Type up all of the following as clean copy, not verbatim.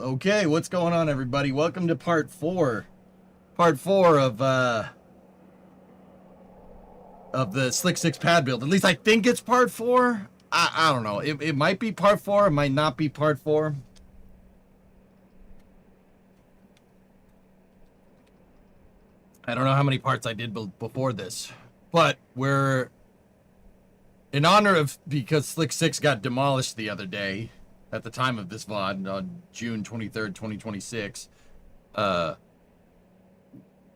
Okay, what's going on, everybody? Welcome to part four. Part four of the SLC-6 Pad Build. At least I think it's part four. I don't know. It might be part four. It might not be part four. I don't know how many parts I did before this. But we're... in honor of... because SLC-6 got demolished the other day... at the time of this VOD, on June 23rd, 2026,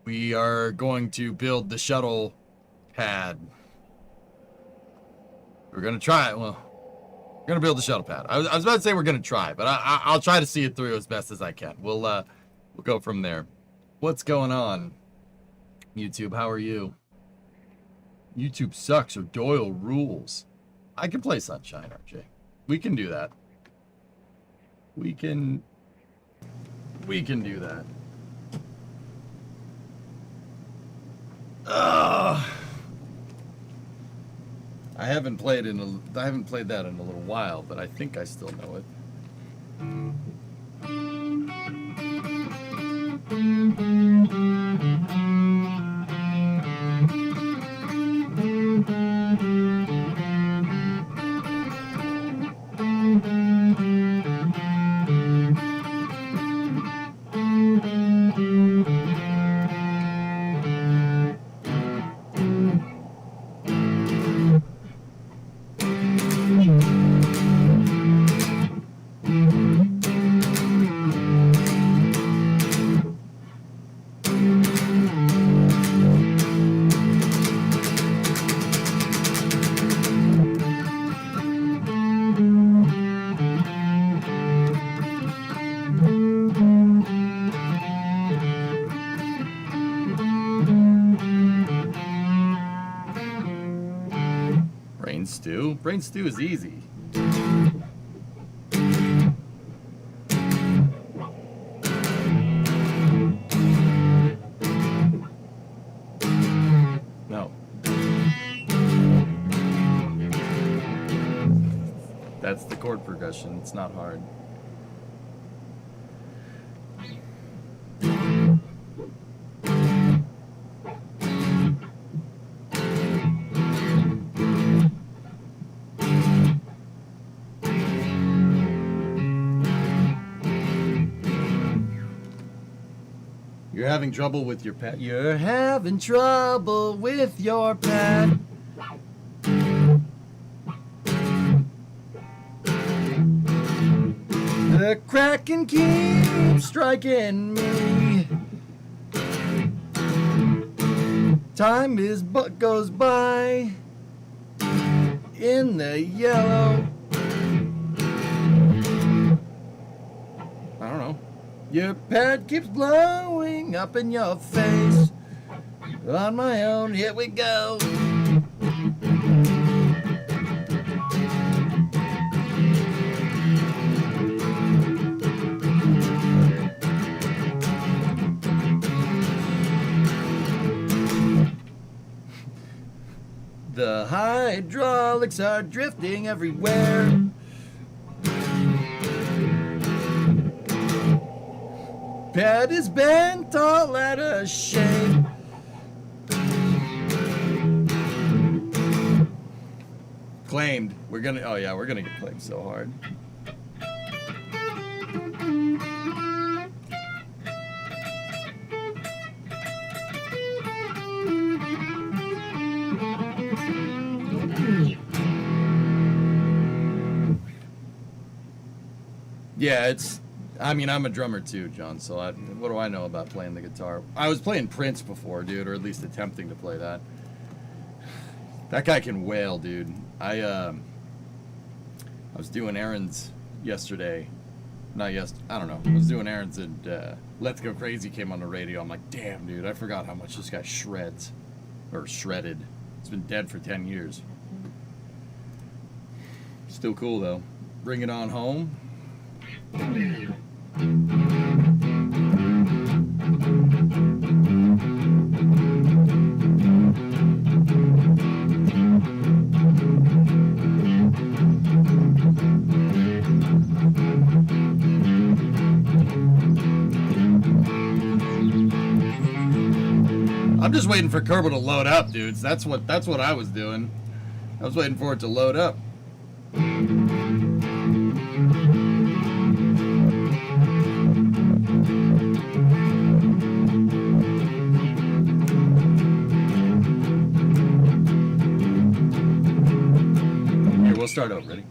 we are going to build the shuttle pad. We're going to try it. Well, we're going to build the shuttle pad. I was about to say we're going to try, but I'll try to see it through as best as I can. We'll go from there. What's going on, YouTube? How are you? YouTube sucks or Doyle rules. I can play Sunshine, RJ. We can do that. We can do that. I haven't played that in a little while, but I think I still know it. Brain stew is easy. No. That's the chord progression. It's not hard. You're having trouble with your pad. You're having trouble with your pad. The Kraken keeps striking me. Time goes by in the yellow. I don't know. Your pad keeps blowing up in your face. On my own, here we go. The hydraulics are drifting everywhere. Pad is bent all out of shape. Claimed. We're gonna get claimed so hard. Yeah, I mean, I'm a drummer too, John, so what do I know about playing the guitar? I was playing Prince before, dude, or at least attempting to play that. That guy can wail, dude. I was doing errands yesterday. I don't know. I was doing errands and Let's Go Crazy came on the radio. I'm like, damn, dude, I forgot how much this guy shreds. Or shredded. It's been dead for 10 years. Still cool, though. Bring It On Home. I'm just waiting for Kerbal to load up, dudes. That's what I was doing. I was waiting for it to load up. Here, we'll start over. Ready?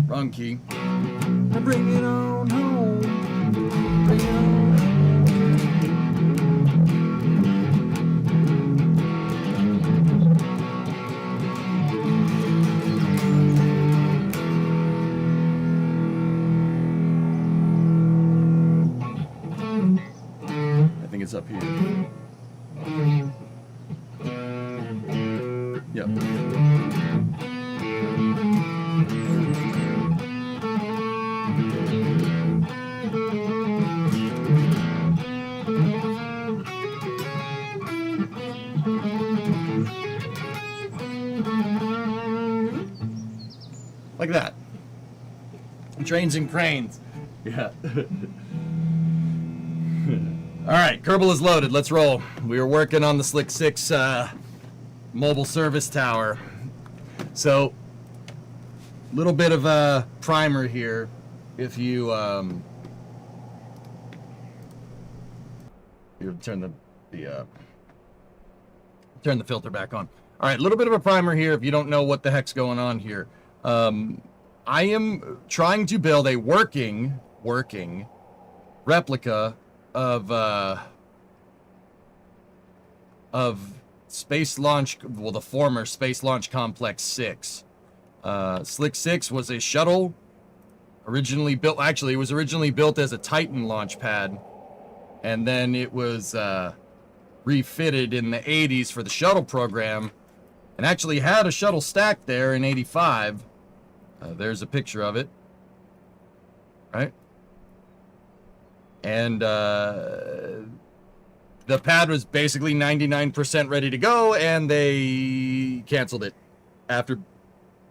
Wrong key. Bring it on home. Bring it on I think it's up here. Yep. Like that. Trains and cranes. Yeah. All right, Kerbal is loaded. Let's roll. We are working on the SLC-6 mobile service tower. So, a little bit of a primer here. If you turn the filter back on. All right, a little bit of a primer here. If you don't know what the heck's going on here. I am trying to build a working replica of Space Launch, well, the former Space Launch Complex 6. SLC-6 was a shuttle originally built. Actually, it was originally built as a Titan launch pad, and then it was refitted in the 80s for the shuttle program, and actually had a shuttle stack there in 85. There's a picture of it, right? And the pad was basically 99% ready to go, and they canceled it after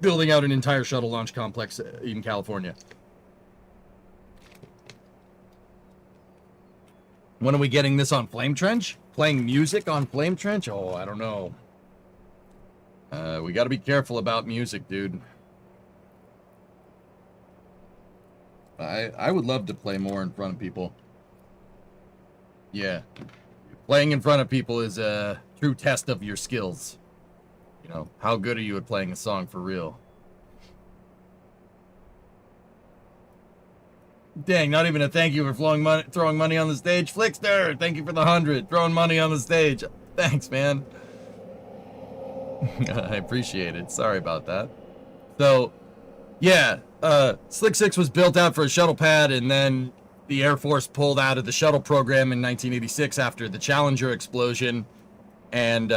building out an entire shuttle launch complex in California. When are we getting this on Flame Trench? Playing music on Flame Trench? Oh, I don't know. We got to be careful about music, dude. I would love to play more in front of people. Yeah. Playing in front of people is a true test of your skills. You know, how good are you at playing a song for real? Dang, not even a thank you for throwing money on the stage. Flickster, thank you for the 100. Throwing money on the stage. Thanks, man. I appreciate it. Sorry about that. So, yeah, SLC-6 was built out for a shuttle pad, and then the Air Force pulled out of the shuttle program in 1986 after the Challenger explosion, and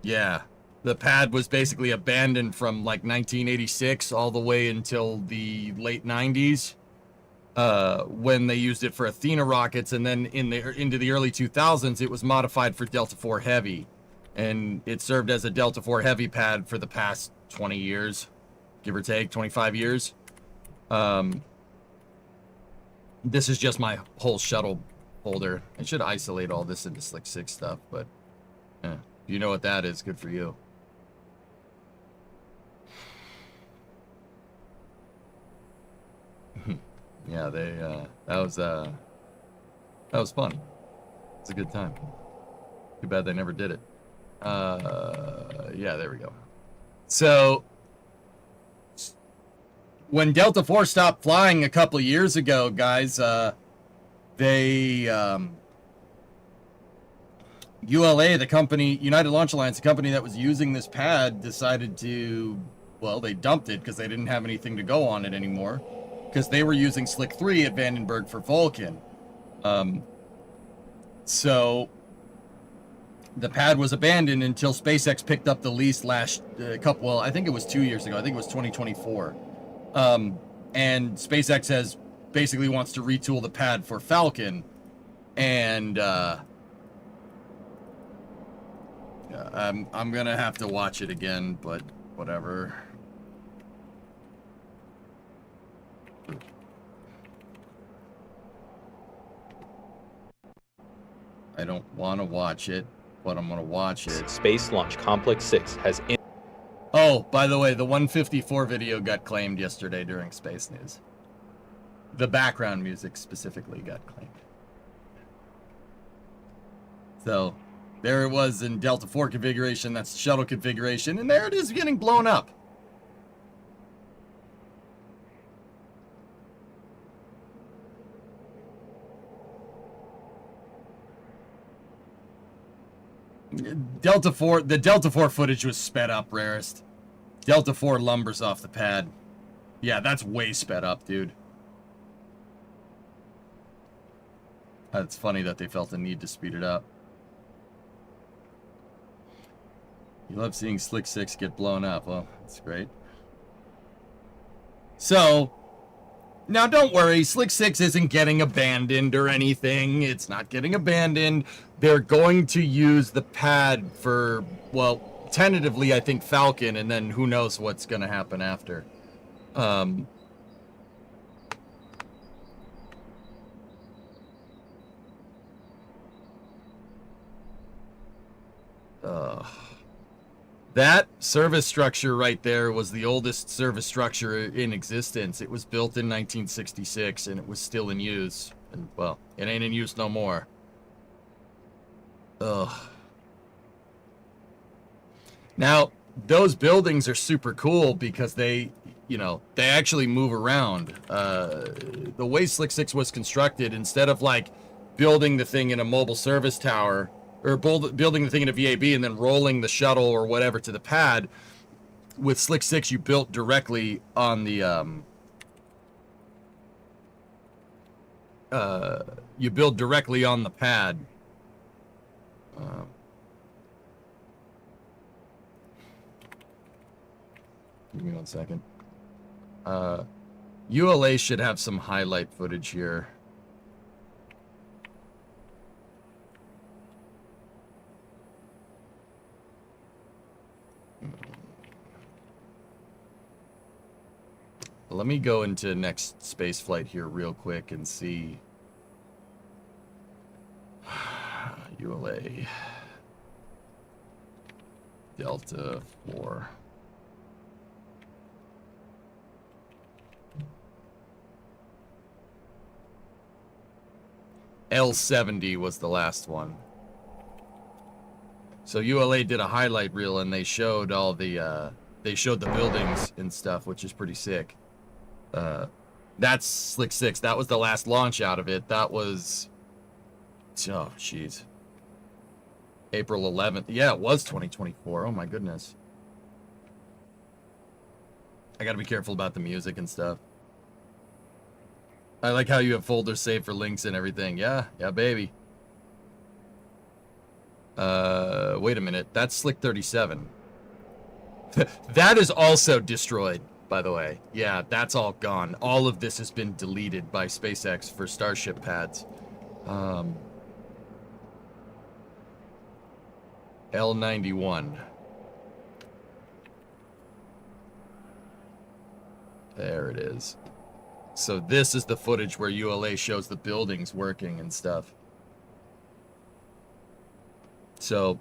yeah, the pad was basically abandoned from like 1986 all the way until the late 90s, when they used it for Athena rockets, and then into the early 2000s it was modified for Delta IV Heavy, and it served as a Delta IV Heavy pad for the past 20 years, give or take 25 years. This is just my whole shuttle folder. I should isolate all this into SLC-6 stuff, but if you know what that is, good for you. Yeah, they that was That was fun. It's a good time. Too bad they never did it. Yeah, there we go. So, when Delta 4 stopped flying a couple of years ago, guys, ULA, the company, United Launch Alliance, the company that was using this pad, decided to, well, they dumped it because they didn't have anything to go on it anymore, because they were using Slick 3 at Vandenberg for Vulcan. So the pad was abandoned until SpaceX picked up the lease last well, I think it was 2 years ago. I think it was 2024. And SpaceX has basically wants to retool the pad for Falcon, and I'm gonna have to watch it again, but whatever. I don't want to watch it, but I'm gonna watch it. Space Launch Complex 6 has... Oh, by the way, the 154 video got claimed yesterday during Space News. The background music specifically got claimed. So, there it was in Delta 4 configuration. That's the shuttle configuration, and there it is getting blown up. Delta 4, the Delta 4 footage was sped up, rarest. Delta 4 lumbers off the pad. Yeah, that's way sped up, dude. It's funny that they felt the need to speed it up. You love seeing Slick 6 get blown up. Well, that's great. So, now don't worry, Slick 6 isn't getting abandoned or anything. It's not getting abandoned. They're going to use the pad for, well, tentatively, I think Falcon, and then who knows what's going to happen after. That service structure right there was the oldest service structure in existence. It was built in 1966, and it was still in use. And, well, it ain't in use no more. Ugh. Now, those buildings are super cool because they, you know, they actually move around. The way Slick 6 was constructed, instead of, like, building the thing in a mobile service tower, or building the thing in a VAB and then rolling the shuttle or whatever to the pad, with Slick 6 you built directly on the you build directly on the pad. Give me 1 second. ULA should have some highlight footage here. Let me go into next space flight here real quick and see. ULA Delta 4. L70 was the last one. So ULA did a highlight reel and they showed all the they showed the buildings and stuff, which is pretty sick. That's Slick 6. That was the last launch out of it. That was, oh jeez, April 11th. Yeah, it was 2024. Oh my goodness. I gotta be careful about the music and stuff. I like how you have folders saved for links and everything. Yeah, baby. Wait a minute. That's Slick 37. That is also destroyed, by the way. Yeah, that's all gone. All of this has been deleted by SpaceX for Starship pads. L91. There it is. So this is the footage where ULA shows the buildings working and stuff. So,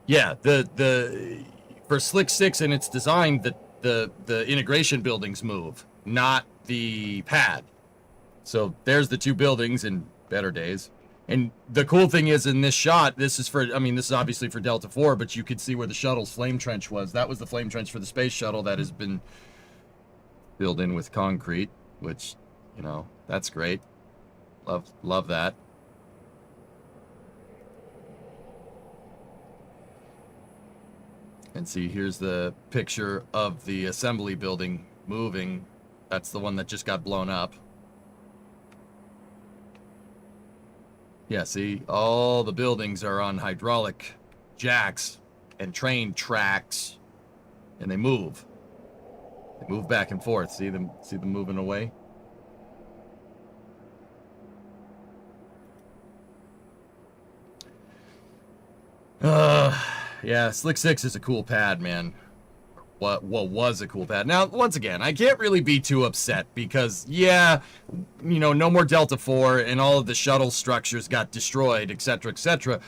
yeah, for Slick 6 and its design, the integration buildings move, not the pad. So there's the two buildings, and better days. And the cool thing is in this shot, this is obviously for Delta 4, but you could see where the shuttle's flame trench was. That was the flame trench for the space shuttle that has been filled in with concrete, which, you know, that's great. Love that. And see, here's the picture of the assembly building moving. That's the one that just got blown up. Yeah, see, all the buildings are on hydraulic jacks and train tracks, and they move. They move back and forth. See them moving away? Yeah, SLC-6 is a cool pad, man. What was a cool pad. Now, once again, I can't really be too upset because, yeah, you know, no more Delta 4 and all of the shuttle structures got destroyed, etc., etc.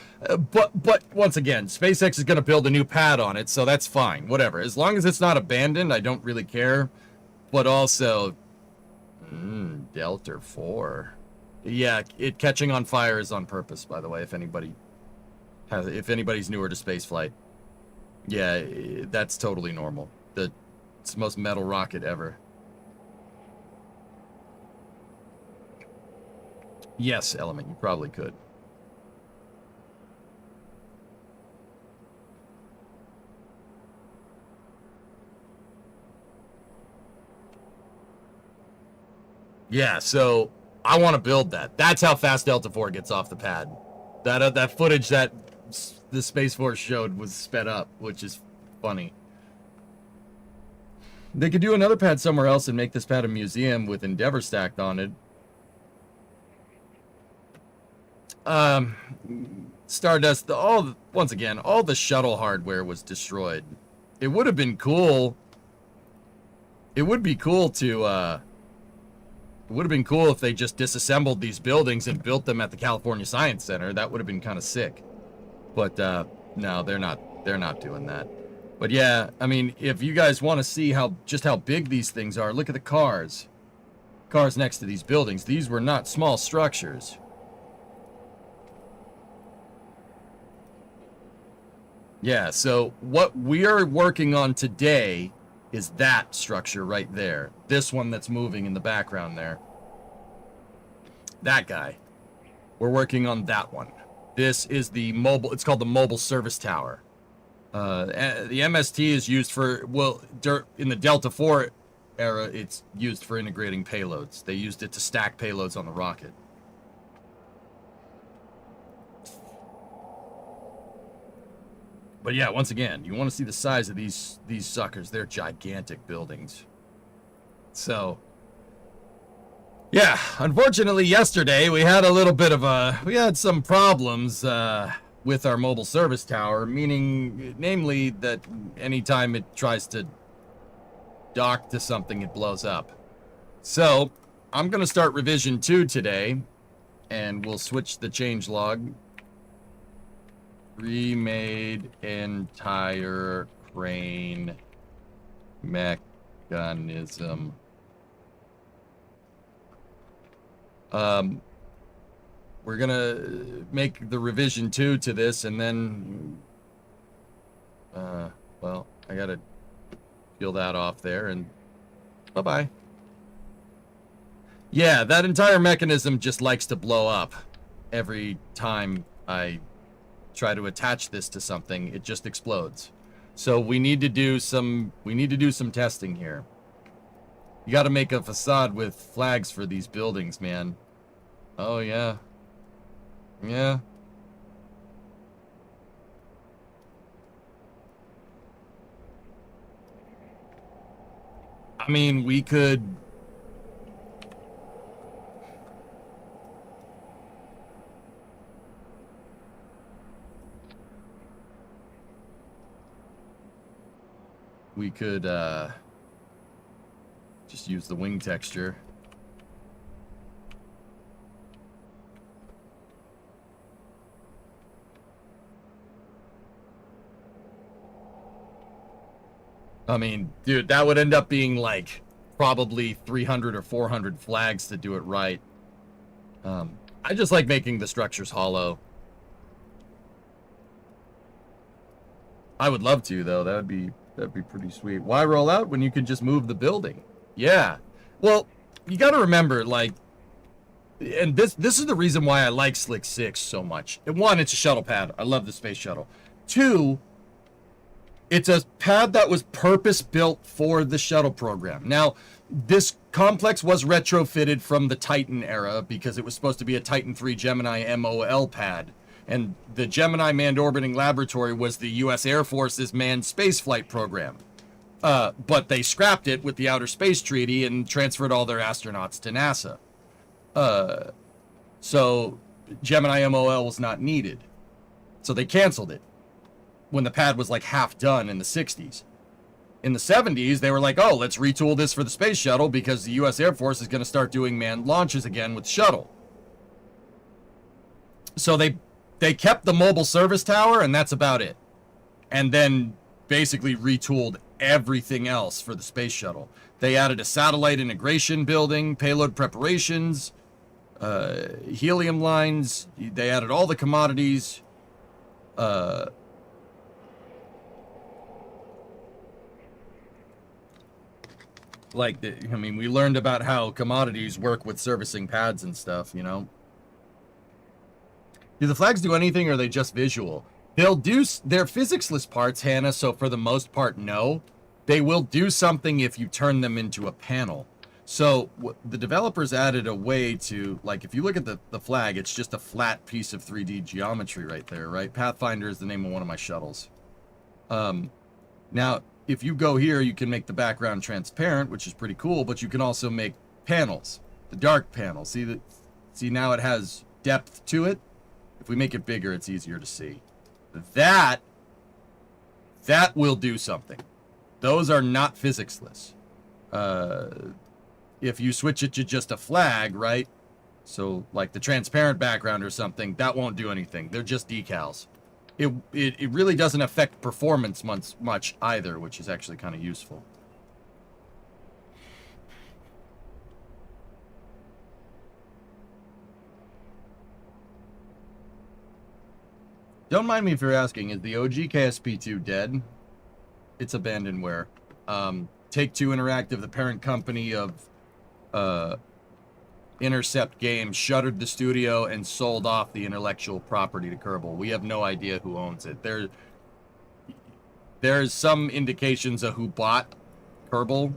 But once again, SpaceX is going to build a new pad on it, so that's fine. Whatever. As long as it's not abandoned, I don't really care. But also, Delta 4. Yeah, it catching on fire is on purpose, by the way, if anybody's newer to spaceflight. Yeah, that's totally normal. It's the most metal rocket ever. Yes, Element, you probably could. Yeah, so I want to build that. That's how fast Delta 4 gets off the pad. That footage that the Space Force showed was sped up, which is funny. They could do another pad somewhere else and make this pad a museum with Endeavor stacked on it. Stardust, once again, all the shuttle hardware was destroyed. It would have been cool. It would be cool to, it would have been cool if they just disassembled these buildings and built them at the California Science Center. That would have been kind of sick. But no, they're not doing that. But yeah, I mean, if you guys want to see just how big these things are, look at the cars next to these buildings. These were not small structures. Yeah, so what we are working on today is that structure right there. This one that's moving in the background there. That guy. We're working on that one. This is the mobile, it's called the Mobile Service Tower. The MST is used for, well, in the Delta 4 era, it's used for integrating payloads. They used it to stack payloads on the rocket. But yeah, once again, you want to see the size of these suckers. They're gigantic buildings. So, yeah, unfortunately yesterday we had a little bit of we had some problems with our mobile service tower, namely that anytime it tries to dock to something, it blows up. So, I'm going to start revision 2 today, and we'll switch the changelog. Remade entire crane mechanism. We're gonna make the revision 2 to this, and then well, I gotta peel that off there, and bye-bye. Yeah, that entire mechanism just likes to blow up every time I try to attach this to something. It just explodes. So we need to do some testing here. You got to make a facade with flags for these buildings, man. Oh yeah. Yeah. I mean, we could just use the wing texture. I mean, dude, that would end up being like probably 300 or 400 flags to do it right. I just like making the structures hollow. I would love to, though. That'd be pretty sweet. Why roll out when you could just move the building? Yeah. Well, you got to remember, like, and this is the reason why I like SLC-6 so much. And one, it's a shuttle pad. I love the space shuttle. Two, it's a pad that was purpose-built for the shuttle program. Now, this complex was retrofitted from the Titan era because it was supposed to be a Titan III Gemini MOL pad. And the Gemini Manned Orbiting Laboratory was the U.S. Air Force's manned spaceflight program. But they scrapped it with the Outer Space Treaty and transferred all their astronauts to NASA. So Gemini MOL was not needed. So they canceled it when the pad was like half done in the 60s. In the 70s, they were like, oh, let's retool this for the space shuttle because the U.S. Air Force is going to start doing manned launches again with shuttle. So they kept the mobile service tower, and that's about it. And then basically retooled everything else for the space shuttle. They added a satellite integration building, payload preparations, helium lines. They added all the commodities. We learned about how commodities work with servicing pads and stuff, you know? Do the flags do anything, or are they just visual? They'll do their physics-less parts, Hannah, so for the most part, no. They will do something if you turn them into a panel. So the developers added a way to, like, if you look at the flag, it's just a flat piece of 3D geometry right there, right? Pathfinder is the name of one of my shuttles. Now, if you go here, you can make the background transparent, which is pretty cool, but you can also make panels, the dark panels. See now it has depth to it. If we make it bigger, it's easier to see. That will do something. Those are not physics-less. If you switch it to just a flag, right? So like the transparent background or something, that won't do anything. They're just decals. It really doesn't affect performance much either, which is actually kind of useful. Don't mind me if you're asking, is the OG KSP2 dead? It's abandonware. Take-Two Interactive, the parent company of Intercept Games, shuttered the studio and sold off the intellectual property to Kerbal. We have no idea who owns it. There's some indications of who bought Kerbal,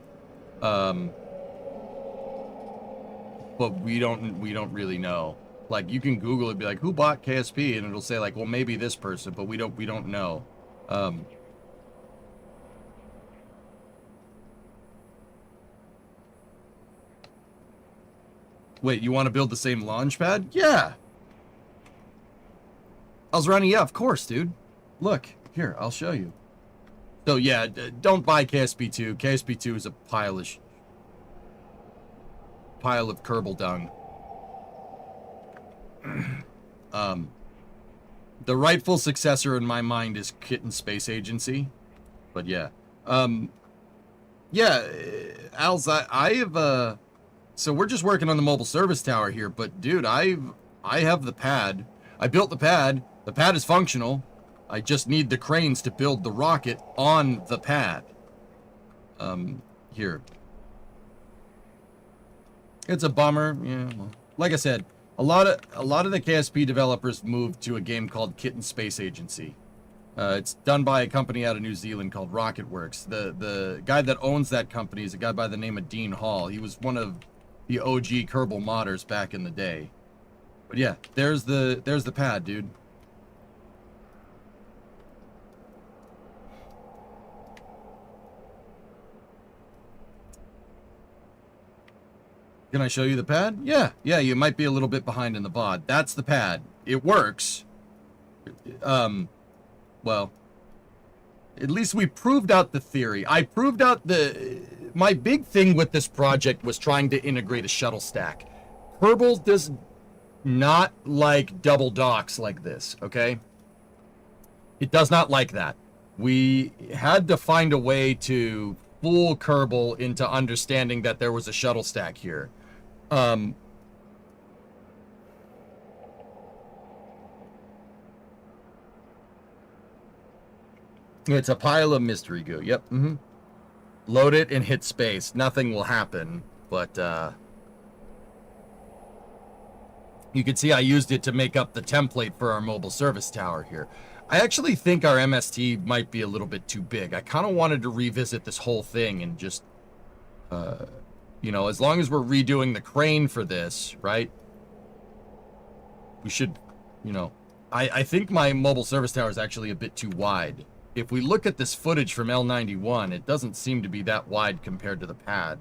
but we don't really know. Like, you can Google it, be like, who bought KSP, and it'll say like, well, maybe this person, but we don't know. Wait, you want to build the same launch pad? Yeah. Alzrani, yeah, of course, dude. Look, here, I'll show you. So, yeah, don't buy KSP2. KSP2 is a pile of Kerbal dung. The rightful successor in my mind is Kitten Space Agency. But, yeah. Yeah, Alz, I have, so we're just working on the mobile service tower here, but dude, I have the pad. I built the pad. The pad is functional. I just need the cranes to build the rocket on the pad. Here. It's a bummer. Yeah, well, like I said, a lot of the KSP developers moved to a game called Kitten Space Agency. It's done by a company out of New Zealand called Rocketworks. The guy that owns that company is a guy by the name of Dean Hall. He was one of the OG Kerbal modders back in the day. But yeah, there's the pad, dude. Can I show you the pad? Yeah, you might be a little bit behind in the VOD. That's the pad. It works. Well, at least we proved out the theory. I proved out my big thing with this project was trying to integrate a shuttle stack. Kerbal does not like double docks like this, okay? It does not like that. We had to find a way to fool Kerbal into understanding that there was a shuttle stack here. It's a pile of mystery goo. Yep. Load it and hit space. Nothing will happen, but you can see I used it to make up the template for our mobile service tower here. I actually think our MST might be a little bit too big. I kind of wanted to revisit this whole thing and just, you know, as long as we're redoing the crane for this, right? We should, you know, I think my mobile service tower is actually a bit too wide. If we look at this footage from L91, it doesn't seem to be that wide compared to the pad.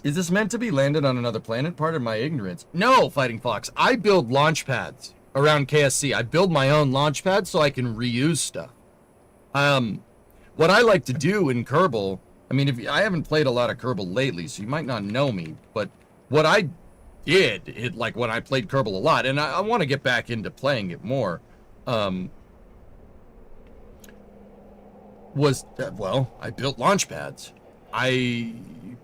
Is this meant to be landed on another planet? Pardon my ignorance. No, Fighting Fox. I build launch pads around KSC. I build my own launch pads so I can reuse stuff. What I like to do in Kerbal, I mean, I haven't played a lot of Kerbal lately, so you might not know me, but what I did, like when I played Kerbal a lot, and I want to get back into playing it more, well, I built launch pads. In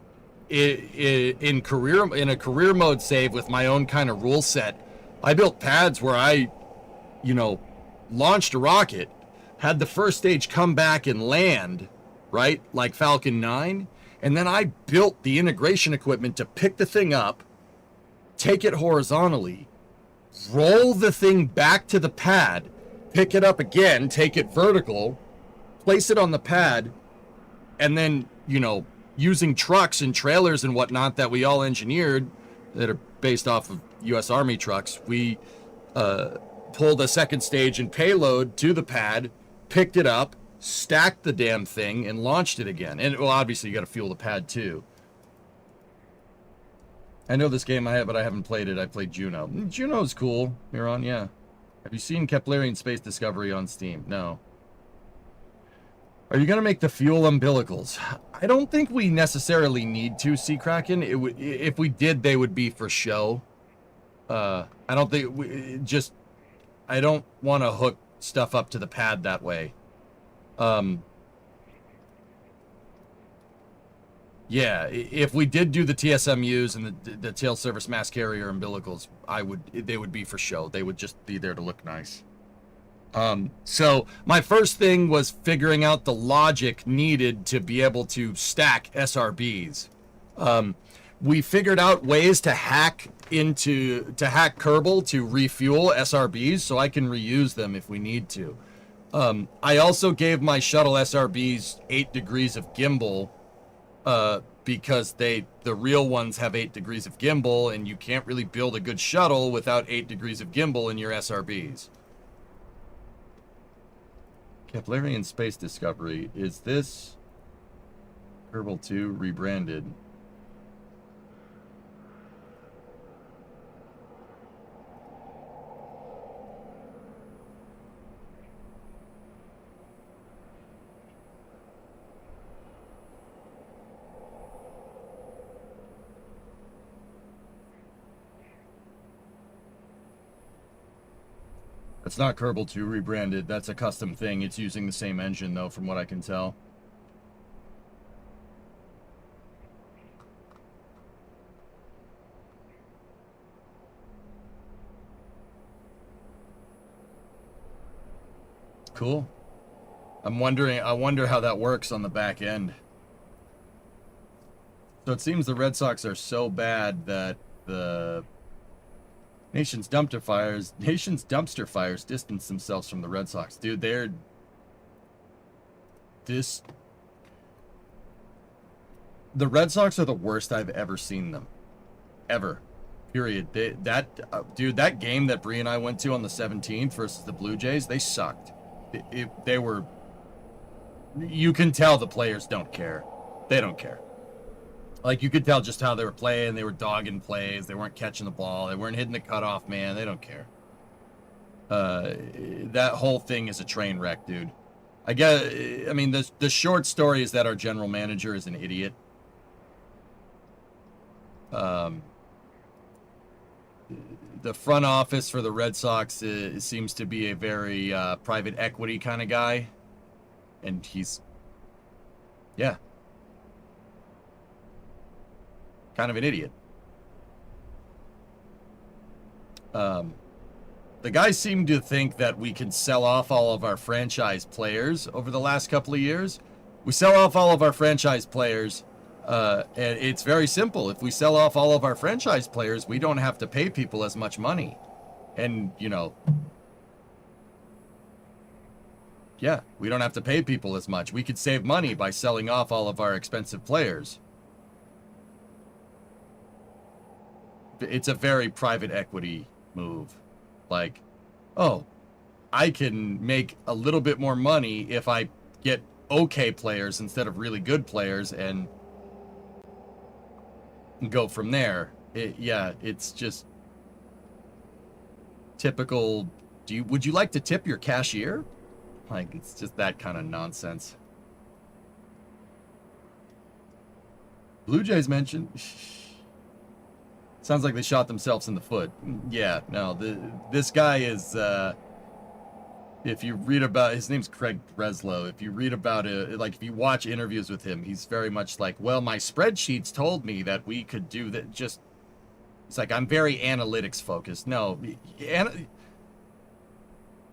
a career mode save with my own kind of rule set, I built pads where I, you know, launched a rocket, had the first stage come back and land, right, like Falcon 9, and then I built the integration equipment to pick the thing up, take it horizontally, roll the thing back to the pad, pick it up again, take it vertical, place it on the pad, and then, you know, using trucks and trailers and whatnot that we all engineered that are based off of U.S. Army trucks, we pulled a second stage and payload to the pad, picked it up, stacked the damn thing, and launched it again. And, well, obviously you got to fuel the pad too. I know this game but I haven't played it. I played Juno. Juno's cool, Miron, yeah. Have you seen Keplerian Space Discovery on Steam? No. Are you going to make the fuel umbilicals? I don't think we necessarily need to, Sea Kraken. If we did, they would be for show. I don't think I don't want to hook stuff up to the pad that way. Yeah, if we did do the TSMUs and the tail service mass carrier umbilicals, they would be for show. They would just be there to look nice. So my first thing was figuring out the logic needed to be able to stack SRBs. We figured out ways to hack Kerbal to refuel SRBs so I can reuse them if we need to. I also gave my shuttle SRBs 8 degrees of gimbal, because the real ones have 8 degrees of gimbal, and you can't really build a good shuttle without 8 degrees of gimbal in your SRBs. Keplerian Space Discovery. Is this Kerbal 2 rebranded? It's not Kerbal 2 rebranded. That's a custom thing. It's using the same engine, though, from what I can tell. Cool. I wonder how that works on the back end. So it seems the Red Sox are so bad that the Nation's dumpster fires distance themselves from the Red Sox. Dude, the Red Sox are the worst I've ever seen them. Ever. Period. Dude, that game that Bree and I went to on the 17th versus the Blue Jays, they sucked. They were... You can tell the players don't care. They don't care. Like, you could tell just how they were playing. They were dogging plays. They weren't catching the ball. They weren't hitting the cutoff, man. They don't care. That whole thing is a train wreck, dude. I mean, the short story is that our general manager is an idiot. The front office for the Red Sox seems to be a very private equity kind of guy. And he's... Yeah. Kind of an idiot. The guys seem to think that we can sell off all of our franchise players over the last couple of years. We sell off all of our franchise players, and it's very simple. If we sell off all of our franchise players, we don't have to pay people as much money. And, you know, yeah, we don't have to pay people as much. We could save money by selling off all of our expensive players. It's a very private equity move. Like, oh, I can make a little bit more money if I get okay players instead of really good players and go from there. Yeah, it's just typical. Would you like to tip your cashier? Like, it's just that kind of nonsense. Blue Jays mentioned. Sounds like they shot themselves in the foot. Yeah, no, this guy is, if you read about, his name's Craig Breslow. If you read about it, like if you watch interviews with him, he's very much like, well, my spreadsheets told me that we could do that. Just, it's like, I'm very analytics focused. No,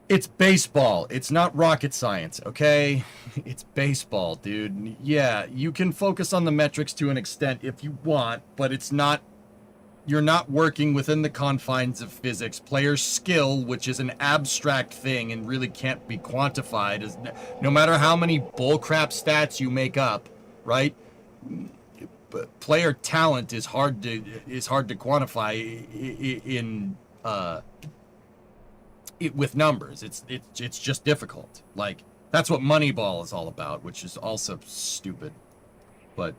it's baseball. It's not rocket science, okay? It's baseball, dude. Yeah, you can focus on the metrics to an extent if you want, but it's not. You're not working within the confines of physics. Player skill, which is an abstract thing and really can't be quantified, is no matter how many bullcrap stats you make up, right? Player talent is hard to quantify with numbers. It's just difficult. Like, that's what Moneyball is all about, which is also stupid. But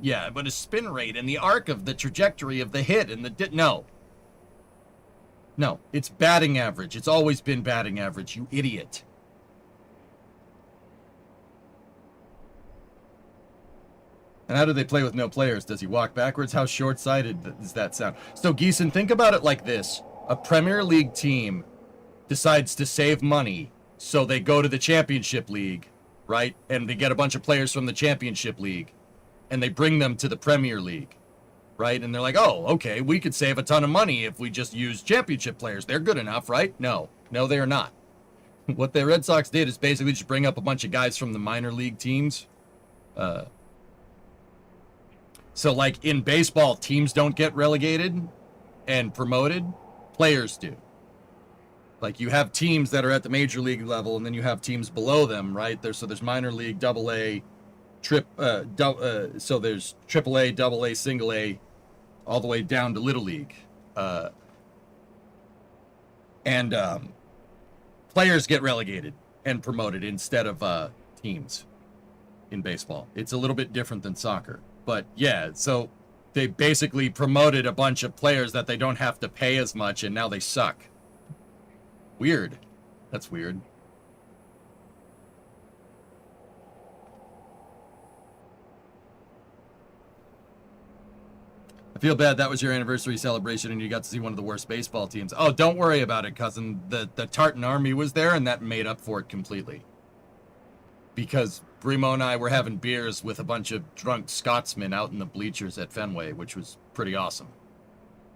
yeah, but a spin rate and the arc of the trajectory of the hit and the no, it's batting average. It's always been batting average, you idiot. And how do they play with no players? Does he walk backwards? How short-sighted does that sound? So, Geeson, think about it like this. A Premier League team decides to save money, so they go to the Championship League, right? And they get a bunch of players from the Championship League, and they bring them to the Premier League, right? And they're like, oh, okay, we could save a ton of money if we just use Championship players. They're good enough, right? No, they are not. What the Red Sox did is basically just bring up a bunch of guys from the minor league teams. So, like, in baseball, teams don't get relegated and promoted. Players do. Like, you have teams that are at the major league level, and then you have teams below them, right? So there's minor league, double A, so there's triple A, double A, single A, all the way down to little league. And players get relegated and promoted instead of teams in baseball. It's a little bit different than soccer. But yeah, so they basically promoted a bunch of players that they don't have to pay as much, and now they suck. Weird. That's weird. I feel bad that was your anniversary celebration and you got to see one of the worst baseball teams. Oh, don't worry about it, cousin. The Tartan Army was there and that made up for it completely. Because Brimo and I were having beers with a bunch of drunk Scotsmen out in the bleachers at Fenway, which was pretty awesome.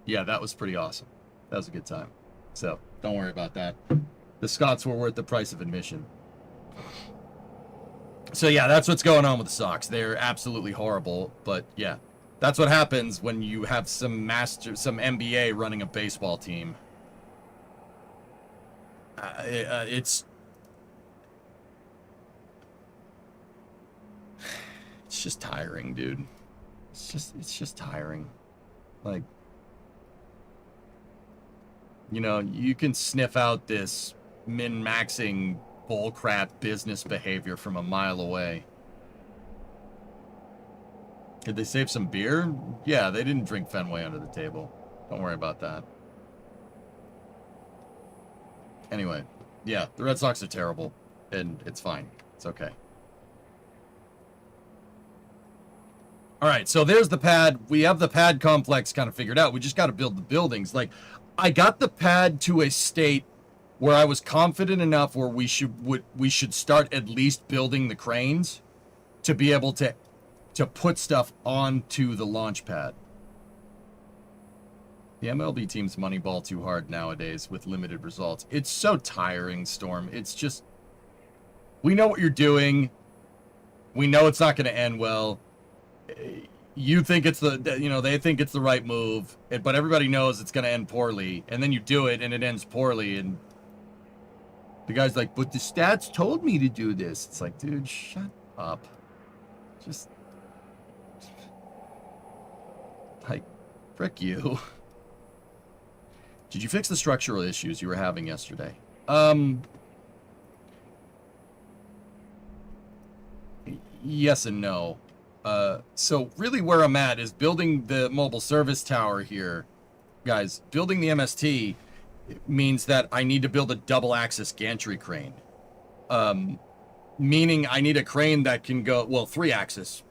Yeah, that was pretty awesome. That was a good time. So, don't worry about that. The Scots were worth the price of admission. So yeah, that's what's going on with the Sox. They're absolutely horrible, but yeah. That's what happens when you have some MBA running a baseball team. It's just tiring, dude. It's just tiring. Like, you know, you can sniff out this min-maxing bullcrap business behavior from a mile away. Did they save some beer? Yeah, they didn't drink Fenway under the table. Don't worry about that. Anyway, yeah, the Red Sox are terrible, and it's fine. It's okay. All right, so there's the pad. We have the pad complex kind of figured out. We just got to build the buildings. Like, I got the pad to a state where I was confident enough where we should start at least building the cranes to be able to put stuff onto the launch pad. The MLB teams moneyball too hard nowadays with limited results. It's so tiring, Storm. It's just, we know what you're doing. We know it's not going to end well. You think it's they think it's the right move, but everybody knows it's going to end poorly. And then you do it and it ends poorly. And the guy's like, but the stats told me to do this. It's like, dude, shut up. Just, like, frick you. Did you fix the structural issues you were having yesterday? Yes and no. So really where I'm at is building the mobile service tower here. Guys, building the MST means that I need to build a double axis gantry crane. Meaning I need a crane that can go, well, 3 axis,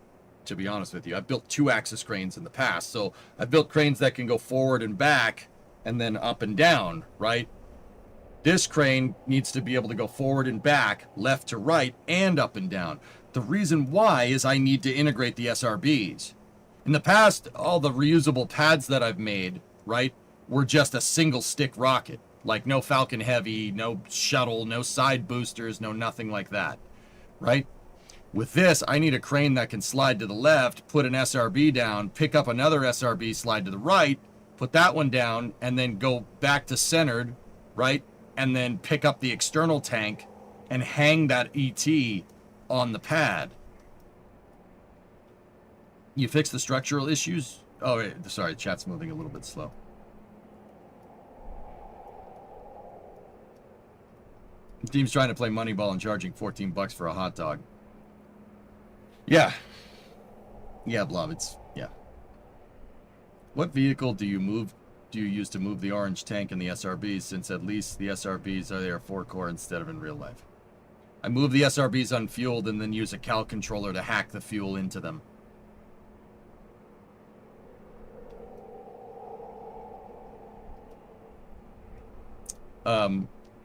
to be honest with you. I've built 2 axis cranes in the past. So I've built cranes that can go forward and back and then up and down, right? This crane needs to be able to go forward and back, left to right, and up and down. The reason why is I need to integrate the SRBs. In the past, all the reusable pads that I've made, right, were just a single stick rocket. Like no Falcon Heavy, no shuttle, no side boosters, no nothing like that, right? With this, I need a crane that can slide to the left, put an SRB down, pick up another SRB, slide to the right, put that one down, and then go back to centered, right? And then pick up the external tank and hang that ET on the pad. You fix the structural issues? Oh, wait, sorry, chat's moving a little bit slow. The team's trying to play Moneyball and charging $14 for a hot dog. Yeah. Yeah, Blob, it's, yeah. What vehicle do you use to move the orange tank and the SRBs, since at least the SRBs are there 4-core instead of in real life? I move the SRBs unfueled and then use a cal controller to hack the fuel into them.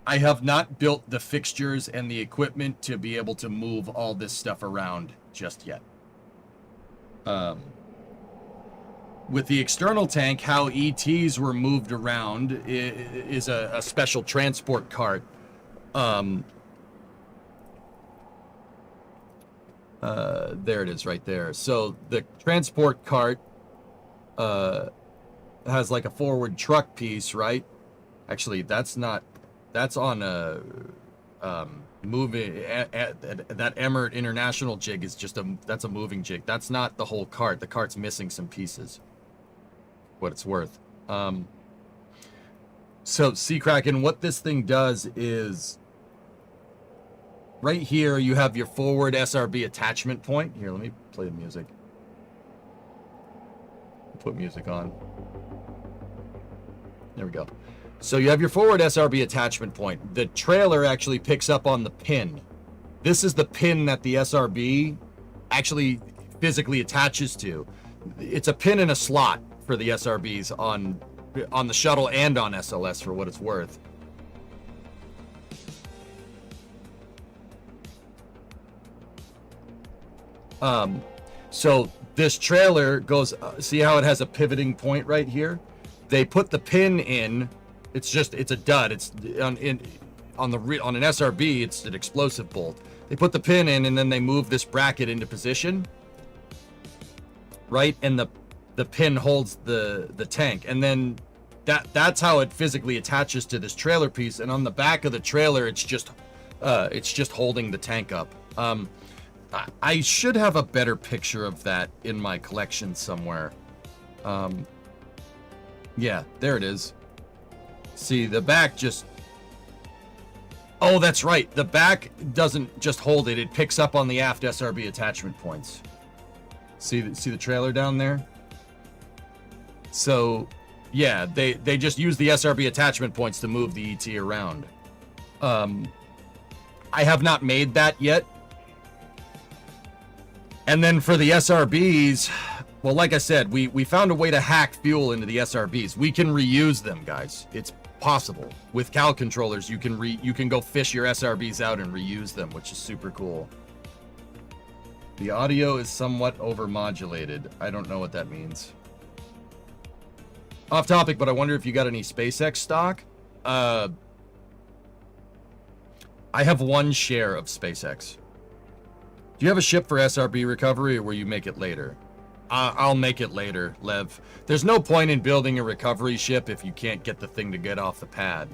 I have not built the fixtures and the equipment to be able to move all this stuff around just yet. With the external tank, how ETs were moved around is a special transport cart. There it is right there. So the transport cart has like a forward truck piece, right? Actually, that's on a moving, that Emirates International jig is just that's a moving jig. That's not the whole cart. The cart's missing some pieces. What it's worth. So Sea Kraken, what this thing does is right here you have your forward SRB attachment point. Here, let me play the music. Put music on. There we go. So you have your forward SRB attachment point. The trailer actually picks up on the pin. This is the pin that the SRB actually physically attaches to. It's a pin in a slot for the SRBs on the shuttle and on SLS for what it's worth. So this trailer goes, see how it has a pivoting point right here? They put the pin in. It's a dud. It's on an SRB. It's an explosive bolt. They put the pin in and then they move this bracket into position, right? And the pin holds the tank, and then that's how it physically attaches to this trailer piece. And on the back of the trailer, it's just holding the tank up. I should have a better picture of that in my collection somewhere. Yeah, there it is. See, the back just... Oh, that's right. The back doesn't just hold it. It picks up on the aft SRB attachment points. See the trailer down there? So, yeah, they just use the SRB attachment points to move the ET around. I have not made that yet. And then for the SRBs... Well, like I said, we found a way to hack fuel into the SRBs. We can reuse them, guys. It's possible. With cal controllers, you can go fish your SRBs out and reuse them, which is super cool. The audio is somewhat overmodulated. I don't know what that means. Off topic, but I wonder if you got any SpaceX stock. I have one share of SpaceX. Do you have a ship for SRB recovery, or will you make it later? I'll make it later, Lev. There's no point in building a recovery ship if you can't get the thing to get off the pad.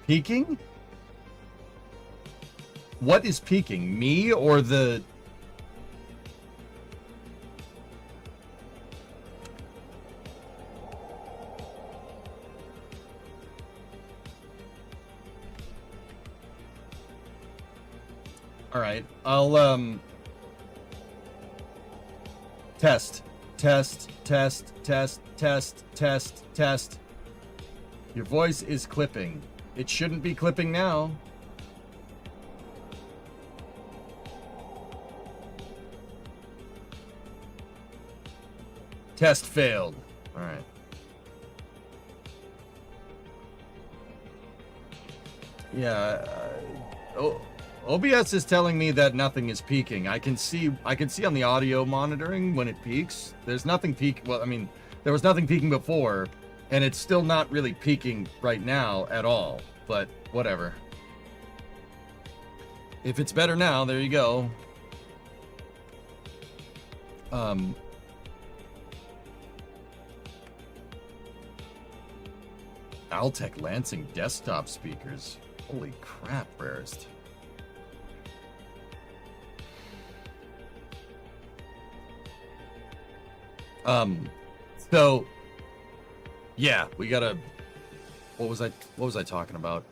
Peaking? What is peaking? Me or the... All right, I'll test. Your voice is clipping. It shouldn't be clipping now. Test failed. All right. Yeah. OBS is telling me that nothing is peaking. I can see on the audio monitoring when it peaks. There's nothing peak. Well, I mean, there was nothing peaking before, and it's still not really peaking right now at all. But whatever. If it's better now, there you go. Altec Lansing desktop speakers. Holy crap, rarest. So yeah, we gotta, what was I talking about?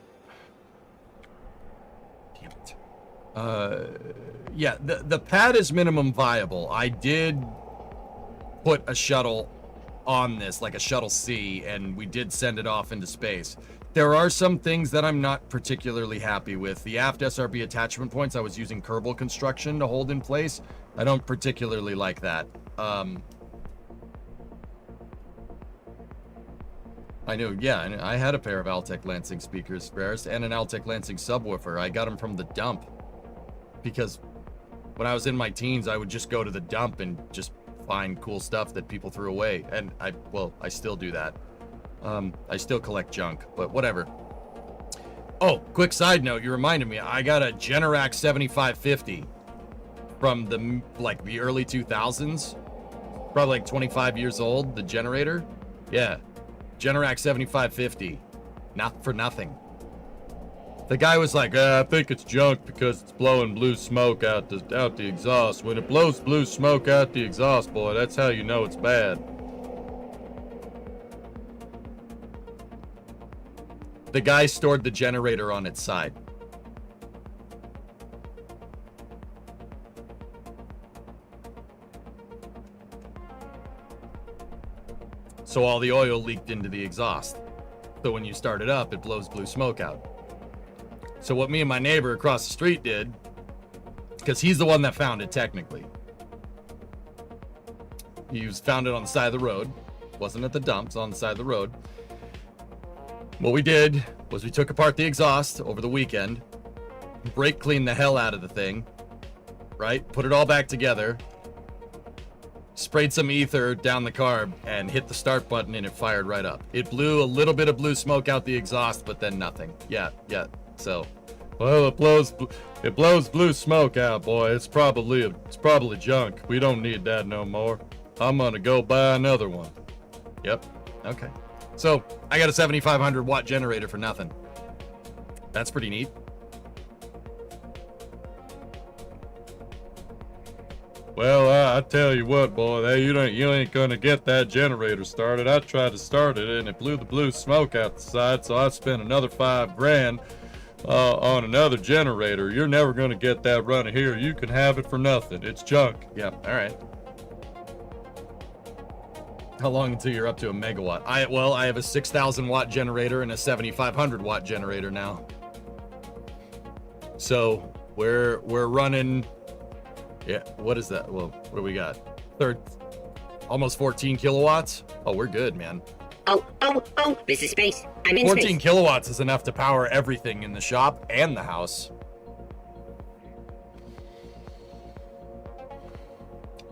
Damn it. Yeah, the pad is minimum viable. I did put a shuttle on this, like a shuttle C, and we did send it off into space. There are some things that I'm not particularly happy with. The aft SRB attachment points, I was using Kerbal construction to hold in place. I don't particularly like that. I know, yeah, and I had a pair of Altec Lansing speakers, Rarest, and an Altec Lansing subwoofer. I got them from the dump because when I was in my teens, I would just go to the dump and just find cool stuff that people threw away. And I still do that. I still collect junk, but whatever. Oh, quick side note, you reminded me, I got a Generac 7550 from the early 2000s, probably like 25 years old, the generator. Yeah. Generac 7550, not for nothing. The guy was like, I think it's junk because it's blowing blue smoke out the exhaust. When it blows blue smoke out the exhaust, boy, that's how you know it's bad. The guy stored the generator on its side. So all the oil leaked into the exhaust. So when you start it up, it blows blue smoke out. So what me and my neighbor across the street did, because he's the one that found it technically. He found it on the side of the road. Wasn't at the dumps, on the side of the road. What we did was we took apart the exhaust over the weekend, brake cleaned the hell out of the thing, right? Put it all back together. Sprayed some ether down the carb and hit the start button and it fired right up. It blew a little bit of blue smoke out the exhaust, but then nothing. Yeah. So, well, it blows blue smoke out, boy. It's probably junk. We don't need that no more. I'm gonna go buy another one. Yep. Okay. So I got a 7,500 watt generator for nothing. That's pretty neat. Well, I tell you what, boy, you ain't gonna get that generator started. I tried to start it and it blew the blue smoke out the side, so I spent another $5,000 on another generator. You're never gonna get that running here. You can have it for nothing. It's junk. Yeah, all right. How long until you're up to a megawatt? I have a 6,000 watt generator and a 7,500 watt generator now. So we're running. Yeah, what is that? Well, what do we got? Almost 14 kilowatts. Oh, we're good, man. Oh, this is space. I'm in 14 space. kilowatts is enough to power everything in the shop and the house.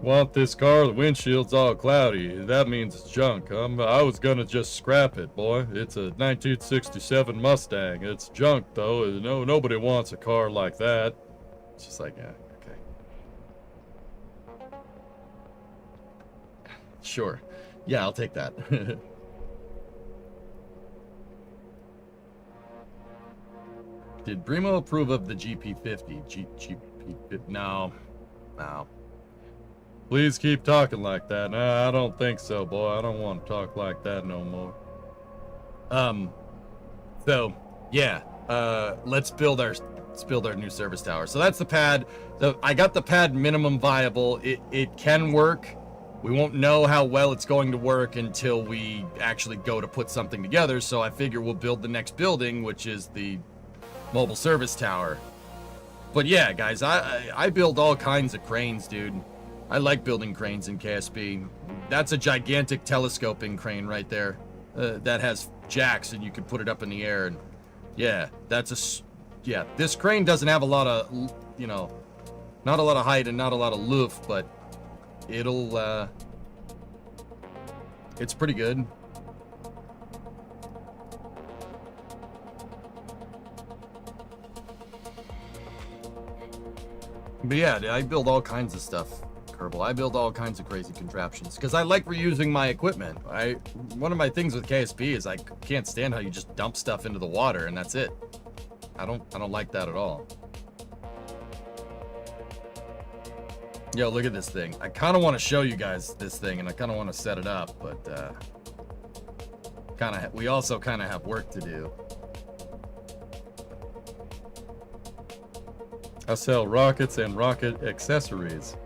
want this car. The windshield's all cloudy. That means it's junk. I was gonna just scrap it, boy. It's a 1967 Mustang. It's junk, though. Nobody wants a car like that. It's just like, yeah, okay. Sure. Yeah, I'll take that. Did Brimo approve of the GP50? GP50? No. No. Please keep talking like that. No, I don't think so, boy. I don't want to talk like that no more. So, yeah. Let's build our new service tower. So that's the pad. I got the pad minimum viable. It can work. We won't know how well it's going to work until we actually go to put something together. So I figure we'll build the next building, which is the mobile service tower. But yeah, guys, I build all kinds of cranes, dude. I like building cranes in KSP. That's a gigantic telescoping crane right there that has jacks, and you can put it up in the air. And yeah, yeah. This crane doesn't have a lot of, not a lot of height and not a lot of loof, but it's pretty good. But yeah, I build all kinds of stuff, Kerbal. I build all kinds of crazy contraptions because I like reusing my equipment. One of my things with KSP is I can't stand how you just dump stuff into the water and that's it. I don't like that at all. Yo, look at this thing. I kind of want to show you guys this thing and I kind of want to set it up, but we also kind of have work to do. I sell rockets and rocket accessories.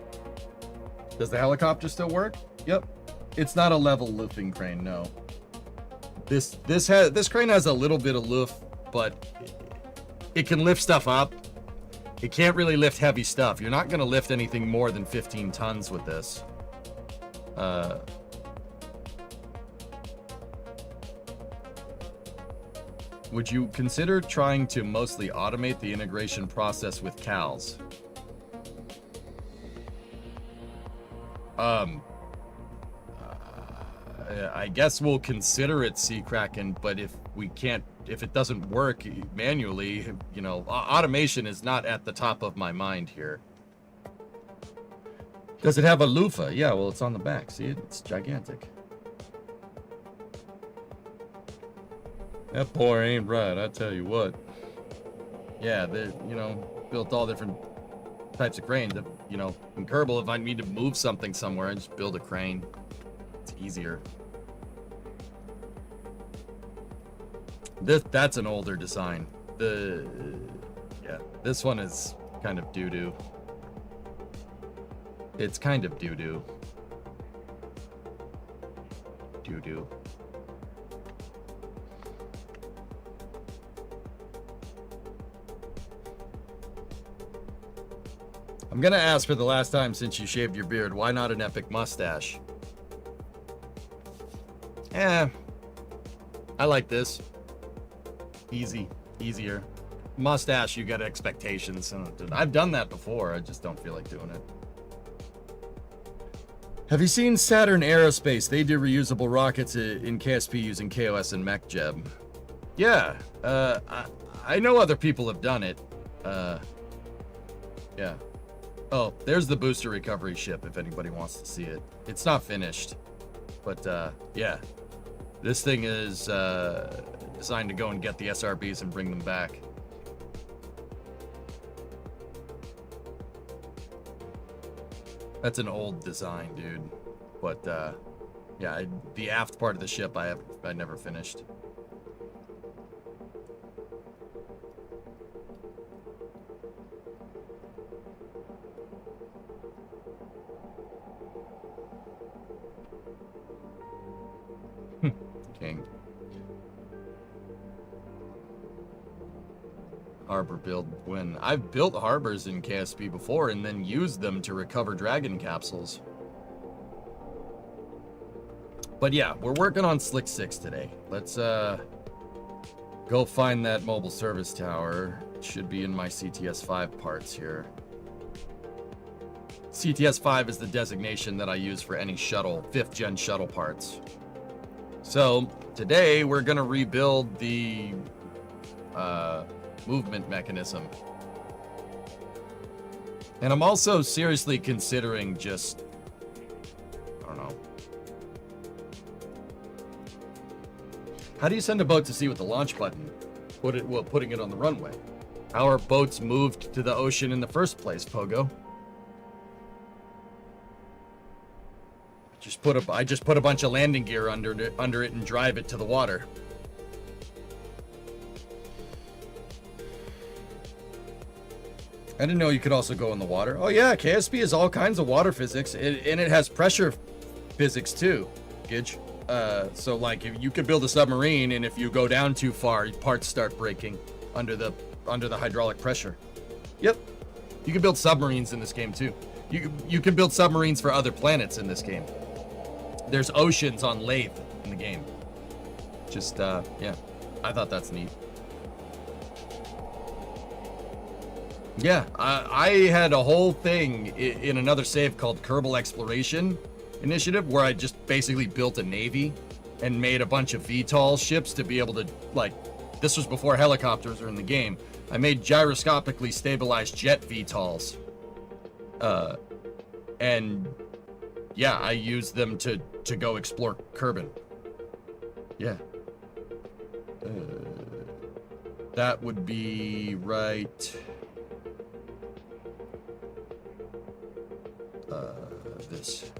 Does the helicopter still work? Yep. It's not a level lifting crane, no. This crane has a little bit of lift, but it can lift stuff up. It can't really lift heavy stuff. You're not going to lift anything more than 15 tons with this. Would you consider trying to mostly automate the integration process with CALs? I guess we'll consider it Sea Kraken, but if it doesn't work manually, automation is not at the top of my mind here. Does it have a loofah? Yeah, well, it's on the back. See it? It's gigantic. That boy ain't right, I tell you what. Yeah, built all different types of cranes. In Kerbal, if I need to move something somewhere, I just build a crane. It's easier. That's an older design. This one is kind of doo-doo. It's kind of doo-doo. Doo-doo. I'm gonna ask for the last time since you shaved your beard, why not an epic mustache? I like this. Easier. Mustache, you got expectations. I've done that before, I just don't feel like doing it. Have you seen Saturn Aerospace? They do reusable rockets in KSP using KOS and MechJeb. Yeah, I know other people have done it. Yeah. Oh, there's the booster recovery ship if anybody wants to see it. It's not finished, but yeah. This thing is designed to go and get the SRBs and bring them back. That's an old design, dude. But yeah, the aft part of the ship I never finished. King. Harbor build when I've built harbors in KSP before and then used them to recover dragon capsules. But yeah, we're working on SLC-6 today. Let's go find that mobile service tower. It should be in my CTS5 parts here. CTS-5 is the designation that I use for any shuttle, 5th gen shuttle parts. So today we're gonna rebuild the movement mechanism. And I'm also seriously considering just, I don't know. How do you send a boat to sea with the launch button? Putting it on the runway. How are boats moved to the ocean in the first place, Pogo? I just put a bunch of landing gear under it and drive it to the water. I didn't know you could also go in the water. Oh yeah, KSP is all kinds of water physics, and it has pressure physics too, Gidge. So like, if you could build a submarine, and if you go down too far, parts start breaking under the hydraulic pressure. Yep, you can build submarines in this game too. You can build submarines for other planets in this game. There's oceans on Lathe in the game. Just yeah, I thought that's neat. Yeah, I had a whole thing in another save called Kerbal Exploration Initiative, where I just basically built a navy and made a bunch of VTOL ships to be able to, like, this was before helicopters were in the game. I made gyroscopically stabilized jet VTOLs. And yeah, I used them to go explore Kerbin. Yeah. That would be right. This.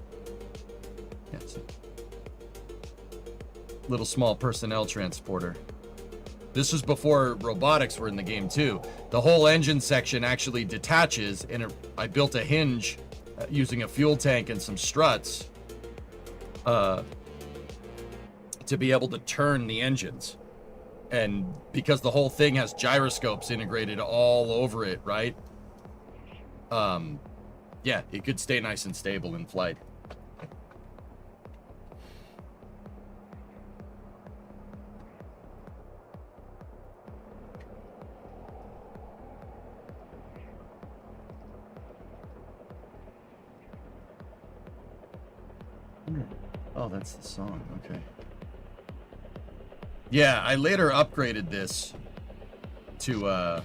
Yeah, it's a little small personnel transporter. This was before robotics were in the game too. The whole engine section actually detaches, and I built a hinge using a fuel tank and some struts to be able to turn the engines. And because the whole thing has gyroscopes integrated all over it, right? Yeah, it could stay nice and stable in flight. Oh, that's the song. Okay. Yeah, I later upgraded this to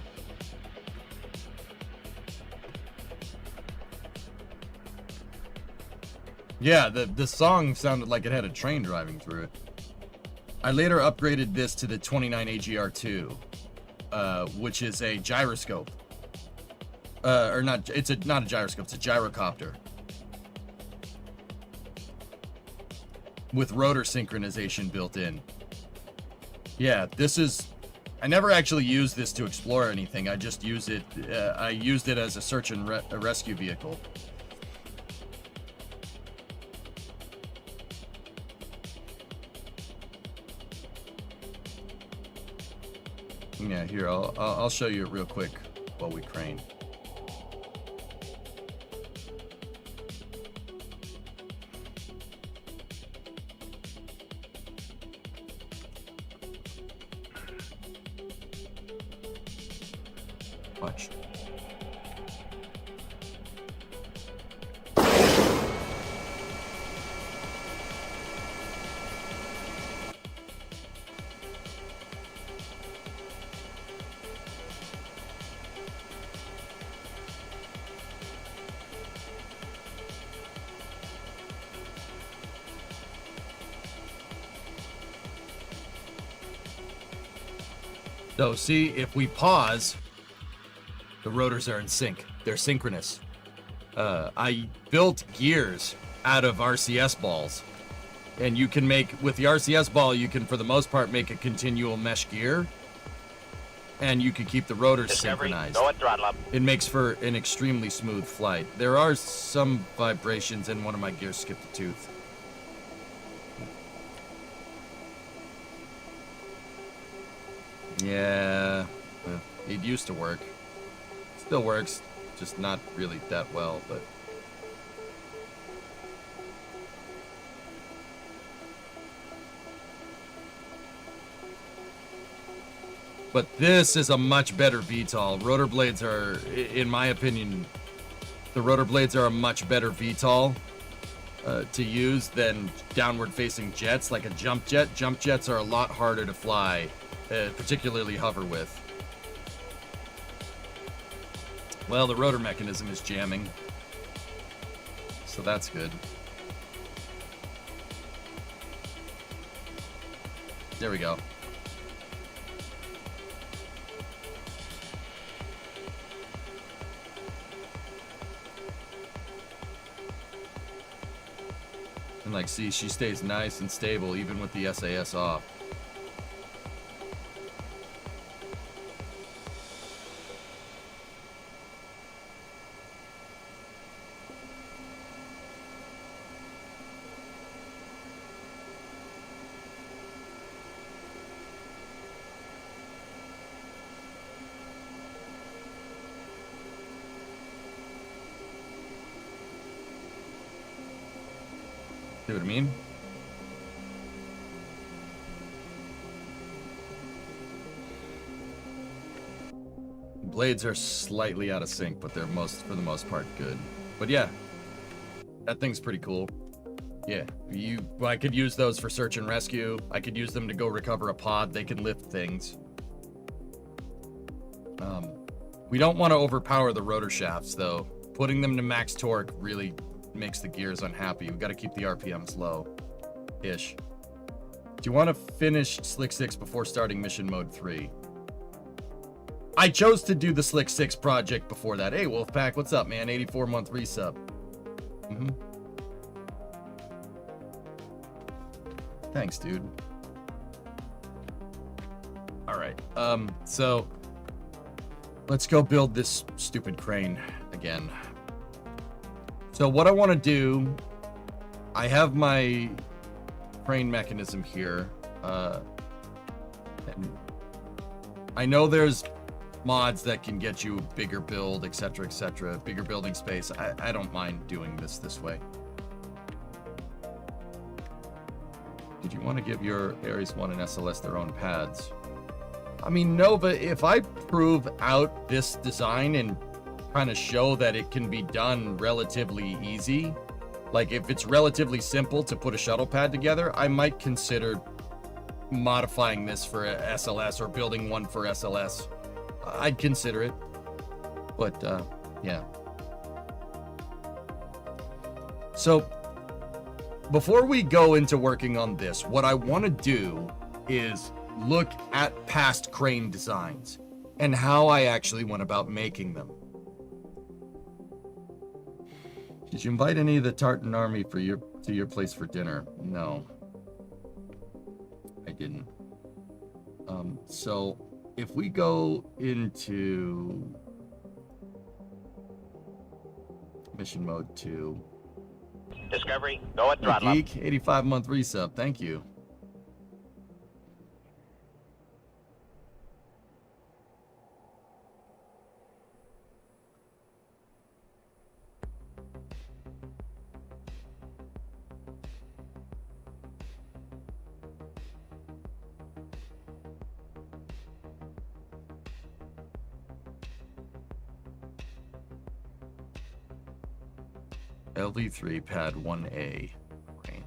yeah, the song sounded like it had a train driving through it. I later upgraded this to the 29 AGR2, which is a gyroscope. Or not, it's not a gyroscope, it's a gyrocopter. With rotor synchronization built in. Yeah, this is, I never actually used this to explore anything. I just used it, I used it as a search and rescue vehicle. Yeah, here, I'll show you it real quick while we crane. Watch. So see, if we pause, the rotors are in sync. They're synchronous. I built gears out of RCS balls. And you can make, with the RCS ball, you can, for the most part, make a continual mesh gear. And you can keep the rotors synchronized. Go and throttle up. It makes for an extremely smooth flight. There are some vibrations, and one of my gears skipped a tooth. Yeah, it used to work. Still works, just not really that well, but... But this is a much better VTOL. Rotor blades are, in my opinion, The rotor blades are a much better VTOL to use than downward-facing jets, like a jump jet. Jump jets are a lot harder to fly, particularly hover with. Well, the rotor mechanism is jamming, so that's good. There we go. And like, see, she stays nice and stable even with the SAS off. See what I mean? Blades are slightly out of sync, but they're for the most part good. But yeah, that thing's pretty cool. Yeah, I could use those for search and rescue. I could use them to go recover a pod. They can lift things. We don't want to overpower the rotor shafts, though. Putting them to max torque really makes the gears unhappy. We've got to keep the RPMs low-ish. Do you want to finish SLC-6 before starting mission mode 3? I chose to do the SLC-6 project before that. Hey, Wolfpack, what's up, man? 84-month resub. Thanks, dude. All right. So let's go build this stupid crane again. So what I want to do, I have my crane mechanism here. And I know there's mods that can get you a bigger build, etc., etc., bigger building space. I don't mind doing this way. Did you want to give your Ares 1 and SLS their own pads? I mean, no, but if I prove out this design and kind of show that it can be done relatively easy, like if it's relatively simple to put a shuttle pad together, I might consider modifying this for a SLS or building one for SLS. I'd consider it, but yeah. So before we go into working on this, what I want to do is look at past crane designs and how I actually went about making them. Did you invite any of the Tartan army to your place for dinner? No, I didn't. So if we go into mission mode 2, Discovery, go at throttle up. Geek, 85-month resub, thank you. LV3 pad 1A crane.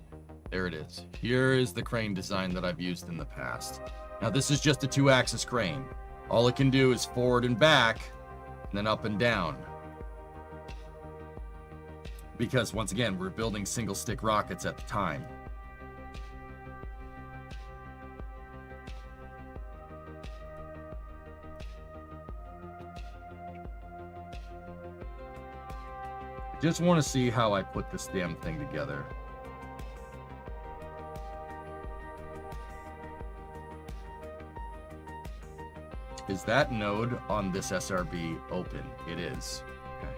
There it is. Here is the crane design that I've used in the past. Now this is just a 2-axis crane. All it can do is forward and back, and then up and down. Because once again, we're building single stick rockets at the time. Just want to see how I put this damn thing together. Is that node on this SRB open? It is. Okay.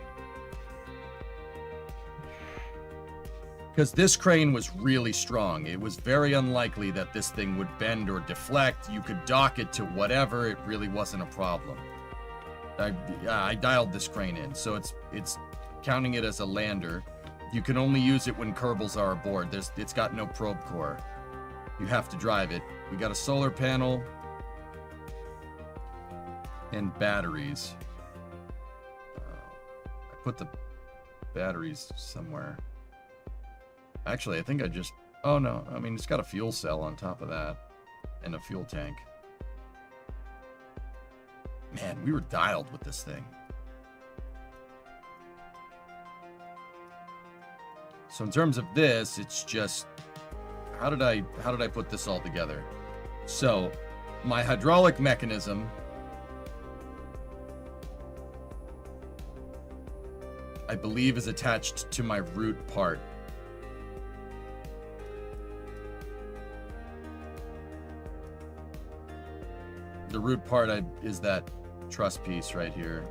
Because this crane was really strong. It was very unlikely that this thing would bend or deflect. You could dock it to whatever. It really wasn't a problem. I dialed this crane in, so it's counting it as a lander. You can only use it when Kerbals are aboard. It's got no probe core. You have to drive it. We got a solar panel and batteries. I put the got batteries somewhere. Actually, I think I just... Oh, no. I mean, it's got a fuel cell on top of that. And a fuel tank. Man, we were dialed with this thing. So in terms of this, it's just... How did I put this all together? So, my hydraulic mechanism... I believe is attached to my root part. The root part is that truss piece right here.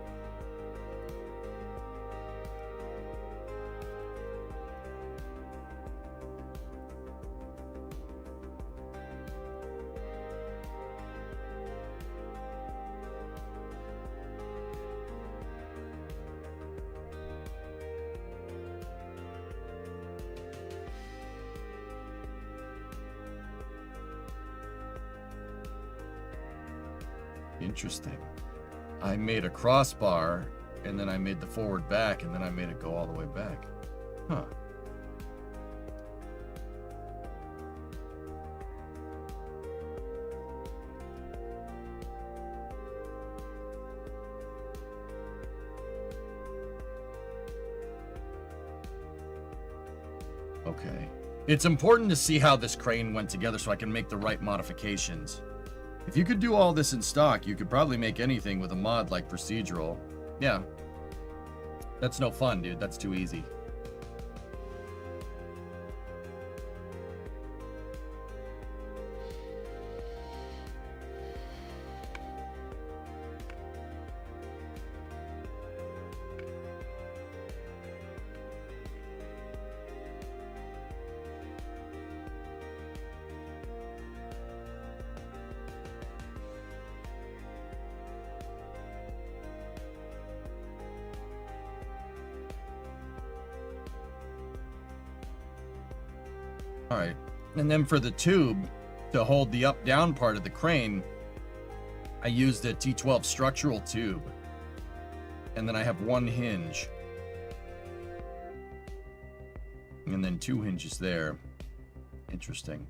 Interesting. I made a crossbar, and then I made the forward back, and then I made it go all the way back. Huh. Okay. It's important to see how this crane went together so I can make the right modifications. If you could do all this in stock, you could probably make anything with a mod like procedural. Yeah. That's no fun, dude. That's too easy. All right, and then for the tube to hold the up-down part of the crane, I used a T12 structural tube, and then I have one hinge, and then two hinges there. Interesting.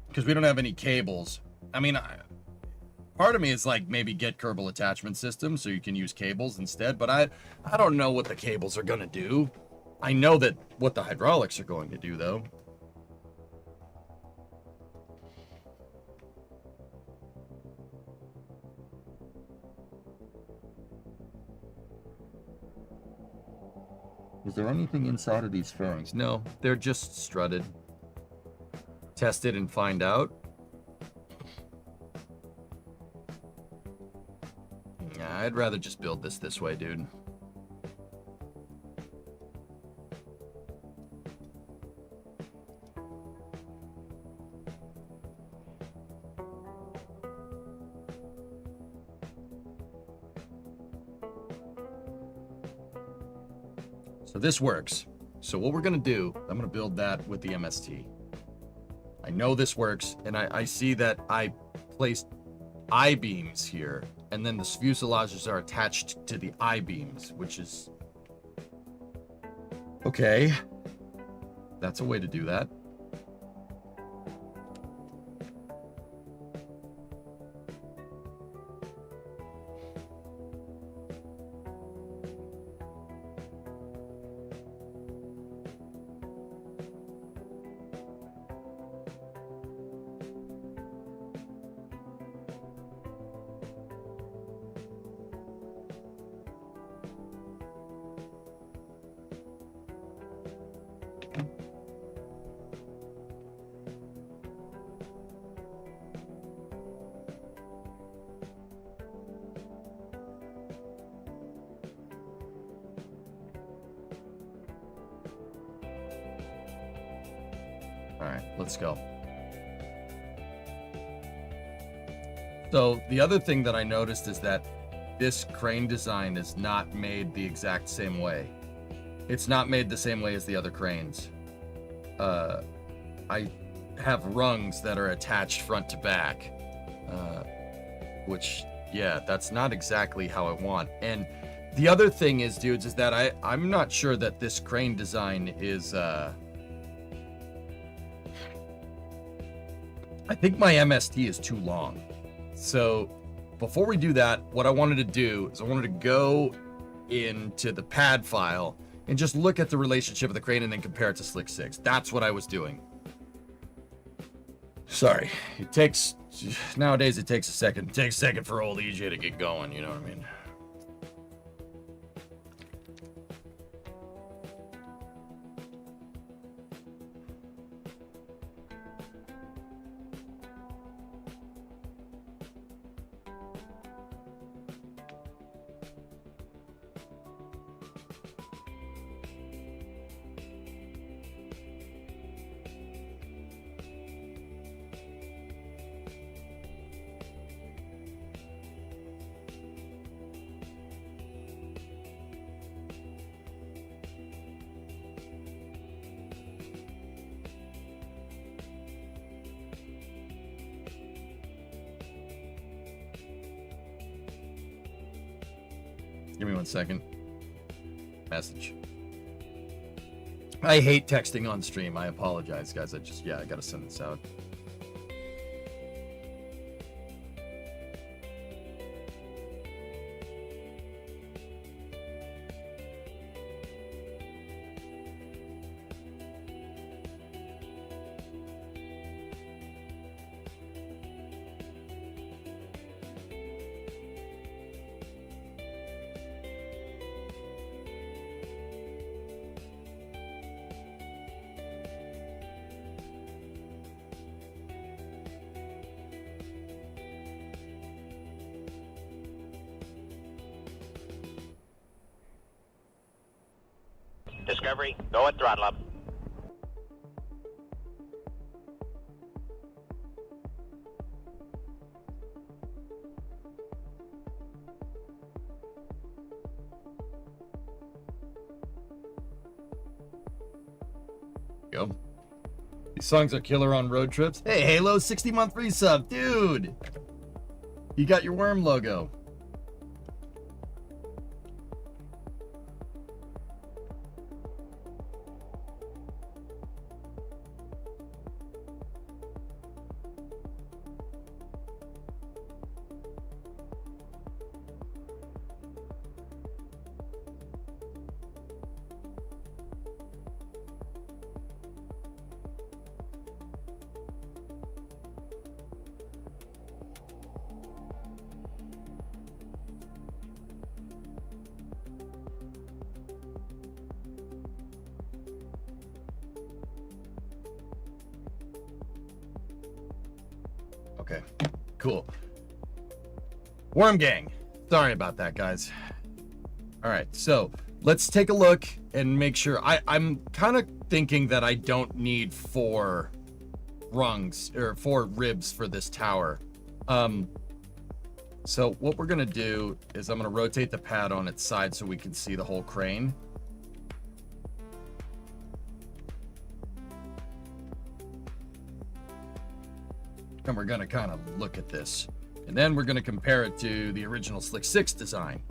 Because we don't have any cables. I mean, part of me is like maybe get Kerbal attachment system so you can use cables instead, but I don't know what the cables are gonna do. I know that what the hydraulics are going to do, though. Is there anything inside of these fairings? No, they're just strutted. Test it and find out. Nah, I'd rather just build this way, dude. So this works. So what we're gonna do, I'm gonna build that with the MST. I know this works, and I see that I placed I-beams here, and then the fuselages are attached to the I-beams, which is... Okay. That's a way to do that. All right, let's go. So the other thing that I noticed is that this crane design is not made the exact same way. It's not made the same way as the other cranes. I have rungs that are attached front to back, which, yeah, that's not exactly how I want. And The other thing is, dudes, is that I'm not sure that this crane design is, I think my MST is too long. So before we do that, what I wanted to do is I wanted to go into the pad file and just look at the relationship of the crane and then compare it to SLC-6. That's what I was doing. Sorry, nowadays it takes a second. It takes a second for old EJ to get going, you know what I mean? Give me 1 second. Message. I hate texting on stream. I apologize, guys. I gotta send this out. Discovery, go at throttle up. Go. These songs are killer on road trips. Hey, Halo, 60-month resub, dude. You got your worm logo. Okay, cool. Worm Gang. Sorry about that, guys. All right, so let's take a look and make sure. I'm kind of thinking that I don't need 4 rungs or 4 ribs for this tower. So what we're gonna do is I'm gonna rotate the pad on its side so we can see the whole crane. And we're gonna kind of look at this. And then we're gonna compare it to the original SLC-6 design.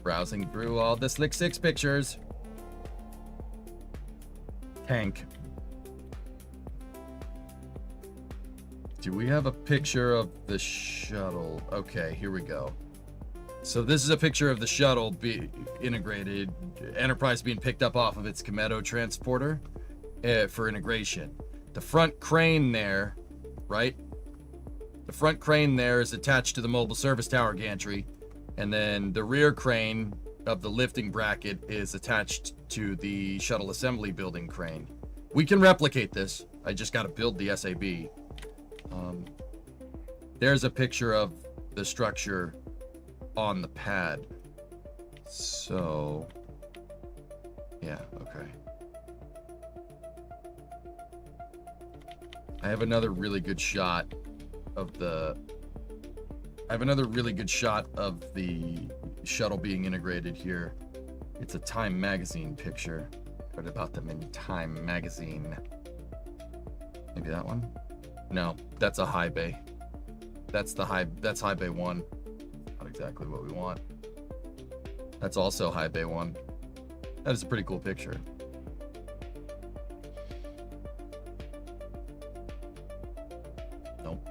Browsing through all the SLC-6 pictures. Tank. Do we have a picture of the shuttle? Okay, here we go. So this is a picture of the shuttle being integrated, Enterprise being picked up off of its Kometo transporter for integration. The front crane there, right? The front crane there is attached to the mobile service tower gantry, and then the rear crane of the lifting bracket is attached to the shuttle assembly building crane. We can replicate this. I just got to build the SAB. There's a picture of the structure on the pad. So, yeah, okay. I have another really good shot of the shuttle being integrated here. It's a Time magazine picture. Read about them in Time magazine. Maybe that one? No, that's a high bay. That's high bay 1. Not exactly what we want. That's also high bay 1. That is a pretty cool picture. Nope.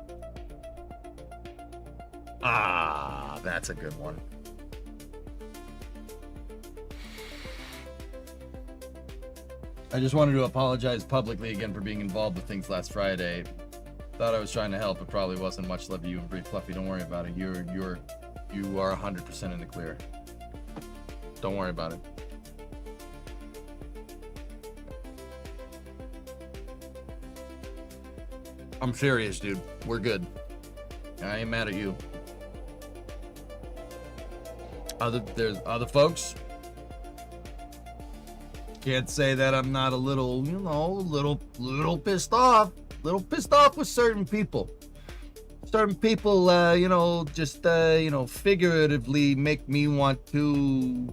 Ah, that's a good one. I just wanted to apologize publicly again for being involved with things last Friday. Thought I was trying to help. It probably wasn't much. Love you and Brie Fluffy. Don't worry about it. You are 100% in the clear. Don't worry about it. I'm serious, dude. We're good. I ain't mad at you. There's other folks. Can't say that I'm not a little, little pissed off. Little pissed off with certain people. Certain people, just, figuratively make me want to,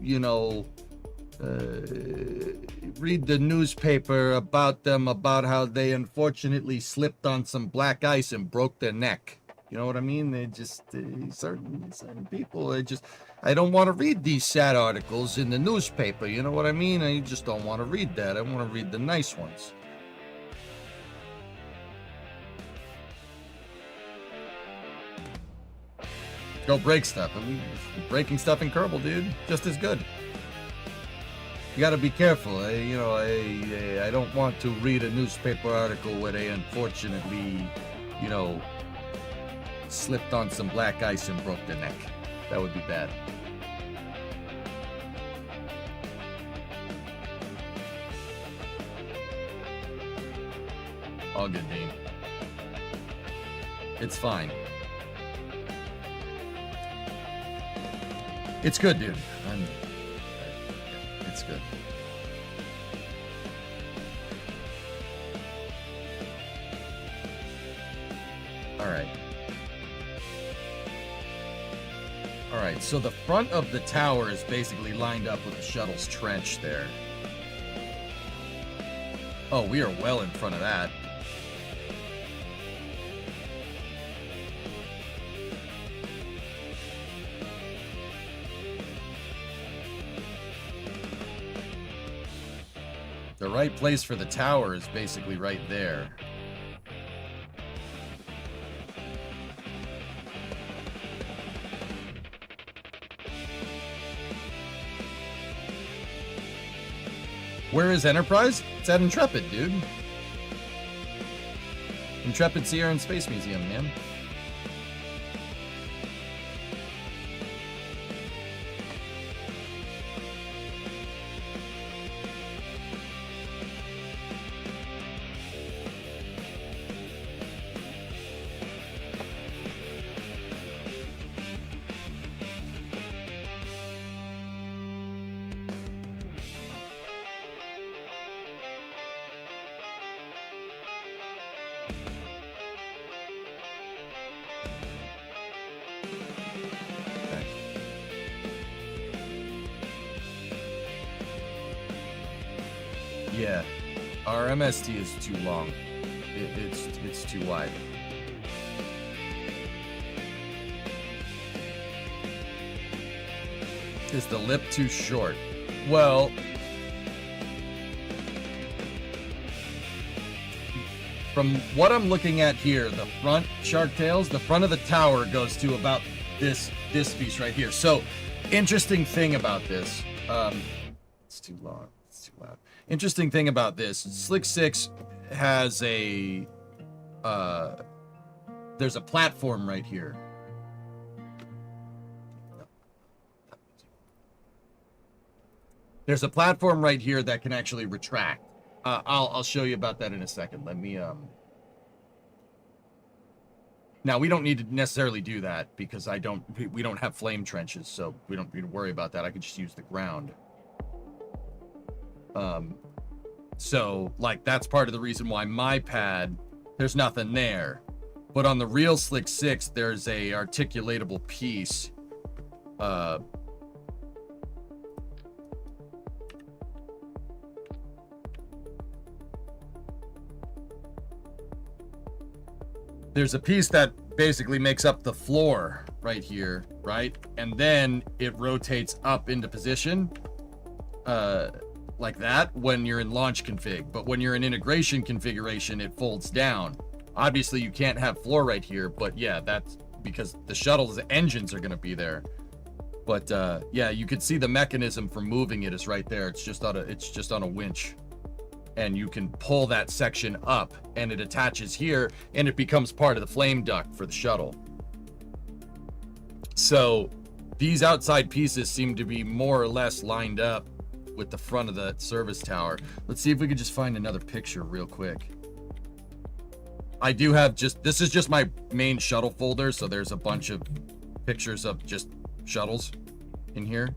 read the newspaper about them, about how they unfortunately slipped on some black ice and broke their neck. You know what I mean? They just, certain people, I don't want to read these sad articles in the newspaper. You know what I mean? I just don't want to read that. I want to read the nice ones. Go break stuff. I mean, breaking stuff in Kerbal, dude, just as good. You got to be careful. I don't want to read a newspaper article where they unfortunately, slipped on some black ice and broke their neck. That would be bad. All good, Dean. It's fine. It's good, dude. It's good. All right. All right, so the front of the tower is basically lined up with the shuttle's trench there. Oh, we are well in front of that. The right place for the tower is basically right there. Where is Enterprise? It's at Intrepid, dude. Intrepid Sierra and Space Museum, man. Yeah, our MST is too long. It's too wide. Is the lip too short? Well, from what I'm looking at here, the front shark tails, the front of the tower goes to about this piece right here. So, interesting thing about this, it's too long. It's too loud. Interesting thing about this, SLC-6 has a, there's a platform right here. There's a platform right here that can actually retract. I'll show you about that in a second. Let me, now we don't need to necessarily do that because we don't have flame trenches, so we don't need to worry about that. I could just use the ground. So like that's part of the reason why my pad, there's nothing there, but on the real SLC-6 there's a articulatable piece. There's a piece that basically makes up the floor right here, right? And then it rotates up into position like that when you're in launch config. But when you're in integration configuration, it folds down. Obviously, you can't have floor right here, but yeah, that's because the shuttle's engines are going to be there. But yeah, you could see the mechanism for moving it is right there. It's just on a winch. And you can pull that section up and it attaches here and it becomes part of the flame duct for the shuttle. So these outside pieces seem to be more or less lined up with the front of the service tower. Let's see if we could just find another picture real quick. I do have this is just my main shuttle folder, so there's a bunch of pictures of just shuttles in here.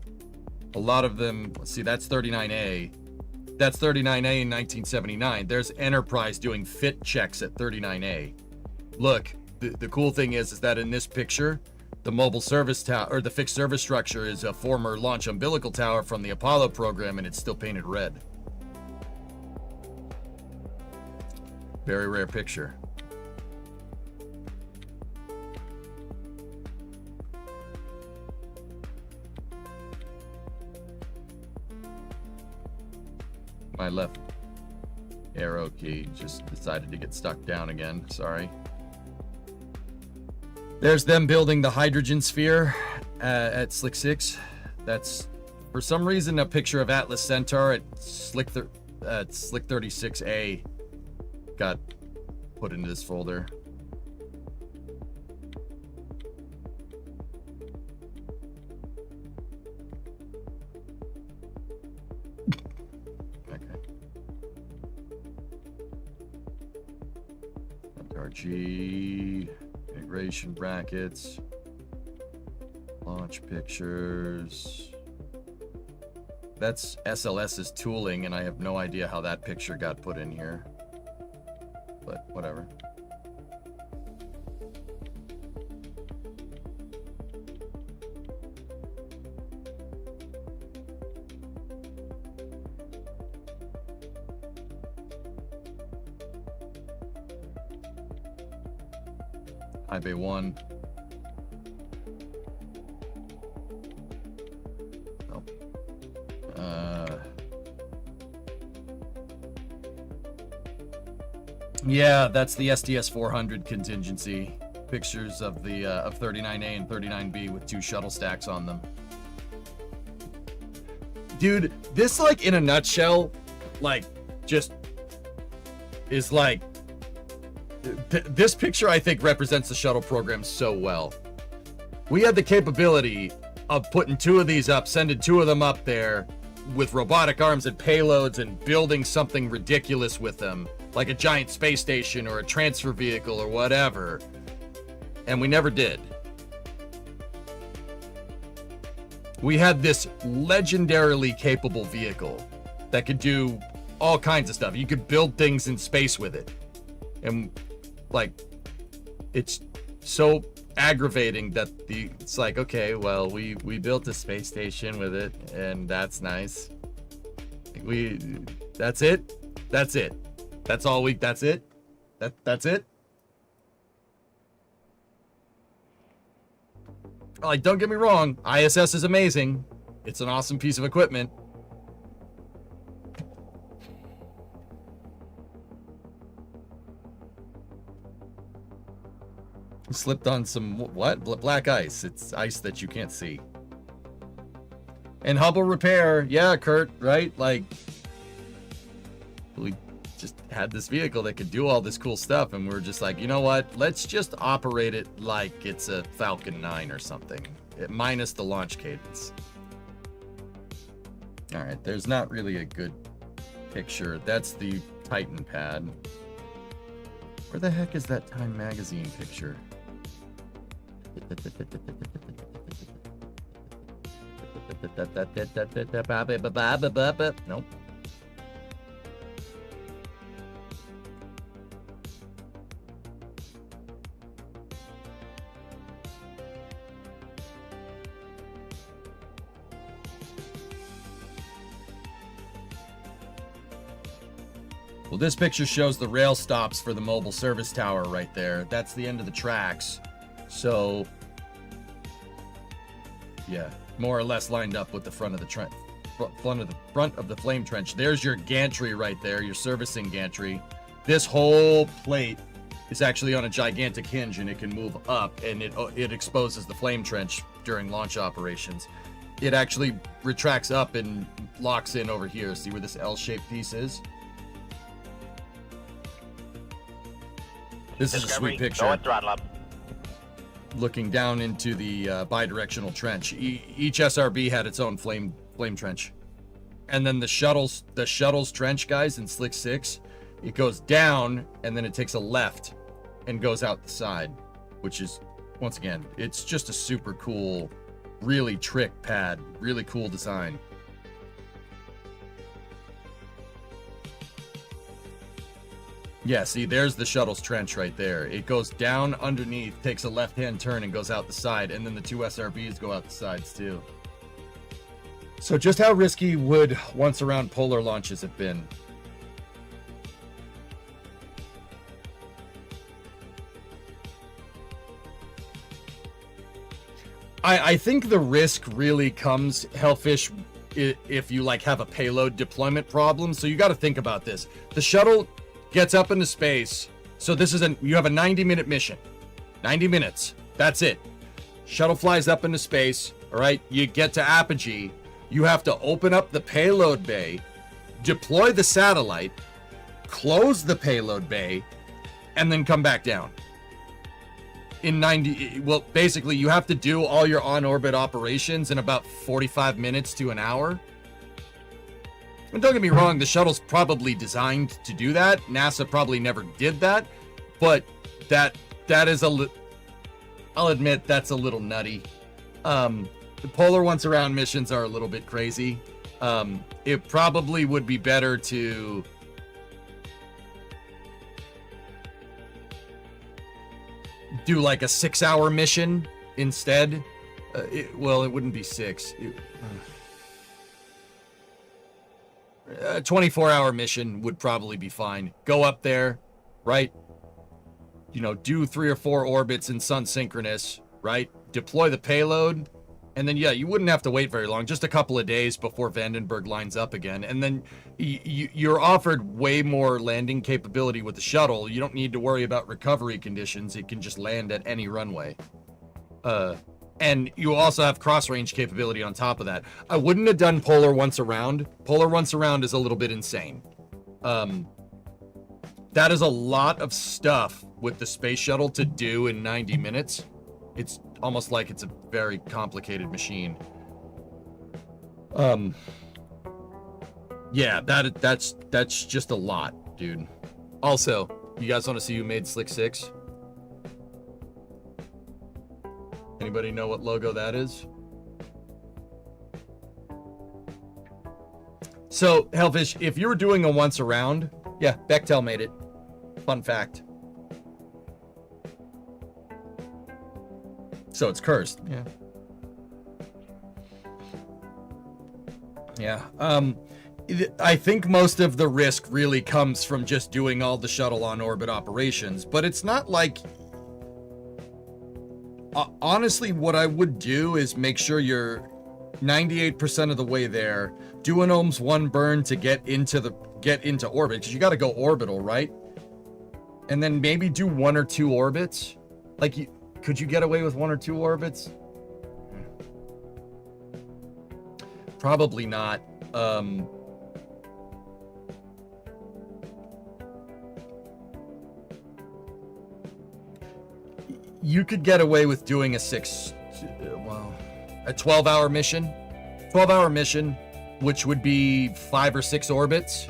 A lot of them, let's see, that's 39A. That's 39A in 1979. There's Enterprise doing fit checks at 39A. Look, the cool thing is that in this picture, the mobile service tower, or the fixed service structure, is a former launch umbilical tower from the Apollo program, and it's still painted red. Very rare picture. My left arrow key just decided to get stuck down again. Sorry. There's them building the hydrogen sphere at SLC-6. That's, for some reason, a picture of Atlas Centaur at SLC-36A got put into this folder. RG, integration brackets, launch pictures. That's SLS's tooling, and I have no idea how that picture got put in here. But whatever. High Bay 1. Oh. Yeah, that's the STS 400 contingency. Pictures of the of 39A and 39B with 2 shuttle stacks on them. Dude, this, like, in a nutshell, like, just is like, this picture, I think, represents the shuttle program so well. We had the capability of putting 2 of these up, sending 2 of them up there with robotic arms and payloads and building something ridiculous with them, like a giant space station or a transfer vehicle or whatever. And we never did. We had this legendarily capable vehicle that could do all kinds of stuff. You could build things in space with it. And, like, it's so aggravating that it's like, okay, well, we built a space station with it, and that's nice. That's it. That's it. That's it. That's it. Like, don't get me wrong, ISS is amazing. It's an awesome piece of equipment. Slipped on some, what? Black ice. It's ice that you can't see. And Hubble repair. Yeah, Kurt, right? Like, we just had this vehicle that could do all this cool stuff, and we're just like, you know what? Let's just operate it like it's a Falcon 9 or something, minus the launch cadence. All right, there's not really a good picture. That's the Titan pad. Where the heck is that Time magazine picture? Nope. Well, this picture shows the rail stops for the mobile service tower right there. That's the end of the tracks. So, yeah, more or less lined up with the front of the trench. Front of the flame trench. There's your gantry right there, your servicing gantry. This whole plate is actually on a gigantic hinge, and it can move up, and it exposes the flame trench during launch operations. It actually retracts up and locks in over here. See where this L-shaped piece is? This is a sweet picture. Go at throttle up. Looking down into the bi-directional trench. Each SRB had its own flame trench. And then the shuttle's trench, guys, in SLC-6, it goes down and then it takes a left and goes out the side, which is, once again, it's just a super cool, really trick pad, really cool design. Yeah, see, there's the shuttle's trench right there. It goes down underneath, takes a left-hand turn, and goes out the side, and then the two SRBs go out the sides too. So just how risky would once-around polar launches have been? I think the risk really comes, Hellfish, if you like have a payload deployment problem. So you got to think about this. The shuttle gets up into space. So you have a 90-minute mission. 90 minutes. That's it. Shuttle flies up into space. All right. You get to apogee. You have to open up the payload bay, deploy the satellite, close the payload bay, and then come back down. Well, basically, you have to do all your on-orbit operations in about 45 minutes to an hour. And don't get me wrong, the shuttle's probably designed to do that. NASA probably never did that, but that is I'll admit that's a little nutty. The polar once-around missions are a little bit crazy. It probably would be better to do like a 6-hour mission instead. Well, it wouldn't be 6. A 24-hour mission would probably be fine. Go up there, right? You know, do 3 or 4 orbits in sun synchronous, right? Deploy the payload. And then, yeah, you wouldn't have to wait very long, just a couple of days before Vandenberg lines up again. And then you're offered way more landing capability with the shuttle. You don't need to worry about recovery conditions. It can just land at any runway. And you also have cross-range capability on top of that. I wouldn't have done polar once around. Polar once around is a little bit insane. That is a lot of stuff with the space shuttle to do in 90 minutes. It's almost like it's a very complicated machine. Yeah, that's just a lot, dude. Also, you guys want to see who made SLC-6? Anybody know what logo that is? So, Hellfish, if you were doing a once around, yeah, Bechtel made it. Fun fact. So it's cursed. Yeah. Yeah. I think most of the risk really comes from just doing all the shuttle on orbit operations, but it's not like... honestly, what I would do is make sure you're 98% of the way there. Do an ohms 1 burn to get into orbit, because you got to go orbital, right? And then maybe do 1 or 2 orbits. Like, could you get away with 1 or 2 orbits? Probably not. You could get away with doing a 12-hour mission. 12-hour mission, which would be 5 or 6 orbits.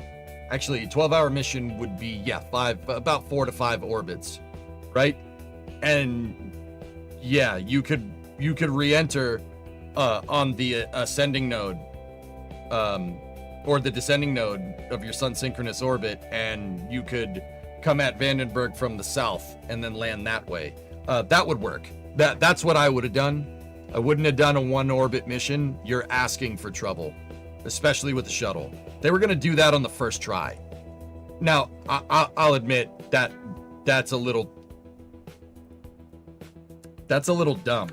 Actually, a 12-hour mission would be, yeah, about 4 to 5 orbits, right? And yeah, you could re-enter on the ascending node, or the descending node of your sun synchronous orbit, and you could come at Vandenberg from the south and then land that way. That would work. That's what I would have done. I wouldn't have done a 1 orbit mission. You're asking for trouble, especially with the shuttle. They were going to do that on the first try. Now, I'll admit that that's a little dumb.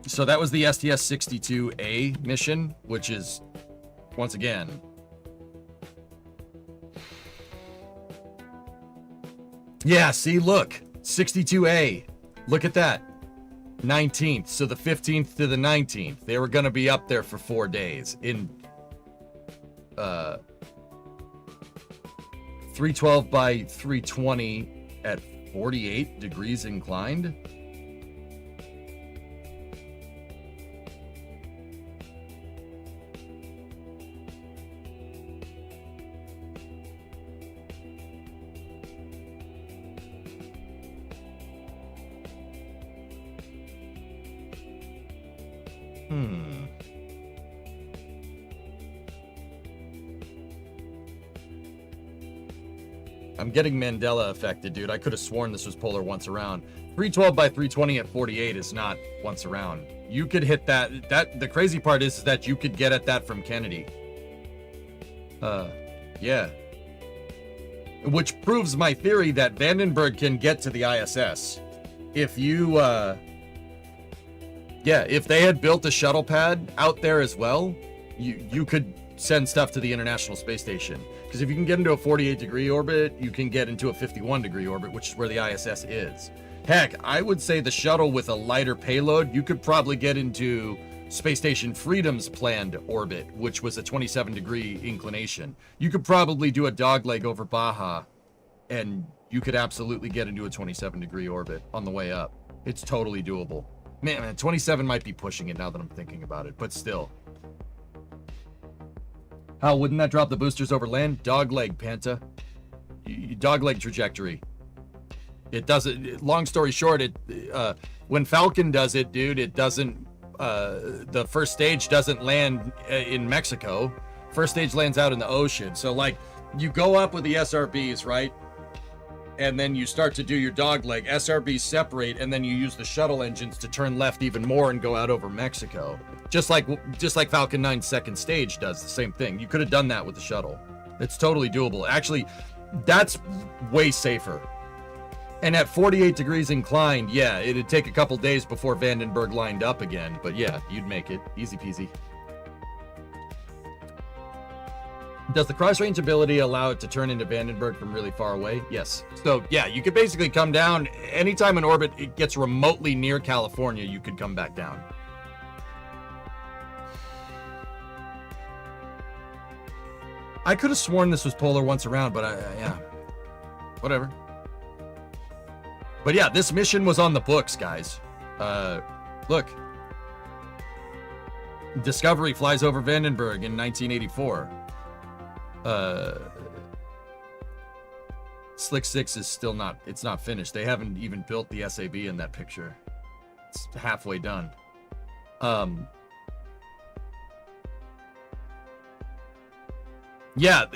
So that was the STS-62A mission, which is, once again, yeah, see, look, 62A, look at that, 19th, so the 15th to the 19th, they were going to be up there for 4 days in 312 by 320 at 48 degrees inclined. I'm getting Mandela affected, dude. I could have sworn this was polar once around. 312 by 320 at 48 is not once around. You could hit that. The crazy part is that you could get at that from Kennedy. Yeah. Which proves my theory that Vandenberg can get to the ISS. If you, yeah, if they had built a shuttle pad out there as well, you could send stuff to the International Space Station. Because if you can get into a 48-degree orbit, you can get into a 51-degree orbit, which is where the ISS is. Heck, I would say the shuttle with a lighter payload, you could probably get into Space Station Freedom's planned orbit, which was a 27-degree inclination. You could probably do a dogleg over Baja, and you could absolutely get into a 27-degree orbit on the way up. It's totally doable. Man, 27 might be pushing it now that I'm thinking about it, but still. How wouldn't that drop the boosters over land? Dogleg, Panta. Dogleg trajectory. It doesn't. Long story short, when Falcon does it, dude, it doesn't. The first stage doesn't land in Mexico. First stage lands out in the ocean. So like, you go up with the SRBs, right? And then you start to do your dogleg. SRBs separate, and then you use the shuttle engines to turn left even more and go out over Mexico. Just like Falcon 9's second stage does the same thing. You could have done that with the shuttle. It's totally doable. Actually, that's way safer. And at 48 degrees inclined, yeah, it'd take a couple days before Vandenberg lined up again. But yeah, you'd make it. Easy peasy. Does the cross-range ability allow it to turn into Vandenberg from really far away? Yes. So yeah, you could basically come down. Anytime an orbit it gets remotely near California, you could come back down. I could have sworn this was polar once around, but yeah, whatever. But yeah, this mission was on the books, guys. Look. Discovery flies over Vandenberg in 1984. SLC-6 is still not, it's not finished. They haven't even built the SAB in that picture. It's halfway done. Yeah,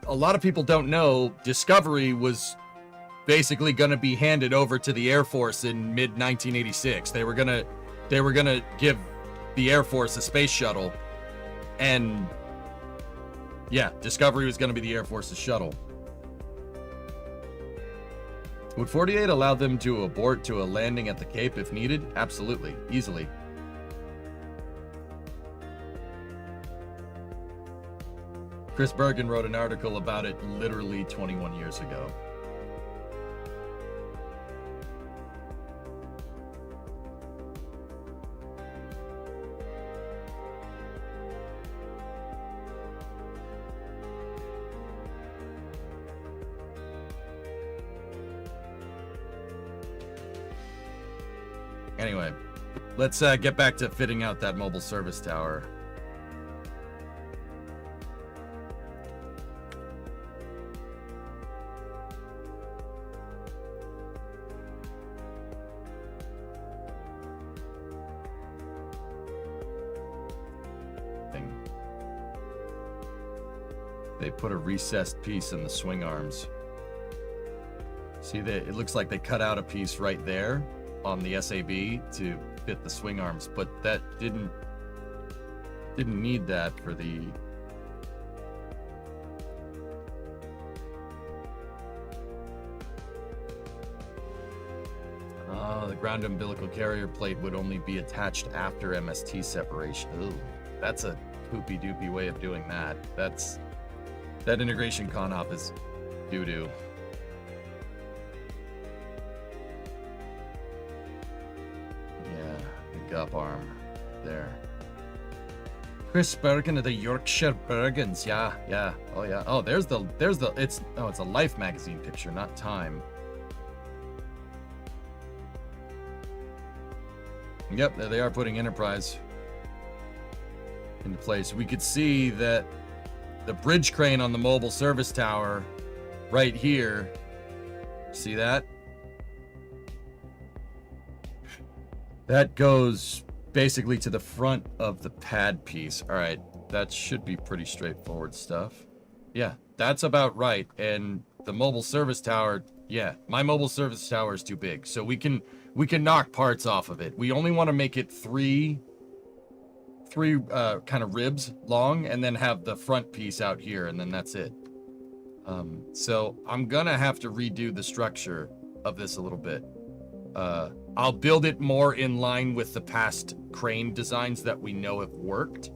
a lot of people don't know Discovery was basically going to be handed over to the Air Force in mid 1986. They were going to give the Air Force a space shuttle, and yeah, Discovery was going to be the Air Force's shuttle. Would 48 allow them to abort to a landing at the Cape if needed? Absolutely, easily. Chris Bergen wrote an article about it literally 21 years ago. Anyway, let's get back to fitting out that mobile service tower. They put a recessed piece in the swing arms. See that it looks like they cut out a piece right there on the SAB to fit the swing arms, but that didn't Didn't need that for the... The ground umbilical carrier plate would only be attached after MST separation. Ooh, that's a poopy doopy way of doing that. That integration con-op is doo-doo. Yeah, the gup arm there. Chris Bergen of the Yorkshire Bergens. Yeah. Oh yeah. Oh, there's the it's a Life magazine picture, not Time. Yep, there they are putting Enterprise into place. We could see that the bridge crane on the mobile service tower right here. See that? That goes basically to the front of the pad piece. All right, that should be pretty straightforward stuff. Yeah, that's about right. And the mobile service tower, yeah, my mobile service tower is too big, so we can knock parts off of it. We only want to make it three kind of ribs long, and then have the front piece out here, and then that's it. So I'm gonna have to redo the structure of this a little bit. I'll build it more in line with the past crane designs that we know have worked,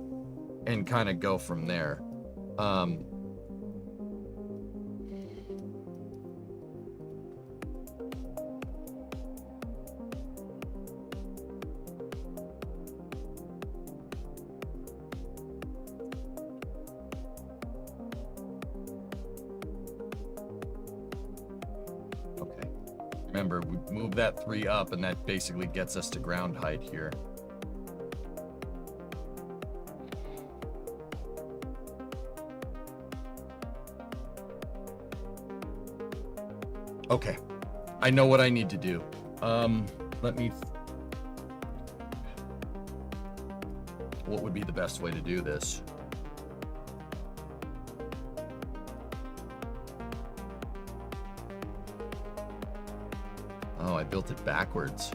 and kind of go from there. Remember, we move that 3 up, and that basically gets us to ground height here. Okay, I know what I need to do. Let me... What would be the best way to do this? Oh, I built it backwards.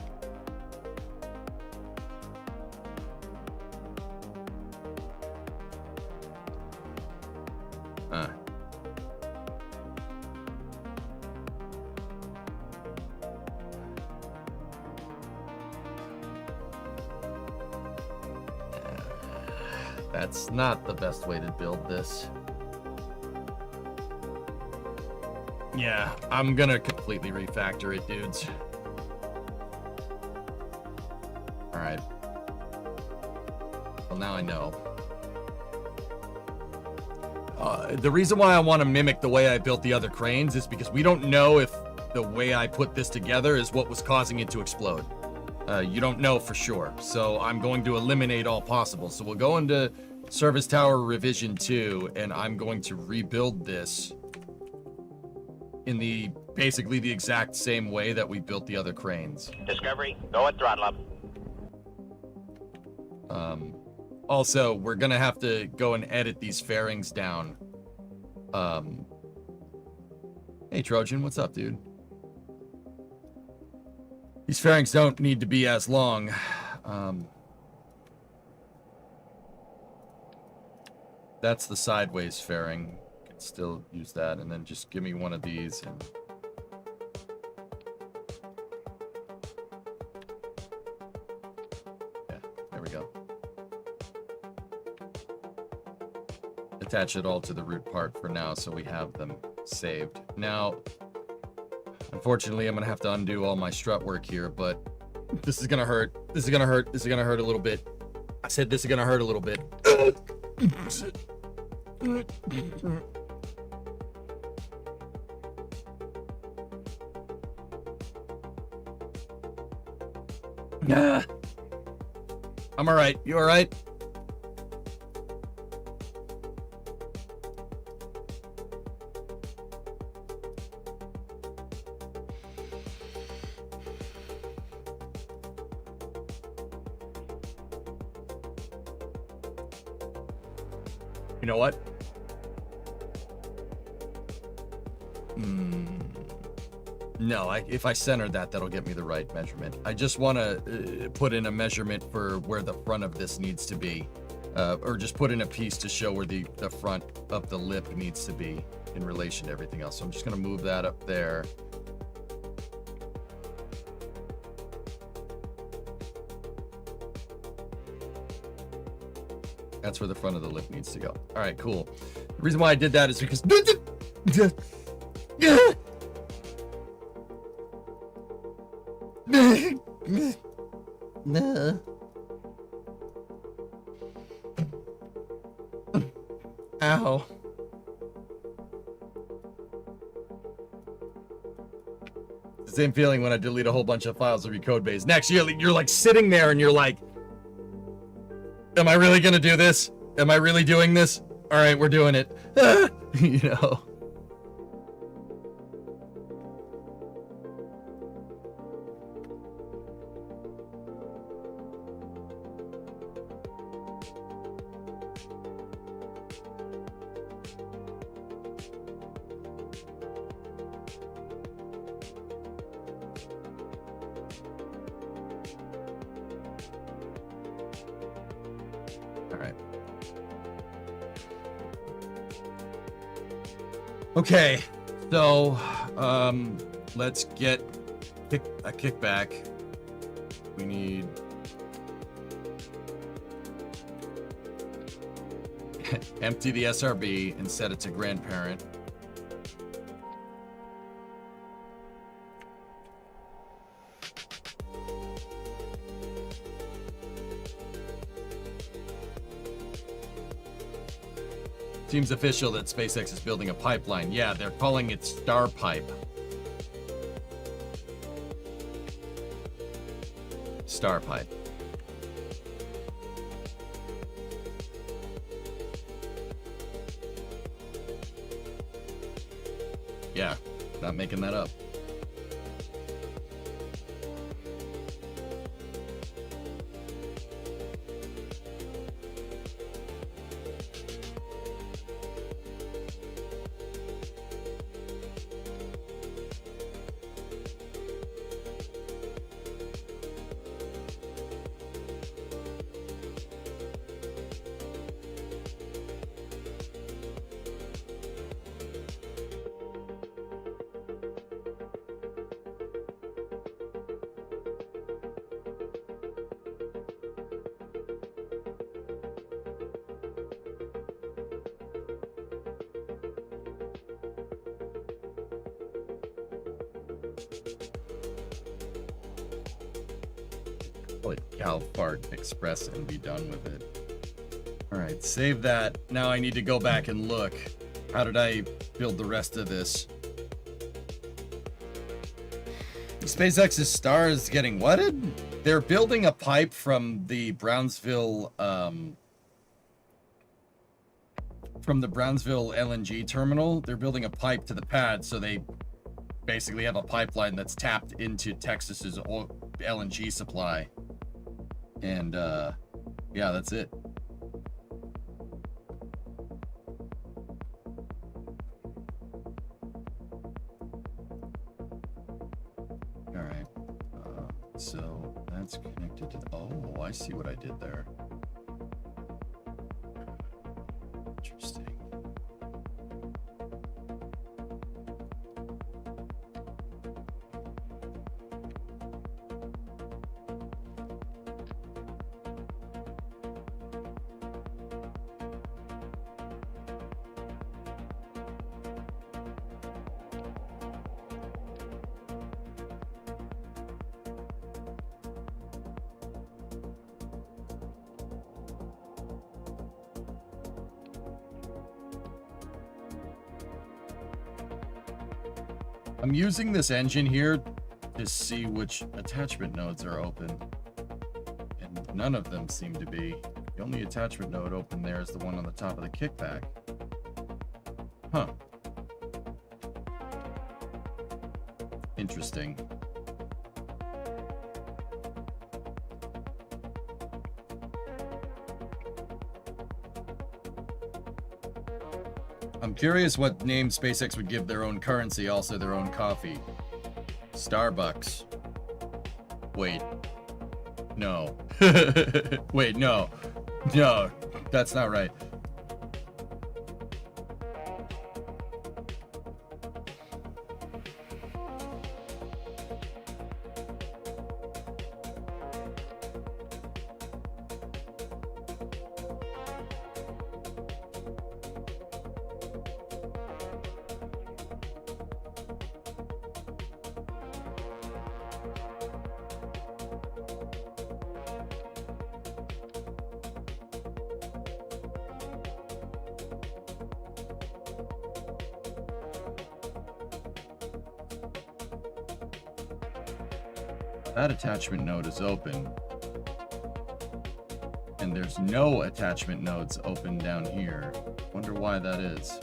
That's not the best way to build this. Yeah, I'm gonna completely refactor it, dudes. Alright. Well, now I know. The reason why I want to mimic the way I built the other cranes is because we don't know if the way I put this together is what was causing it to explode. You don't know for sure, so I'm going to eliminate all possible. So we'll go into Service Tower Revision 2, and I'm going to rebuild this in basically the exact same way that we built the other cranes. Discovery, go at throttle up. Also, we're gonna have to go and edit these fairings down. Hey Trojan, what's up, dude? These fairings don't need to be as long. That's the sideways fairing. Can still use that, and then just give me one of these. And... yeah, there we go. Attach it all to the root part for now, so we have them saved. Now, unfortunately, I'm gonna have to undo all my strut work here, but this is gonna hurt. This is gonna hurt. This is gonna hurt a little bit. I said this is gonna hurt a little bit. I'm all right. You all right? You know what? No, if I center that, that'll get me the right measurement. I just want to put in a measurement for where the front of this needs to be. or just put in a piece to show where the front of the lip needs to be in relation to everything else. So I'm just going to move that up there. That's where the front of the lip needs to go. All right, cool. The reason why I did that is because ow. Same feeling when I delete a whole bunch of files of your code base. Next, you're like sitting there and you're like, am I really gonna do this? Am I really doing this? All right, we're doing it. You know. Okay, so let's get a kickback. We need empty the SRB and set it to grandparent. Seems official that SpaceX is building a pipeline. Yeah, they're calling it Star Pipe. Star Pipe. Yeah, not making that up. How far express and be done with it. All right, save that. Now I need to go back and look. How did I build the rest of this? SpaceX's Star is getting whatted? They're building a pipe from the Brownsville LNG terminal. They're building a pipe to the pad, so they basically have a pipeline that's tapped into Texas's LNG supply. And yeah, that's it. All right. So that's connected to. Oh, I see what I did there. Interesting. I'm using this engine here to see which attachment nodes are open, and none of them seem to be. The only attachment node open there is the one on the top of the kickback. Huh. Interesting. I'm curious what name SpaceX would give their own currency, also their own coffee. Starbucks. Wait. No. Wait, no. No. That's not right. That attachment node is open. And there's no attachment nodes open down here. Wonder why that is.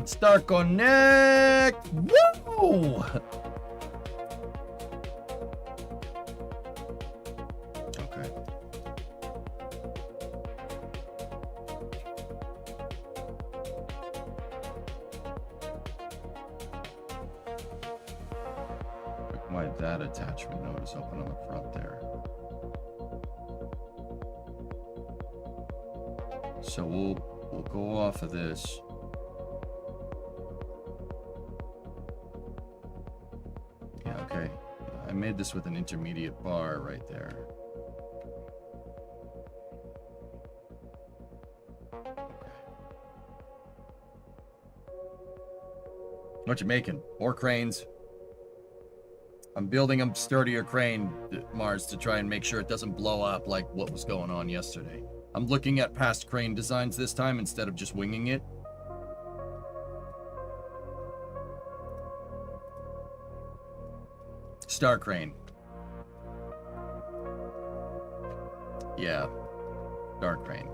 Start connect! Woo! Okay. Why that attachment node is open on the front there. So we'll go off of this. Yeah, okay. I made this with an intermediate bar right there. What you making? More cranes. I'm building a sturdier crane, Mars, to try and make sure it doesn't blow up like what was going on yesterday. I'm looking at past crane designs this time instead of just winging it. Star crane. Yeah. Star crane.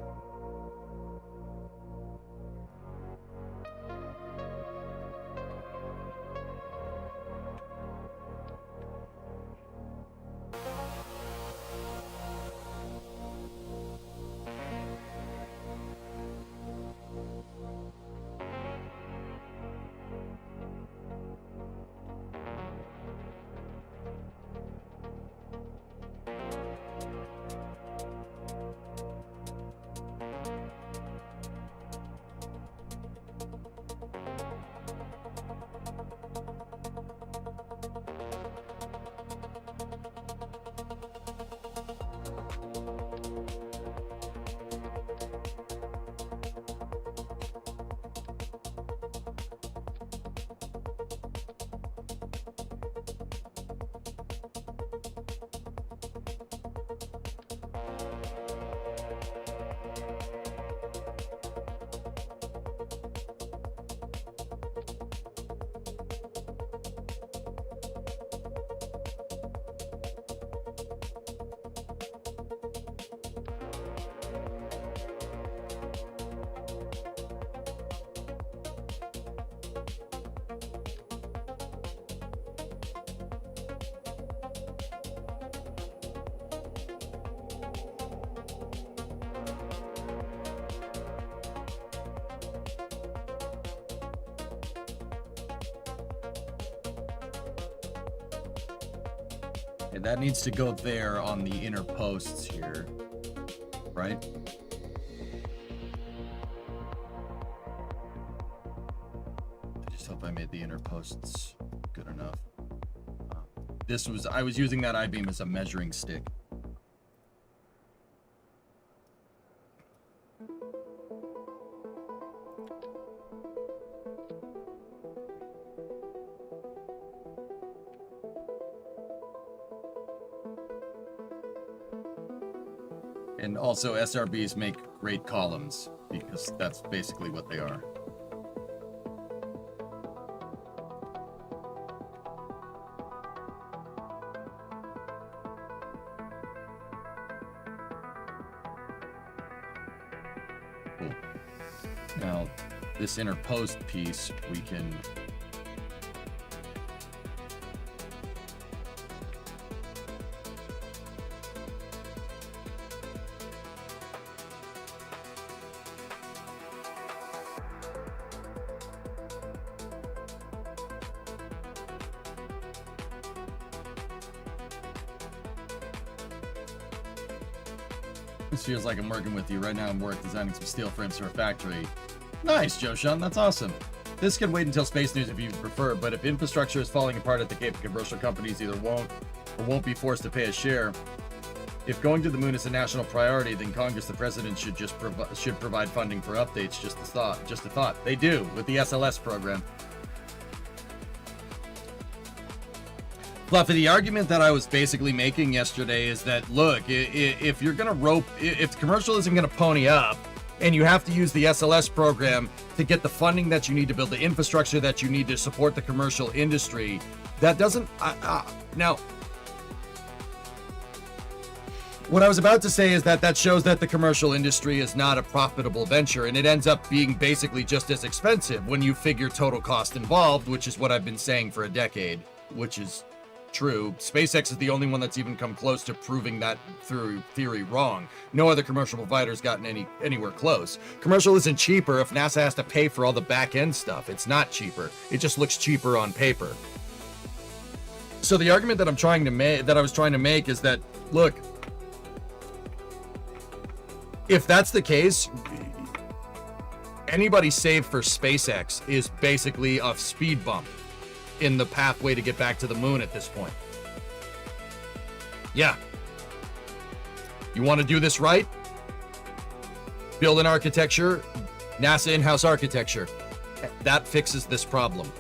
And that needs to go there on the inner posts here, right? I just hope I made the inner posts good enough. I was using that I-beam as a measuring stick. And also SRBs make great columns because that's basically what they are. Cool. Now, this inner post piece, we can This feels like I'm working with you. Right now I'm designing some steel frames for a factory. Nice, Joe Shun, that's awesome. This can wait until space news if you prefer, but if infrastructure is falling apart at the Cape, commercial companies either won't or won't be forced to pay a share. If going to the moon is a national priority, then Congress, the president, should provide funding for updates. Just a thought. They do with the SLS program. Fluffy, the argument that I was basically making yesterday is that, look, if you're gonna if the commercial isn't gonna pony up, and you have to use the SLS program to get the funding that you need to build the infrastructure that you need to support the commercial industry, that doesn't now. What I was about to say is that shows that the commercial industry is not a profitable venture, and it ends up being basically just as expensive when you figure total cost involved, which is what I've been saying for a decade, which is true. SpaceX is the only one that's even come close to proving that theory wrong. No other commercial provider's gotten anywhere close. Commercial isn't cheaper if NASA has to pay for all the back-end stuff. It's not cheaper. It just looks cheaper on paper. So the argument that I was trying to make is that, look, if that's the case, anybody saved for SpaceX is basically a speed bump in the pathway to get back to the moon at this point. Yeah. You want to do this right? Build an architecture, NASA in-house architecture. That fixes this problem.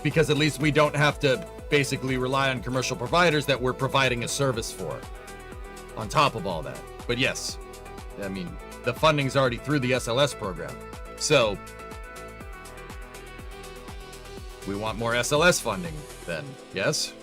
Because at least we don't have to basically rely on commercial providers that we're providing a service for. On top of all that. But yes, I mean, the funding's already through the SLS program. So, we want more SLS funding then, yes?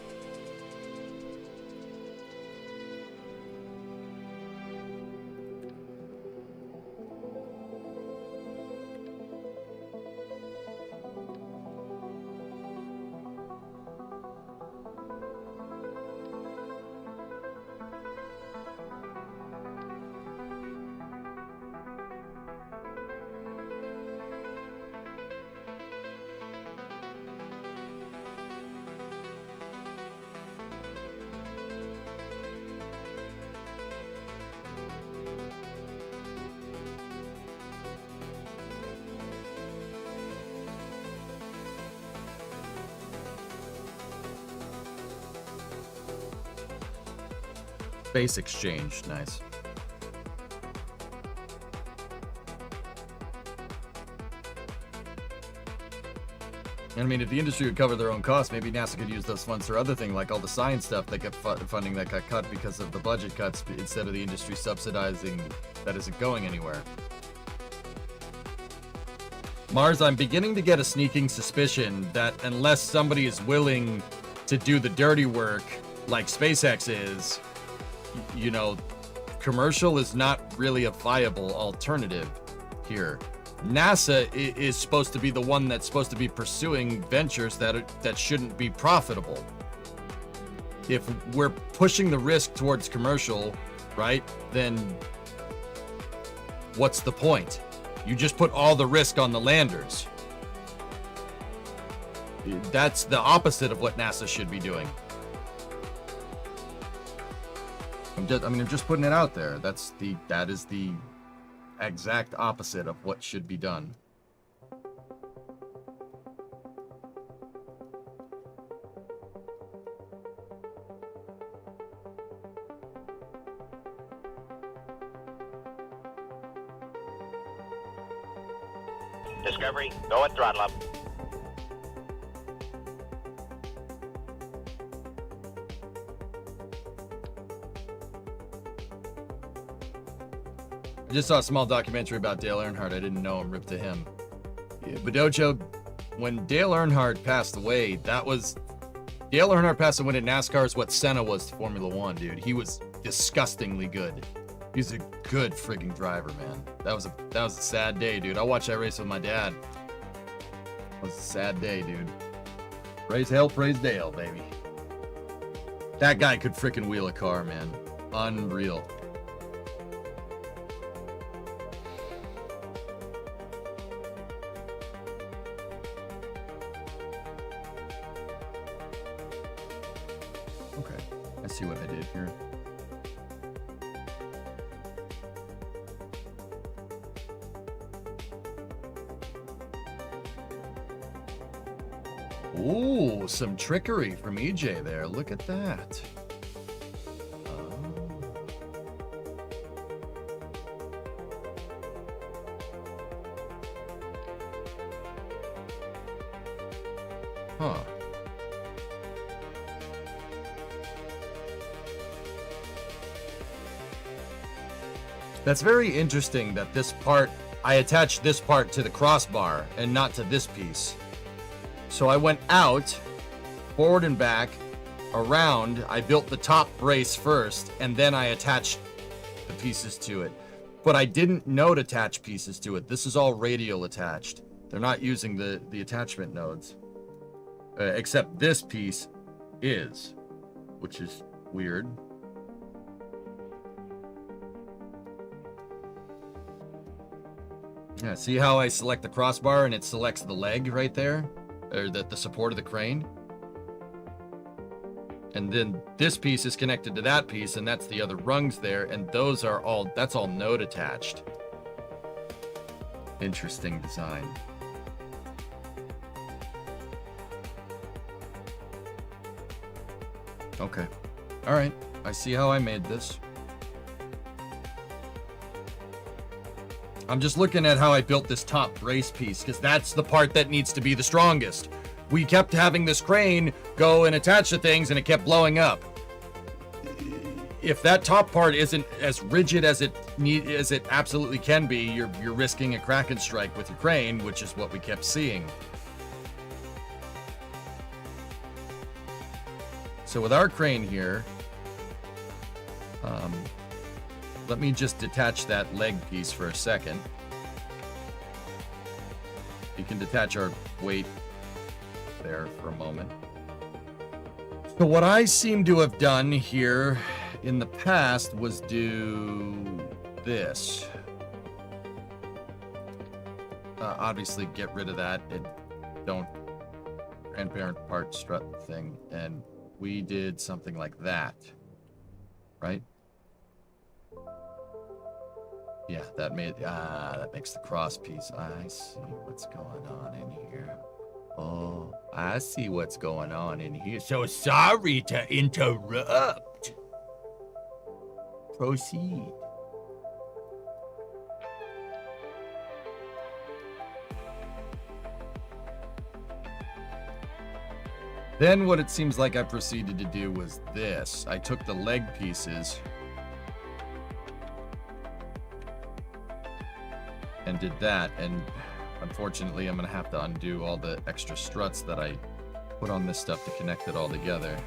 Space exchange, nice. I mean, if the industry would cover their own costs, maybe NASA could use those funds for other things, like all the science stuff that got funding that got cut because of the budget cuts, instead of the industry subsidizing that isn't going anywhere. Mars, I'm beginning to get a sneaking suspicion that unless somebody is willing to do the dirty work, like SpaceX is, you know, commercial is not really a viable alternative here. NASA is supposed to be the one that's supposed to be pursuing ventures that shouldn't be profitable. If we're pushing the risk towards commercial, right, then what's the point? You just put all the risk on the landers. That's the opposite of what NASA should be doing. I'm just putting it out there. That is the exact opposite of what should be done. Discovery, go at throttle up. I just saw a small documentary about Dale Earnhardt. I didn't know him. Rip to him. Yeah, but Dojo, when Dale Earnhardt passed away, Dale Earnhardt passed away in NASCAR is what Senna was to Formula One, dude. He was disgustingly good. He's a good frigging driver, man. That was a sad day, dude. I watched that race with my dad. It was a sad day, dude. Praise hell, praise Dale, baby. That guy could frickin' wheel a car, man. Unreal. Okay, I see what I did here. Ooh, some trickery from EJ there. Look at that. Huh. That's very interesting that this part, I attached this part to the crossbar and not to this piece. So I went out, forward and back, around. I built the top brace first, and then I attached the pieces to it. But I didn't node attach pieces to it. This is all radial attached. They're not using the attachment nodes. Except this piece is, which is weird. Yeah, see how I select the crossbar and it selects the leg right there? Or the support of the crane? And then this piece is connected to that piece, and that's the other rungs there, and those are all, that's all node attached. Interesting design. Okay. All right. I see how I made this. I'm just looking at how I built this top brace piece, because that's the part that needs to be the strongest. We kept having this crane go and attach to things, and it kept blowing up. If that top part isn't as rigid as it absolutely can be, you're risking a Kraken strike with your crane, which is what we kept seeing. So with our crane here, let me just detach that leg piece for a second. You can detach our weight there for a moment. So what I seem to have done here in the past was do this. Obviously get rid of that. Don't grandparent part strut thing. And we did something like that, right? Yeah, that makes the cross piece. I see what's going on in here. Oh, I see what's going on in here. So sorry to interrupt. Proceed. Then what it seems like I proceeded to do was this. I took the leg pieces and did that, and unfortunately I'm gonna have to undo all the extra struts that I put on this stuff to connect it all together.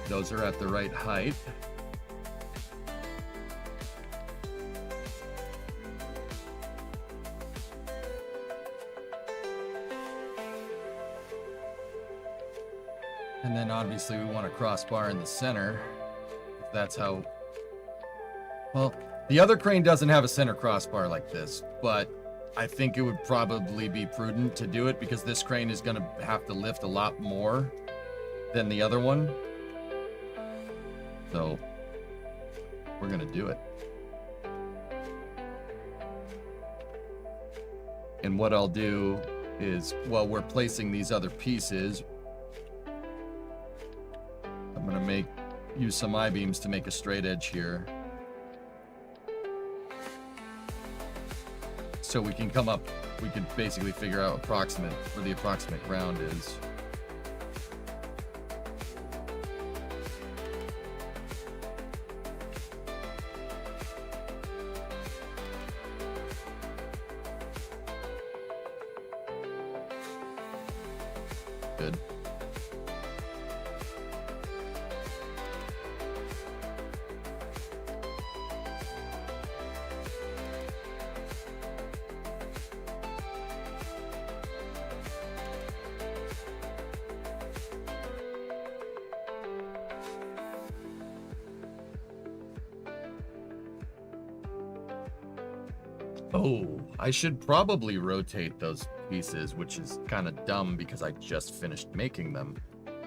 Those are at the right height. And then obviously we want a crossbar in the center. That's how... Well, the other crane doesn't have a center crossbar like this, but I think it would probably be prudent to do it because this crane is going to have to lift a lot more than the other one. So we're going to do it. And what I'll do is, while we're placing these other pieces, I'm going to use some I-beams to make a straight edge here. So we can come up, we can basically figure out where the approximate ground is. Good. Oh, I should probably rotate those pieces, which is kind of dumb because I just finished making them.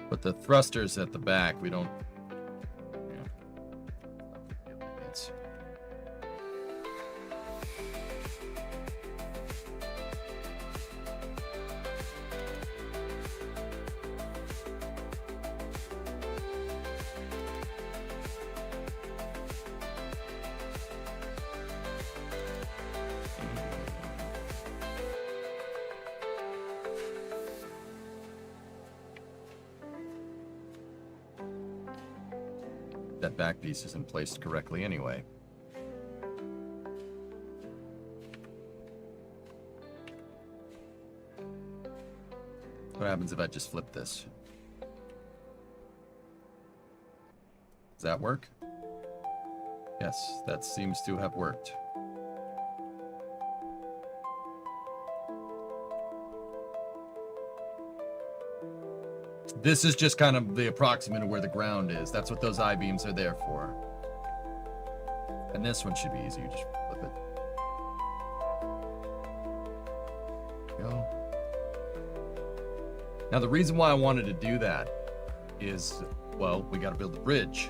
But the thrusters at the back, we don't... Yeah. It's... That back piece isn't placed correctly anyway. What happens if I just flip this? Does that work? Yes, that seems to have worked. This is just kind of the approximate of where the ground is. That's what those I-beams are there for. And this one should be easy. You just flip it. Go. Now, the reason why I wanted to do that is, well, we got to build the bridge.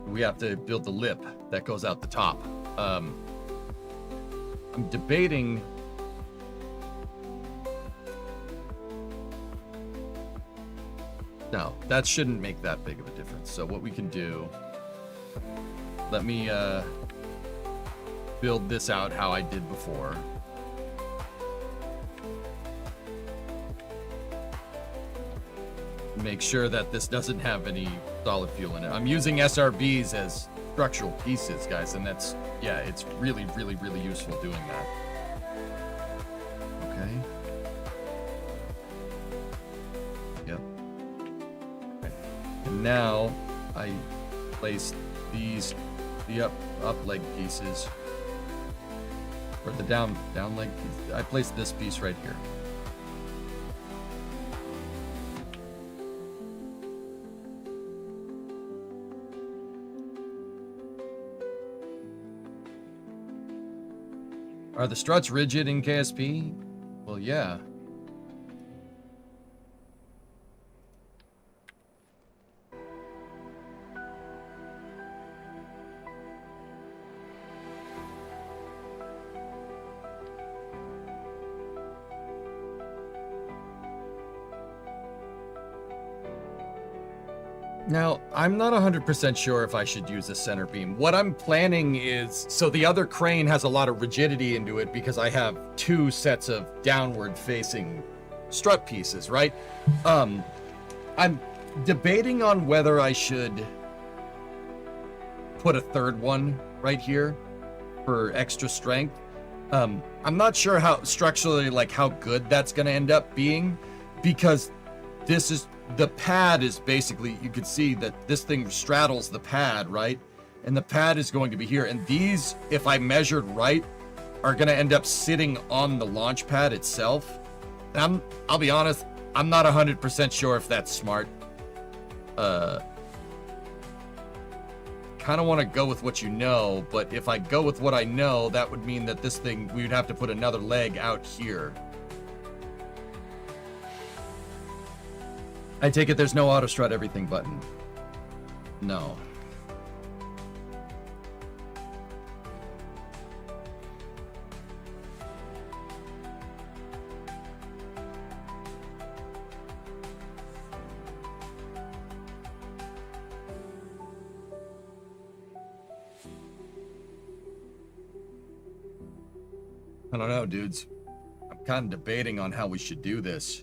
We have to build the lip that goes out the top. I'm debating no, that shouldn't make that big of a difference. So what we can do, let me build this out how I did before. Make sure that this doesn't have any solid fuel in it. I'm using SRBs as structural pieces, guys, and that's, yeah, it's really, really, really useful doing that. Okay. Yep. Okay. And now I place these, the up leg pieces, or the down leg piece. I place this piece right here. Are the struts rigid in KSP? Well, yeah. Now, I'm not 100% sure if I should use a center beam. What I'm planning is, so the other crane has a lot of rigidity into it because I have two sets of downward facing strut pieces, right? I'm debating on whether I should put a third one right here for extra strength. I'm not sure how structurally, like how good that's going to end up being, because this is, the pad is basically, you can see that this thing straddles the pad, right? And the pad is going to be here. And these, if I measured right, are going to end up sitting on the launch pad itself. And I'll be honest, I'm not 100% sure if that's smart. Kind of want to go with what you know, but if I go with what I know, that would mean that this thing, we would have to put another leg out here. I take it there's no auto strut everything button. No. I don't know, dudes. I'm kind of debating on how we should do this.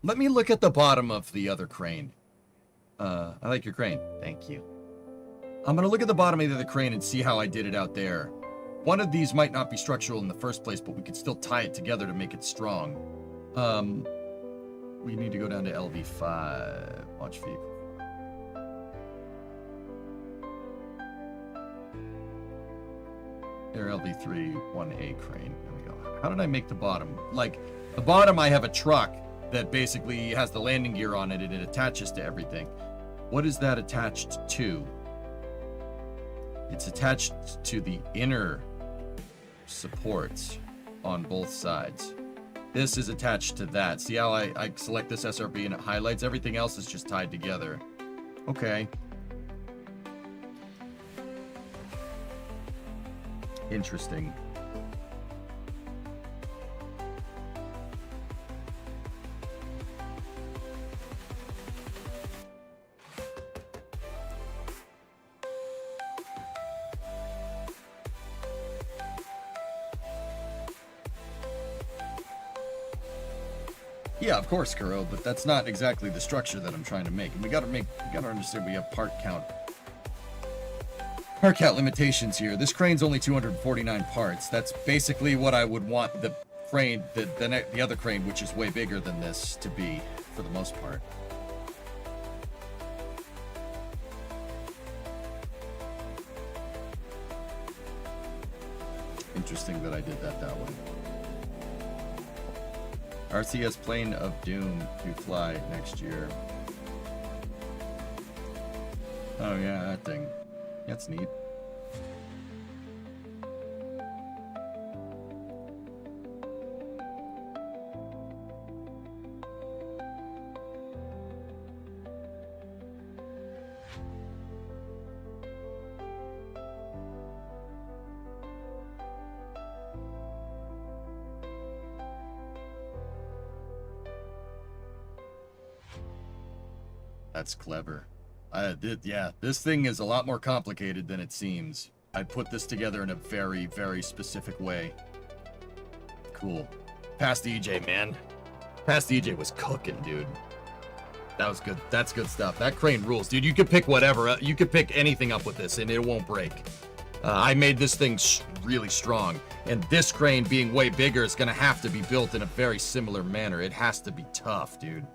Let me look at the bottom of the other crane. I like your crane. Thank you. I'm going to look at the bottom of the other crane and see how I did it out there. One of these might not be structural in the first place, but we could still tie it together to make it strong. We need to go down to LV5. Launch vehicle. Air LV3 1A crane. There we go. How did I make the bottom? Like, the bottom I have a truck that basically has the landing gear on it and it attaches to everything. What is that attached to? It's attached to the inner supports on both sides. This is attached to that. See how I select this SRB and it highlights? Everything else is just tied together. Okay. Interesting. Yeah, of course, Kuro, but that's not exactly the structure that I'm trying to make. And we gotta understand we have part count limitations here. This crane's only 249 parts. That's basically what I would want the crane, the other crane, which is way bigger than this, to be, for the most part. Interesting that I did that way. RCS Plane of Doom to fly next year. Oh yeah, that thing. That's neat. That's clever. Yeah, this thing is a lot more complicated than it seems. I put this together in a very, very specific way. Cool. Past EJ, man. Past EJ was cooking, dude. That was good. That's good stuff. That crane rules, dude. You could pick whatever. You could pick anything up with this, and it won't break. I made this thing really strong, and this crane being way bigger is gonna have to be built in a very similar manner. It has to be tough, dude.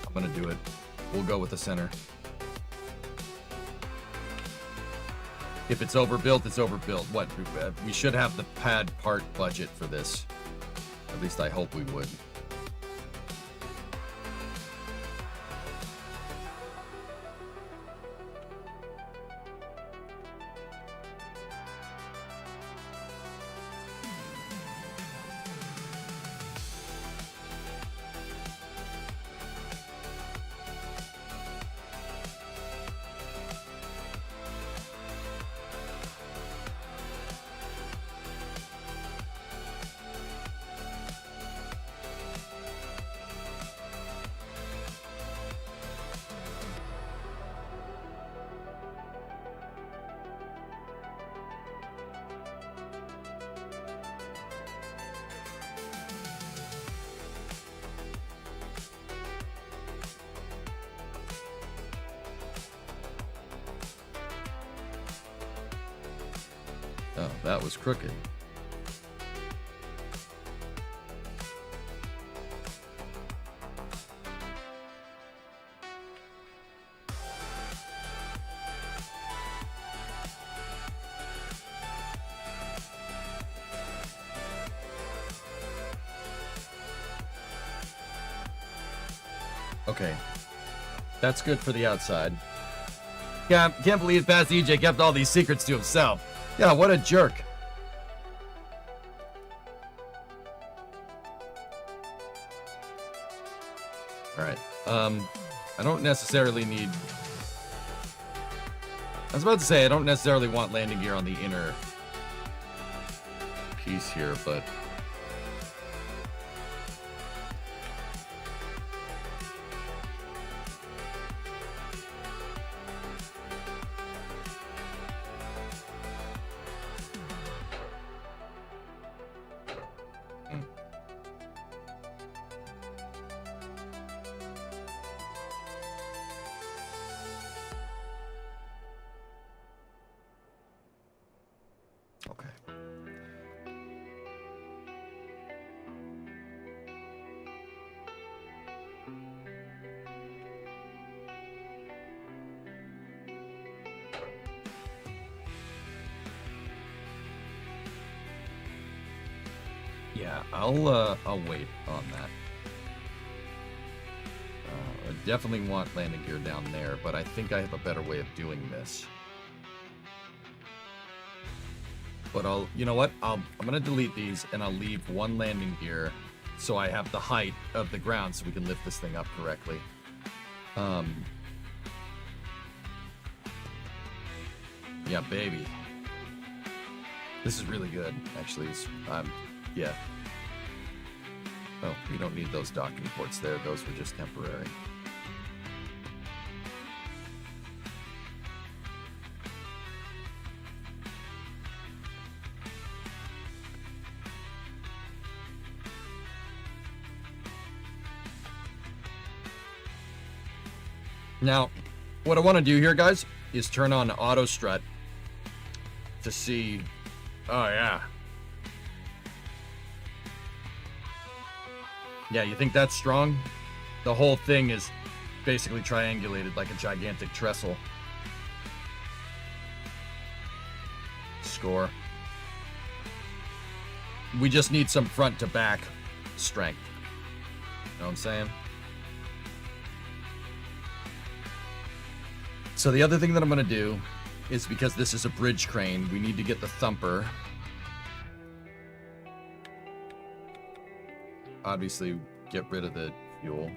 I'm gonna do it. We'll go with the center. If it's overbuilt, it's overbuilt. What? We should have the pad part budget for this. At least I hope we would. Oh, that was crooked. Okay. That's good for the outside. Yeah, can't believe Past EJ kept all these secrets to himself. Yeah, what a jerk. Alright, I don't necessarily need... I was about to say, I don't necessarily want landing gear on the inner piece here, but... Okay. Yeah, I'll wait on that. I definitely want landing gear down there, but I think I have a better way of doing this. But you know what? I'm gonna delete these and I'll leave one landing gear so I have the height of the ground so we can lift this thing up correctly. Yeah, baby. This is really good, actually. Yeah. Oh, we don't need those docking ports there. Those were just temporary. Now, what I want to do here, guys, is turn on auto strut to see. Oh, yeah. Yeah, you think that's strong? The whole thing is basically triangulated like a gigantic trestle. Score. We just need some front to back strength. You know what I'm saying? So the other thing that I'm going to do is, because this is a bridge crane, we need to get the thumper. Obviously, get rid of the fuel.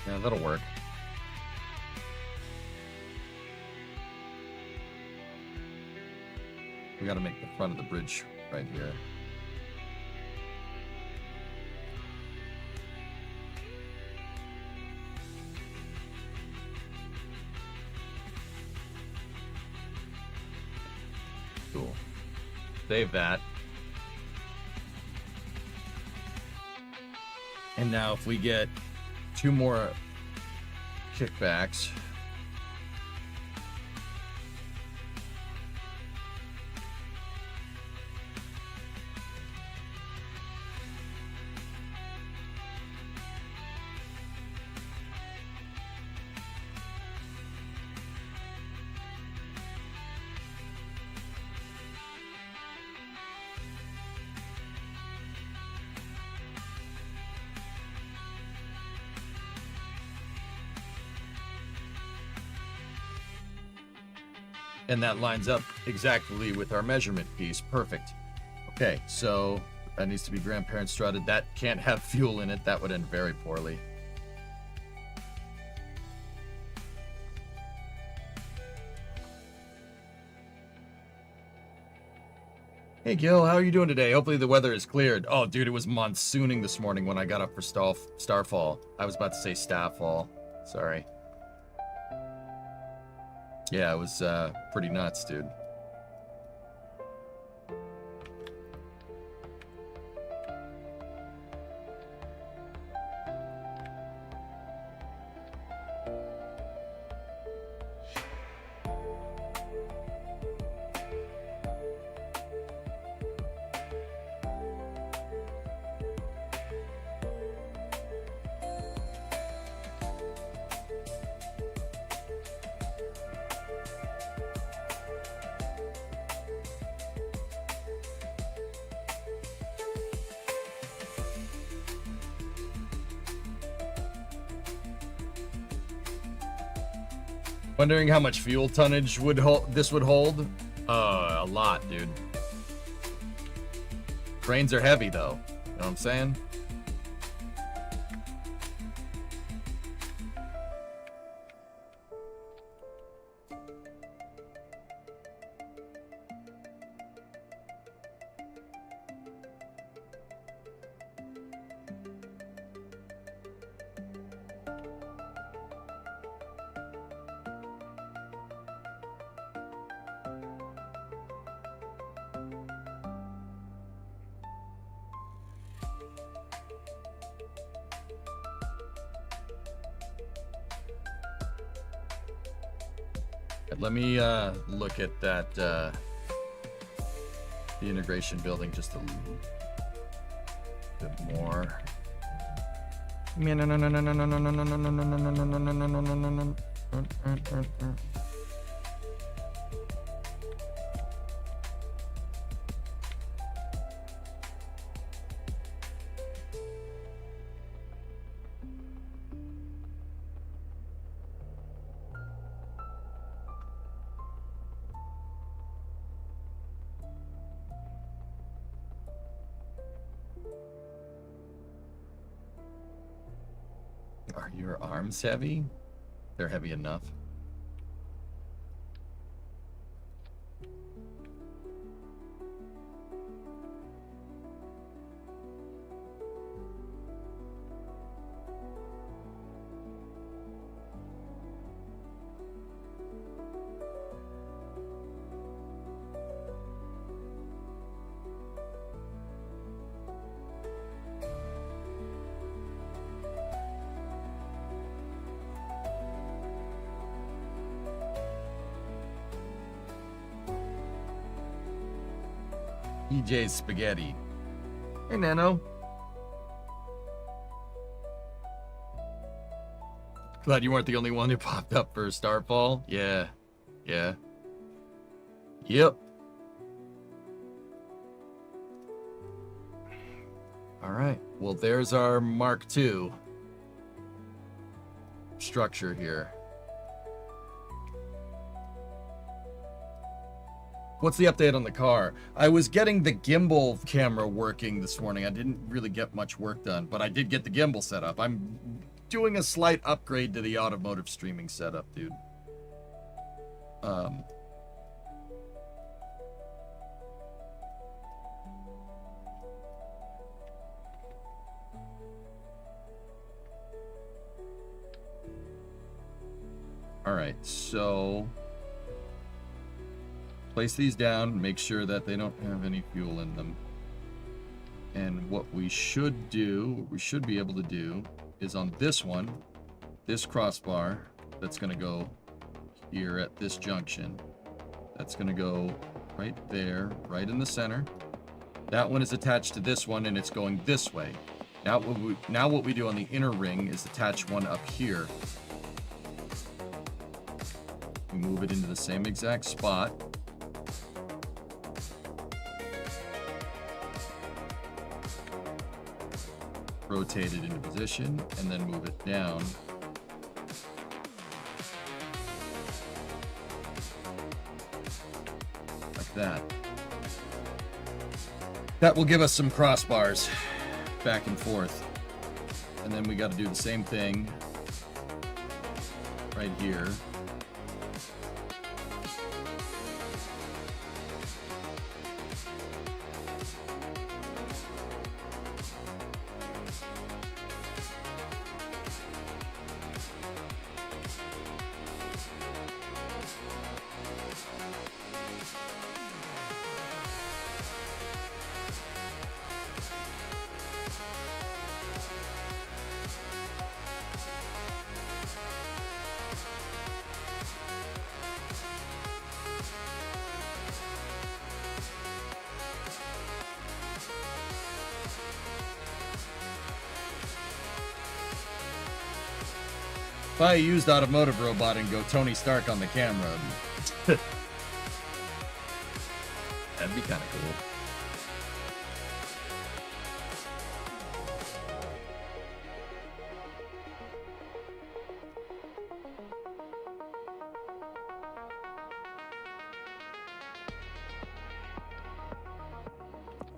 Yeah, that'll work. We gotta make the front of the bridge right here. Cool. Save that. And now if we get 2 more kickbacks. And that lines up exactly with our measurement piece. Perfect. Okay, so that needs to be grandparent strutted. That can't have fuel in it. That would end very poorly. Hey Gil, how are you doing today? Hopefully the weather is cleared. Oh dude, it was monsooning this morning when I got up for Starfall. I was about to say Staffall. Sorry. Yeah, it was pretty nuts, dude. Wondering how much fuel tonnage this would hold? A lot, dude. Trains are heavy, though. You know what I'm saying? Let me look at that the integration building just a bit more. Are your arms heavy? They're heavy enough. EJ's Spaghetti. Hey, Nano. Glad you weren't the only one who popped up for Starfall. Yeah. Yeah. Yep. All right. Well, there's our Mark II structure here. What's the update on the car? I was getting the gimbal camera working this morning. I didn't really get much work done, but I did get the gimbal set up. I'm doing a slight upgrade to the automotive streaming setup, dude. All right, so place these down, make sure that they don't have any fuel in them. And what we should do, what we should be able to do, is on this one, this crossbar, that's going to go here at this junction. That's going to go right there, right in the center. That one is attached to this one, and it's going this way. Now what we do on the inner ring is attach one up here. We move it into the same exact spot. Rotate it into position, and then move it down. Like that. That will give us some crossbars back and forth. And then we got to do the same thing right here. Buy a used automotive robot and go Tony Stark on the camera. That'd be kind of cool.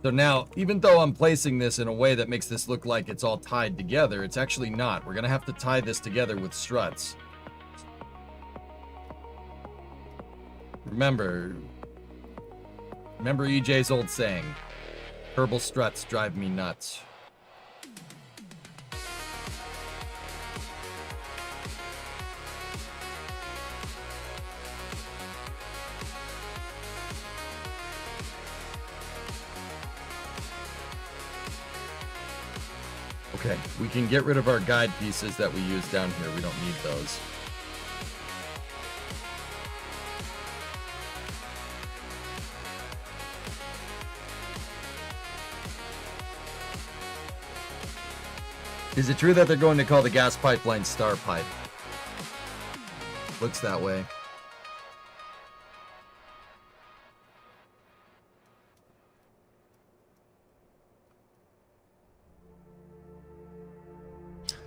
So now, even though I'm placing this in a way that makes this look like it's all tied together, it's actually not. We're going to have to tie this together with struts. Remember EJ's old saying, herbal struts drive me nuts. Okay, we can get rid of our guide pieces that we use down here. We don't need those. Is it true that they're going to call the gas pipeline Star Pipe? Looks that way.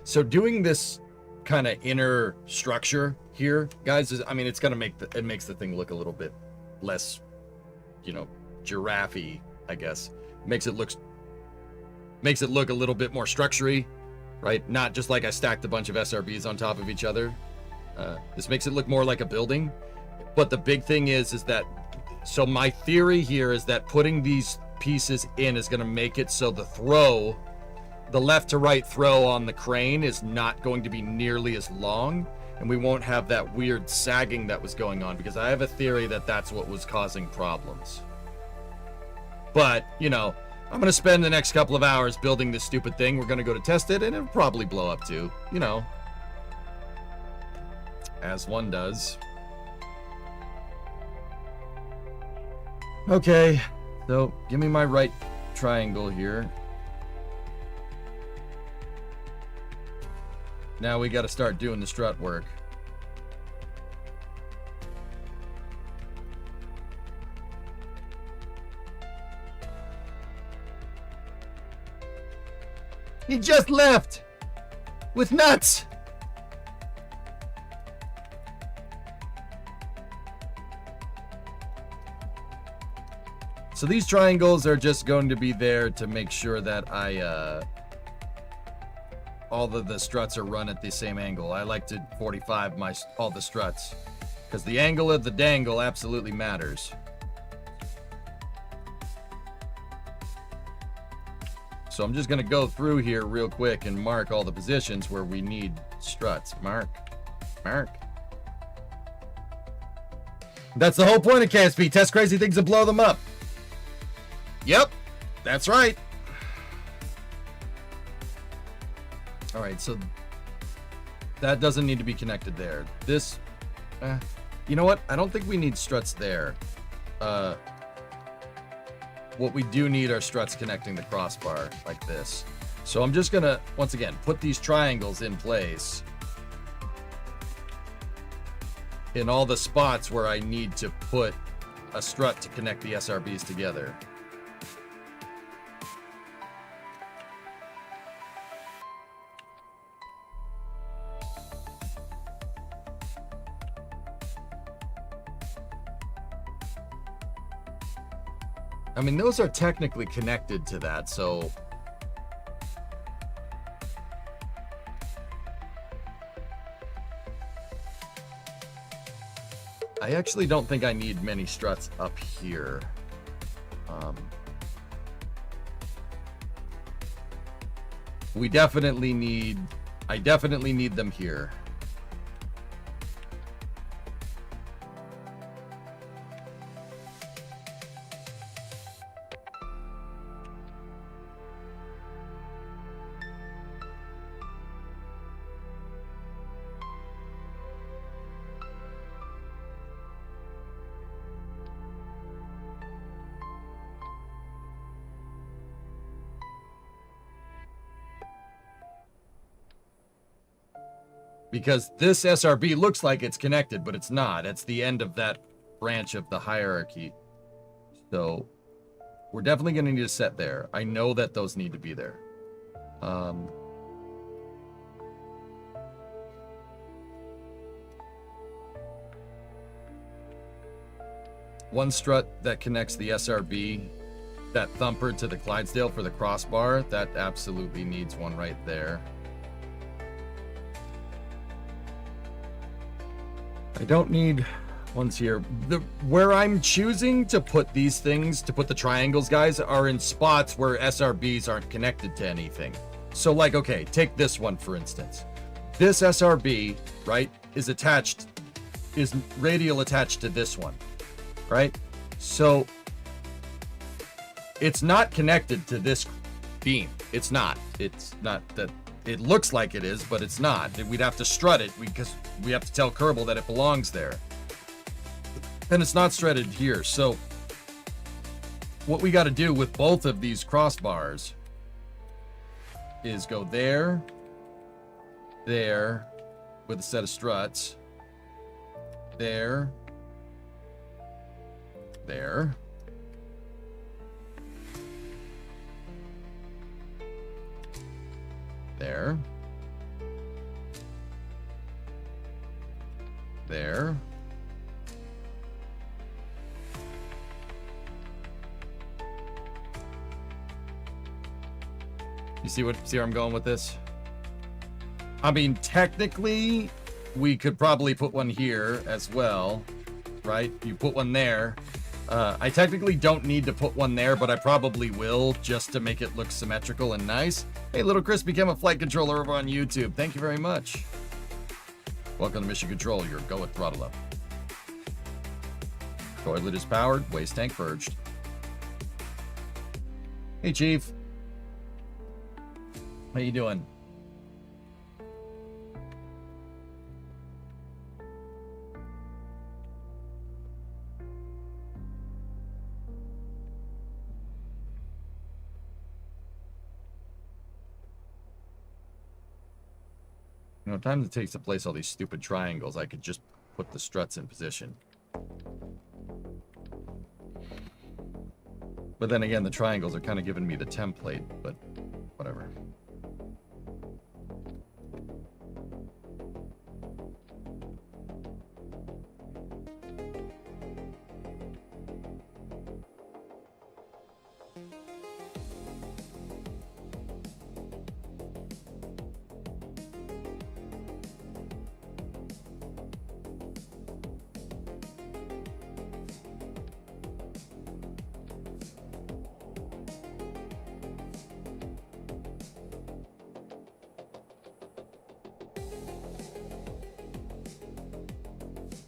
So doing this kind of inner structure here, guys, is, I mean, it's gonna make it makes the thing look a little bit less, you know, giraffe-y, I guess. Makes it look a little bit more structure-y, right? Not just like I stacked a bunch of SRBs on top of each other. This makes it look more like a building. But the big thing is that, so my theory here is that putting these pieces in is gonna make it so the left to right throw on the crane is not going to be nearly as long, and we won't have that weird sagging that was going on, because I have a theory that that's what was causing problems. But, you know, I'm going to spend the next couple of hours building this stupid thing. We're going to go to test it, and it'll probably blow up too, you know, as one does. Okay, so give me my right triangle here. Now we got to start doing the strut work. He just left with nuts. So these triangles are just going to be there to make sure that all of the struts are run at the same angle. I like to 45 all the struts, because the angle of the dangle absolutely matters. So I'm just going to go through here real quick and mark all the positions where we need struts. Mark. That's the whole point of KSP. Test crazy things and blow them up. Yep, that's right. All right, so that doesn't need to be connected there. This, you know what? I don't think we need struts there. What we do need are struts connecting the crossbar like this. So I'm just gonna, once again, put these triangles in place in all the spots where I need to put a strut to connect the SRBs together. I mean, those are technically connected to that, so I actually don't think I need many struts up here. I definitely need them here. Because this SRB looks like it's connected, but it's not. It's the end of that branch of the hierarchy. So we're definitely going to need a set there. I know that those need to be there. One strut that connects the SRB that thumper to the Clydesdale for the crossbar, that absolutely needs one right there. I don't need ones here. Where I'm choosing to put these things, to put the triangles, guys, are in spots where SRBs aren't connected to anything. So like, okay, take this one for instance. This SRB, right, is radial attached to this one, right? So it's not connected to this beam. It's not that it looks like it is, but it's not. We'd have to strut it because we have to tell Kerbal that it belongs there. And it's not strutted here. So what we got to do with both of these crossbars is go there, with a set of struts, there, there, there, there, you see where I'm going with this? I mean, technically, we could probably put one here as well, right? You put one there. I technically don't need to put one there, but I probably will just to make it look symmetrical and nice. Hey, Little Chris became a flight controller over on YouTube. Thank you very much. Welcome to Mission Control. Your go with throttle up. Toilet is powered. Waste tank purged. Hey, Chief. How you doing? You know, times it takes to place all these stupid triangles, I could just put the struts in position. But then again, the triangles are kind of giving me the template, but whatever.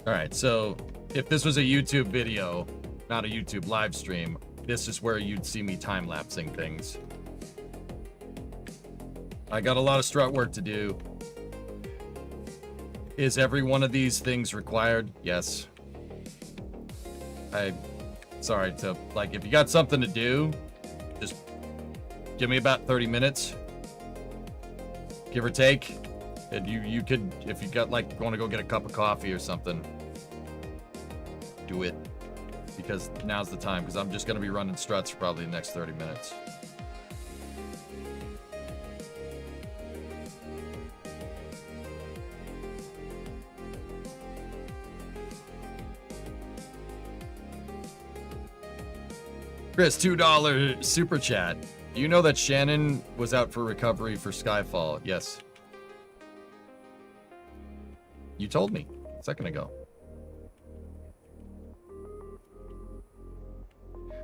All right, so if this was a YouTube video, not a YouTube live stream, this is where you'd see me time-lapsing things. I got a lot of strut work to do. Is every one of these things required? Yes. Sorry to, like, if you got something to do, just give me about 30 minutes, give or take. And you could, if you got, like, want to go get a cup of coffee or something, do it, because now's the time, because I'm just going to be running struts for probably the next 30 minutes. Chris, $2 super chat. Do you know that Shannon was out for recovery for Skyfall? Yes. You told me a second ago.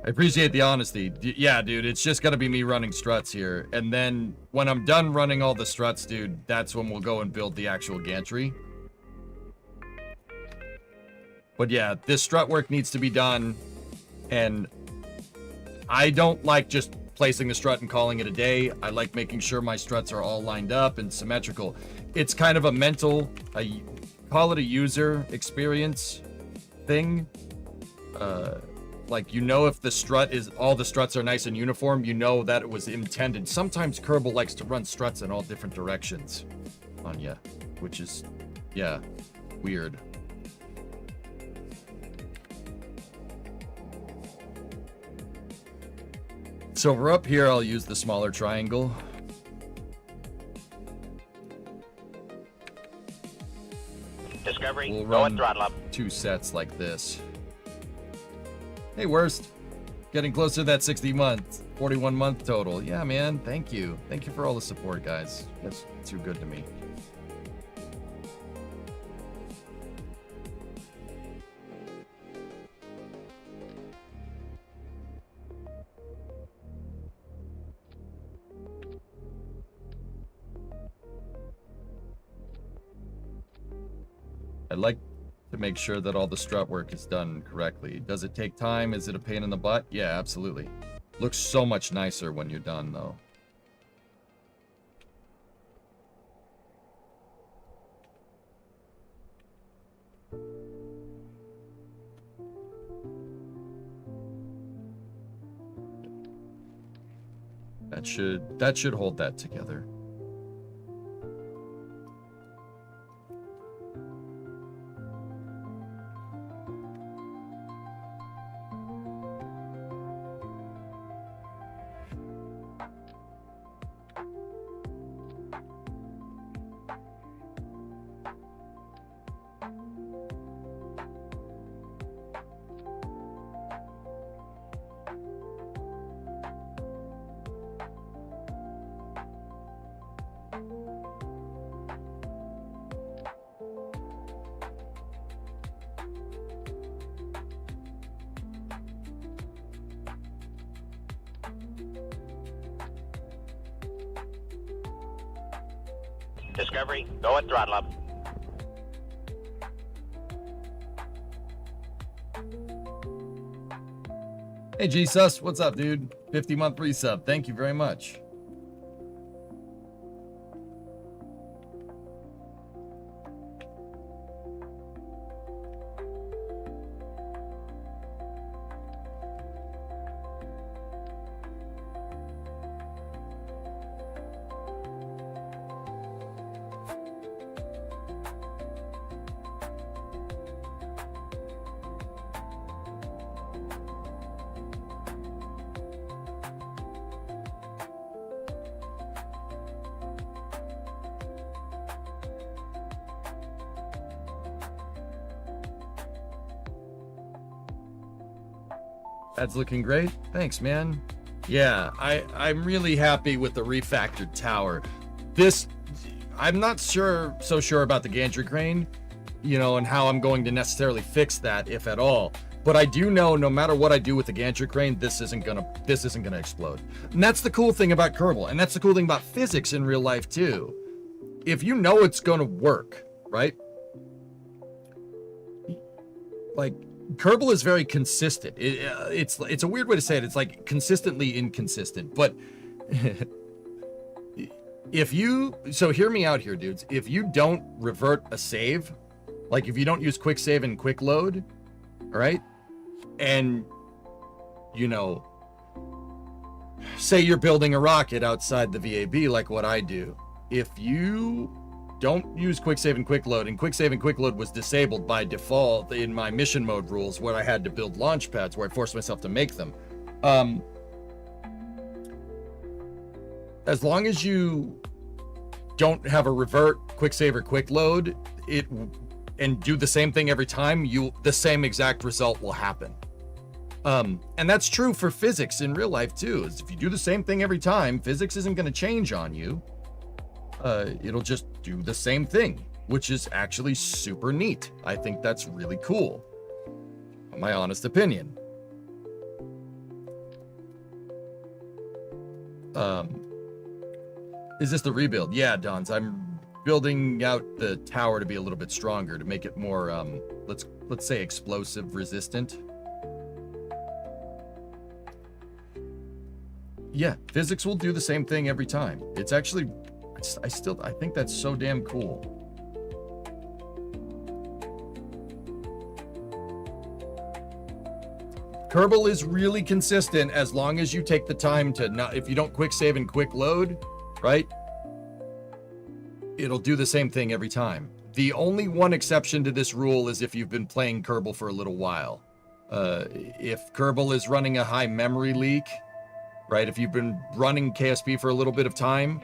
I appreciate the honesty. Yeah, dude, it's just gonna be me running struts here. And then when I'm done running all the struts, dude, that's when we'll go and build the actual gantry. But yeah, this strut work needs to be done. And I don't like just placing the strut and calling it a day. I like making sure my struts are all lined up and symmetrical. It's kind of a mental, call it a user experience thing. Like, you know, if the strut is, all the struts are nice and uniform, you know that it was intended. Sometimes Kerbal likes to run struts in all different directions on ya, which is, yeah, weird. So we're up here, I'll use the smaller triangle. Discovery, We'll go run and throttle up. 2 sets like this. Hey, Worst. Getting closer to that 60 months, 41 month total. Yeah, man. Thank you. Thank you for all the support, guys. That's too good to me. I'd like to make sure that all the strut work is done correctly. Does it take time? Is it a pain in the butt? Yeah, absolutely. Looks so much nicer when you're done, though. That should hold that together. Discovery, go at throttle up. Hey, G-Sus, what's up, dude? 50-month resub. Thank you very much. That's looking great. Thanks, man. Yeah, I'm really happy with the refactored tower. I'm not so sure about the gantry crane, you know, and how I'm going to necessarily fix that, if at all. But I do know no matter what I do with the gantry crane, this isn't gonna explode. And that's the cool thing about Kerbal, and that's the cool thing about physics in real life too. If you know it's gonna work, right? Like, Kerbal is very consistent. It's a weird way to say it. It's like consistently inconsistent. But so hear me out here, dudes. If you don't revert a save, like if you don't use quick save and quick load, all right, and you know, say you're building a rocket outside the VAB like what I do, if you don't use quick save and quick load, and quick save and quick load was disabled by default in my mission mode rules where I had to build launch pads, where I forced myself to make them. As long as you don't have a revert quick save or quick load, and do the same thing every time, the same exact result will happen. And that's true for physics in real life too. Is if you do the same thing every time, physics isn't going to change on you. It'll just do the same thing, which is actually super neat. I think that's really cool. My honest opinion. Is this the rebuild? Yeah, Dons. I'm building out the tower to be a little bit stronger, to make it more, let's say explosive resistant. Yeah, physics will do the same thing every time. It's actually, I think that's so damn cool. Kerbal is really consistent as long as you take the time to not, if you don't quick save and quick load, right? It'll do the same thing every time. The only one exception to this rule is if you've been playing Kerbal for a little while. If Kerbal is running a high memory leak, right? If you've been running KSP for a little bit of time,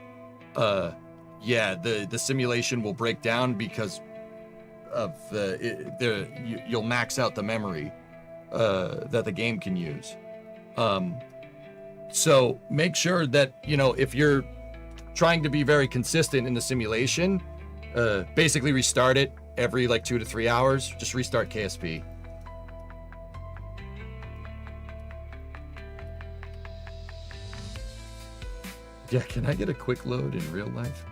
yeah, the simulation will break down because of you'll max out the memory that the game can use. So make sure that, you know, if you're trying to be very consistent in the simulation, basically restart it every like 2 to 3 hours. Just restart KSP. Yeah, can I get a quick load in real life?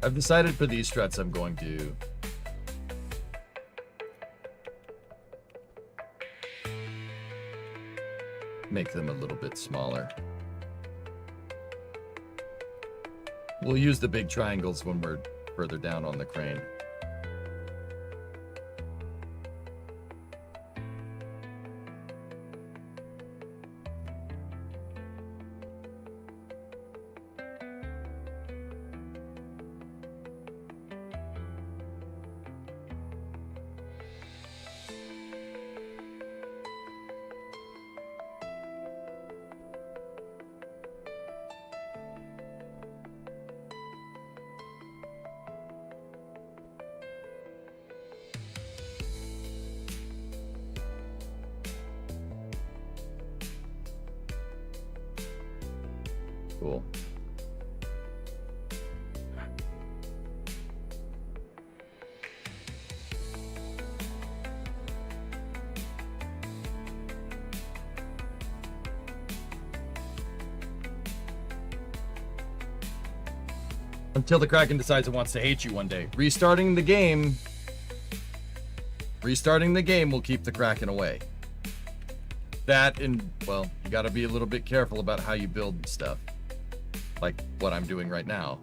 I've decided for these struts I'm going to make them a little bit smaller. We'll use the big triangles when we're further down on the crane. Cool. Until the Kraken decides it wants to hate you one day. Restarting the game will keep the Kraken away. That and, well, you got to be a little bit careful about how you build stuff. Like what I'm doing right now.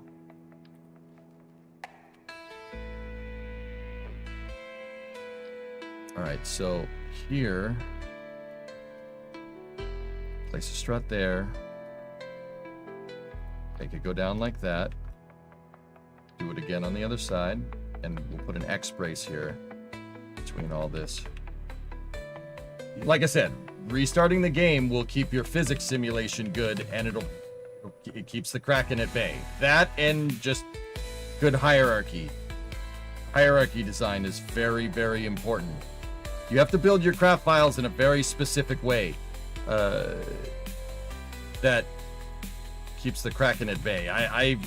All right, so here, place a strut there. Make it go down like that. Do it again on the other side, and we'll put an X brace here between all this. Like I said, restarting the game will keep your physics simulation good, and it keeps the Kraken at bay. That and just good hierarchy. Hierarchy design is very, very important. You have to build your craft files in a very specific way that keeps the Kraken at bay.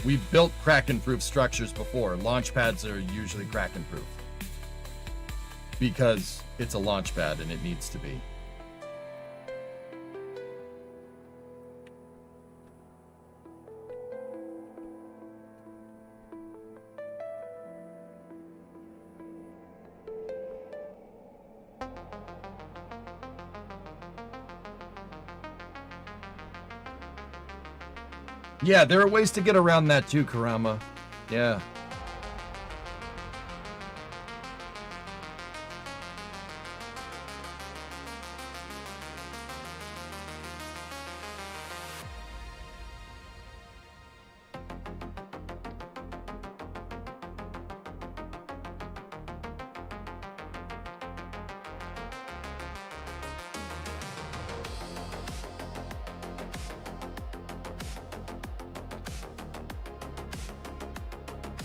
We've built Kraken-proof structures before. Launch pads are usually Kraken-proof because it's a launch pad and it needs to be. Yeah, there are ways to get around that too, Karama. Yeah.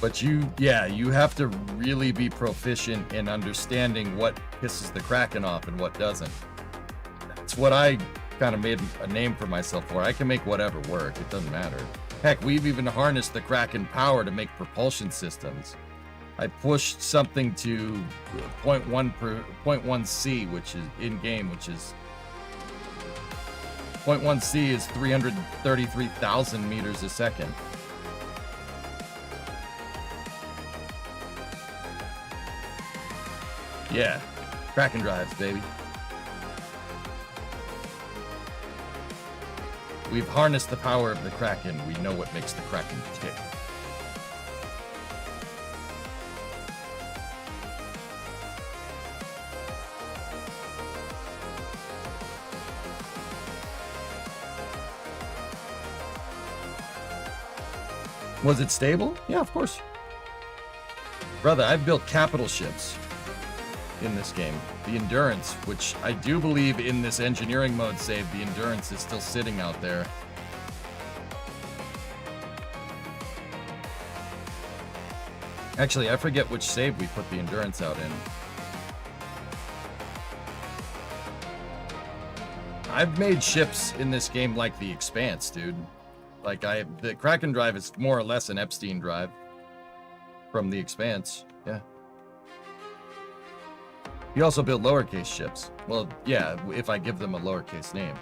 But you have to really be proficient in understanding what pisses the Kraken off and what doesn't. That's what I kind of made a name for myself for. I can make whatever work. It doesn't matter. Heck, we've even harnessed the Kraken power to make propulsion systems. I pushed something to 0.1 C, which is in-game, which is 0.1 C is 333,000 meters a second. Yeah, Kraken drives, baby. We've harnessed the power of the Kraken. We know what makes the Kraken tick. Was it stable? Yeah, of course. Brother, I've built capital ships in this game. The Endurance, which I do believe in this engineering mode save, the Endurance is still sitting out there. Actually, I forget which save we put the Endurance out in. I've made ships in this game like the Expanse, dude. Like, the Kraken drive is more or less an Epstein drive from the Expanse. Yeah. You also build lowercase ships. Well, yeah, if I give them a lowercase name.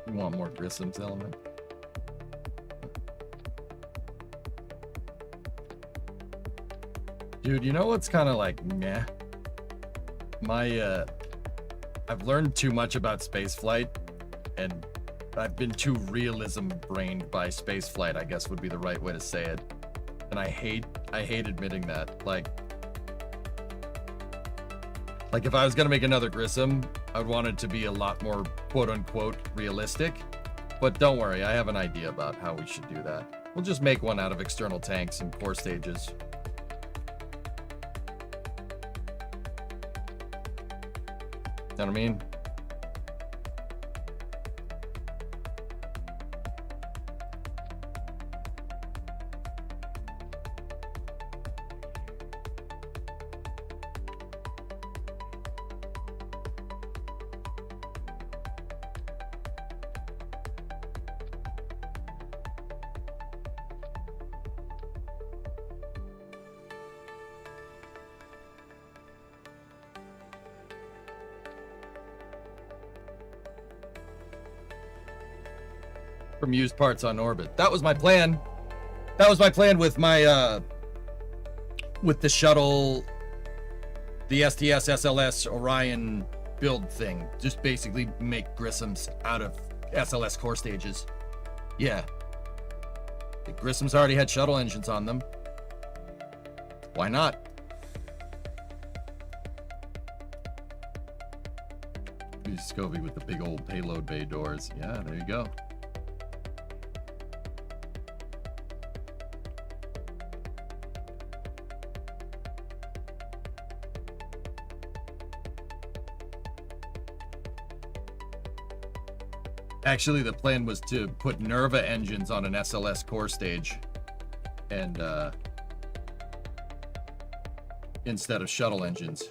You want more Grissom's element? Dude, you know what's kind of like meh? I've learned too much about spaceflight, and I've been too realism-brained by spaceflight, I guess would be the right way to say it. And I hate admitting that. Like if I was gonna make another Grissom, I'd want it to be a lot more quote-unquote realistic. But don't worry, I have an idea about how we should do that. We'll just make one out of external tanks and core stages. Know what I mean? From used parts on orbit. That was my plan. That was my plan with my with the shuttle, the STS SLS Orion build thing. Just basically make Grissoms out of SLS core stages. Yeah. The Grissoms already had shuttle engines on them. Why not? Scovey with the big old payload bay doors. Yeah, there you go. Actually, the plan was to put Nerva engines on an SLS core stage, and instead of shuttle engines.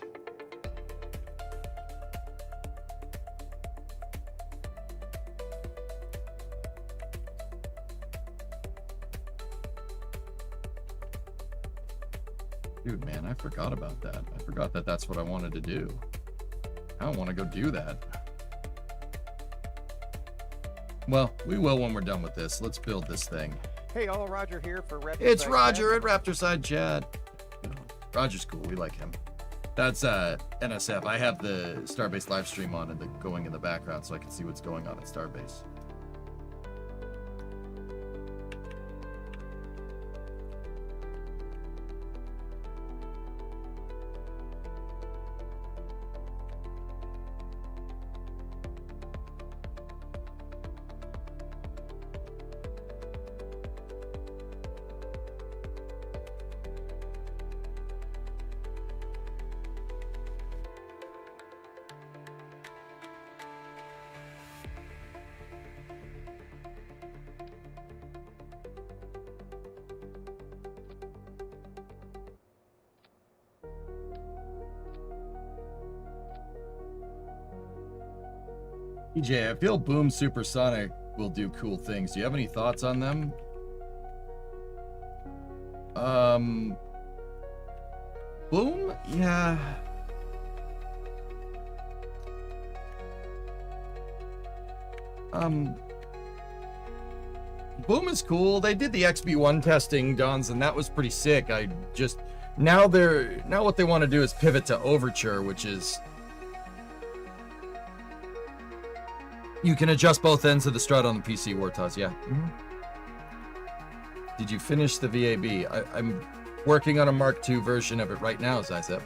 Dude, man, I forgot about that. I forgot that that's what I wanted to do. I don't want to go do that. Well, we will when we're done with this. Let's build this thing. Hey, all, Roger here for Raptor. It's Side Roger Chat. at Raptorside Chat. Roger's cool. We like him. That's NSF. I have the Starbase live stream on and going in the background so I can see what's going on at Starbase. EJ, I feel Boom Supersonic will do cool things. Do you have any thoughts on them? Boom? Yeah. Boom is cool. They did the XB1 testing, Dons, and that was pretty sick. Now what they want to do is pivot to Overture, which is you can adjust both ends of the strut on the PC, Wartaz, yeah. Did you finish the VAB? I'm working on a Mark II version of it right now, Zizep.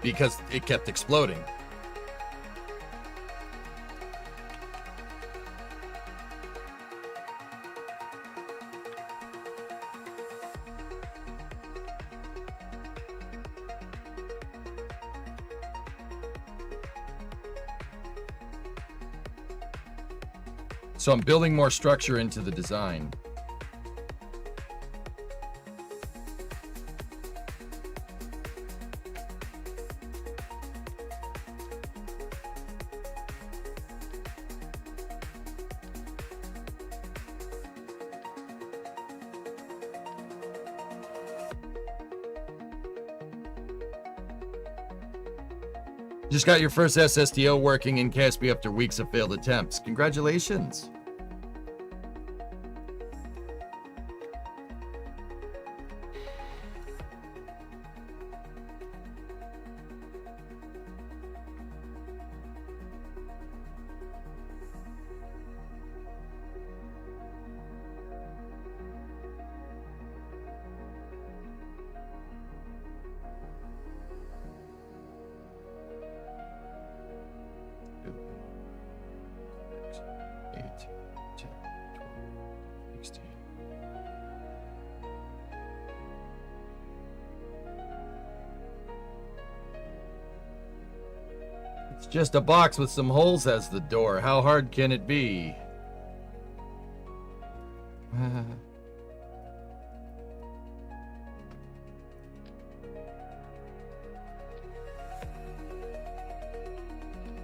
Because it kept exploding. So I'm building more structure into the design. Just got your first SSTO working in KSB after weeks of failed attempts. Congratulations. It's just a box with some holes as the door. How hard can it be?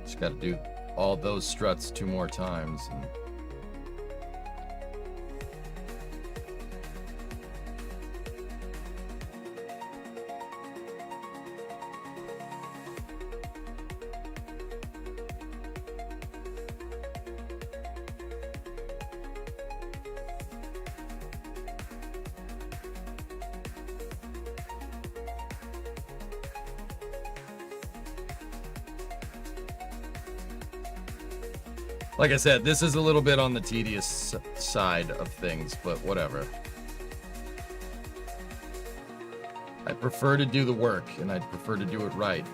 Just gotta do all those struts 2 more times. And like I said, this is a little bit on the tedious side of things, but whatever. I prefer to do the work, and I'd prefer to do it right.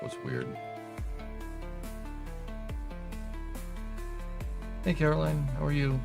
Was weird. Hey Caroline, how are you?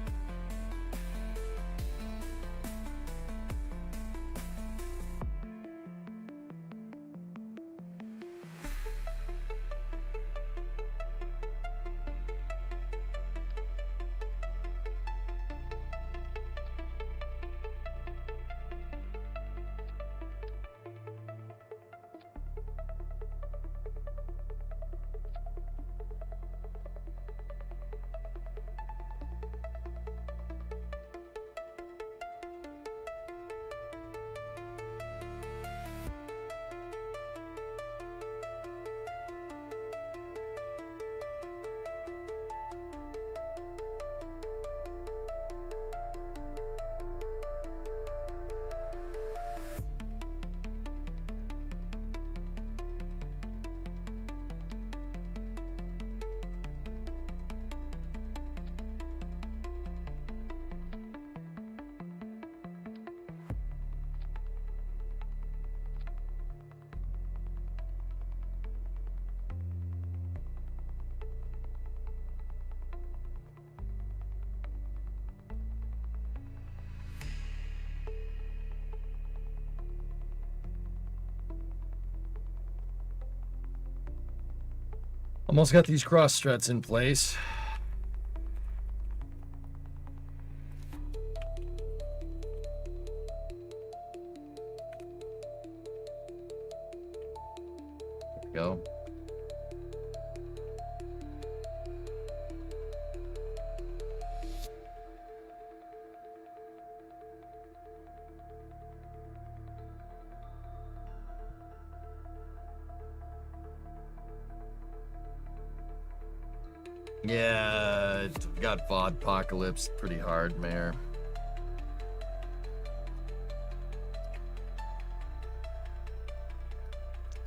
Almost got these cross struts in place. There we go. Yeah, it got vodpocalypse pretty hard, Mayor.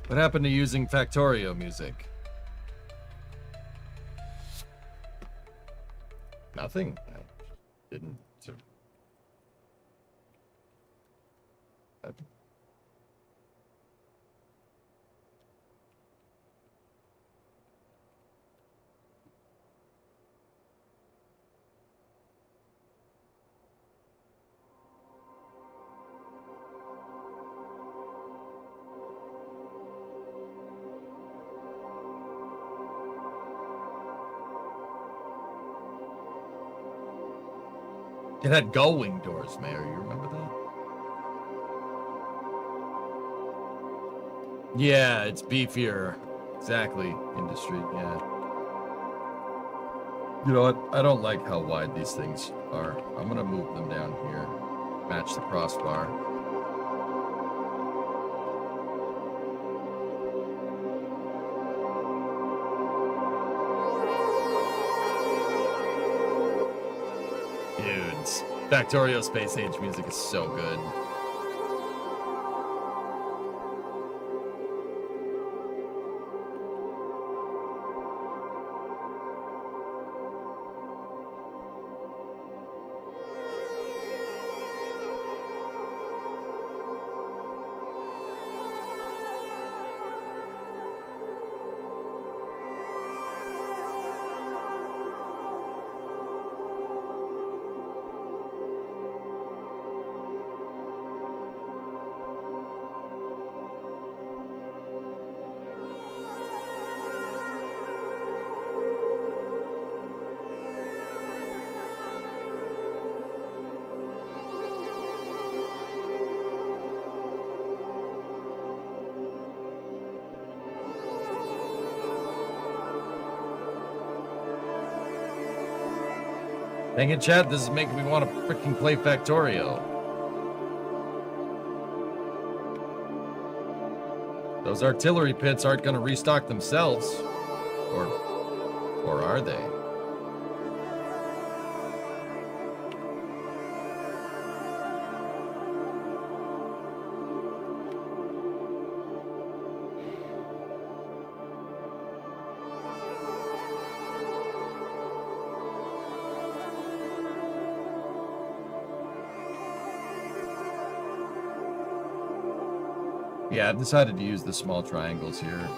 What happened to using Factorio music? Nothing. I didn't. It had gull-wing doors, Mayor. You remember that? Yeah, it's beefier. Exactly. Industry, yeah. You know what? I don't like how wide these things are. I'm going to move them down here. Match the crossbar. Dudes, Factorio Space Age music is so good. Dang it, Chad, this is making me want to freaking play Factorio. Those artillery pits aren't going to restock themselves. Or are they? Yeah, I've decided to use the small triangles here.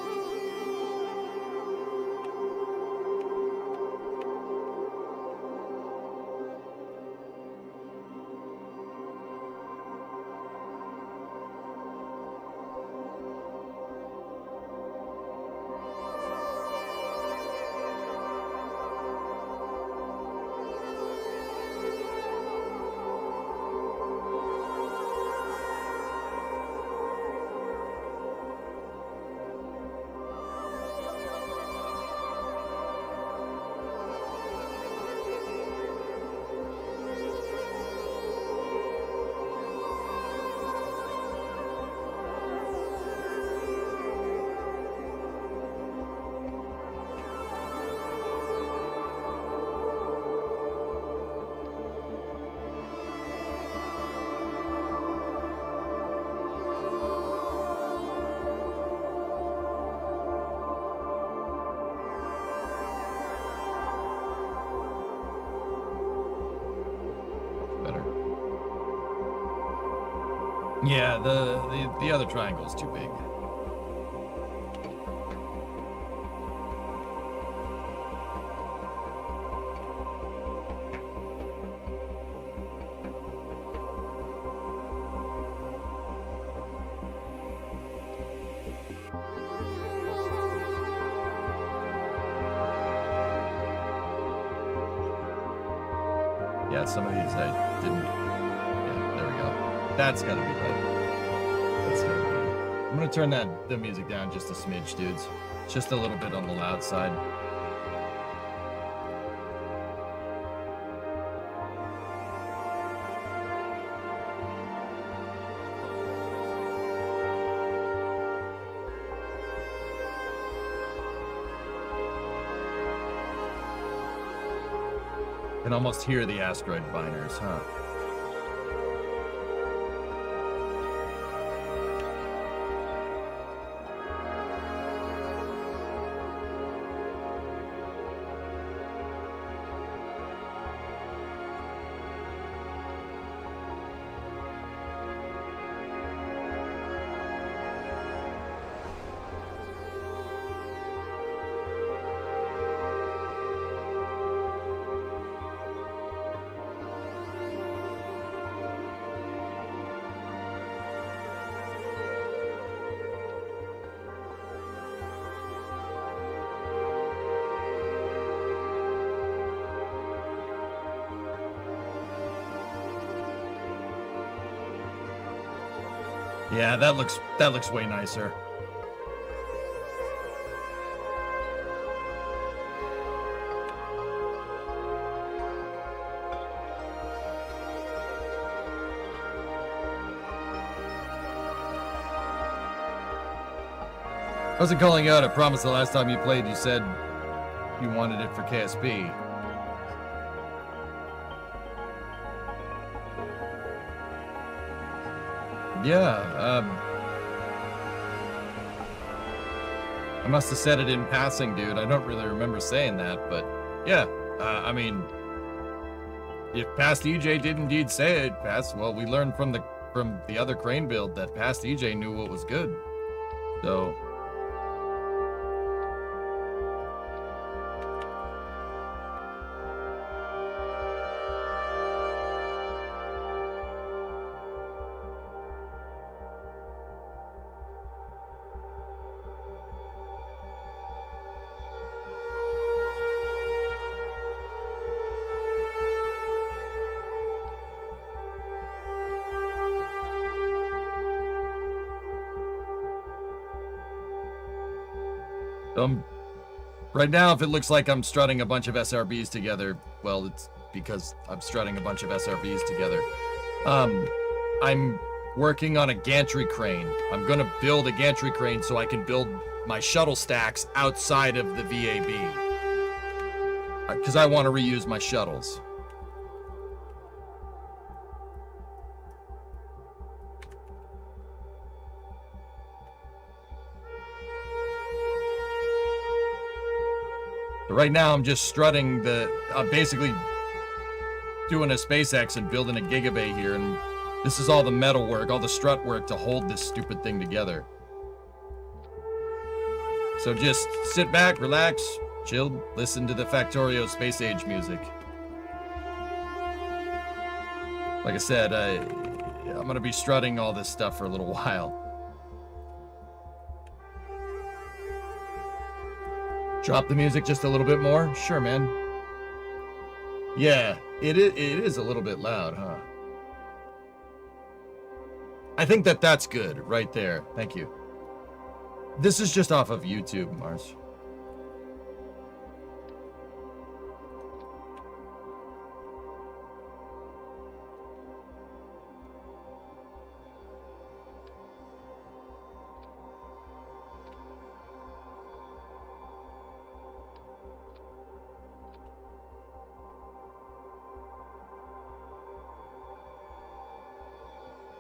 Yeah, the other triangle's too big. Yeah, some of these I didn't. Yeah, there we go. That's gotta be right. That's gotta be. I'm gonna turn the music down just a smidge, dudes. Just a little bit on the loud side. Can almost hear the asteroid biners, huh? Yeah, that looks way nicer. I wasn't calling you out. I promise the last time you played, you said you wanted it for KSP. Yeah, I must have said it in passing, dude. I don't really remember saying that, but yeah, I mean, if Past EJ did indeed say it, well, we learned from the other crane build that Past EJ knew what was good. So right now, if it looks like I'm strutting a bunch of SRBs together, well, it's because I'm strutting a bunch of SRBs together. I'm working on a gantry crane. I'm gonna build a gantry crane so I can build my shuttle stacks outside of the VAB. Because I want to reuse my shuttles. Right now, I'm just strutting basically doing a SpaceX and building a gigabay here, and this is all the metal work, all the strut work to hold this stupid thing together. So just sit back, relax, chill, listen to the Factorio Space Age music. Like I said, I'm gonna be strutting all this stuff for a little while. Drop the music just a little bit more? Sure, man. Yeah, it is a little bit loud, huh? I think that's good right there. Thank you. This is just off of YouTube, Mars.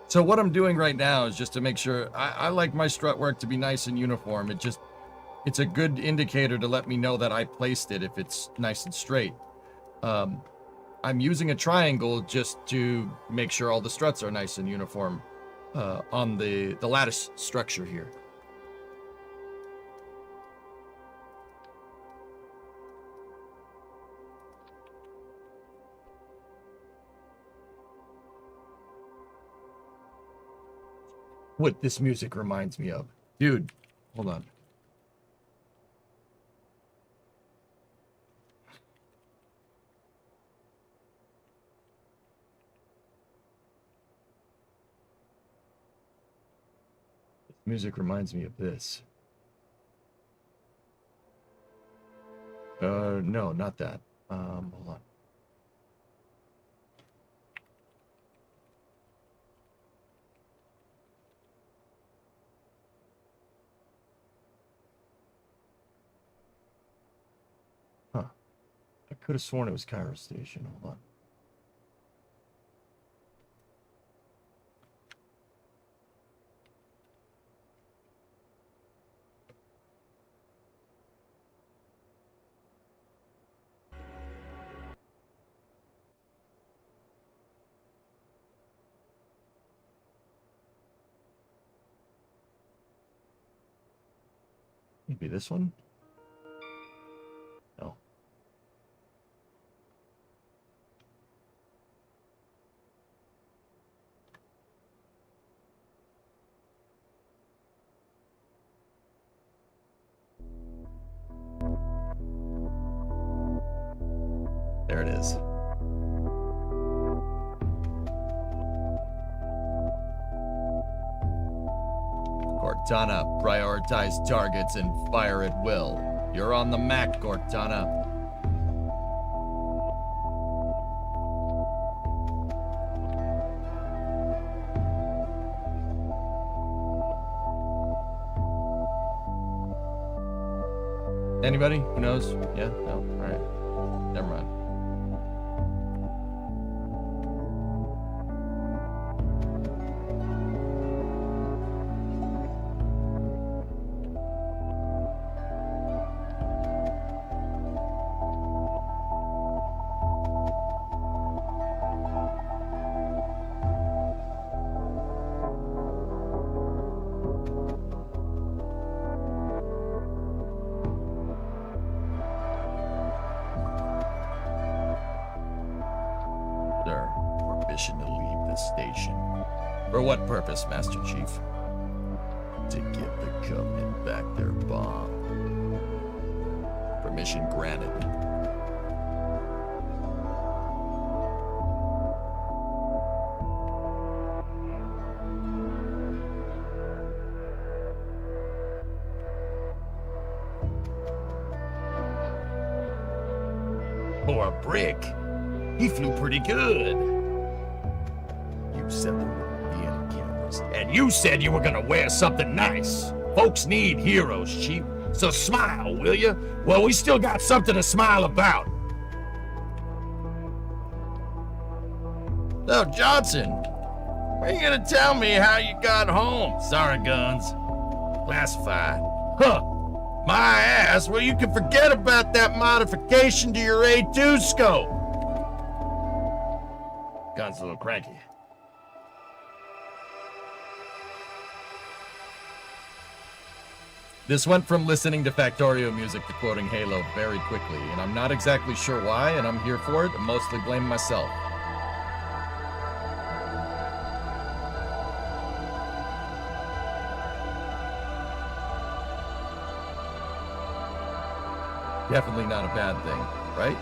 So what I'm doing right now is just to make sure I like my strut work to be nice and uniform. It's a good indicator to let me know that I placed it if it's nice and straight. I'm using a triangle just to make sure all the struts are nice and uniform. on the lattice structure here. What this music reminds me of. Dude, hold on. This music reminds me of this. No, not that. Hold on. Huh. I could have sworn it was Cairo Station. Hold on. Maybe this one? No. There it is. Cortana, prioritize targets and fire at will. You're on the Mac, Cortana. Anybody who knows? Yeah? No? Alright. Never mind. Permission to leave the station. For what purpose, Master Chief? To give the Covenant back their bomb. Permission granted. For a brick, he flew pretty good. You said there wouldn't be any cameras, and you said you were gonna wear something nice. Folks need heroes, Chief, so smile, will you? Well, we still got something to smile about. So, Johnson, when are you gonna tell me how you got home? Sorry, guns. Classified. Huh. My ass, well, you can forget about that modification to your A2 scope. Gun's a little cranky. This went from listening to Factorio music to quoting Halo very quickly, and I'm not exactly sure why, and I'm here for it. I mostly blame myself. Definitely not a bad thing, right?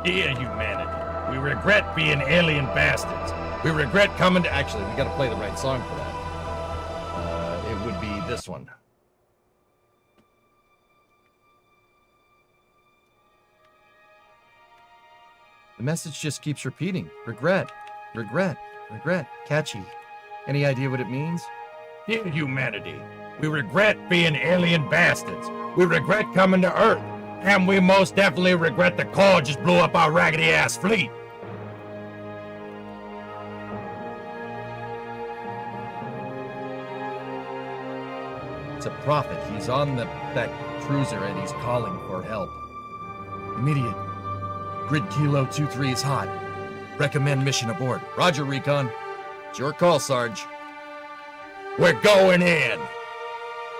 Dear humanity, we regret being alien bastards. We regret coming to... Actually, we gotta play the right song for that. It would be this one. The message just keeps repeating. Regret, regret, regret. Catchy. Any idea what it means? Dear humanity, we regret being alien bastards. We regret coming to Earth. And we most definitely regret the core just blew up our raggedy-ass fleet. It's a prophet. He's on that cruiser and he's calling for help. Immediate. Grid Kilo 23 is hot. Recommend mission aboard. Roger, Recon. It's your call, Sarge. We're going in.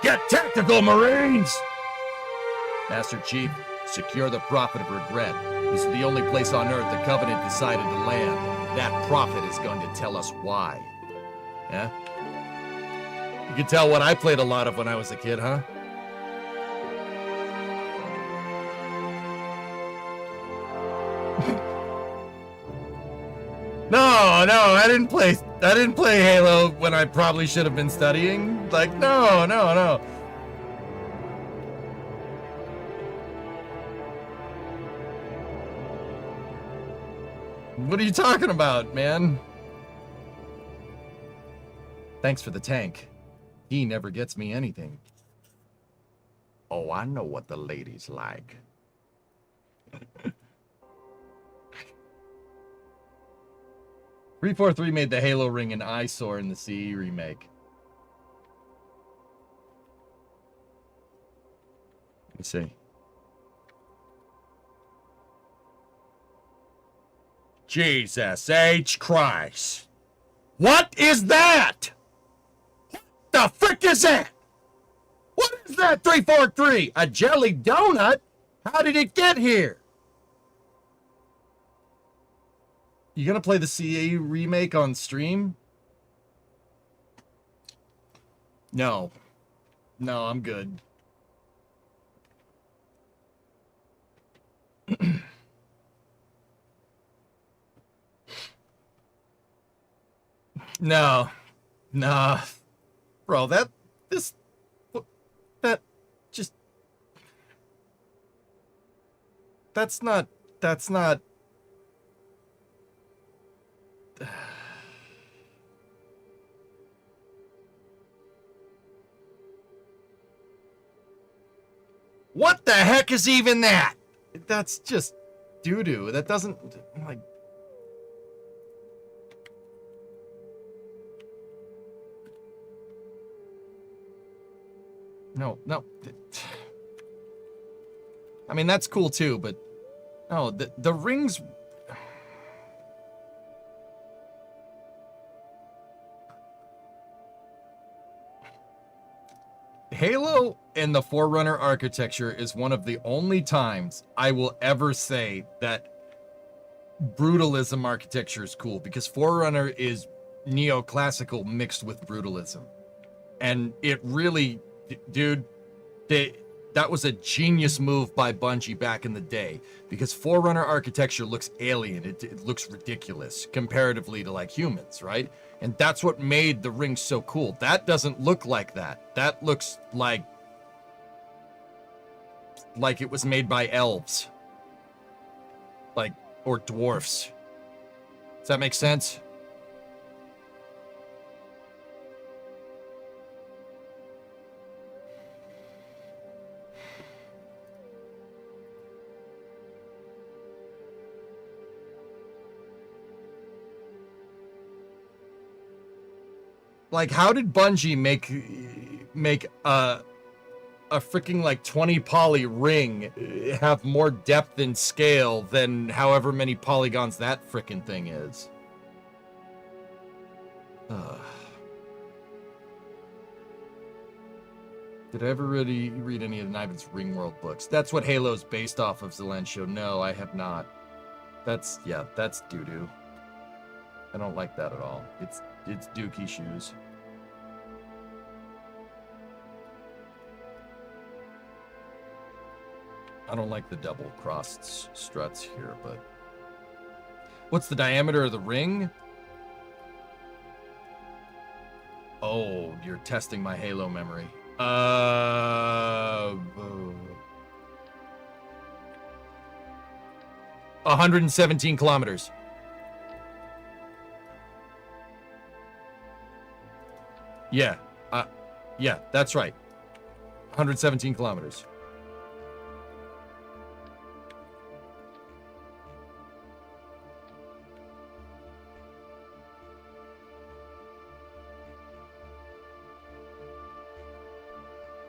Get tactical, Marines! Master Chief, secure the Prophet of Regret. This is the only place on Earth the Covenant decided to land. That prophet is going to tell us why. Yeah? You can tell what I played a lot of when I was a kid, huh? No, I didn't play Halo when I probably should have been studying. Like, no. What are you talking about, man? Thanks for the tank. He never gets me anything. Oh, I know what the ladies like. 343 made the Halo ring an eyesore in the CE remake. Let me see. Jesus H. Christ. What is that? What the frick is that? What is that, 343? A jelly donut? How did it get here? You gonna play the CA remake on stream? No, I'm good. No, bro. That just that's not. What the heck is even that? That's just doo-doo. That doesn't, like... No. I mean, that's cool too, but... No, the rings... Halo and the Forerunner architecture is one of the only times I will ever say that brutalism architecture is cool, because Forerunner is neoclassical mixed with brutalism. And it really, dude, that was a genius move by Bungie back in the day, because Forerunner architecture looks alien. It looks ridiculous comparatively to like humans, right? And that's what made the ring so cool. That doesn't look like that. That looks like it was made by elves. Like, or dwarfs. Does that make sense? Like, how did Bungie make a freaking like 20 poly ring have more depth and scale than however many polygons that freaking thing is? Did I ever really read any of the Niven's Ringworld books? That's what Halo's based off of, Zelensho. No, I have not. That's doo-doo. I don't like that at all. It's dookie shoes. I don't like the double-crossed struts here, but... What's the diameter of the ring? Oh, you're testing my Halo memory. 117 kilometers. Yeah, that's right. 117 kilometers.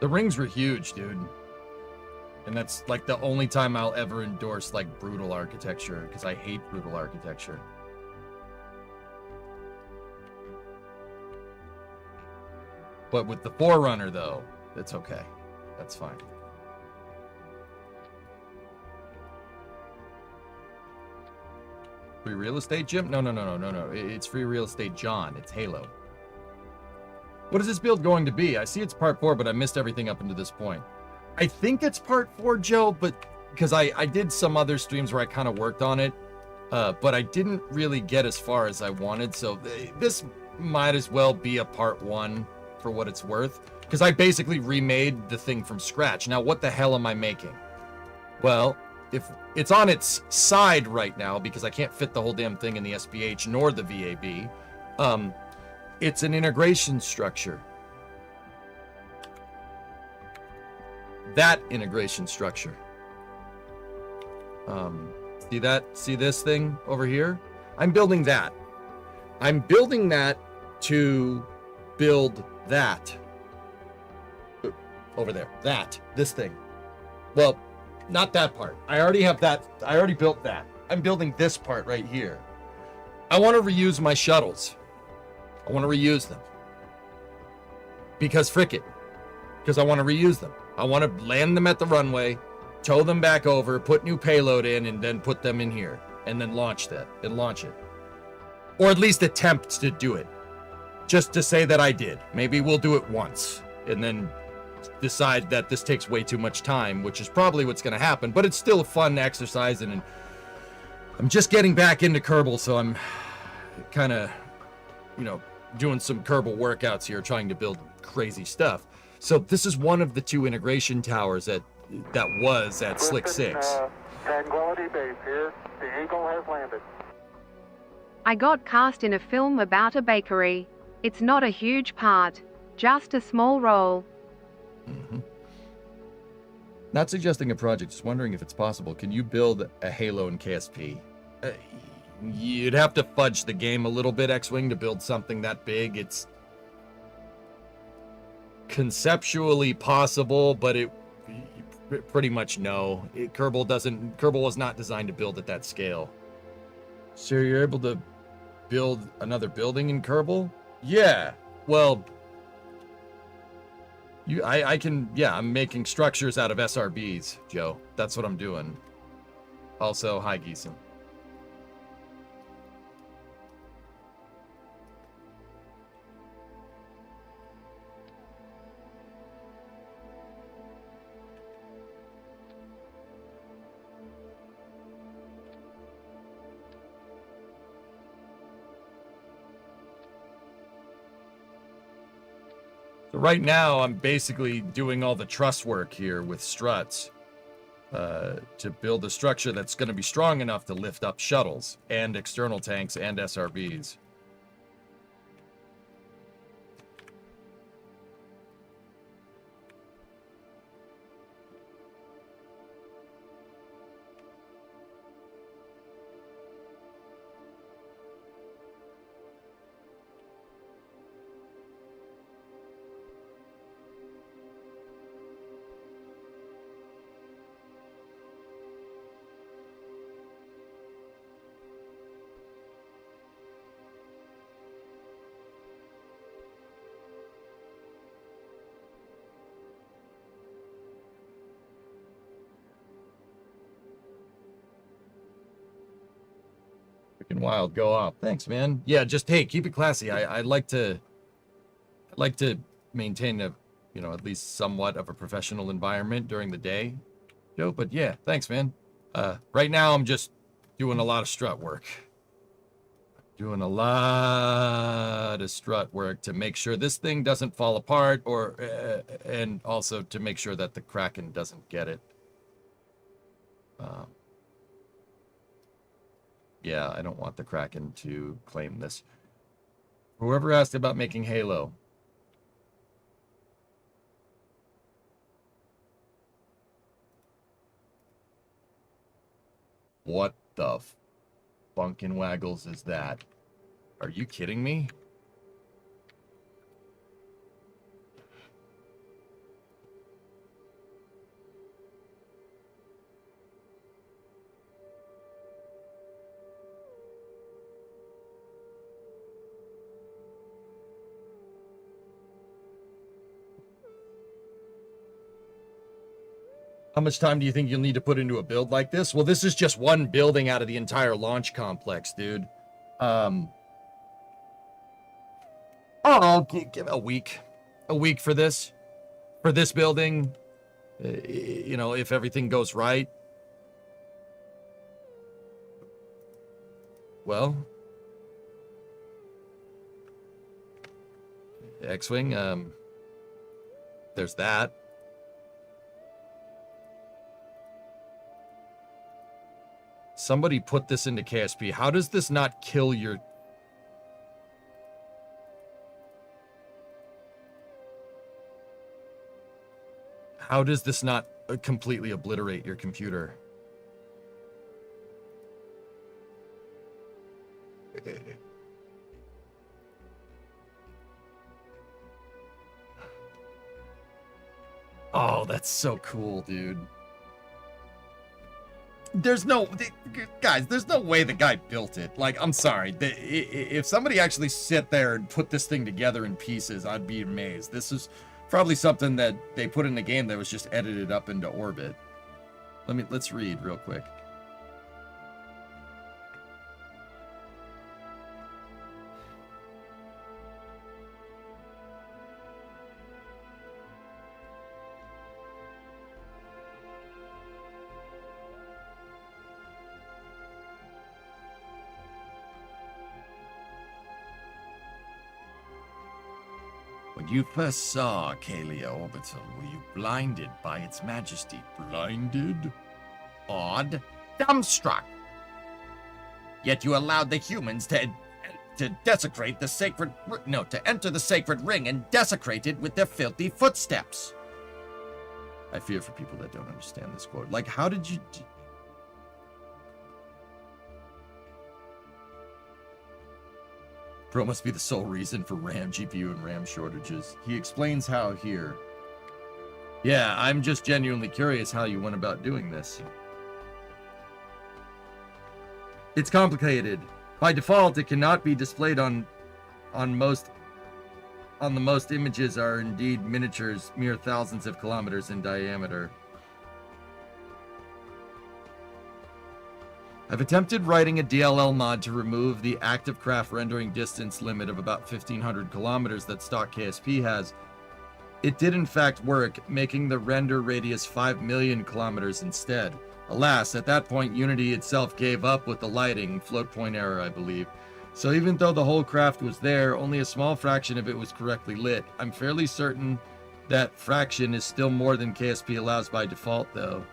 The rings were huge, dude. And that's like the only time I'll ever endorse like brutal architecture, because I hate brutal architecture. But with the Forerunner, though, it's okay. That's fine. Free real estate, Jim? No. It's free real estate, John. It's Halo. What is this build going to be? I see it's part 4, but I missed everything up until this point. I think it's part 4, Joe, but because I did some other streams where I kind of worked on it, but I didn't really get as far as I wanted. So this might as well be a part 1 for what it's worth, because I basically remade the thing from scratch. Now, what the hell am I making? Well, if it's on its side right now, because I can't fit the whole damn thing in the SPH nor the VAB, it's an integration structure. That integration structure. See that? See this thing over here? I'm building that. I'm building that to build that. Over there. This thing. Well, not that part. I already have that. I already built that. I'm building this part right here. I want to reuse my shuttles. I want to reuse them. Because frick it. Because I want to reuse them. I want to land them at the runway, tow them back over, put new payload in, and then put them in here. And then launch it. Or at least attempt to do it. Just to say that I did. Maybe we'll do it once. And then decide that this takes way too much time, which is probably what's going to happen. But it's still a fun exercise. And I'm just getting back into Kerbal, so I'm kind of, doing some Kerbal workouts here, trying to build crazy stuff. So this is one of the 2 integration towers that was at SLC-6. Tranquility Base here. The Eagle has landed. I got cast in a film about a bakery. It's not a huge part, just a small role. Not suggesting a project, just wondering if it's possible. Can you build a Halo in KSP? You'd have to fudge the game a little bit, X-Wing, to build something that big. It's conceptually possible, but it pretty much no. Kerbal was not designed to build at that scale. So you're able to build another building in Kerbal? Yeah. Well, I can, yeah, I'm making structures out of SRBs, Joe. That's what I'm doing. Also, hi, Geeson. So right now, I'm basically doing all the truss work here with struts to build a structure that's going to be strong enough to lift up shuttles and external tanks and SRBs. Wild, go off. Thanks, man. Yeah, just hey, keep it classy. I like to maintain a, at least somewhat of a professional environment during the day, Joe. But yeah, thanks, man. Right now I'm just doing a lot of strut work. Doing a lot of strut work to make sure this thing doesn't fall apart, or and also to make sure that the Kraken doesn't get it. Yeah, I don't want the Kraken to claim this. Whoever asked about making Halo. What the funkin' waggles is that? Are you kidding me? How much time do you think you'll need to put into a build like this? Well, this is just one building out of the entire launch complex, dude. I'll give a week. A week for this. For this building. You know, if everything goes right. Well. X-Wing, there's that. Somebody put this into KSP. How does this not kill your... How does this not completely obliterate your computer? Oh, that's so cool, dude. There's no... Guys, there's no way the guy built it. Like, I'm sorry. If somebody actually sit there and put this thing together in pieces, I'd be amazed. This is probably something that they put in the game that was just edited up into orbit. Let's read real quick. When you first saw Kalia Orbital, were you blinded by its majesty? Blinded? Awed? Dumbstruck? Yet you allowed the humans to desecrate the sacred... No, to enter the sacred ring and desecrate it with their filthy footsteps. I fear for people that don't understand this quote. Like, how did you... Pro must be the sole reason for RAM, GPU, and RAM shortages. He explains how here. Yeah, I'm just genuinely curious how you went about doing this. It's complicated. By default, it cannot be displayed on the most images are indeed miniatures, mere thousands of kilometers in diameter. I've attempted writing a DLL mod to remove the active craft rendering distance limit of about 1,500 kilometers that stock KSP has. It did in fact work, making the render radius 5 million kilometers instead. Alas, at that point Unity itself gave up with the lighting, float point error I believe. So even though the whole craft was there, only a small fraction of it was correctly lit. I'm fairly certain that fraction is still more than KSP allows by default though.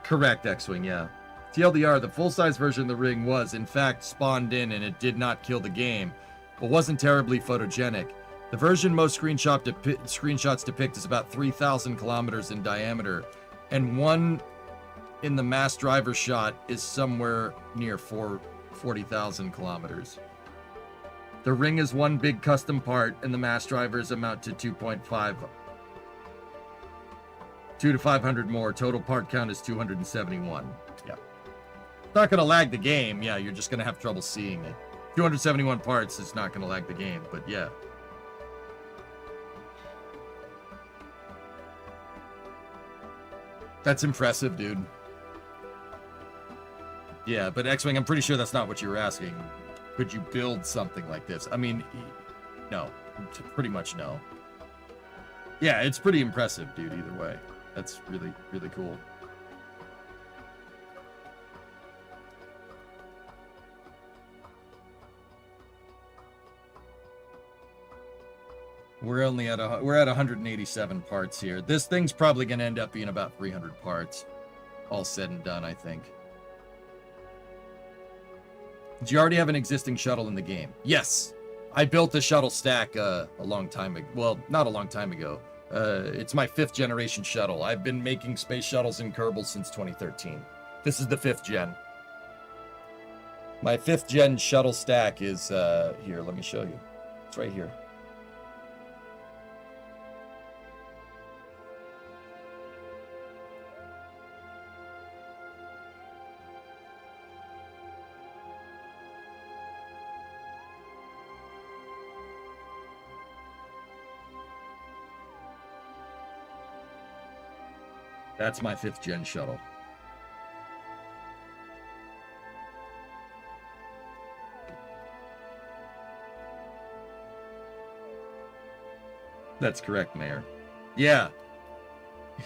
Correct, X-Wing, yeah. TLDR, the full-size version of the ring was, in fact, spawned in and it did not kill the game, but wasn't terribly photogenic. The version most screenshots depict is about 3,000 kilometers in diameter, and one in the mass driver shot is somewhere near 40,000 kilometers. The ring is one big custom part, and the mass drivers amount to 2.5 2 to 500 more. Total part count is 271. Yeah. It's not going to lag the game. Yeah, you're just going to have trouble seeing it. 271 parts is not going to lag the game, but yeah. That's impressive, dude. Yeah, but X-Wing, I'm pretty sure that's not what you were asking. Could you build something like this? I mean, no. Pretty much no. Yeah, it's pretty impressive, dude, either way. That's really, really cool. We're at 187 parts here. This thing's probably going to end up being about 300 parts, all said and done, I think. Do you already have an existing shuttle in the game? Yes, I built the shuttle stack a long time ago. Well, not a long time ago. It's my 5th generation shuttle. I've been making space shuttles in Kerbal since 2013. This is the 5th gen. My 5th gen shuttle stack is here. Let me show you. It's right here. That's my 5th gen shuttle. That's correct, Mayor. Yeah.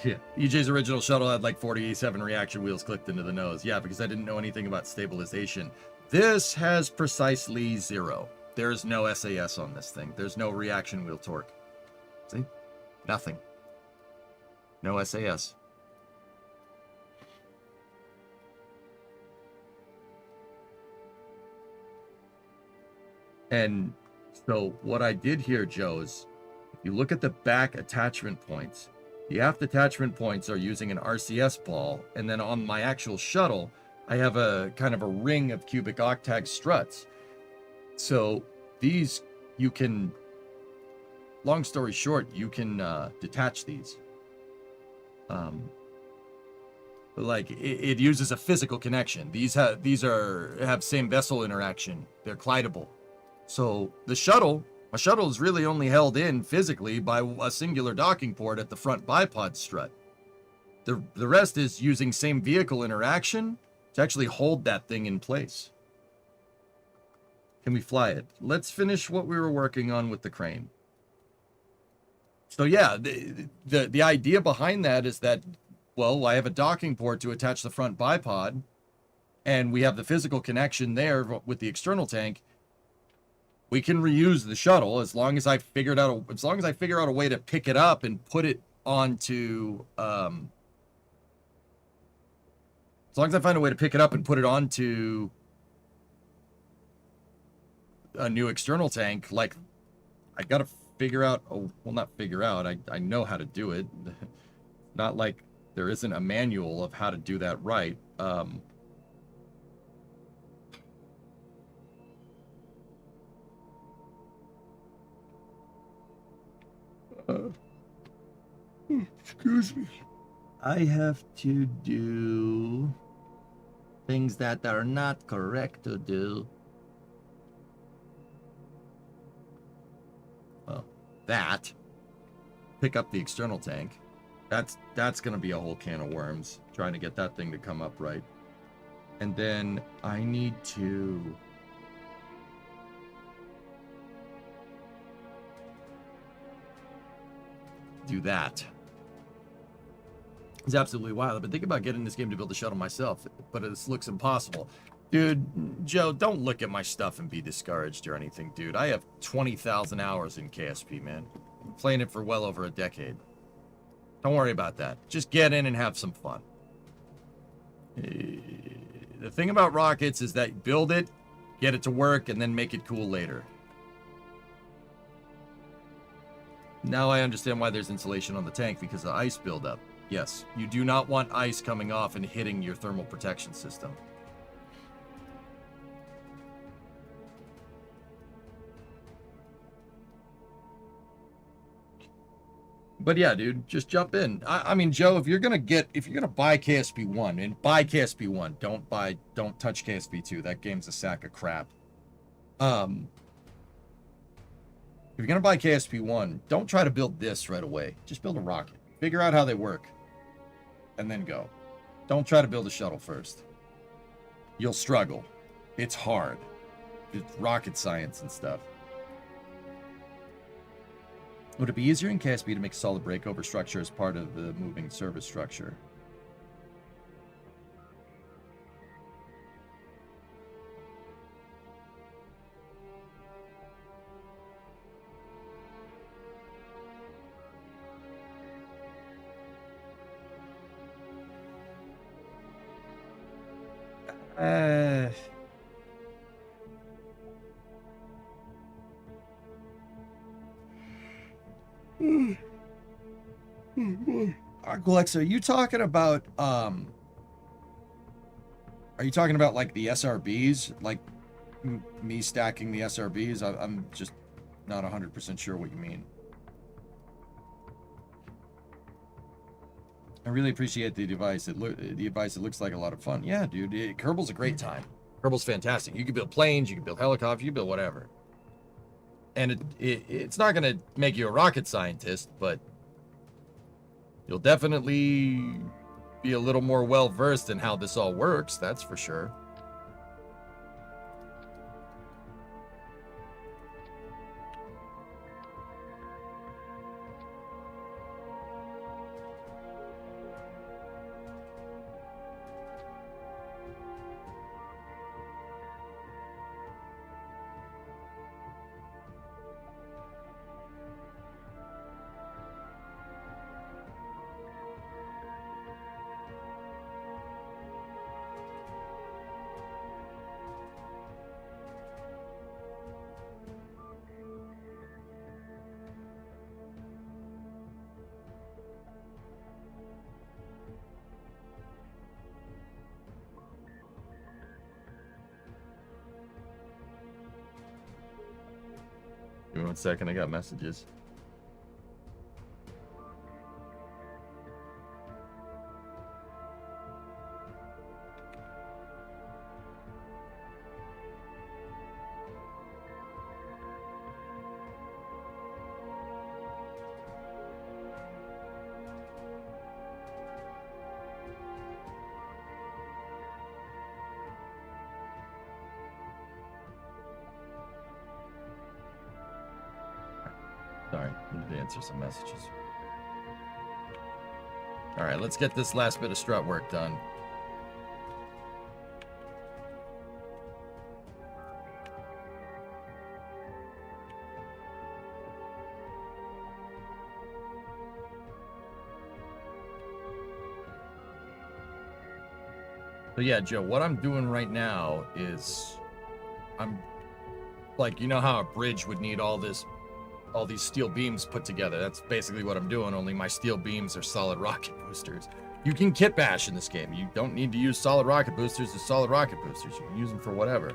Yeah. EJ's original shuttle had like 47 reaction wheels clicked into the nose. Yeah, because I didn't know anything about stabilization. This has precisely 0. There's no SAS on this thing. There's no reaction wheel torque. See? Nothing. No SAS. And so what I did here, Joe, is if you look at the back attachment points, the aft attachment points are using an RCS ball. And then on my actual shuttle, I have a kind of a ring of cubic octag struts. So these, you can, long story short, you can detach these. Like it uses a physical connection. These have same vessel interaction. They're glidable. So the shuttle, my shuttle is really only held in physically by a singular docking port at the front bipod strut. The rest is using same vehicle interaction to actually hold that thing in place. Can we fly it? Let's finish what we were working on with the crane. So yeah, the idea behind that is that, well, I have a docking port to attach the front bipod, and we have the physical connection there with the external tank. We can reuse the shuttle as long as I figure out a way to pick it up and put it onto as long as I find a way to pick it up and put it onto a new external tank. Like, I gotta figure out, not figure out, I know how to do it. Not like there isn't a manual of how to do that right. Excuse me. I have to do things that are not correct to do. Well, that. Pick up the external tank. That's going to be a whole can of worms, trying to get that thing to come up right. And then I need to... do that. It's absolutely wild. I've been thinking about getting this game to build a shuttle myself, but this looks impossible. Dude, Joe, don't look at my stuff and be discouraged or anything, dude. I have 20,000 hours in KSP, man. I'm playing it for well over a decade. Don't worry about that. Just get in and have some fun. The thing about rockets is that you build it, get it to work, and then make it cool later. Now I understand why there's insulation on the tank, because of ice buildup. Yes, you do not want ice coming off and hitting your thermal protection system. But yeah, dude, just jump in. I mean, Joe, if you're gonna buy KSP 1, and buy KSP 1, don't touch KSP 2. That game's a sack of crap. If you're gonna buy KSP 1, don't try to build this right away. Just build a rocket. Figure out how they work, and then go. Don't try to build a shuttle first. You'll struggle. It's hard. It's rocket science and stuff. Would it be easier in KSP to make a solid breakover structure as part of the moving service structure? Alexa, are you talking about like the SRBs, like me stacking the SRBs? I'm just not 100% sure what you mean. I really appreciate the device. It looks like a lot of fun. Yeah, dude, Kerbal's a great time. Kerbal's fantastic. You can build planes, you can build helicopters, you can build whatever. And it's not going to make you a rocket scientist, but you'll definitely be a little more well-versed in how this all works, that's for sure. Give me 1 second, I got messages. Sorry, need to answer some messages. All right, let's get this last bit of strut work done. So yeah, Joe, what I'm doing right now is I'm like, you know how a bridge would need all these steel beams put together. That's basically what I'm doing, only my steel beams are solid rocket boosters. You can kit bash in this game. You don't need to use solid rocket boosters as solid rocket boosters. You can use them for whatever.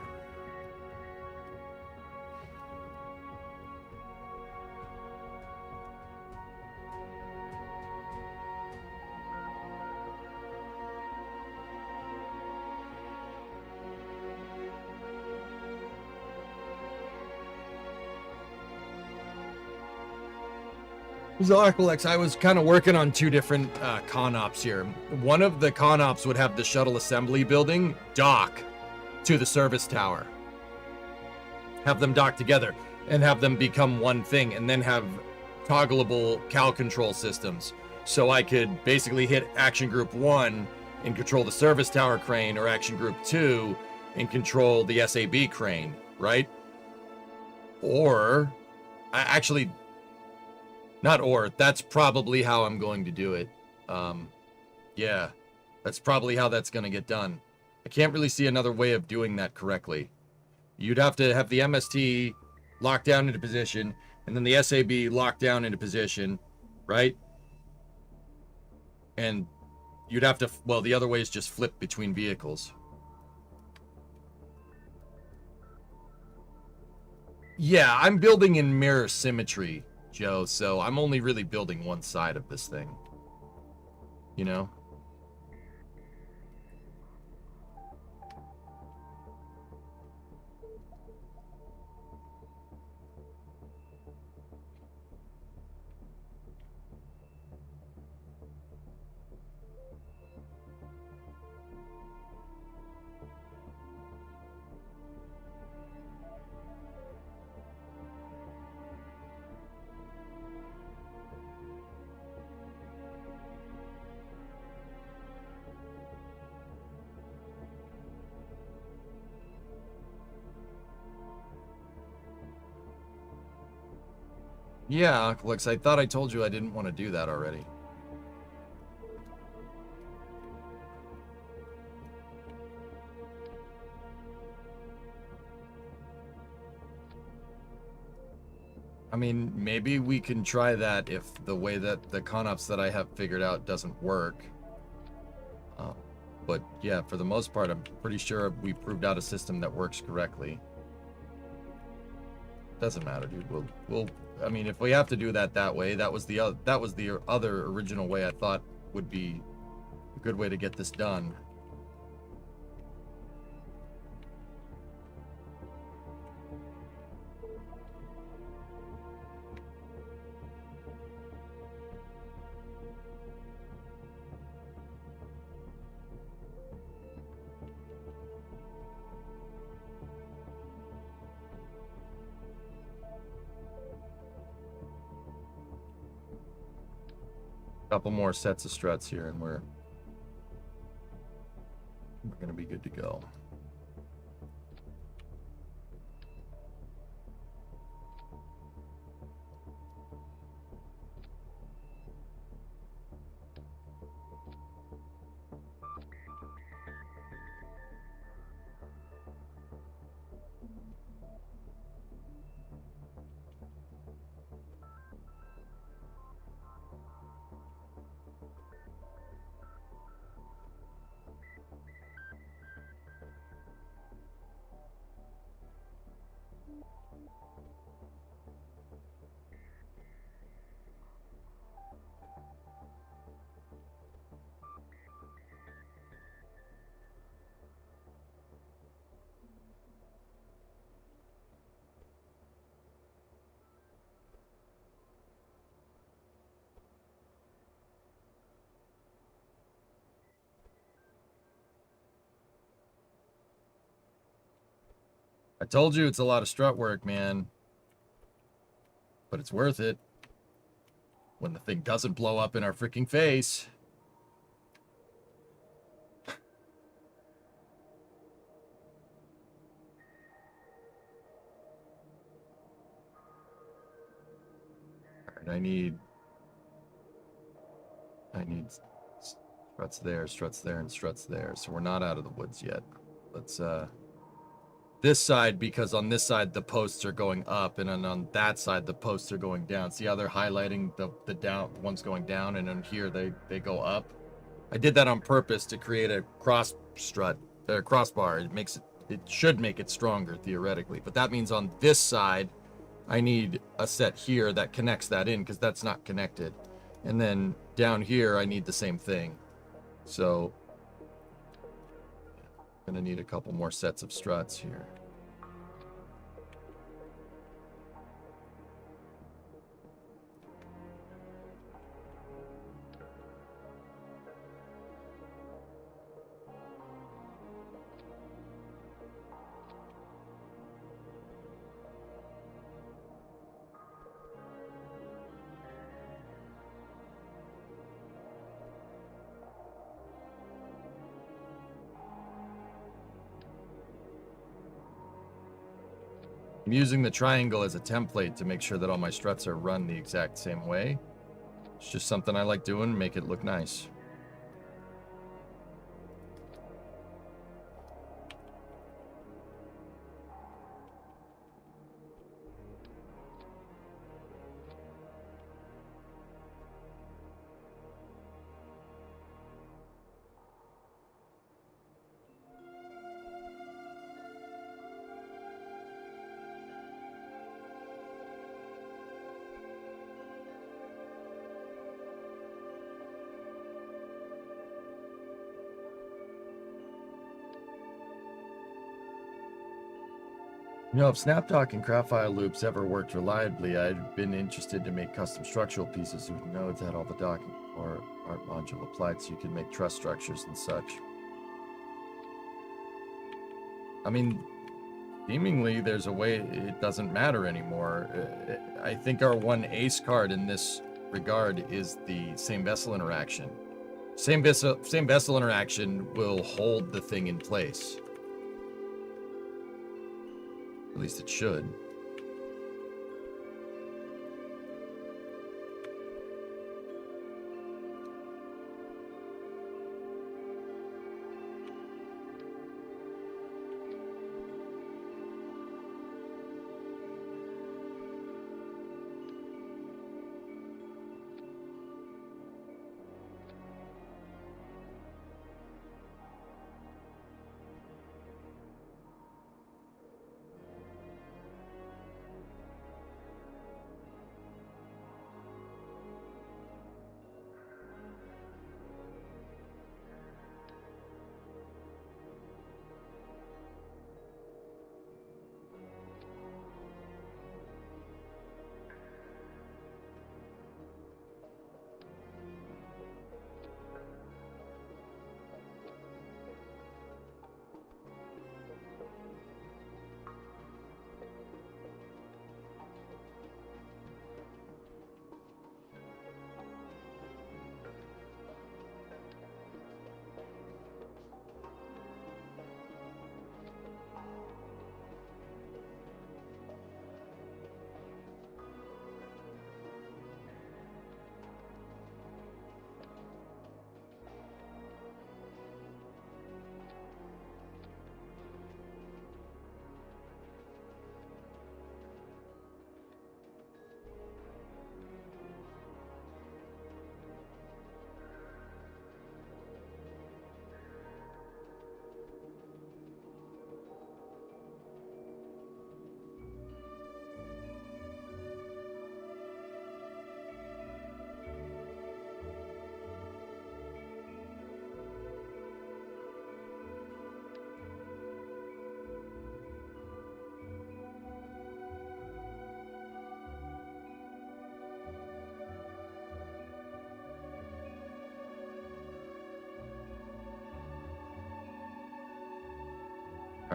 So Aqualex, I was kind of working on two different con ops here. One of the con ops would have the shuttle assembly building dock to the service tower. Have them dock together and have them become one thing, and then have toggleable cal control systems. So I could basically hit Action Group 1 and control the service tower crane, or Action Group 2 and control the SAB crane, right? Or, that's probably how I'm going to do it. Yeah, that's probably how that's going to get done. I can't really see another way of doing that correctly. You'd have to have the MST locked down into position, and then the SAB locked down into position, right? And you'd have to, well, the other way is just flip between vehicles. Yeah, I'm building in mirror symmetry, Joe, so I'm only really building one side of this thing. You know? Yeah, Alex, I thought I told you I didn't want to do that already. I mean, maybe we can try that if the way that the con-ops that I have figured out doesn't work. But yeah, for the most part, I'm pretty sure we proved out a system that works correctly. Doesn't matter, dude. We'll I mean, if we have to do that way, that was the other original way I thought would be a good way to get this done. Couple more sets of struts here, and we're gonna be good to go. I told you it's a lot of strut work, man. But it's worth it. When the thing doesn't blow up in our freaking face. Alright, I need struts there, and struts there. So we're not out of the woods yet. Let's this side, because on this side the posts are going up, and then on that side the posts are going down. See how they're highlighting the down ones going down, and then here they go up. I did that on purpose to create a crossbar. It should make it stronger theoretically, but that means on this side I need a set here that connects that in, because that's not connected, and then down here I need the same thing. So gonna need a couple more sets of struts here. I'm using the triangle as a template to make sure that all my struts are run the exact same way. It's just something I like doing, make it look nice. You know, if SnapDock and CraftFile loops ever worked reliably, I'd been interested to make custom structural pieces with nodes that had all the docking or art module applied, so you can make truss structures and such. I mean, seemingly there's a way it doesn't matter anymore. I think our one ace card in this regard is the same vessel interaction. Same vessel interaction will hold the thing in place. At least it should.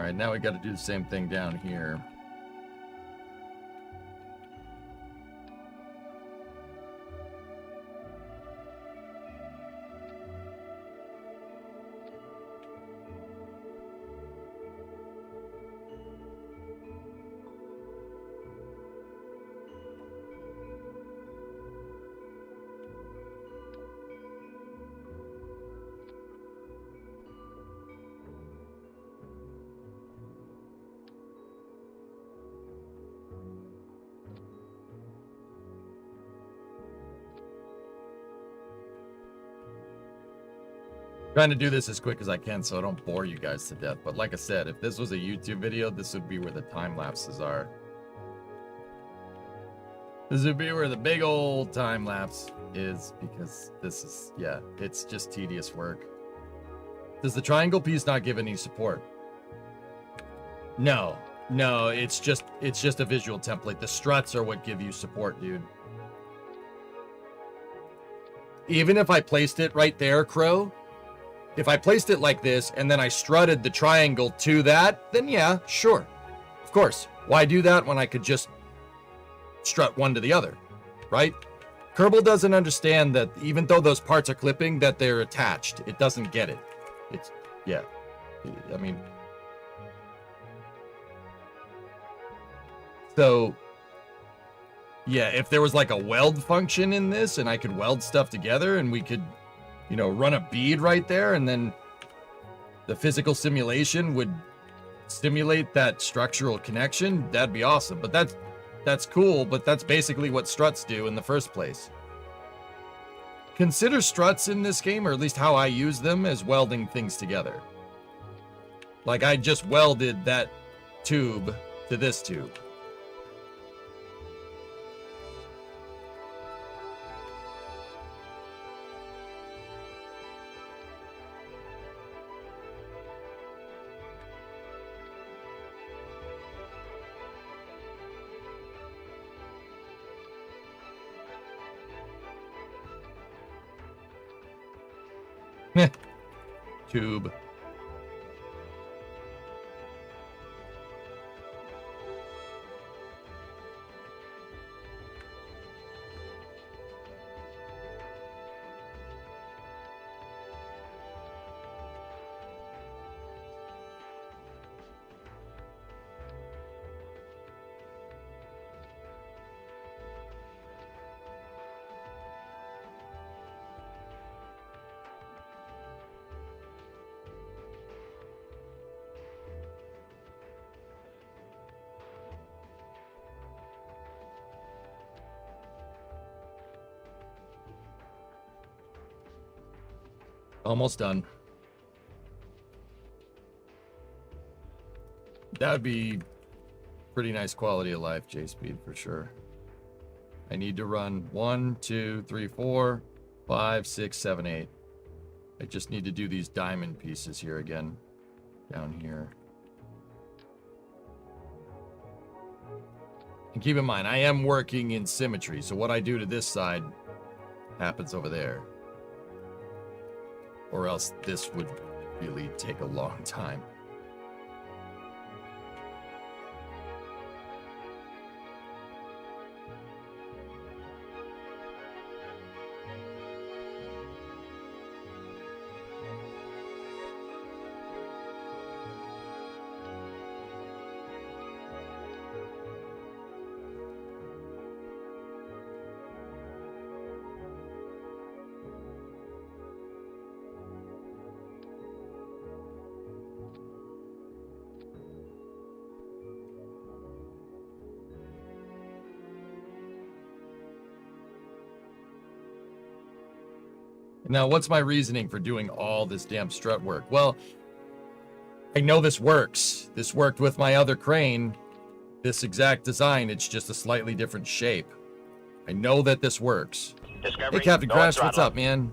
All right, now we got to do the same thing down here. Trying to do this as quick as I can so I don't bore you guys to death. But like I said, if this was a YouTube video, this would be where the time lapses are. This would be where the big old time lapse is, because this is, yeah, it's just tedious work. Does the triangle piece not give any support? No, it's just a visual template. The struts are what give you support, dude. Even if I placed it right there, Crow, if I placed it like this and then I strutted the triangle to that, then yeah, sure. Of course. Why do that when I could just strut one to the other, right? Kerbal doesn't understand that even though those parts are clipping, that they're attached. It doesn't get it. It's, yeah. I mean, so, yeah, if there was like a weld function in this and I could weld stuff together and we could, you know, run a bead right there, and then the physical simulation would stimulate that structural connection, that'd be awesome. But that's cool, but that's basically what struts do in the first place. Consider struts in this game, or at least how I use them, as welding things together. Like I just welded that tube to this tube. Tube. Almost done. That would be pretty nice quality of life, J-Speed, for sure. I need to run 1, 2, 3, 4, 5, 6, 7, 8. I just need to do these diamond pieces here again, down here. And keep in mind, I am working in symmetry, so what I do to this side happens over there. Or else this would really take a long time. Now, what's my reasoning for doing all this damn strut work? Well, I know this works. This worked with my other crane. This exact design, it's just a slightly different shape. I know that this works. Discovery, Hey, Captain go Crash, at what's throttle. up, man?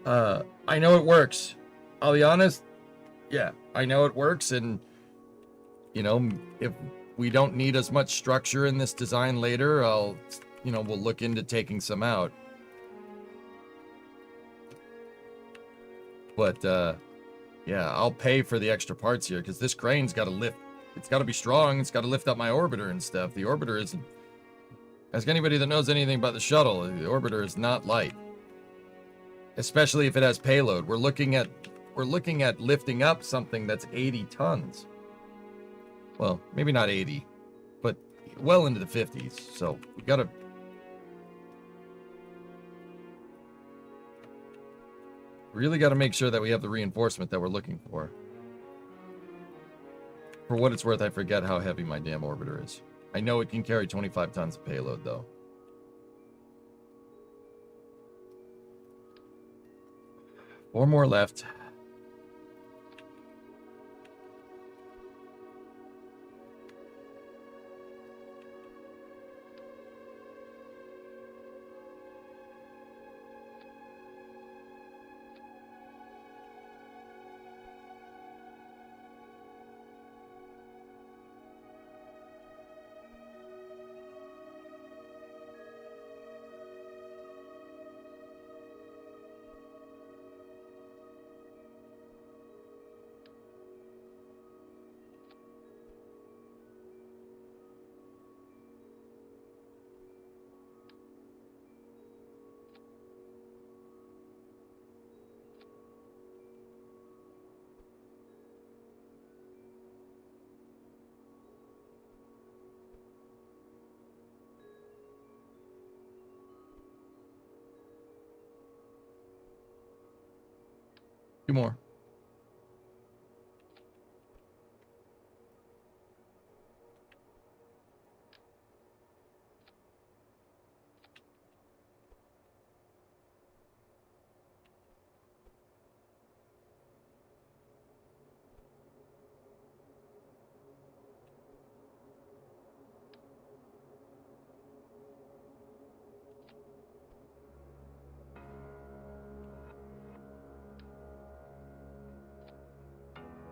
I know it works. I'll be honest. Yeah, I know it works, and, you know, if we don't need as much structure in this design later, we'll look into taking some out. But, Yeah, I'll pay for the extra parts here because this crane's got to lift. It's got to be strong. It's got to lift up my orbiter and stuff. The orbiter isn't. Ask anybody that knows anything about the shuttle. The orbiter is not light, especially if it has payload. We're looking at lifting up something that's 80 tons. Well, maybe not 80, but well into the 50s. So we gotta. Really got to make sure that we have the reinforcement that we're looking for. For what it's worth, I forget how heavy my damn orbiter is. I know it can carry 25 tons of payload, though. Four more left. Two more.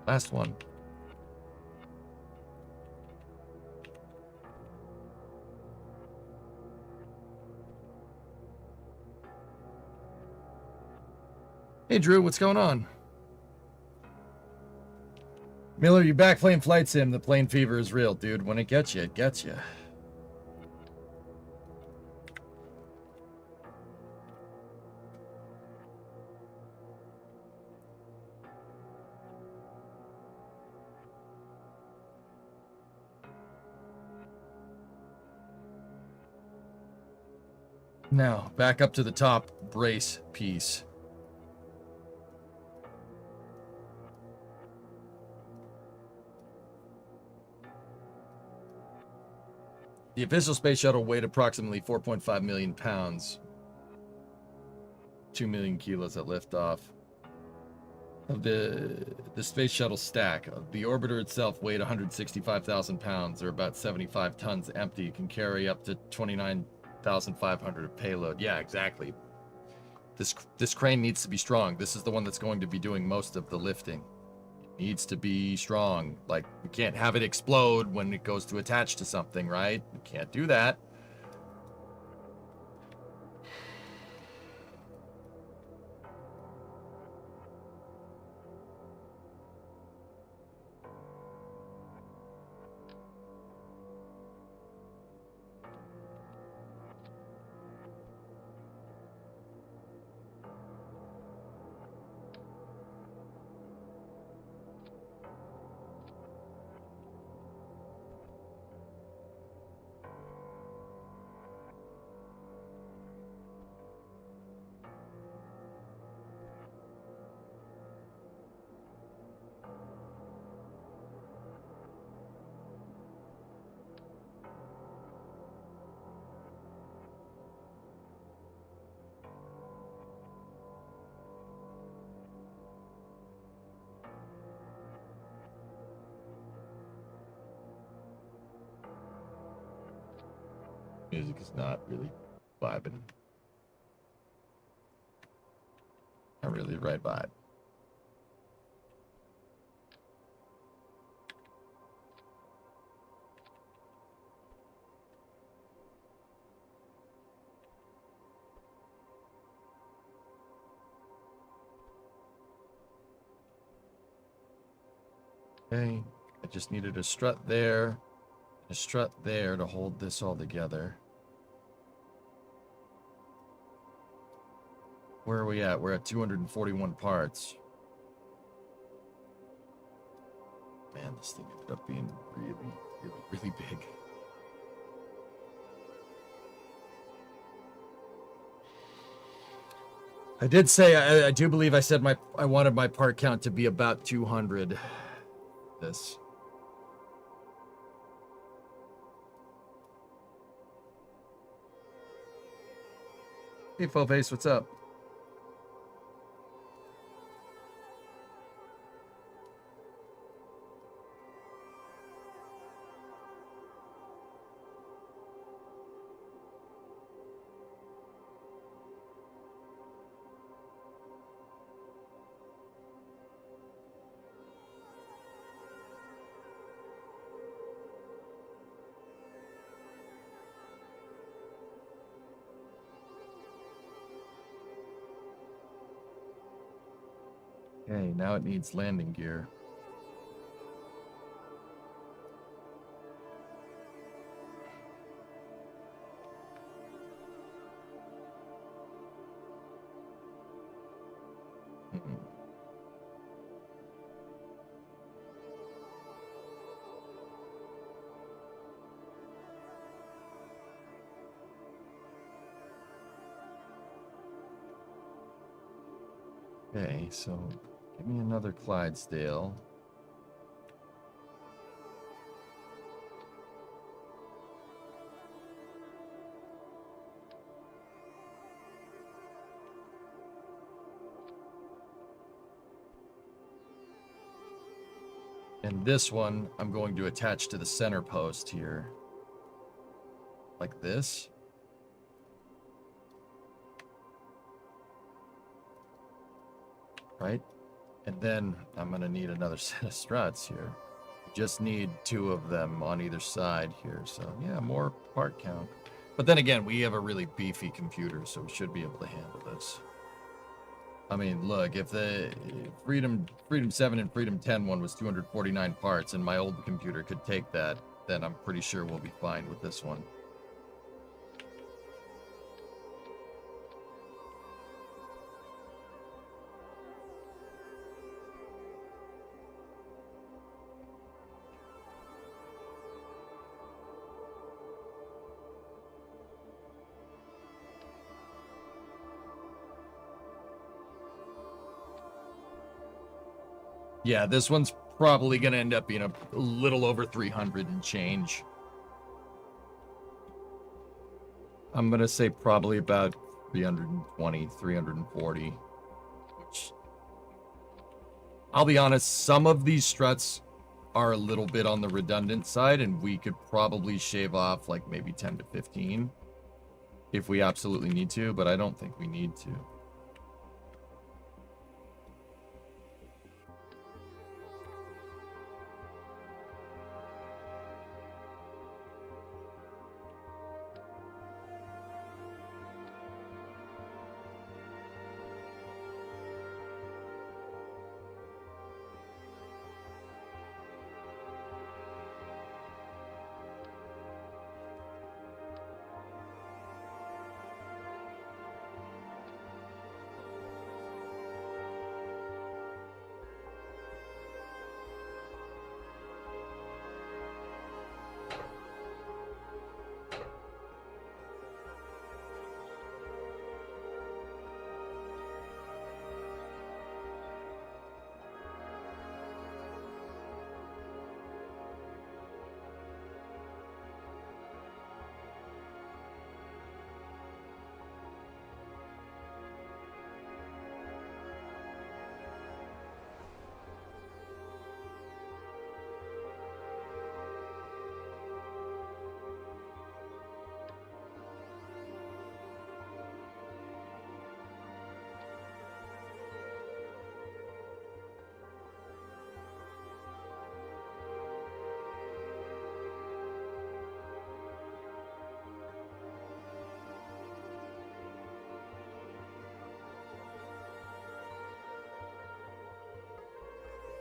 Last one. Hey, Drew, what's going on? Miller, you back playing Flight Sim. The plane fever is real, dude. When it gets you, it gets you. Now, back up to the top brace piece. The official space shuttle weighed approximately 4.5 million pounds. 2 million kilos at liftoff. Of the space shuttle stack, the orbiter itself weighed 165,000 pounds, or about 75 tons empty. It can carry up to 29,500 of payload. Yeah, exactly. This crane needs to be strong. This is the one that's going to be doing most of the lifting. It needs to be strong. Like, we can't have it explode when it goes to attach to something, right? We can't do that. Music is not really vibing. Not really the right vibe. Okay, I just needed a strut there, a strut there to hold this all together. Where are we at? We're at 241 parts. Man, this thing ended up being really, really, really big. I did say, I do believe I said I wanted my part count to be about 200. This. Hey, Full Face, what's up? Okay, now it needs landing gear. Hmm. Okay, so give me another Clydesdale. And this one, I'm going to attach to the center post here. Like this. Right? And then I'm going to need another set of struts here. Just need 2 of them on either side here. So, yeah, more part count. But then again, we have a really beefy computer, so we should be able to handle this. I mean, look, if the Freedom 7 and Freedom 10 one was 249 parts and my old computer could take that, then I'm pretty sure we'll be fine with this one. Yeah, this one's probably going to end up being a little over 300 and change. I'm going to say probably about 320, 340. Which, I'll be honest, some of these struts are a little bit on the redundant side, and we could probably shave off like maybe 10 to 15 if we absolutely need to, but I don't think we need to.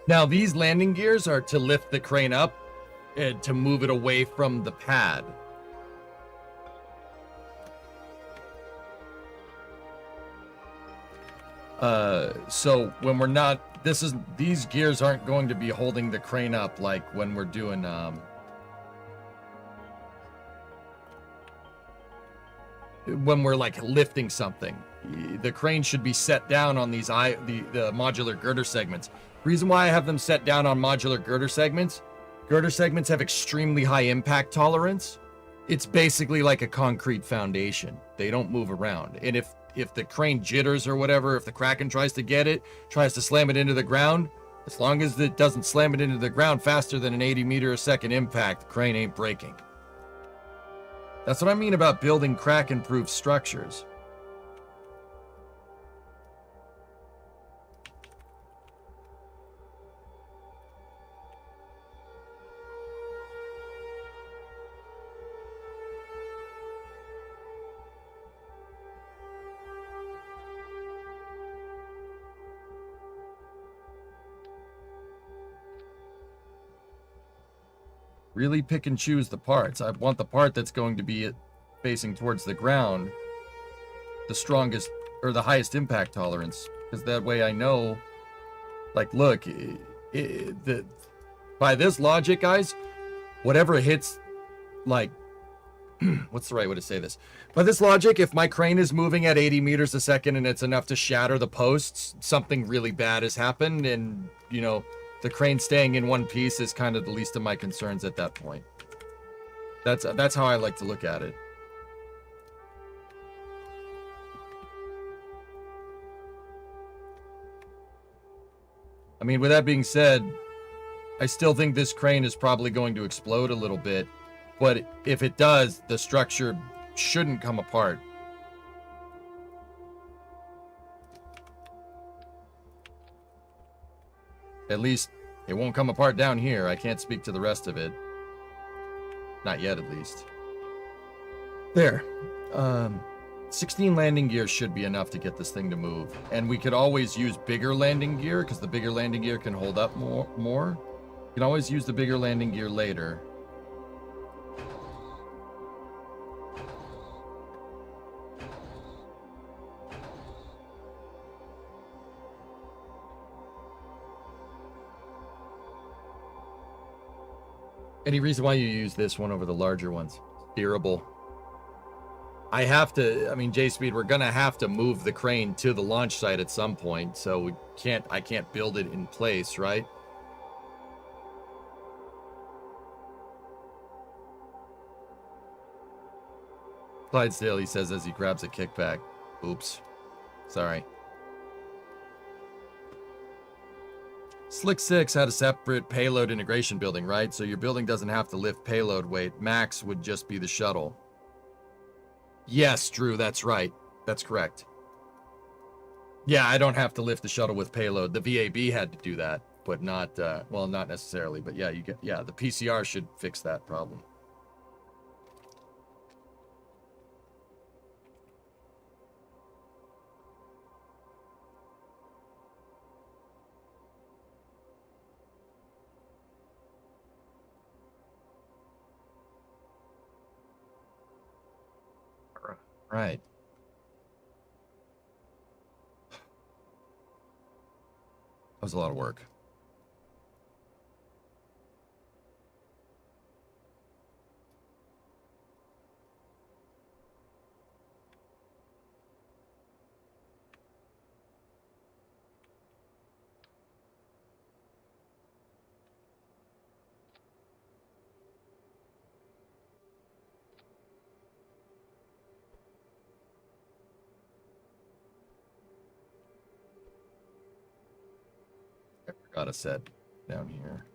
Now, these landing gears are to lift the crane up and to move it away from the pad. So when we're not, these gears aren't going to be holding the crane up like when we're doing, when we're like lifting something. The crane should be set down on these the modular girder segments. Reason why I have them set down on modular girder segments have extremely high impact tolerance. It's basically like a concrete foundation. They don't move around. And if the crane jitters or whatever, if the Kraken tries to get it, tries to slam it into the ground, as long as it doesn't slam it into the ground faster than an 80 meter a second impact, the crane ain't breaking. That's what I mean about building Kraken-proof structures. Really pick and choose the parts. I want the part that's going to be facing towards the ground, the strongest or the highest impact tolerance, because that way I know, like, look, by this logic, guys, whatever hits, like, what's the right way to say this? By this logic, if my crane is moving at 80 meters a second and it's enough to shatter the posts, something really bad has happened, and, you know, the crane staying in one piece is kind of the least of my concerns at that point. That's how I like to look at it. I mean, with that being said, I still think this crane is probably going to explode a little bit, but if it does, the structure shouldn't come apart. At least, it won't come apart down here. I can't speak to the rest of it. Not yet, at least. There. 16 landing gears should be enough to get this thing to move. And we could always use bigger landing gear, because the bigger landing gear can hold up more. You can always use the bigger landing gear later. Any reason why you use this one over the larger ones? Steerable. I have to, I mean, J-Speed, we're gonna have to move the crane to the launch site at some point, so I can't build it in place, right? Clydesdale, he says as he grabs a kickback. Oops. Sorry. SLC-6 had a separate payload integration building, right? So your building doesn't have to lift payload weight. Max would just be the shuttle. Yes, Drew, that's right. That's correct. Yeah, I don't have to lift the shuttle with payload. The VAB had to do that, but not, well, not necessarily. But yeah, the PCR should fix that problem. Right. That was a lot of work. I forgot a set down here.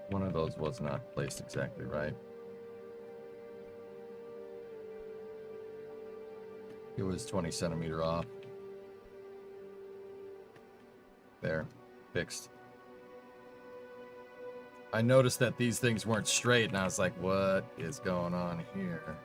One of those was not placed exactly right. It was 20 centimeter off. There, fixed. I noticed that these things weren't straight, and I was like, what is going on here?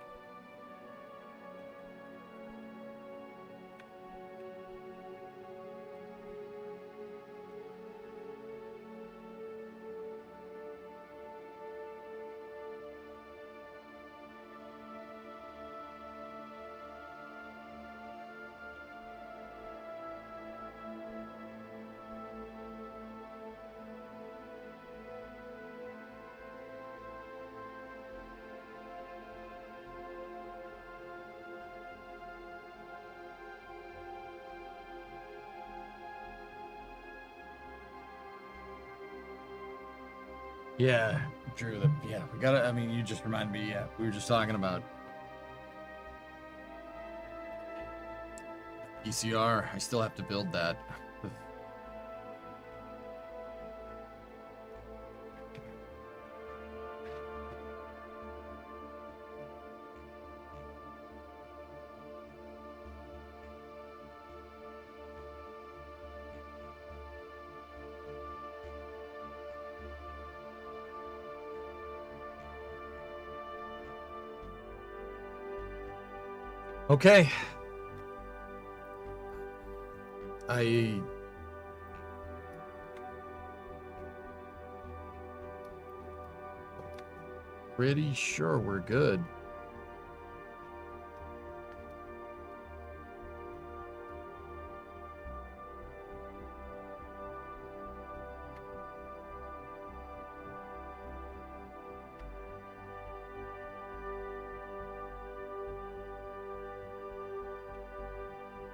Yeah, Drew, we gotta, I mean, you just reminded me, yeah, we were just talking about ECR. I still have to build that. Okay. Pretty sure we're good.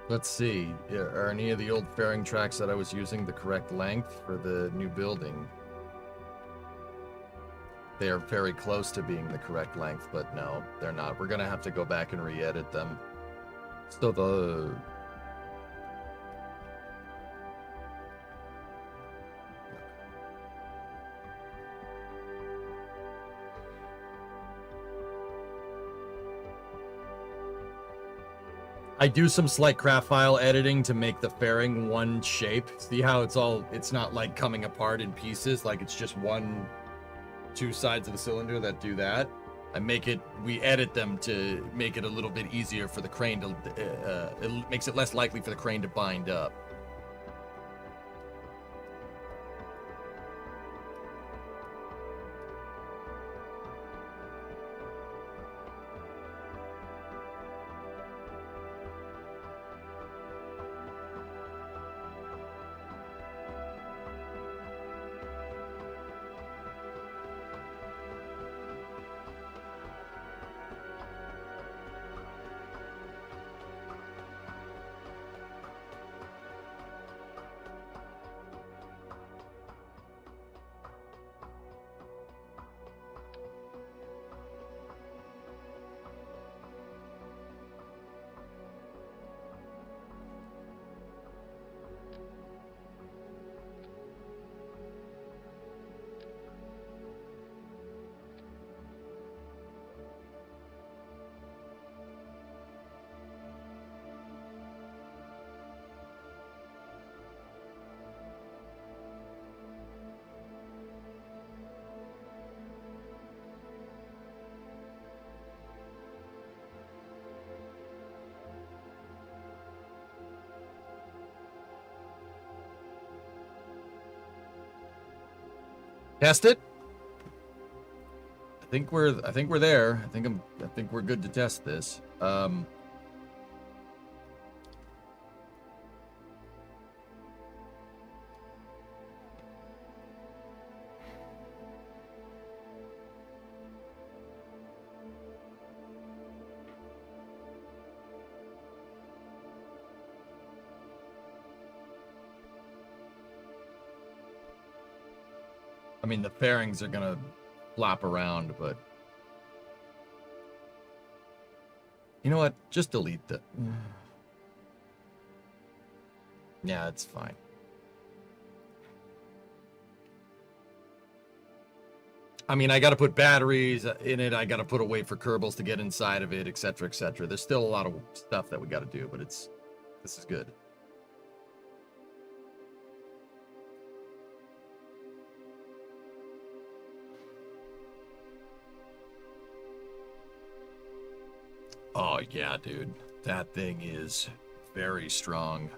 Let's see. Are any of the old fairing tracks that I was using the correct length for the new building? They are very close to being the correct length, but no, they're not. We're gonna have to go back and re-edit them. So I do some slight craft file editing to make the fairing one shape. See how it's not like coming apart in pieces, like it's just two sides of the cylinder that do that. We edit them to make it a little bit easier for the crane to, it makes it less likely for the crane to bind up. Test it. I think we're there. I think we're good to test this. I mean, the fairings are gonna flop around, but you know what? Just delete the. Yeah, it's fine. I mean, I got to put batteries in it. I got to put a way for Kerbals to get inside of it, etc., etc. There's still a lot of stuff that we got to do, but this is good. Oh yeah, dude, that thing is very strong.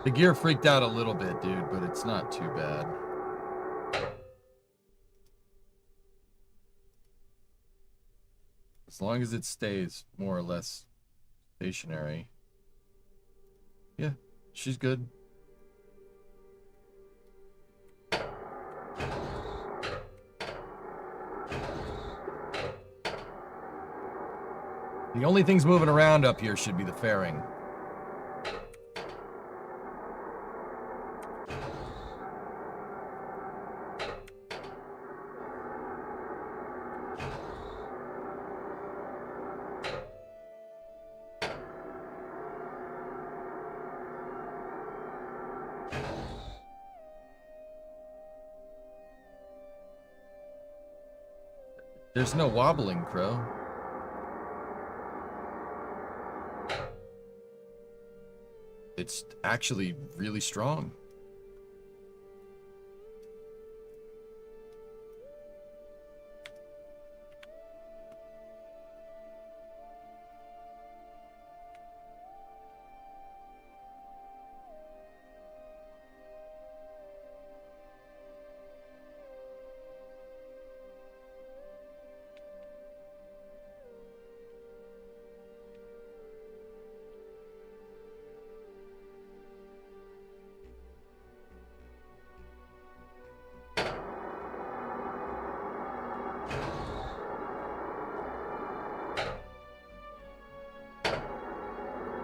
The gear freaked out a little bit, dude, but it's not too bad. As long as it stays more or less stationary. Yeah, she's good. The only things moving around up here should be the fairing. There's no wobbling, Crow. It's actually really strong.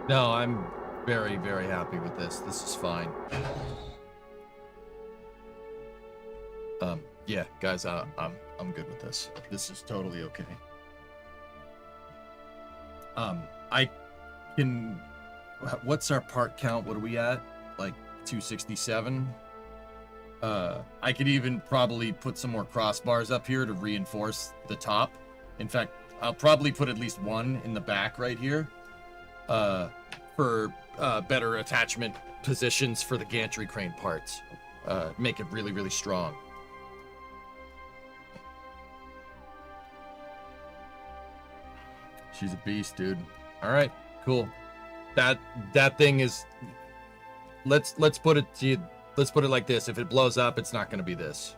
No, I'm very, very happy with this. This is fine. Yeah, guys, I'm good with this. This is totally okay. I can. What's our part count? What are we at? Like 267. I could even probably put some more crossbars up here to reinforce the top. In fact, I'll probably put at least one in the back right here. For better attachment positions for the gantry crane parts. Make it really, really strong. She's a beast, dude. All right, cool. That thing is. Let's put it like this. If it blows up, it's not going to be this.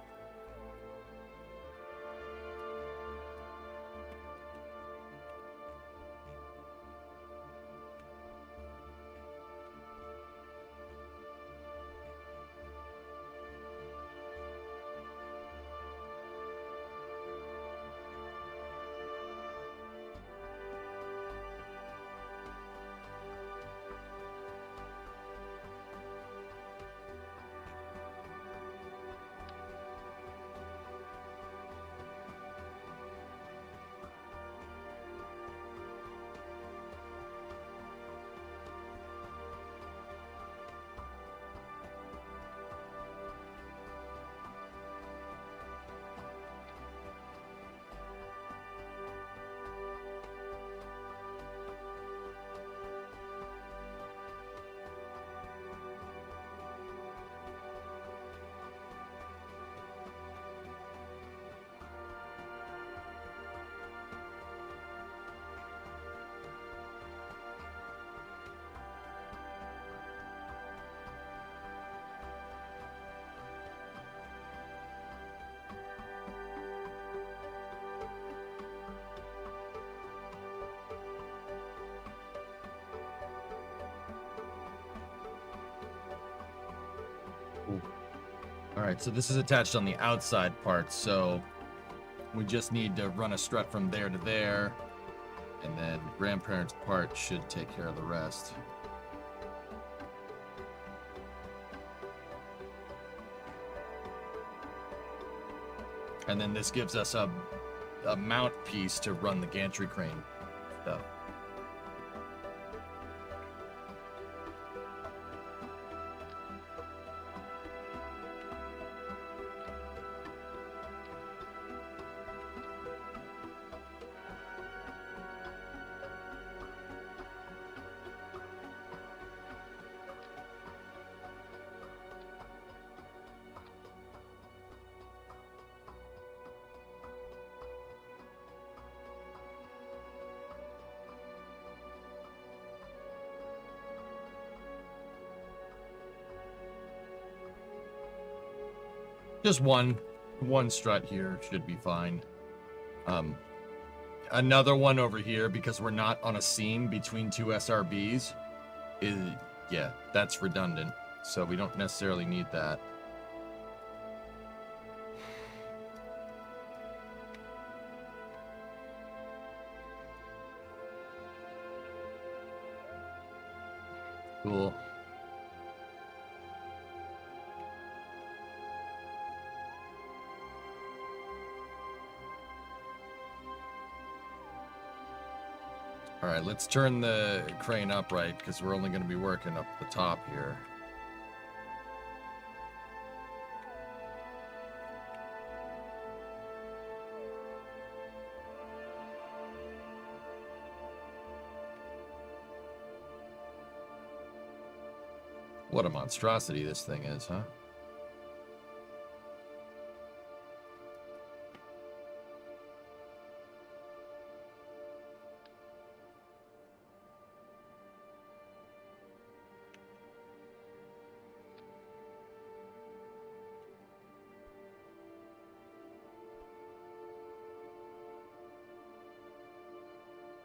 All right, so this is attached on the outside part, so we just need to run a strut from there to there, and then grandparents' part should take care of the rest. And then this gives us a mount piece to run the gantry crane stuff. Just one strut here should be fine. Another one over here, because we're not on a seam between two SRBs, yeah, that's redundant. So we don't necessarily need that. Cool. All right, let's turn the crane upright because we're only going to be working up the top here. What a monstrosity this thing is, huh?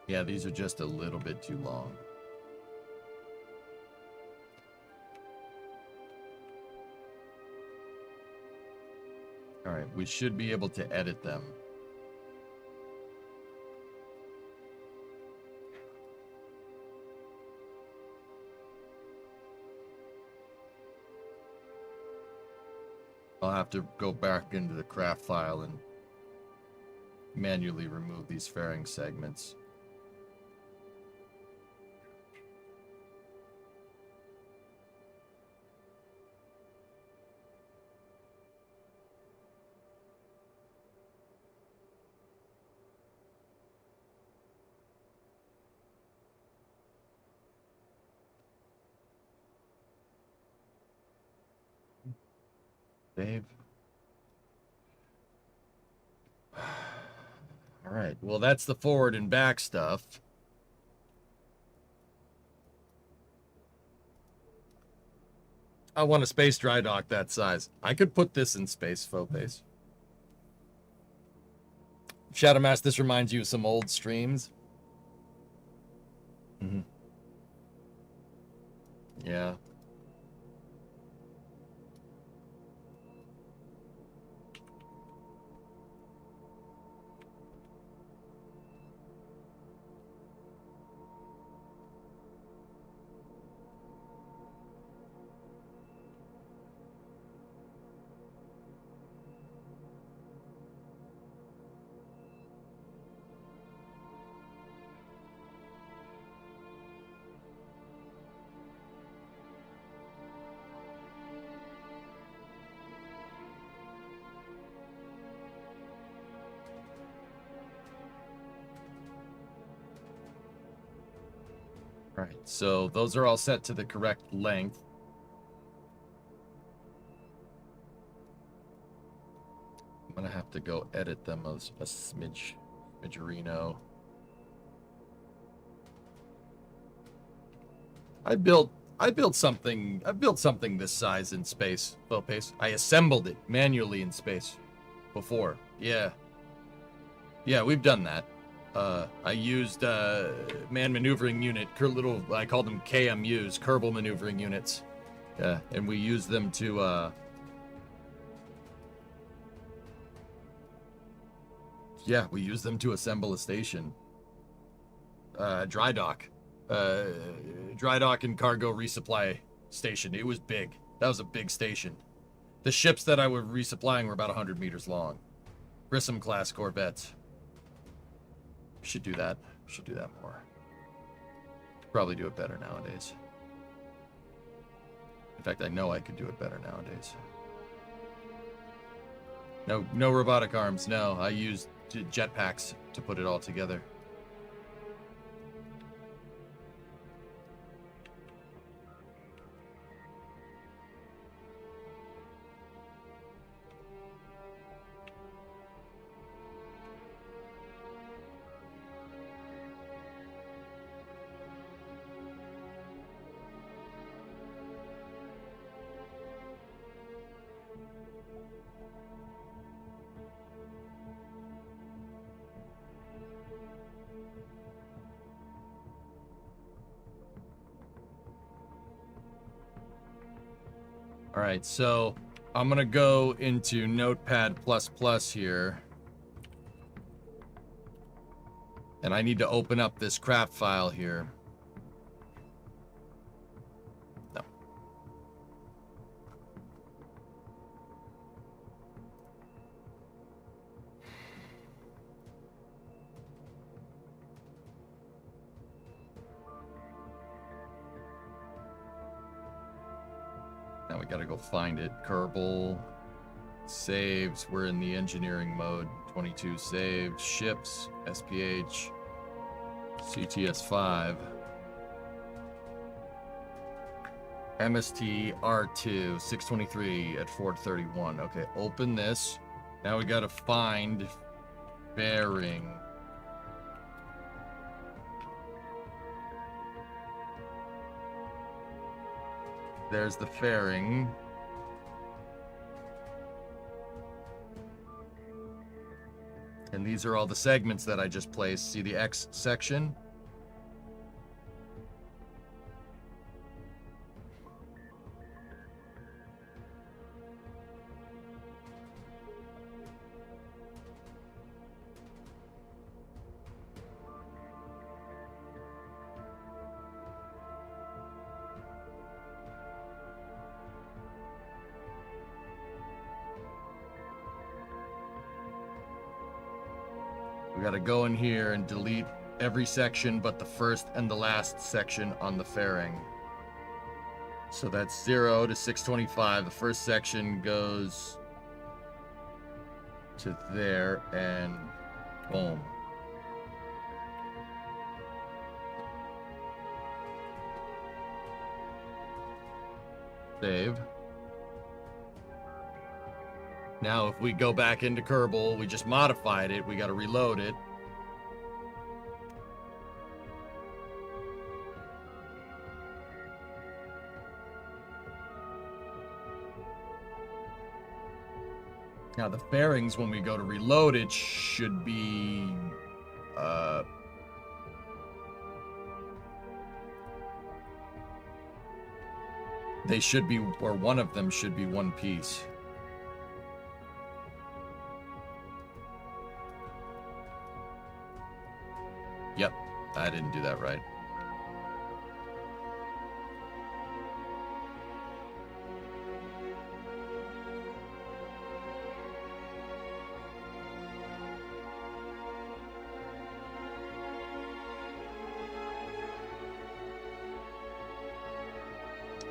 Yeah, these are just a little bit too long. All right, we should be able to edit them. I'll have to go back into the craft file and manually remove these fairing segments. Save. All right, well, that's the forward and back stuff. I want a space dry dock that size. I could put this in space, faux pace. Shadowmass, this reminds you of some old streams. Mm-hmm. Yeah. All right, so those are all set to the correct length. I'm gonna have to go edit them as a smidgerino. I built something this size in space, faux pace. I assembled it manually in space before. Yeah, we've done that. I used man maneuvering unit, I called them KMUs, Kerbal maneuvering units, Yeah, and we use them to, yeah, we use them to assemble a station. Dry dock. Dry dock and cargo resupply station. It was big. That was a big station. The ships that I was resupplying were about 100 meters long. Grissom class corvettes. Should do that. Should do that more. Probably do it better nowadays. In fact, I know I could do it better nowadays. No robotic arms. No, I used jetpacks to put it all together. All right, so I'm gonna go into Notepad++ here. And I need to open up this crap file here. No. Now we gotta go find it. Kerbal. Saves. We're in the engineering mode. 22 saved. Ships. SPH. CTS5. MST R2. 623 at 431. Okay, open this. Now we gotta find bearing. There's the fairing. And these are all the segments that I just placed. See the X section? We gotta go in here and delete every section but the first and the last section on the fairing. So that's 0 to 625. The first section goes to there and boom. Save. Now, if we go back into Kerbal, we just modified it. We got to reload it. Now, the fairings, when we go to reload it, should be... they should be, or one of them should be one piece. Yep, I didn't do that right.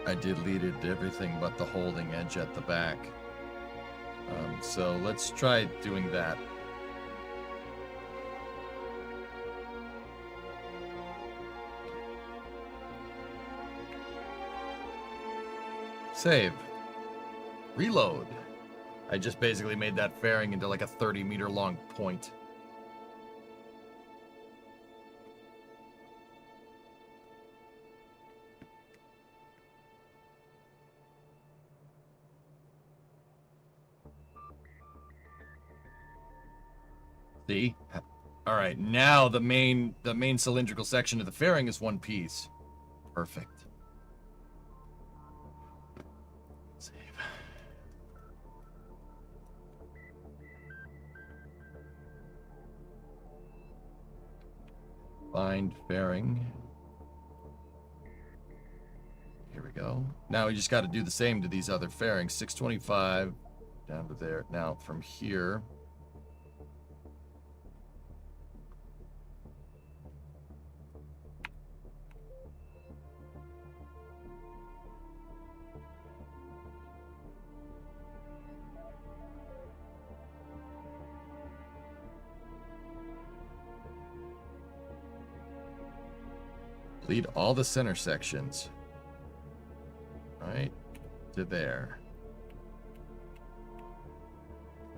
I deleted everything but the holding edge at the back. So let's try doing that. Save. Reload. I just basically made that fairing into like a 30-meter long point. See? All right, now the main cylindrical section of the fairing is one piece. Perfect. Find fairing. Here we go. Now we just got to do the same to these other fairings. 625 down to there. Now from here. Lead all the center sections. Right to there.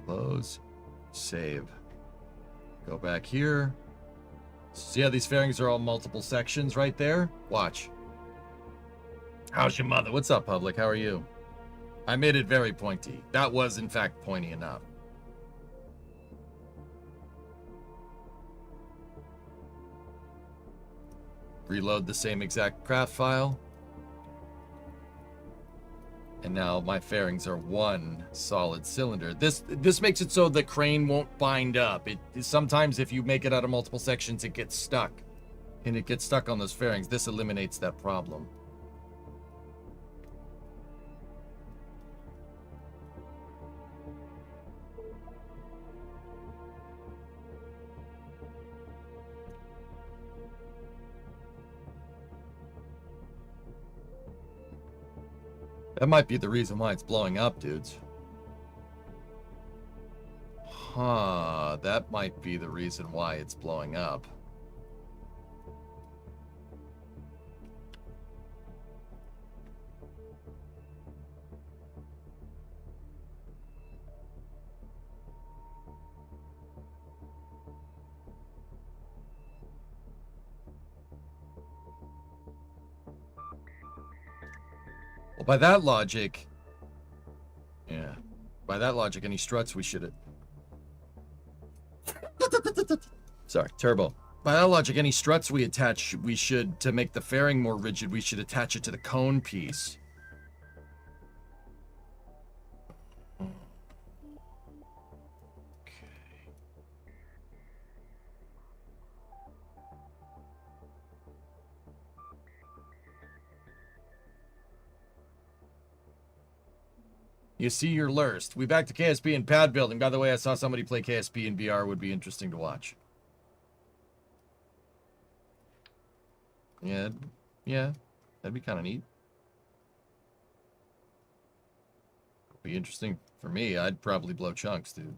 Close. Save. Go back here. See how these fairings are all multiple sections right there? Watch. How's your mother? What's up, public? How are you? I made it very pointy. That was, in fact, pointy enough. Reload the same exact craft file. And now my fairings are one solid cylinder. This makes it so the crane won't bind up. Sometimes if you make it out of multiple sections, it gets stuck. And it gets stuck on those fairings. This eliminates that problem. That might be the reason why it's blowing up, dudes. Huh, that might be the reason why it's blowing up. Well, by that logic, any struts we should sorry, turbo. By that logic, any struts we attach, we should, to make the fairing more rigid, we should attach it to the cone piece. You see your lurst. We back to KSP and pad building. By the way, I saw somebody play KSP in VR. Would be interesting to watch. Yeah, that'd be kind of neat. Be interesting for me. I'd probably blow chunks, dude.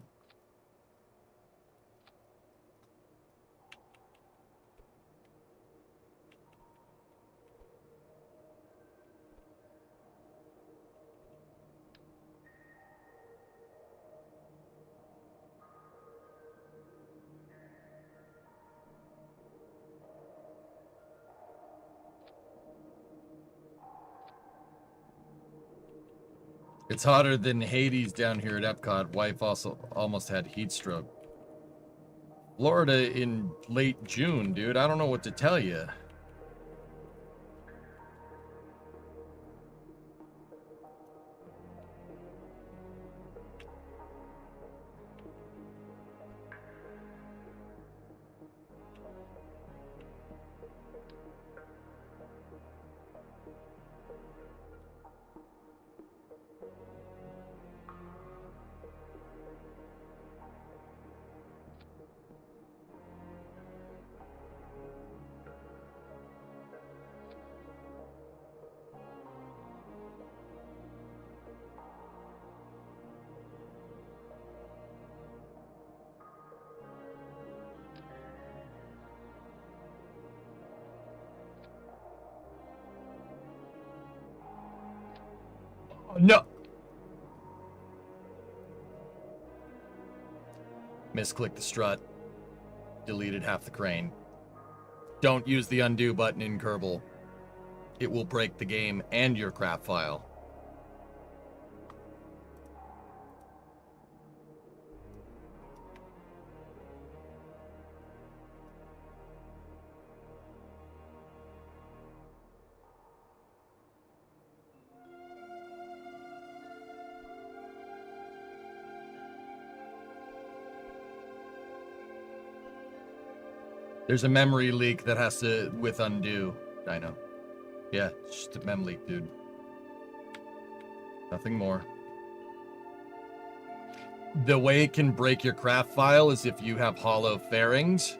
It's hotter than Hades down here at Epcot. Wife also almost had heat stroke. Florida in late June, dude. I don't know what to tell you. No. Misclick the strut. Deleted half the crane. Don't use the undo button in Kerbal. It will break the game and your craft file. There's a memory leak that has to with undo. I know. Yeah, it's just a mem leak, dude. Nothing more. The way it can break your craft file is if you have hollow fairings.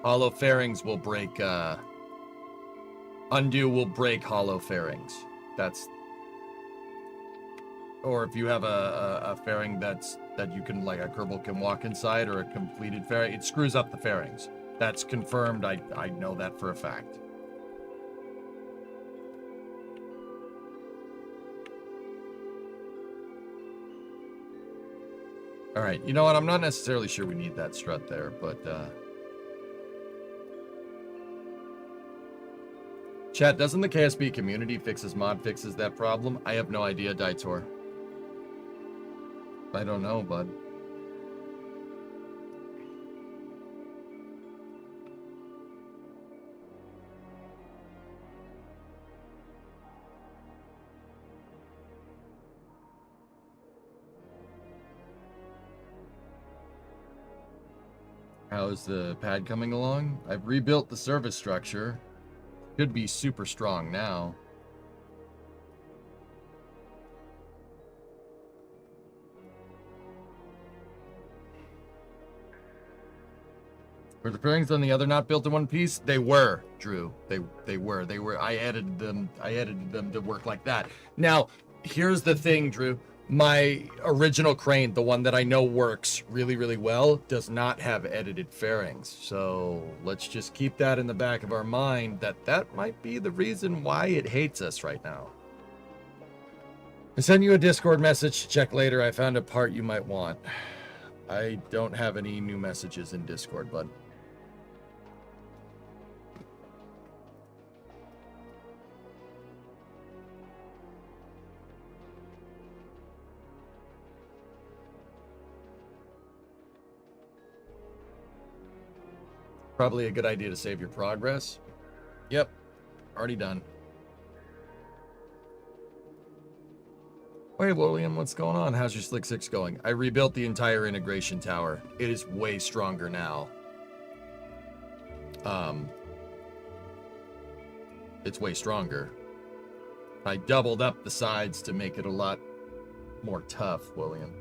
Hollow fairings will break, undo will break hollow fairings. That's... Or if you have a fairing that you can, like a Kerbal can walk inside, or a completed fairing, it screws up the fairings. That's confirmed. I know that for a fact. All right, you know what? I'm not necessarily sure we need that strut there, but chat, doesn't the KSB community fixes that problem? I have no idea, Daitor. I don't know, bud. How's the pad coming along? I've rebuilt the service structure. Should be super strong now. Were the fairings on the other not built in one piece? They were, Drew. They were. I edited them to work like that. Now, here's the thing, Drew. My original crane, the one that I know works really, really well, does not have edited fairings. So let's just keep that in the back of our mind, that might be the reason why it hates us right now. I sent you a Discord message to check later. I found a part you might want. I don't have any new messages in Discord, bud. Probably a good idea to save your progress. Yep, already done. Wait, William, what's going on? How's your Slick 6 going? I rebuilt the entire integration tower. It is way stronger now. It's way stronger. I doubled up the sides to make it a lot more tough, William.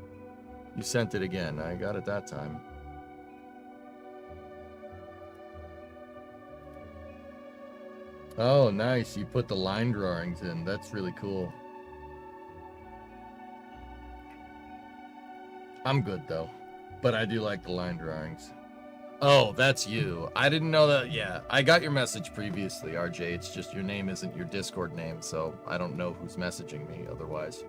You sent it again. I got it that time. Oh, nice. You put the line drawings in. That's really cool. I'm good, though. But I do like the line drawings. Oh, that's you. I didn't know that. Yeah, I got your message previously, RJ. It's just your name isn't your Discord name, so I don't know who's messaging me otherwise.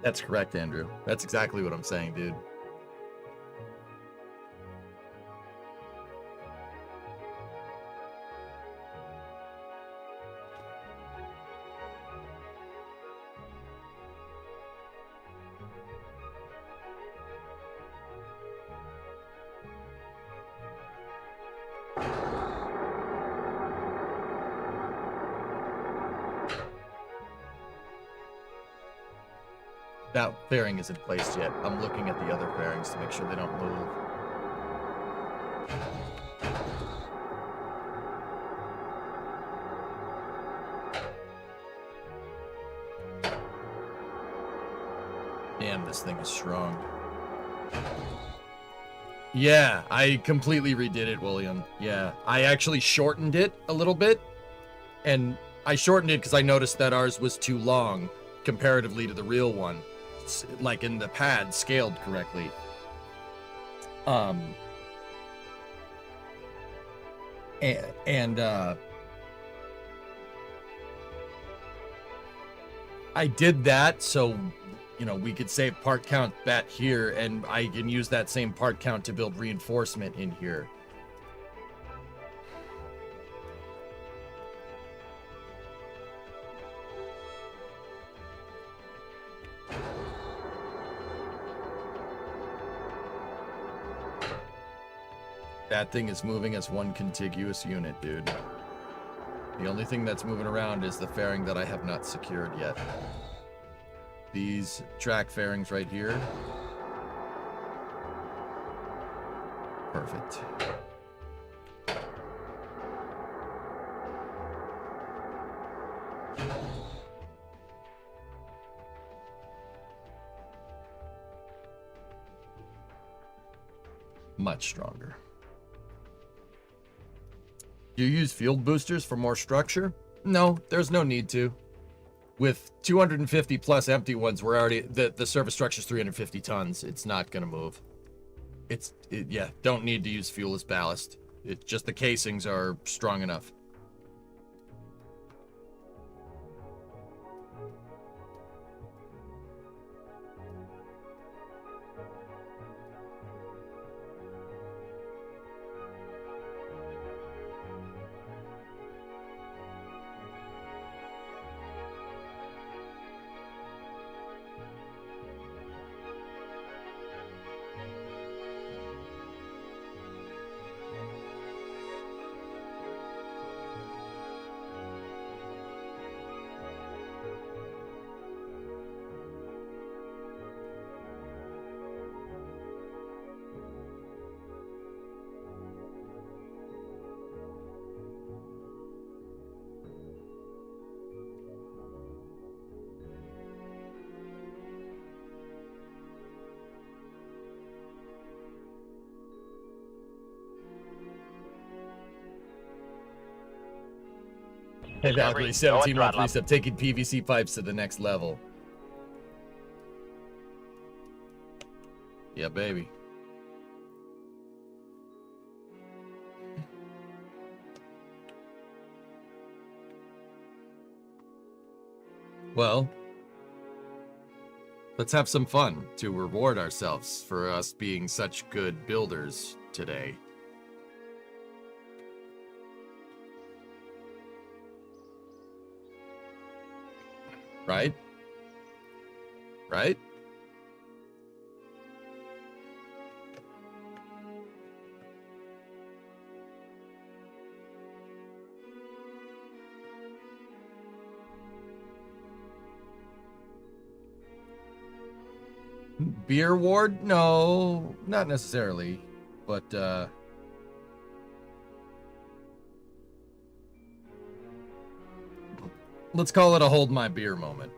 That's correct, Andrew. That's exactly what I'm saying, dude. That fairing isn't placed yet. I'm looking at the other fairings to make sure they don't move. Damn, this thing is strong. Yeah, I completely redid it, William. Yeah, I actually shortened it a little bit. And I shortened it because I noticed that ours was too long comparatively to the real one. Like in the pad scaled correctly. Um, and I did that so, you know, we could save part count back here, and I can use that same part count to build reinforcement in here. That thing is moving as one contiguous unit, dude. The only thing that's moving around is the fairing that I have not secured yet. These track fairings right here. Perfect. Much stronger. You use field boosters for more structure? No, there's no need to. With 250 plus empty ones, we're already the surface structure's 350 tons. It's not gonna move. Yeah, don't need to use fuel as ballast. It's just the casings are strong enough. Exactly. Discovery, 17 go month at throttle reset, taking PVC pipes to the next level. Yeah, baby. Well, let's have some fun to reward ourselves for us being such good builders today. Right? Right? Beer ward? No, not necessarily. But, let's call it a hold my beer moment.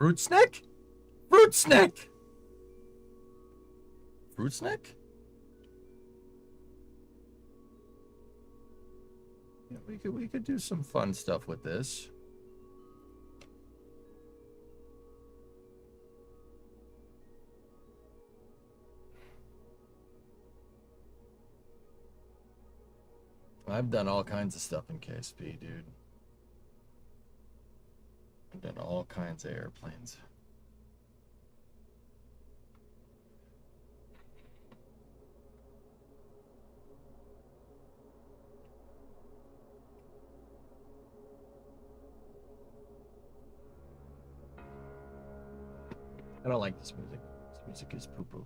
Fruit snack? Fruit snack! Fruit snack? Yeah, we could do some fun stuff with this. I've done all kinds of stuff in KSP, dude. I've done all kinds of airplanes. I don't like this music. This music is poo-poo.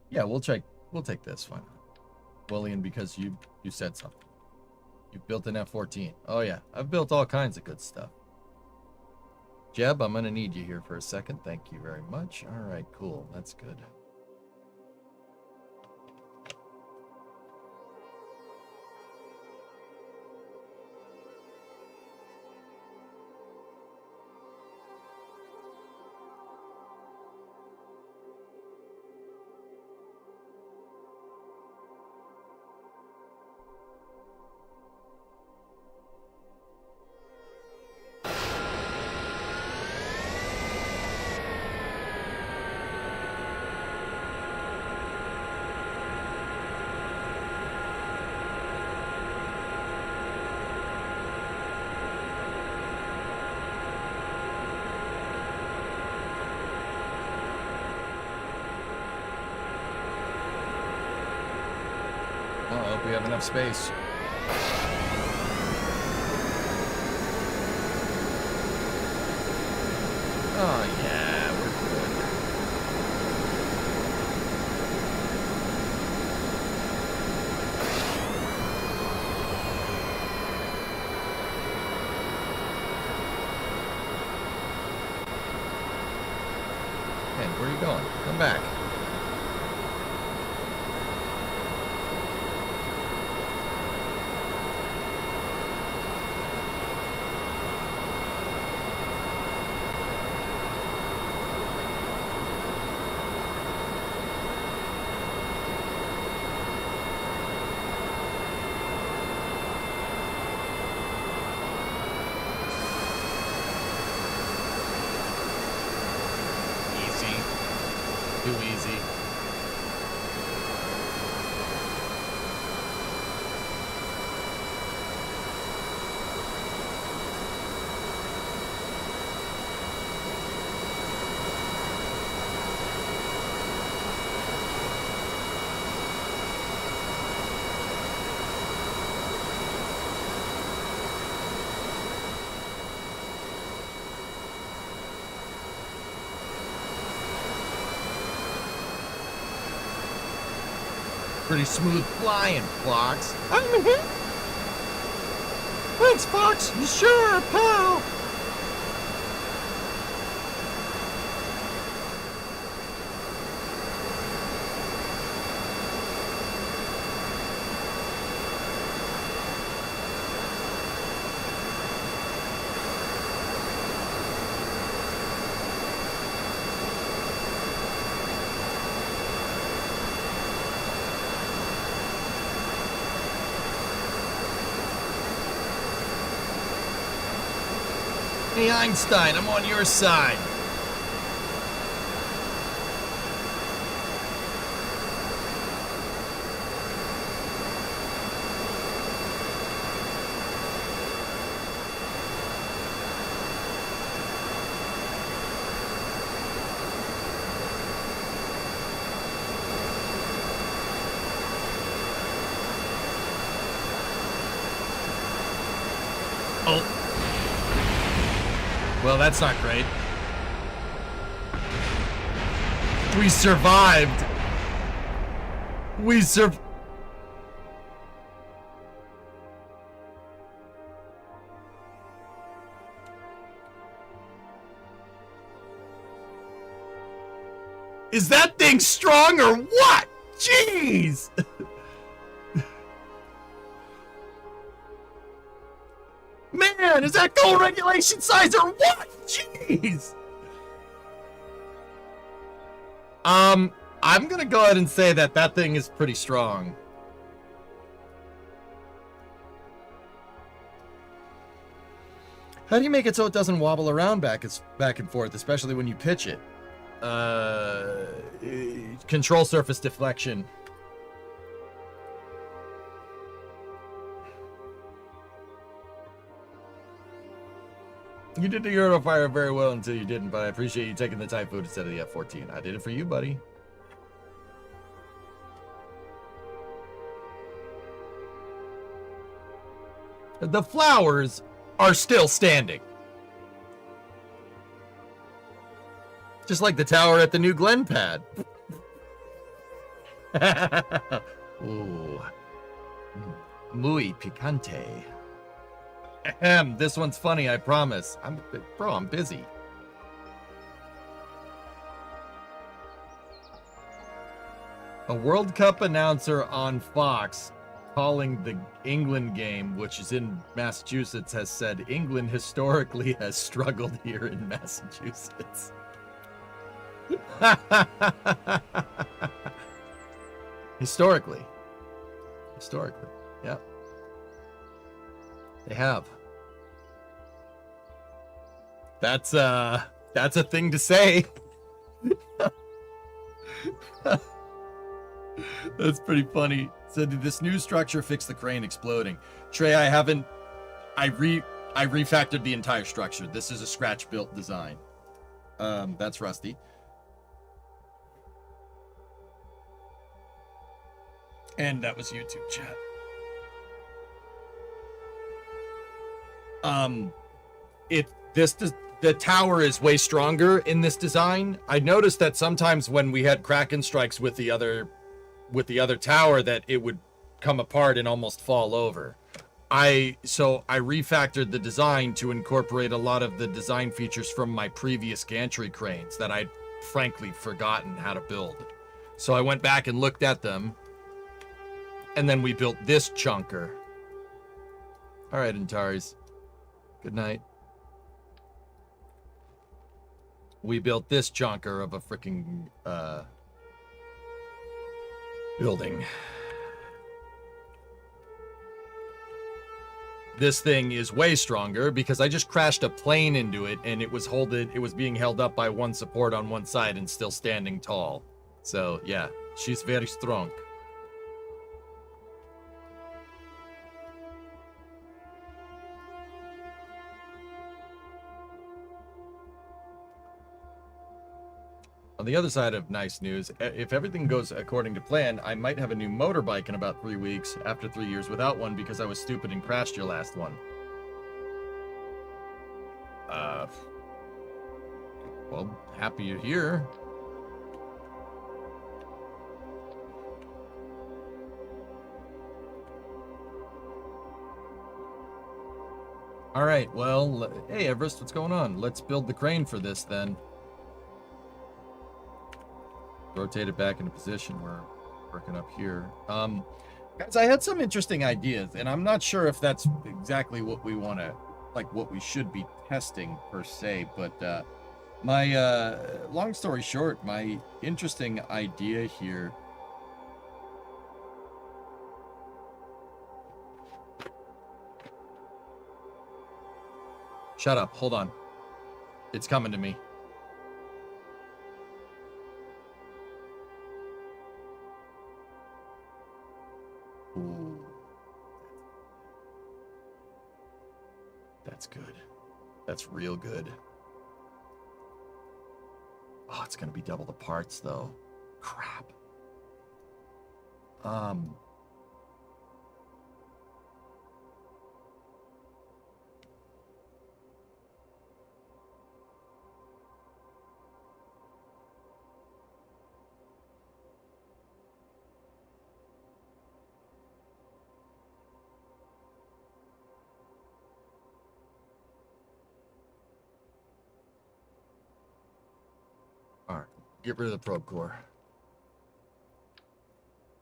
Yeah, we'll take this one. William, because you said something. You built an F-14. Oh yeah, I've built all kinds of good stuff. Jeb, I'm gonna need you here for a second. Thank you very much. All right, cool. That's good. I hope we have enough space. Oh yeah, we're good. Hey, where are you going? Come back. Too easy. Pretty smooth flying, Fox. Thanks, Fox. You sure are, pal. Hey, Einstein, I'm on your side. Oh. Well, that's not great. We survived. We survived. Is that thing strong or what? Jeez! Man, is that goal regulation size or what? Jeez! I'm gonna go ahead and say that that thing is pretty strong. How do you make it so it doesn't wobble around back and forth, especially when you pitch it? Control surface deflection. You did the Eurofire very well until you didn't, but I appreciate you taking the Typhoon instead of the F-14. I did it for you, buddy. The flowers are still standing. Just like the tower at the new Glen pad. Ooh. Muy picante. Ahem, this one's funny, I promise. I'm busy. A World Cup announcer on Fox calling the England game, which is in Massachusetts, has said England historically has struggled here in Massachusetts. Historically, yeah, they have. That's a thing to say. That's pretty funny. So did this new structure fix the crane exploding? Trey, I haven't. I refactored the entire structure. This is a scratch built design. That's Rusty. And that was YouTube chat. The tower is way stronger in this design. I noticed that sometimes when we had Kraken strikes with the other tower, that it would come apart and almost fall over. So I refactored the design to incorporate a lot of the design features from my previous gantry cranes that I'd frankly forgotten how to build. So I went back and looked at them, and then we built this chunker. All right, Antares. Good night. We built this chunker of a freaking building. This thing is way stronger because I just crashed a plane into it, and it was being held up by one support on one side and still standing tall. So yeah, she's very strong. On the other side of nice news, if everything goes according to plan, I might have a new motorbike in about 3 weeks after 3 years without one because I was stupid and crashed your last one. Well, happy you're here. All right, well, hey, Everest, what's going on? Let's build the crane for this then. Rotate it back into position. We're working up here. Guys, I had some interesting ideas, and I'm not sure if that's exactly what we want to, like, what we should be testing per se, but my long story short, my interesting idea here. Shut up. Hold on. It's coming to me. Ooh. That's good. That's real good. Oh, it's gonna be double the parts though. Crap. Get rid of the probe core.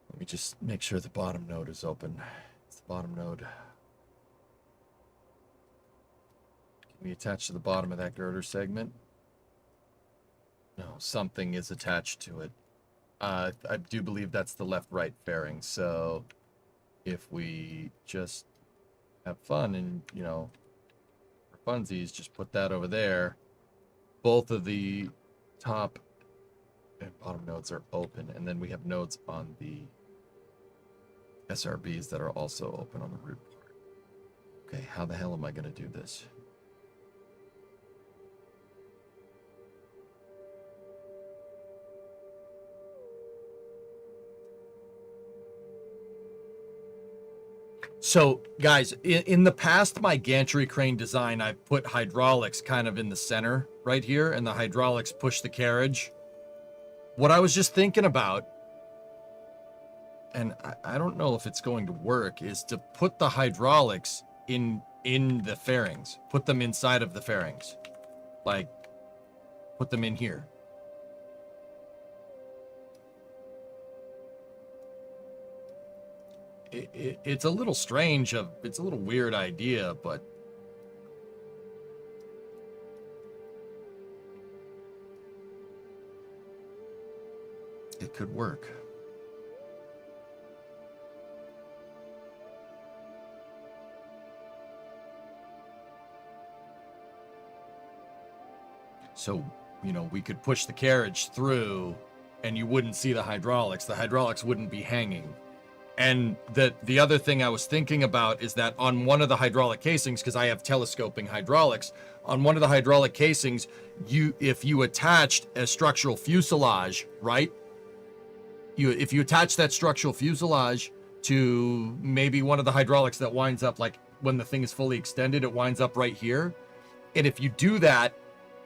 Let me just make sure the bottom node is open. It's the bottom node. Can we attach to the bottom of that girder segment? No, something is attached to it. I do believe that's the left-right fairing. So if we just have fun and, you know, for funsies, just put that over there. Both of the top and bottom nodes are open, and then we have nodes on the SRBs that are also open on the root part. Okay, how the hell am I going to do this? So, guys, in the past, my gantry crane design, I've put hydraulics kind of in the center right here, and the hydraulics push the carriage. What I was just thinking about, and I don't know if it's going to work, is to put the hydraulics in the fairings. Put them inside of the fairings. Like, put them in here. It's a little strange, it's a little weird idea, but it could work. So, you know, we could push the carriage through and you wouldn't see the hydraulics. The hydraulics wouldn't be hanging. And the other thing I was thinking about is that on one of the hydraulic casings, because I have telescoping hydraulics, on one of the hydraulic casings, if you attached a structural fuselage, right? If you attach that structural fuselage to maybe one of the hydraulics that winds up, like when the thing is fully extended, it winds up right here. And if you do that,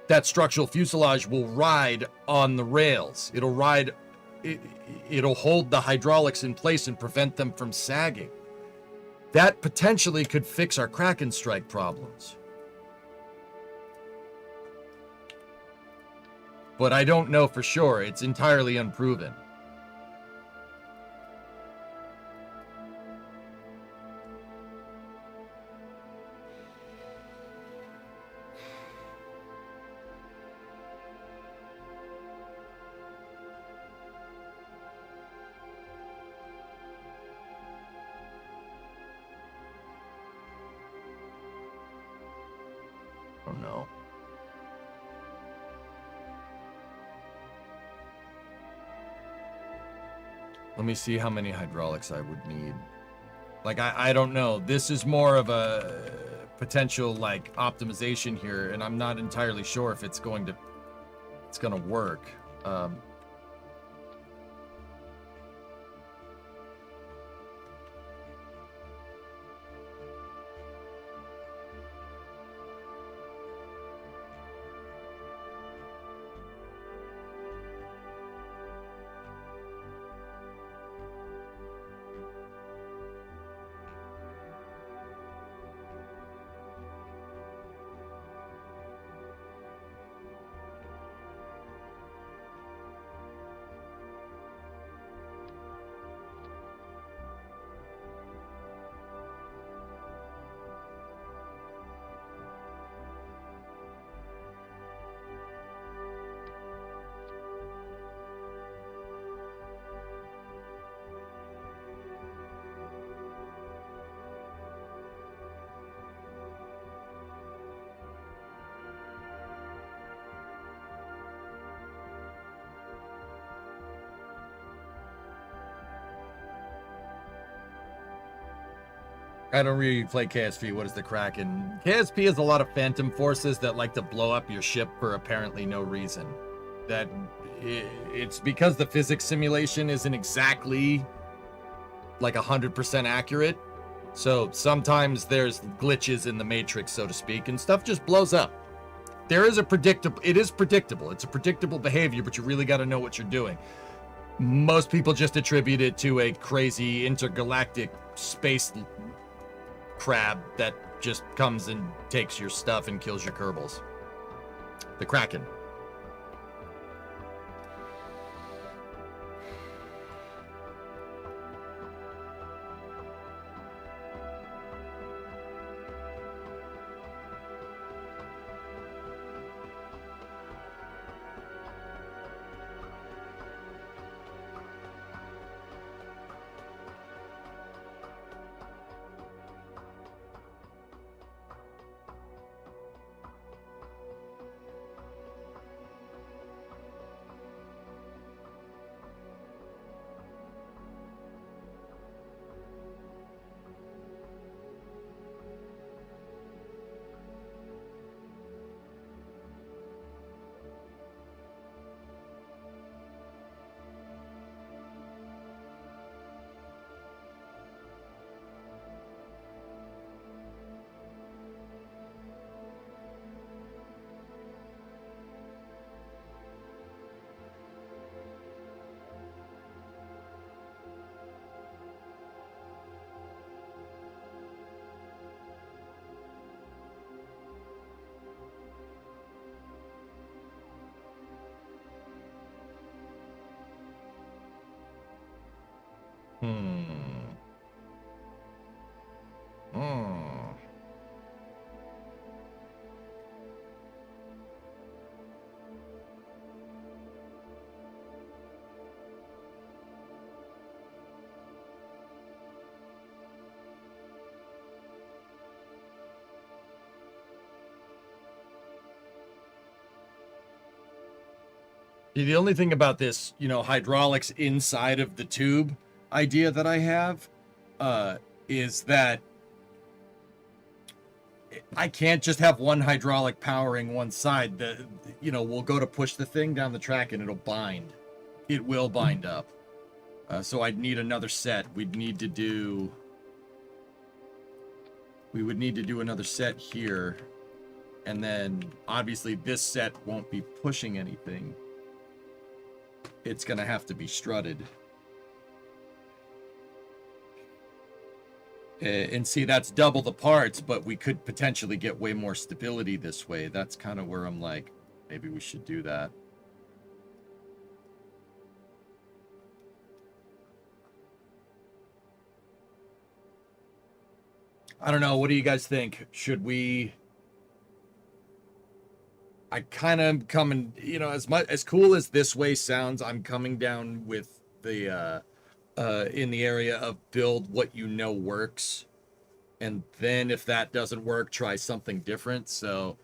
that structural fuselage will ride on the rails. It'll hold the hydraulics in place and prevent them from sagging. That potentially could fix our crack and strike problems. But I don't know for sure. It's entirely unproven. Oh no. Let me see how many hydraulics I would need. Like, I don't know. This is more of a potential, like, optimization here, and I'm not entirely sure if it's gonna work. I don't really play KSP. What is the Kraken? KSP has a lot of phantom forces that like to blow up your ship for apparently no reason. It's because the physics simulation isn't exactly like 100% accurate. So sometimes there's glitches in the matrix, so to speak, and stuff just blows up. It is predictable. It's a predictable behavior, but you really got to know what you're doing. Most people just attribute it to a crazy intergalactic space crab that just comes and takes your stuff and kills your Kerbals. The Kraken. The only thing about this, you know, hydraulics inside of the tube idea that I have is that I can't just have one hydraulic powering one side. You know, we'll go to push the thing down the track and it'll bind. It will bind up. So I'd need another set. We would need to do another set here. And then obviously this set won't be pushing anything. It's gonna have to be strutted. And see, that's double the parts, but we could potentially get way more stability this way. That's kind of where I'm like, maybe we should do that. I don't know. What do you guys think? Should we... I kind of coming, you know, as cool as this way sounds, I'm coming down with the in the area of build what you know works, and then if that doesn't work, try something different. So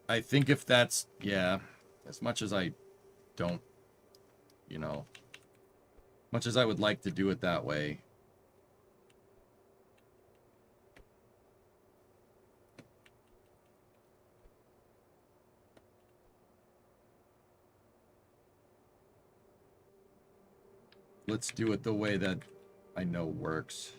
I think if that's, yeah, as much as I don't, you know, much as I would like to do it that way, let's do it the way that I know works.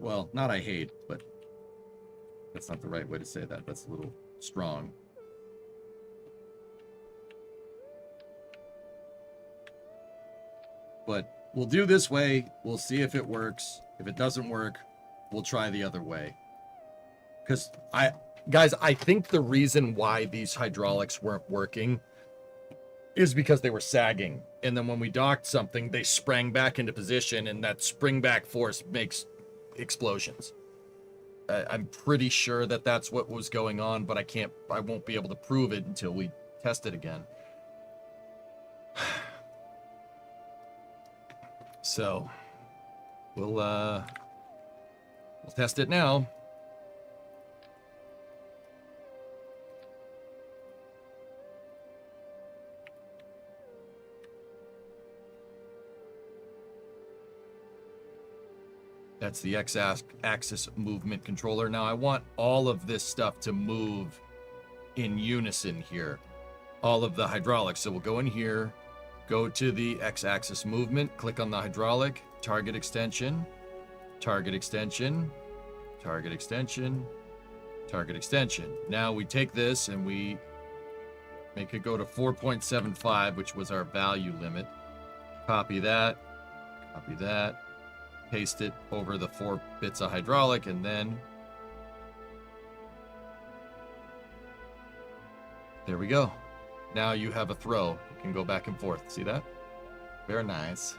Well, not I hate, but that's not the right way to say that. That's a little strong. But we'll do this way. We'll see if it works. If it doesn't work, we'll try the other way. Because guys, I think the reason why these hydraulics weren't working is because they were sagging. And then when we docked something, they sprang back into position, and that spring back force makes explosions. I'm pretty sure that that's what was going on, but I won't be able to prove it until we test it again. So we'll test it now. That's the X-axis movement controller. Now I want all of this stuff to move in unison here. All of the hydraulics. So we'll go in here, go to the X-axis movement, click on the hydraulic, target extension, target extension, target extension, target extension. Now we take this and we make it go to 4.75, which was our value limit. Copy that, paste it over the 4 bits of hydraulic, and then there we go. Now you have a throw. You can go back and forth. See that? Very nice.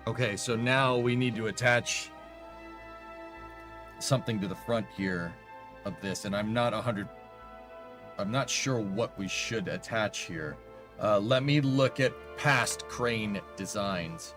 Okay, so now we need to attach something to the front here of this, and I'm not sure what we should attach here. Let me look at past crane designs.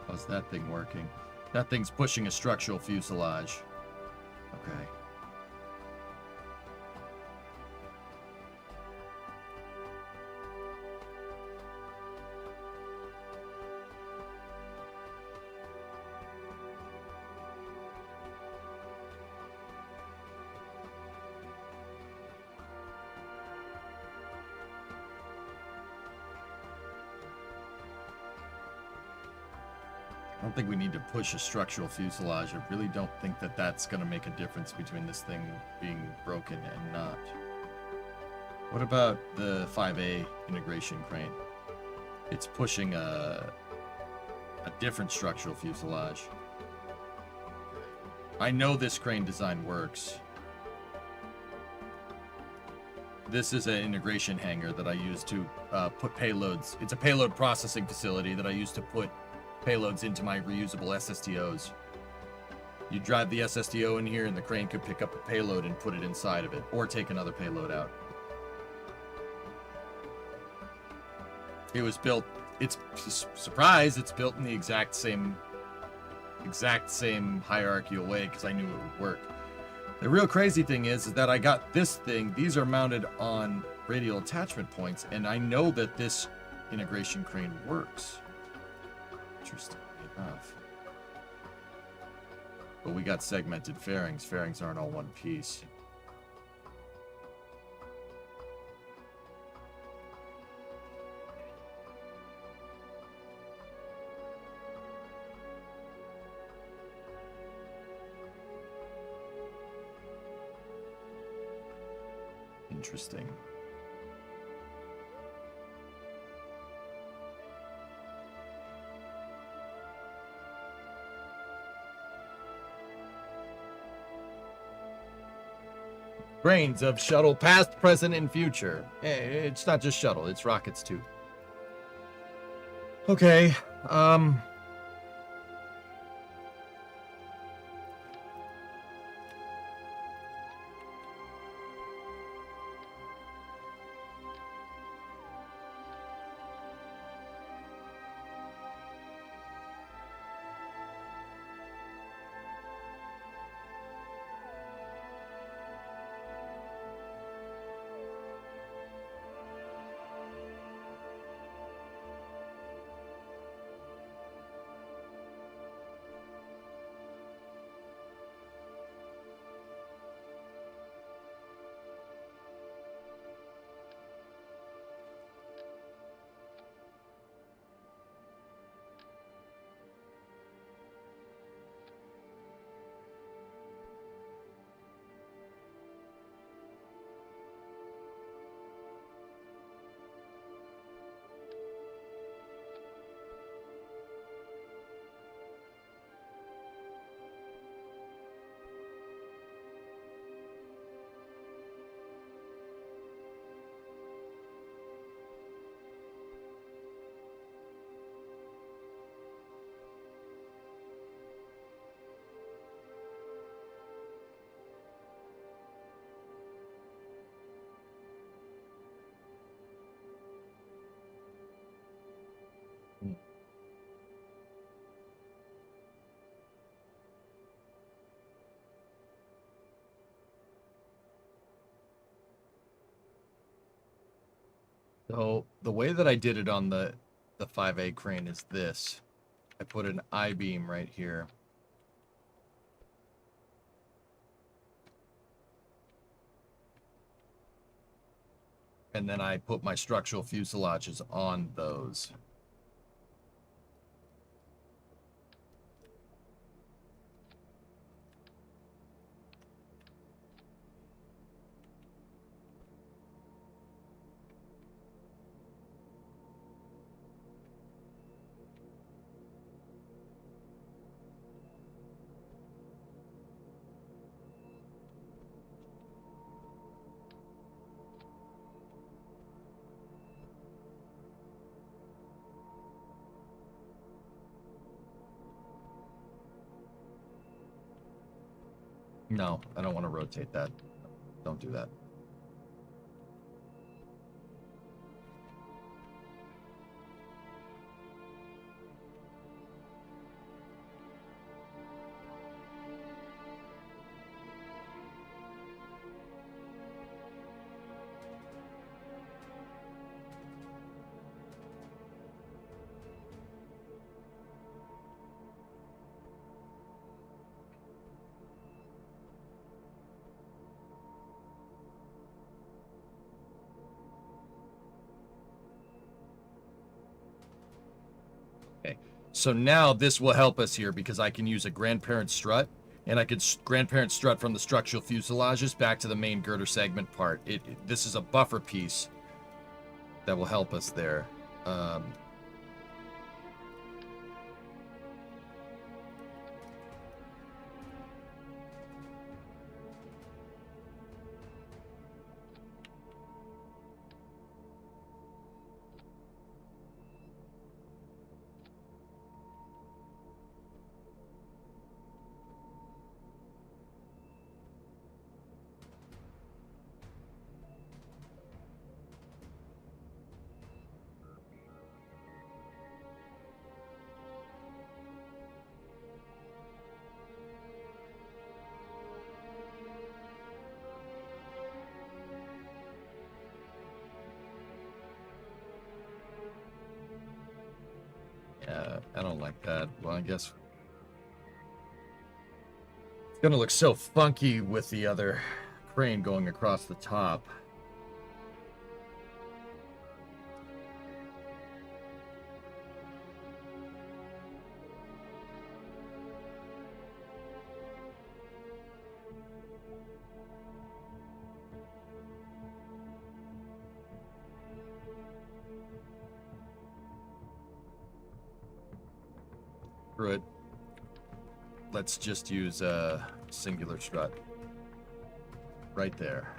How's that thing working? That thing's pushing a structural fuselage. Okay. I don't think we need to push a structural fuselage. I really don't think that that's going to make a difference between this thing being broken and not. What about the 5A integration crane? It's pushing a different structural fuselage. I know this crane design works. This is an integration hangar that I use to put payloads. It's a payload processing facility that I use to put payloads into my reusable SSTOs. You drive the SSTO in here and the crane could pick up a payload and put it inside of it, or take another payload out. It was built, it's surprise, it's built in the exact same hierarchical way because I knew it would work. The real crazy thing is that I got this thing, these are mounted on radial attachment points, and I know that this integration crane works. Interesting enough. But we got segmented fairings. Fairings aren't all one piece. Interesting. Brains of shuttle past, present, and future. It's not just shuttle, it's rockets too. Okay, so the way that I did it on the 5A crane is this. I put an I-beam right here. And then I put my structural fuselages on those. No, I don't want to rotate that. Don't do that. So now this will help us here because I can use a grandparent strut, and I could grandparent strut from the structural fuselages back to the main girder segment part. This is a buffer piece that will help us there. I don't like that. Well, I guess it's gonna look so funky with the other crane going across the top. Screw it. Let's just use a singular strut. Right there.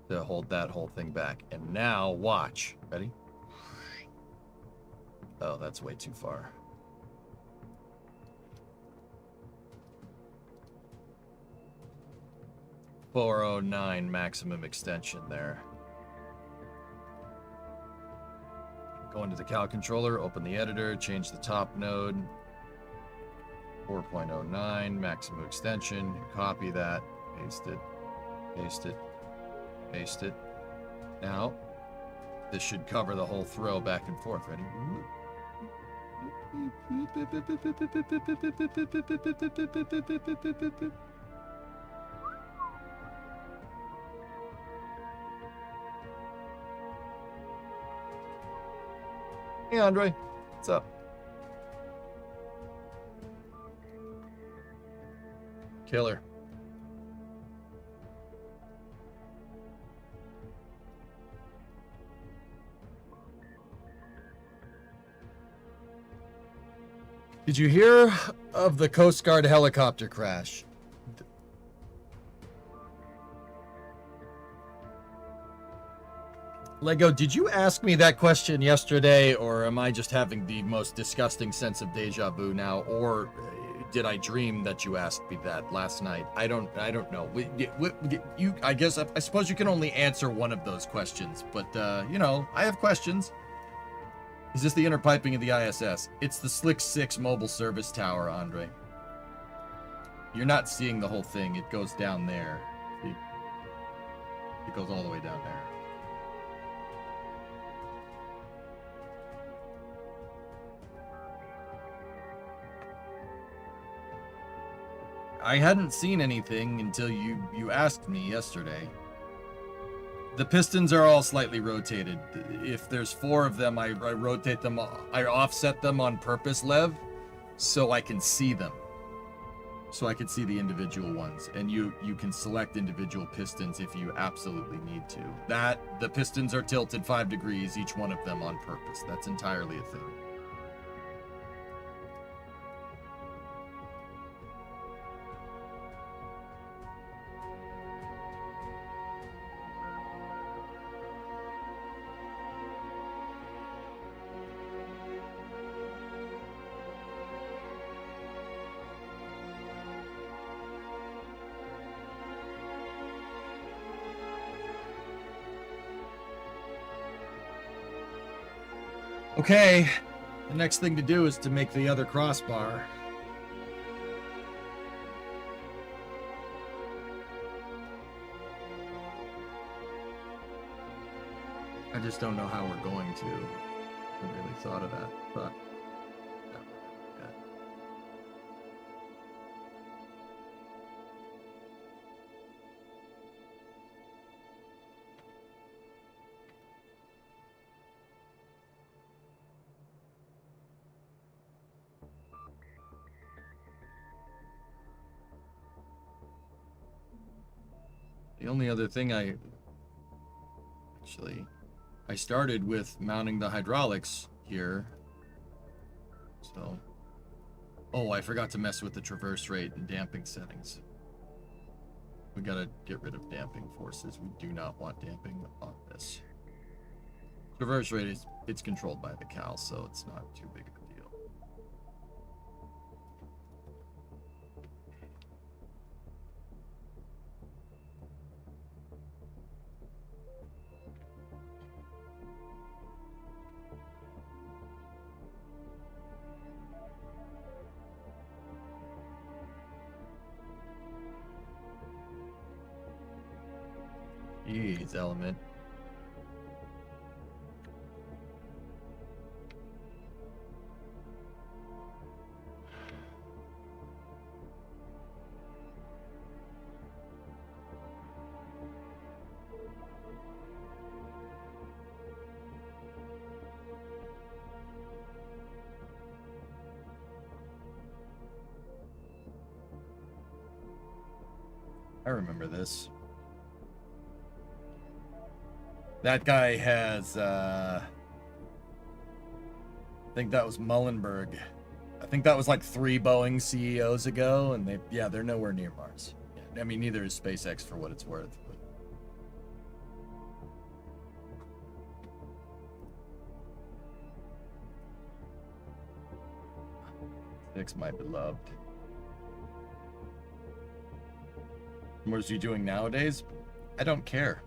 To hold that whole thing back. And now, watch. Ready? Oh, that's way too far. .409 maximum extension there. Go into the cal controller, open the editor, change the top node. 4.09 maximum extension. Copy that, paste it, paste it, paste it. Now, this should cover the whole throw back and forth. Ready? Hey, Andre. What's up? Killer. Did you hear of the Coast Guard helicopter crash? Lego, did you ask me that question yesterday, or am I just having the most disgusting sense of deja vu now, or did I dream that you asked me that last night? I don't know. I suppose you can only answer one of those questions, but you know, I have questions. Is this the inner piping of the ISS? It's the SLC-6 mobile service tower, Andre. You're not seeing the whole thing. It goes down there. It goes all the way down there. I hadn't seen anything until you asked me yesterday. The pistons are all slightly rotated. If there's 4 of them, I rotate them, I offset them on purpose, Lev, so I can see them. So I can see the individual ones. And you can select individual pistons if you absolutely need to. The pistons are tilted 5 degrees, each one of them on purpose. That's entirely a thing. Okay, the next thing to do is to make the other crossbar. I just don't know how we're going to. I haven't really thought of that, but yeah. The only other thing I started with mounting the hydraulics here. So, oh, I forgot to mess with the traverse rate and damping settings. We gotta get rid of damping forces. We do not want damping on this. Traverse rate it's controlled by the cal, so it's not too big of a deal. Jeez, element. I remember this. That guy has, I think that was Mullenberg. I think that was like 3 Boeing CEOs ago, and they're nowhere near Mars. I mean, neither is SpaceX for what it's worth. But... Six, my beloved. What is he doing nowadays? I don't care.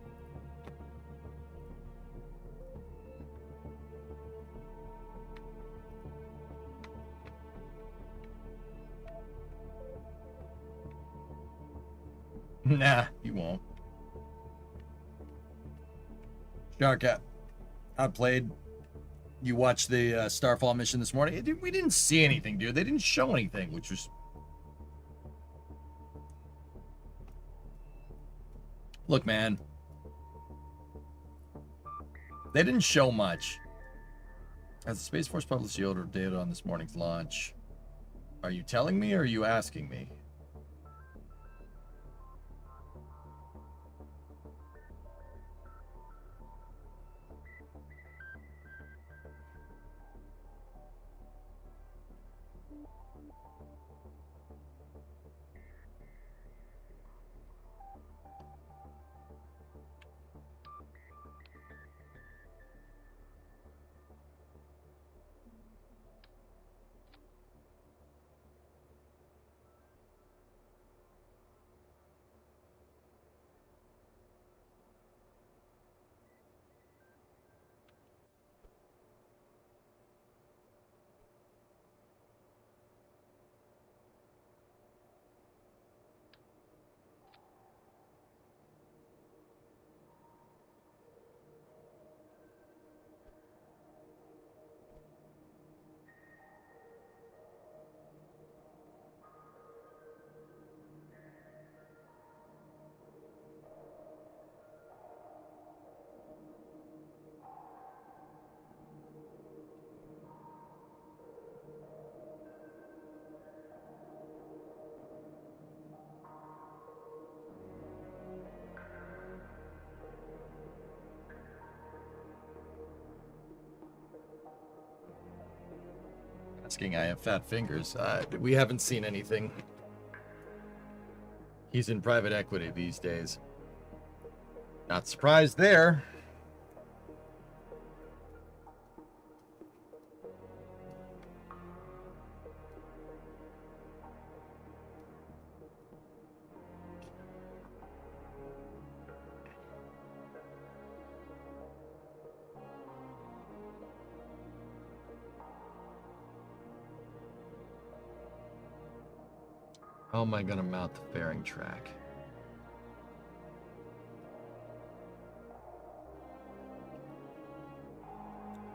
Nah, you won't. Shark, I played. You watched the Starfall mission this morning. We didn't see anything, dude. They didn't show anything, which was... Look, man. They didn't show much. Has the Space Force published the order of data on this morning's launch? Are you telling me or are you asking me? Asking, I have fat fingers. We haven't seen anything. He's in private equity these days. Not surprised there. How am I gonna mount the fairing track?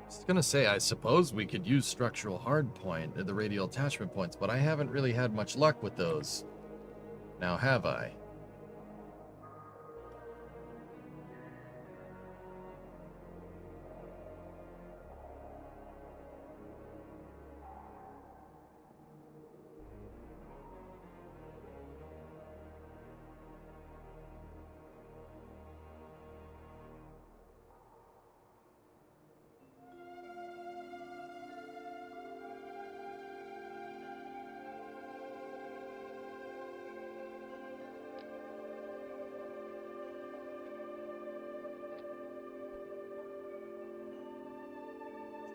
I was gonna say, I suppose we could use structural hardpoint at the radial attachment points, but I haven't really had much luck with those. Now have I?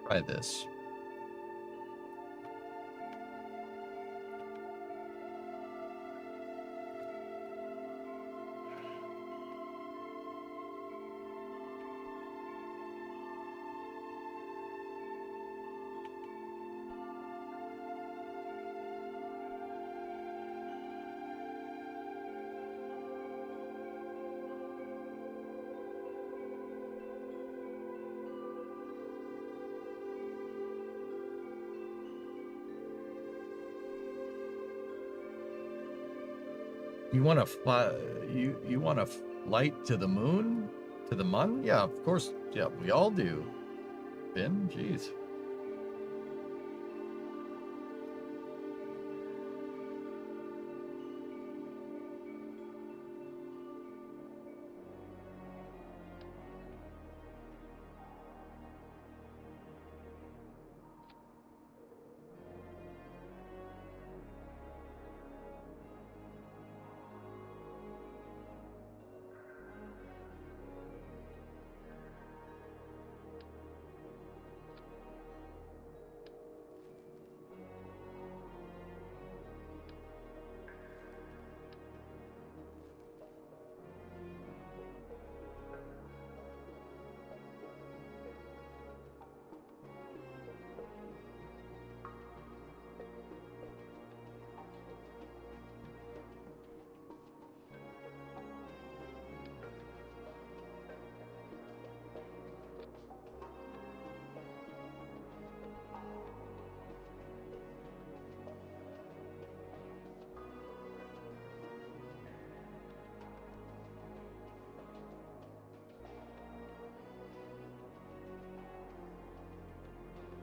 Try this. You want to fly? You want to flight to the moon, to the mun? Yeah, of course. Yeah, we all do. Ben, jeez.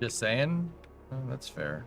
Just saying. Oh, that's fair.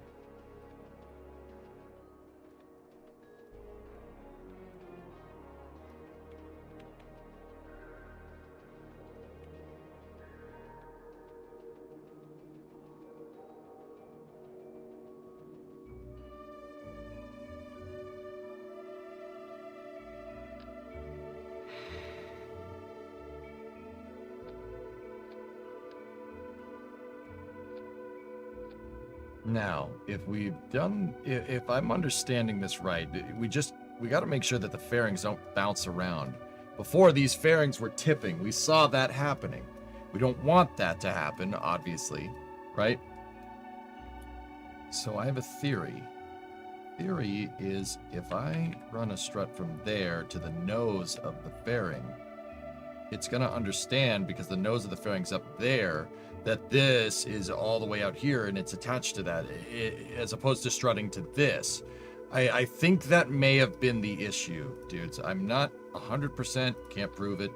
Now, if I'm understanding this right, we got to make sure that the fairings don't bounce around. Before, these fairings were tipping. We saw that happening. We don't want that to happen, obviously, right? So I have a theory. Theory is if I run a strut from there to the nose of the fairing, it's going to understand, because the nose of the fairing's up there, that this is all the way out here and it's attached to that, as opposed to strutting to this. I think that may have been the issue, dudes. I'm not 100%, can't prove it.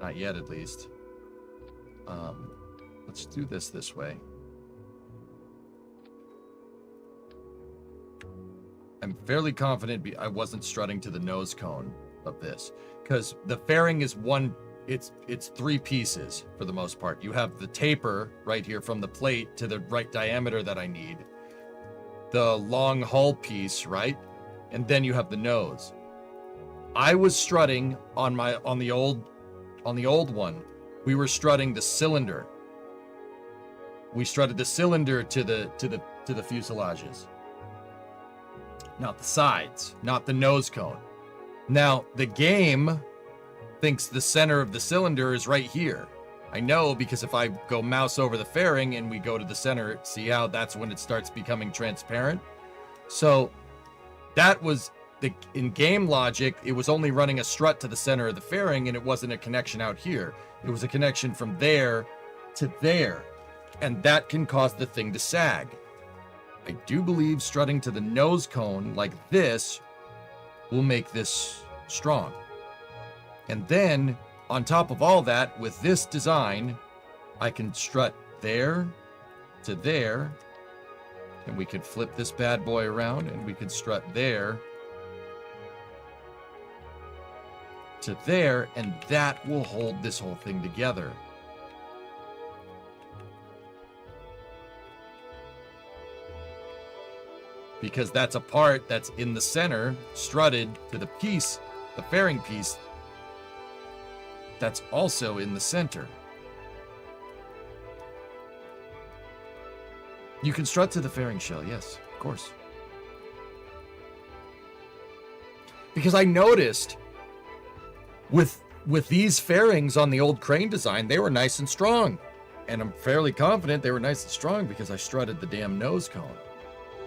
Not yet, at least. Let's do this way. I'm fairly confident I wasn't strutting to the nose cone of this, because the fairing is it's three pieces for the most part. You have the taper right here from the plate to the right diameter that I need, the long hull piece, right? And then you have the nose. I was strutting on the old one. We were strutting the cylinder. We strutted the cylinder to the fuselages. Not the sides, not the nose cone. Now, the game thinks the center of the cylinder is right here. I know, because if I go mouse over the fairing and we go to the center, see how that's when it starts becoming transparent? So that was in game logic, it was only running a strut to the center of the fairing, and it wasn't a connection out here. It was a connection from there to there, and that can cause the thing to sag. I do believe strutting to the nose cone like this will make this strong. And then, on top of all that, with this design, I can strut there to there, and we could flip this bad boy around, and we could strut there to there, and that will hold this whole thing together. Because that's a part that's in the center, strutted to the piece, the fairing piece, that's also in the center. You can strut to the fairing shell, yes, of course. Because I noticed with these fairings on the old crane design, they were nice and strong. And I'm fairly confident they were nice and strong because I strutted the damn nose cone.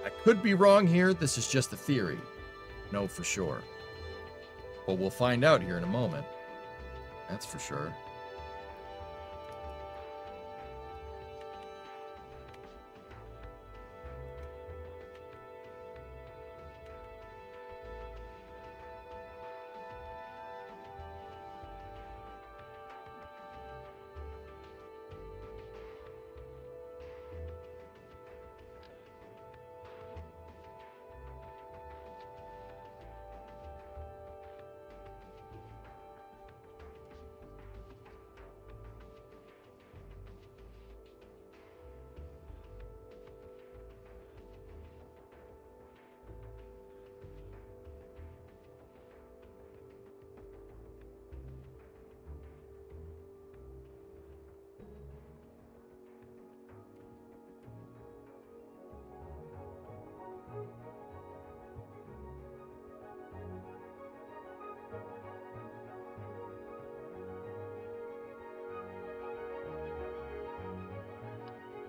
I could be wrong here. This is just a theory. No, for sure. But we'll find out here in a moment. That's for sure.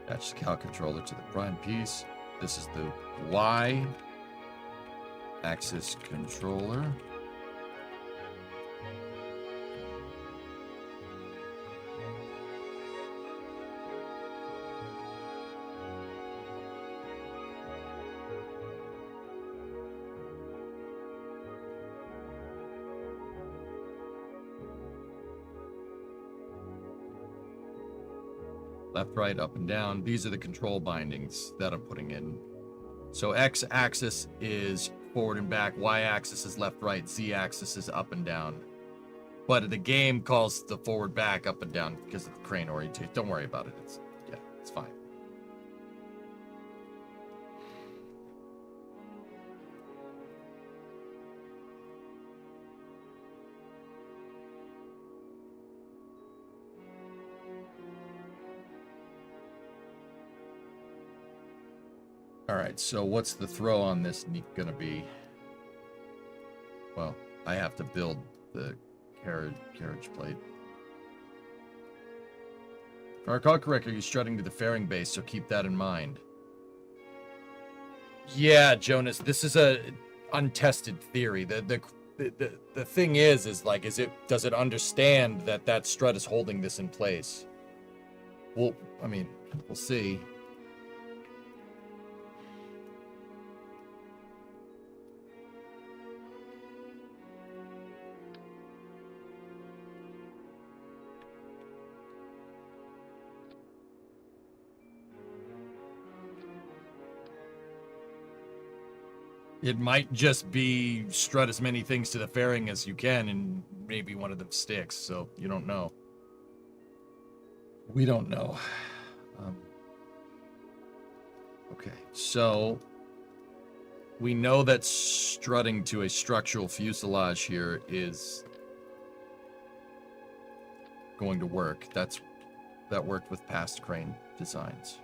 Attach the cow controller to the prime piece. This is the Y axis controller. Left, right, up, and down. These are the control bindings that I'm putting in. So X-axis is forward and back. Y-axis is left, right. Z-axis is up and down. But the game calls the forward, back, up, and down because of the crane orientation. Don't worry about it. It's fine. All right, so what's the throw on this gonna be? Well, I have to build the carriage plate. If I recall correctly, you're strutting to the fairing base, so keep that in mind. Yeah, Jonas, this is a untested theory. The thing is does it understand that that strut is holding this in place? Well, I mean, we'll see. It might just be strut as many things to the fairing as you can, and maybe one of them sticks, so you don't know. We don't know. Okay, so we know that strutting to a structural fuselage here is going to work. That worked with past crane designs.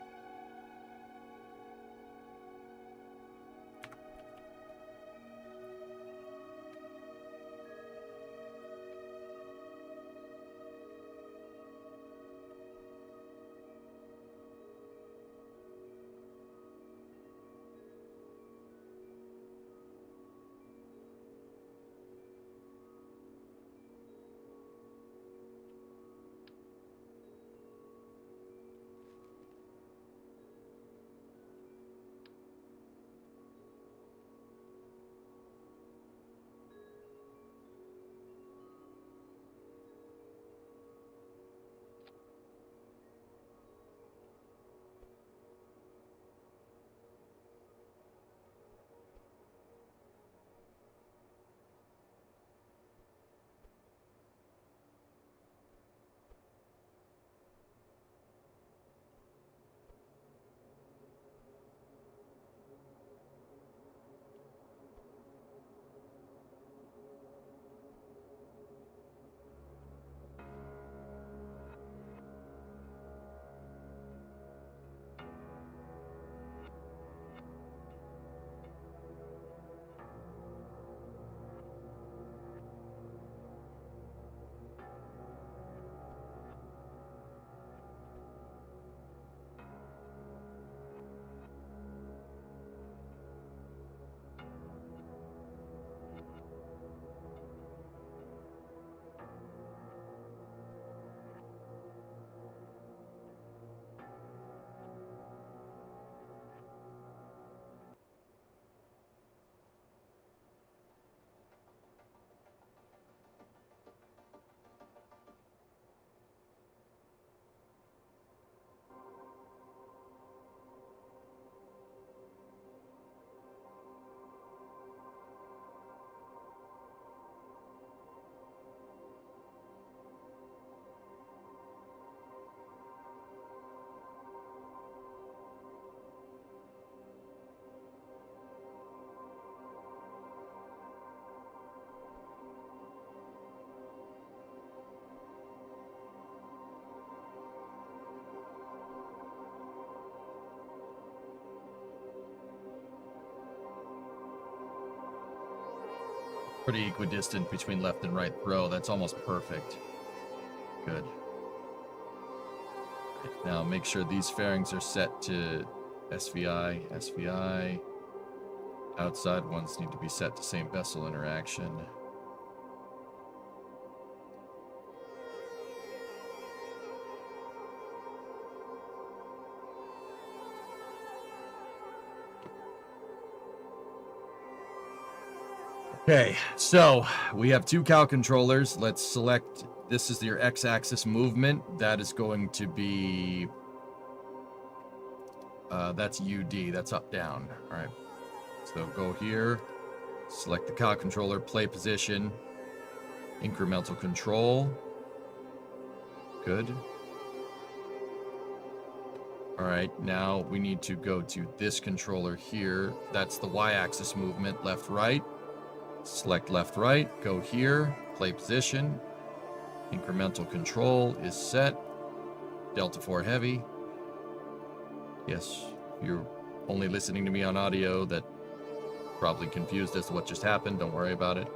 Pretty equidistant between left and right throw. That's almost perfect. Good. Now make sure these fairings are set to SVI, SVI. Outside ones need to be set to same vessel interaction. Okay, so we have two cow controllers. Let's select, this is your x-axis movement. That is going to be, that's UD, that's up, down. All right, so go here, select the cow controller, play position, incremental control. Good. All right, now we need to go to this controller here. That's the y-axis movement, left, right. Select left, right, go here, play position, incremental control is set, Delta 4 heavy. Yes, you're only listening to me on audio, that probably confused as to what just happened, don't worry about it.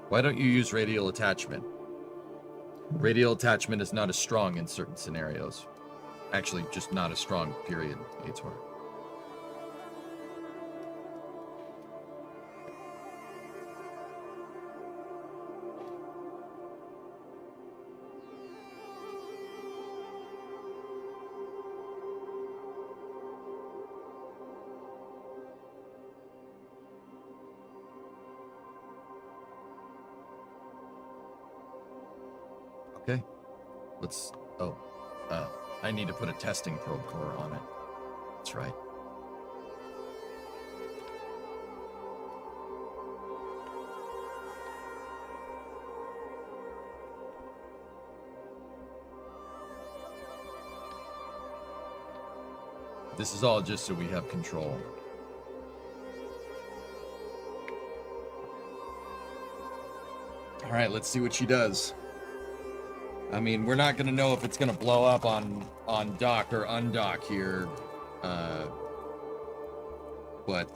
Why don't you use radial attachment? Radial attachment is not as strong in certain scenarios. Actually, just not as strong, period. It's where. Okay. Let's. Oh. I need to put a testing probe core on it. That's right. This is all just so we have control. All right, let's see what she does. I mean, we're not gonna know if it's gonna blow up on dock or undock here, but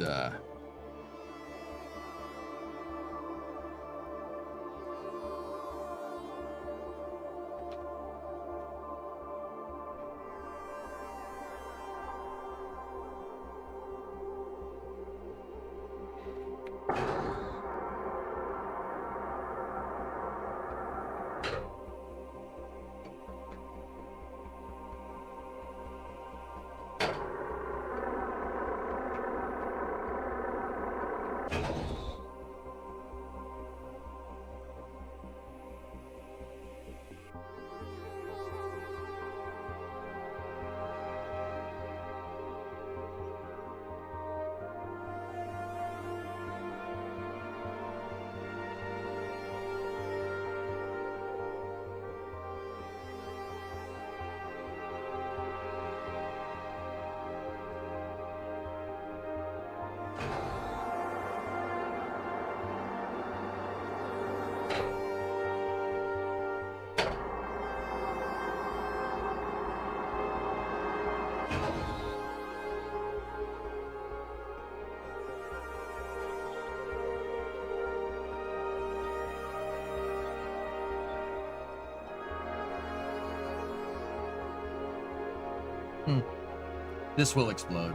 this will explode.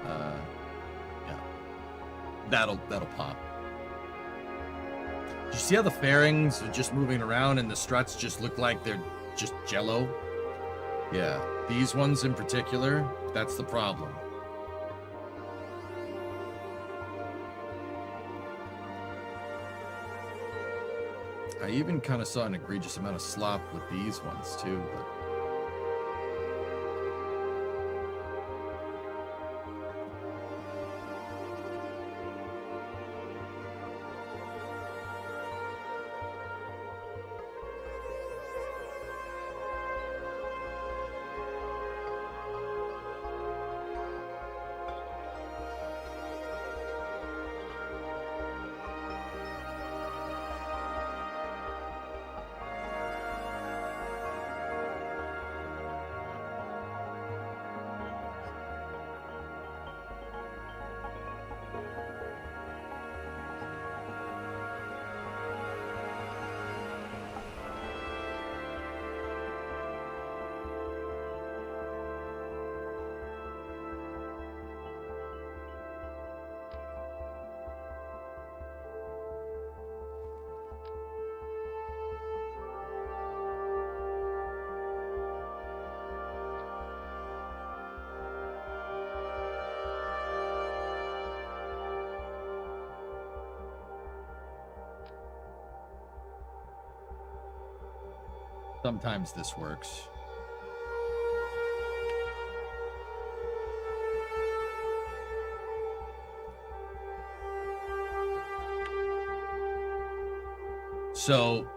Yeah, that'll pop. Do you see how the fairings are just moving around and the struts just look like they're just jello? Yeah, these ones in particular, that's the problem. I even kind of saw an egregious amount of slop with these ones too, but Sometimes this works. So,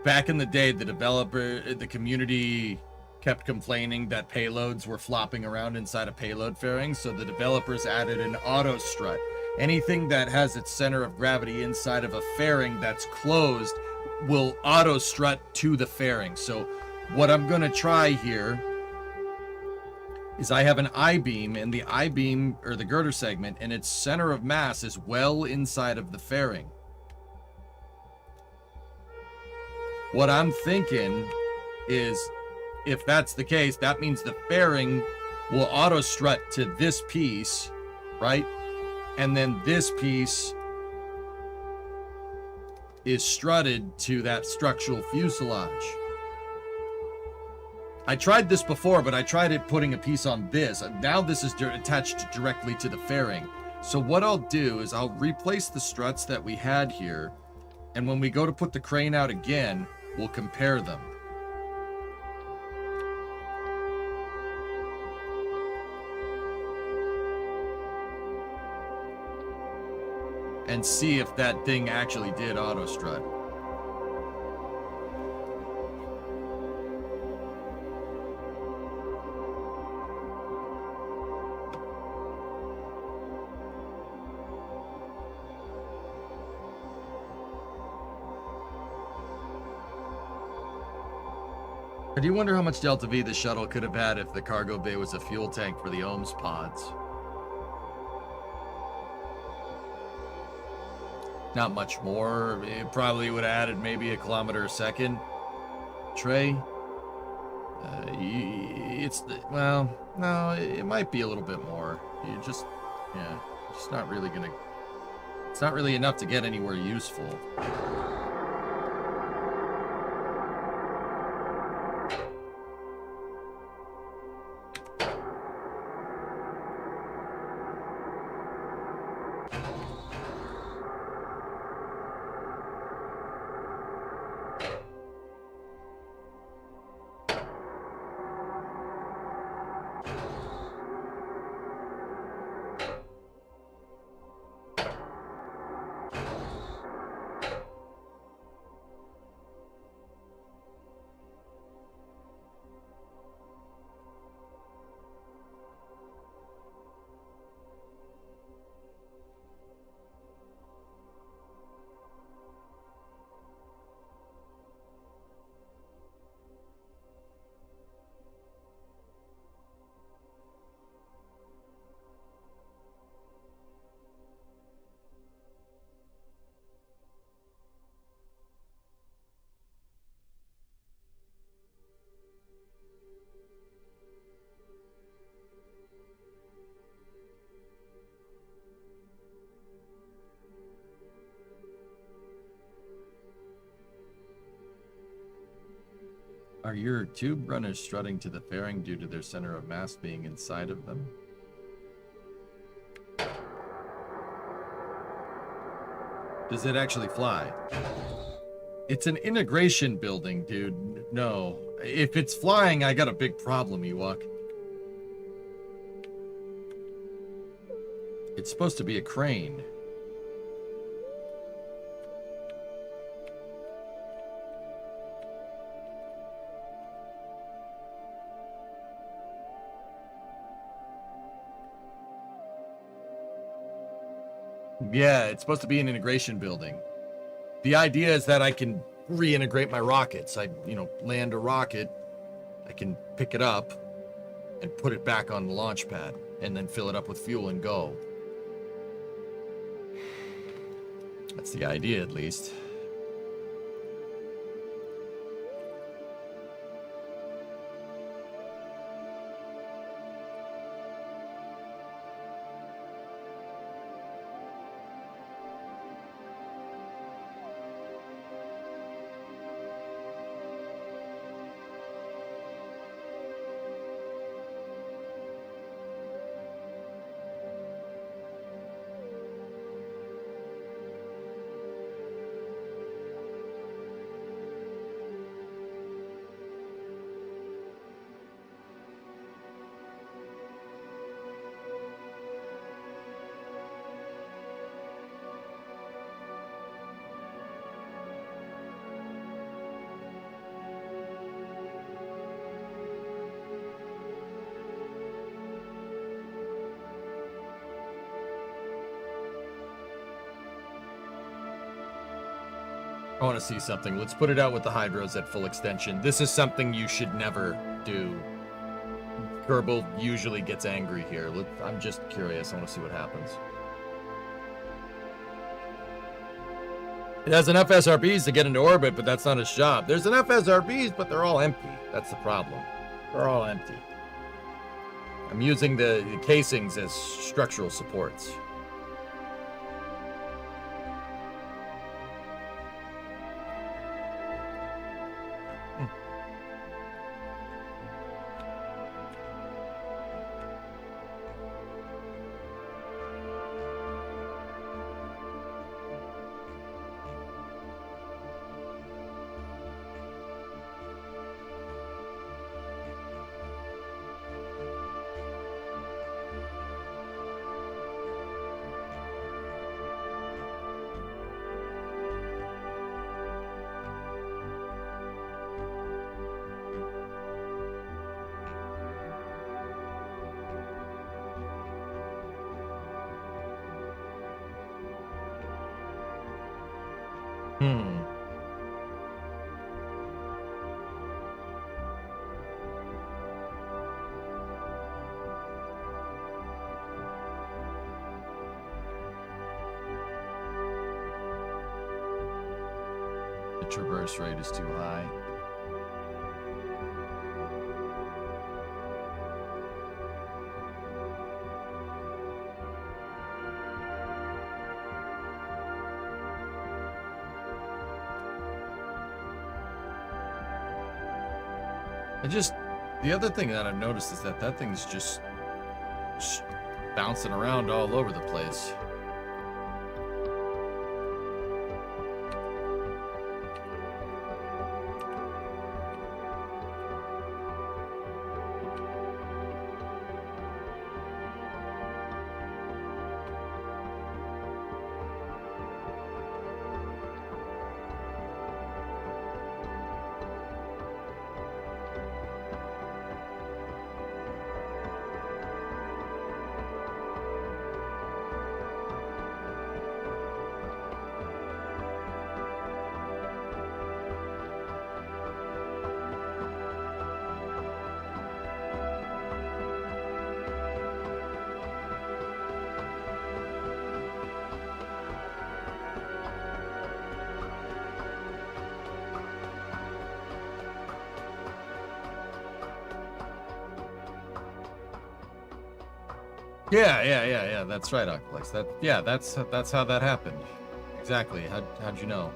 back in the day, the community kept complaining that payloads were flopping around inside a payload fairing, so the developers added an auto strut. Anything that has its center of gravity inside of a fairing that's closed will auto strut to the fairing. So what I'm going to try here is I have an I-beam, and the I-beam, or the girder segment, and its center of mass is well inside of the fairing. What I'm thinking is, if that's the case, that means the fairing will auto strut to this piece, right? And then this piece is strutted to that structural fuselage. I tried this before, but I tried it putting a piece on this. Now this is attached directly to the fairing. So what I'll do is I'll replace the struts that we had here, and when we go to put the crane out again, we'll compare them. And see if that thing actually did auto strut. I do wonder how much Delta V the shuttle could have had if the cargo bay was a fuel tank for the OHMS pods. Not much more. It probably would have added maybe a kilometer a second. Trey? Well, no, it might be a little bit more. It's not really gonna, it's not really enough to get anywhere useful. Are your tube runners strutting to the fairing due to their center of mass being inside of them? Does it actually fly? It's an integration building, dude. No. If it's flying, I got a big problem, Ewok. It's supposed to be a crane. Yeah, it's supposed to be an integration building. The idea is that I can reintegrate my rockets. I, land a rocket, I can pick it up and put it back on the launch pad and then fill it up with fuel and go. That's the idea, at least. I want to see something. Let's put it out with the hydros at full extension. This is something you should never do. Kerbal usually gets angry here. I'm just curious. I want to see what happens. It has enough SRBs to get into orbit, but that's not its job. There's enough SRBs, but they're all empty. That's the problem. They're all empty. I'm using the casings as structural supports. The traverse rate is too high. The other thing that I've noticed is that thing's just bouncing around all over the place. Yeah. That's right, Ocplex. That's how that happened. Exactly. How'd you know?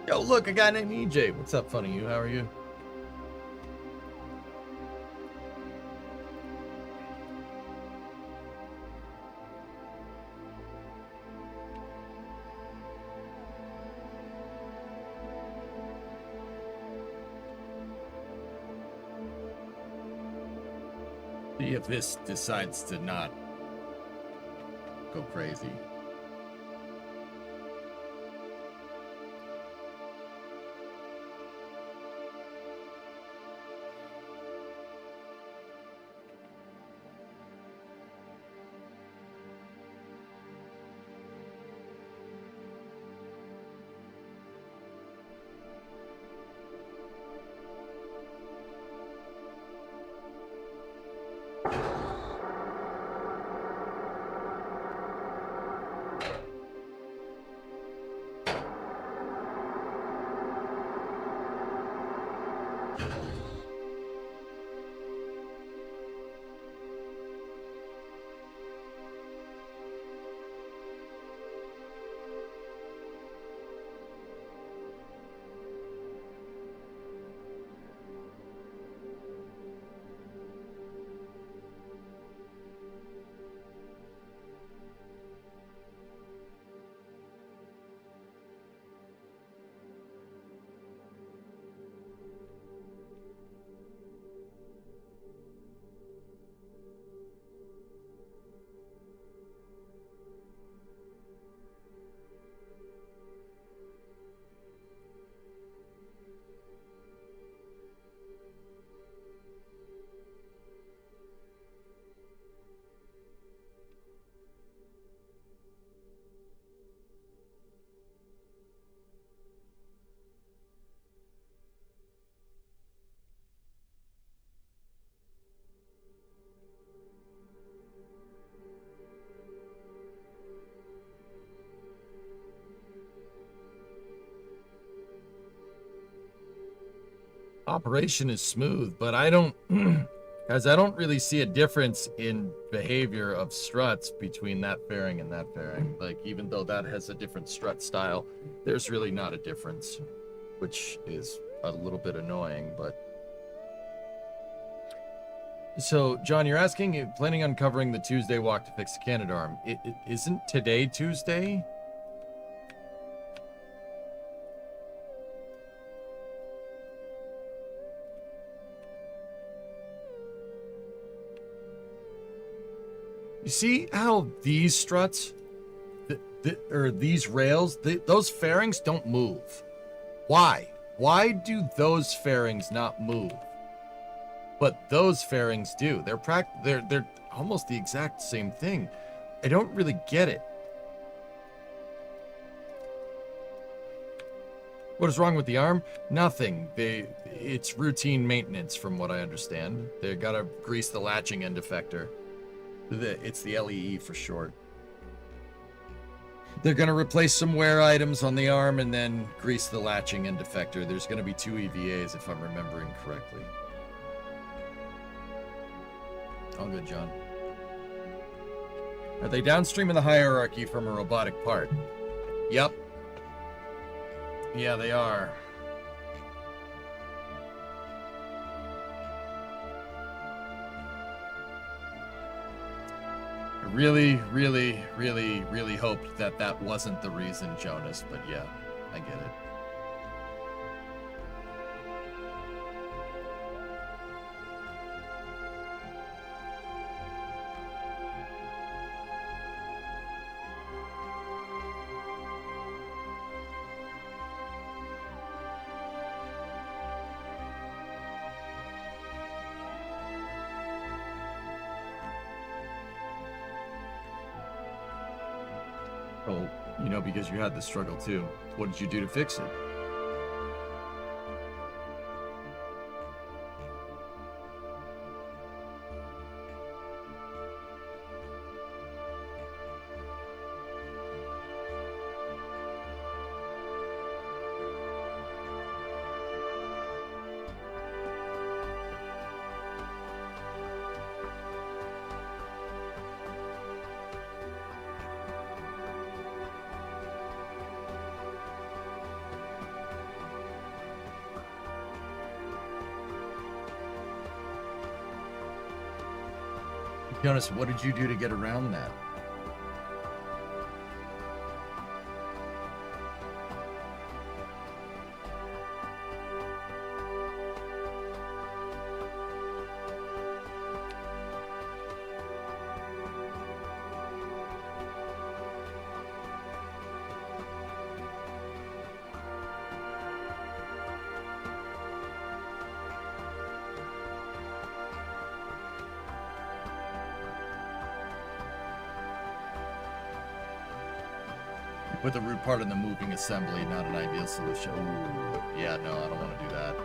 Yo, look, a guy named EJ. What's up, funny you? How are you? See if this decides to not go crazy. operation is smooth, but I don't, guys, I don't really see a difference in behavior of struts between that fairing and that fairing. Like, even though that has a different strut style, there's really not a difference, which is a little bit annoying, but. So, John, you're asking, planning on covering the Tuesday walk to fix the Canadarm. Isn't today Tuesday? You see how these struts, or these rails, those fairings don't move. Why? Why do those fairings not move? But those fairings do. They're almost the exact same thing. I don't really get it. What is wrong with the arm? Nothing. It's routine maintenance from what I understand. They gotta grease the latching end effector. It's the LEE for short. They're gonna replace some wear items on the arm and then grease the latching end effector. There's gonna be 2 EVAs if I'm remembering correctly. All good, John. Are they downstream in the hierarchy from a robotic part? Yep. Yeah, they are. I really, really, really, really hoped that that wasn't the reason, Jonas, but yeah, I get it. Oh, you know, because you had the struggle too. What did you do to fix it? Jonas, what did you do to get around that? Put the root part in the moving assembly, not an ideal solution. Ooh, yeah, no, I don't want to do that.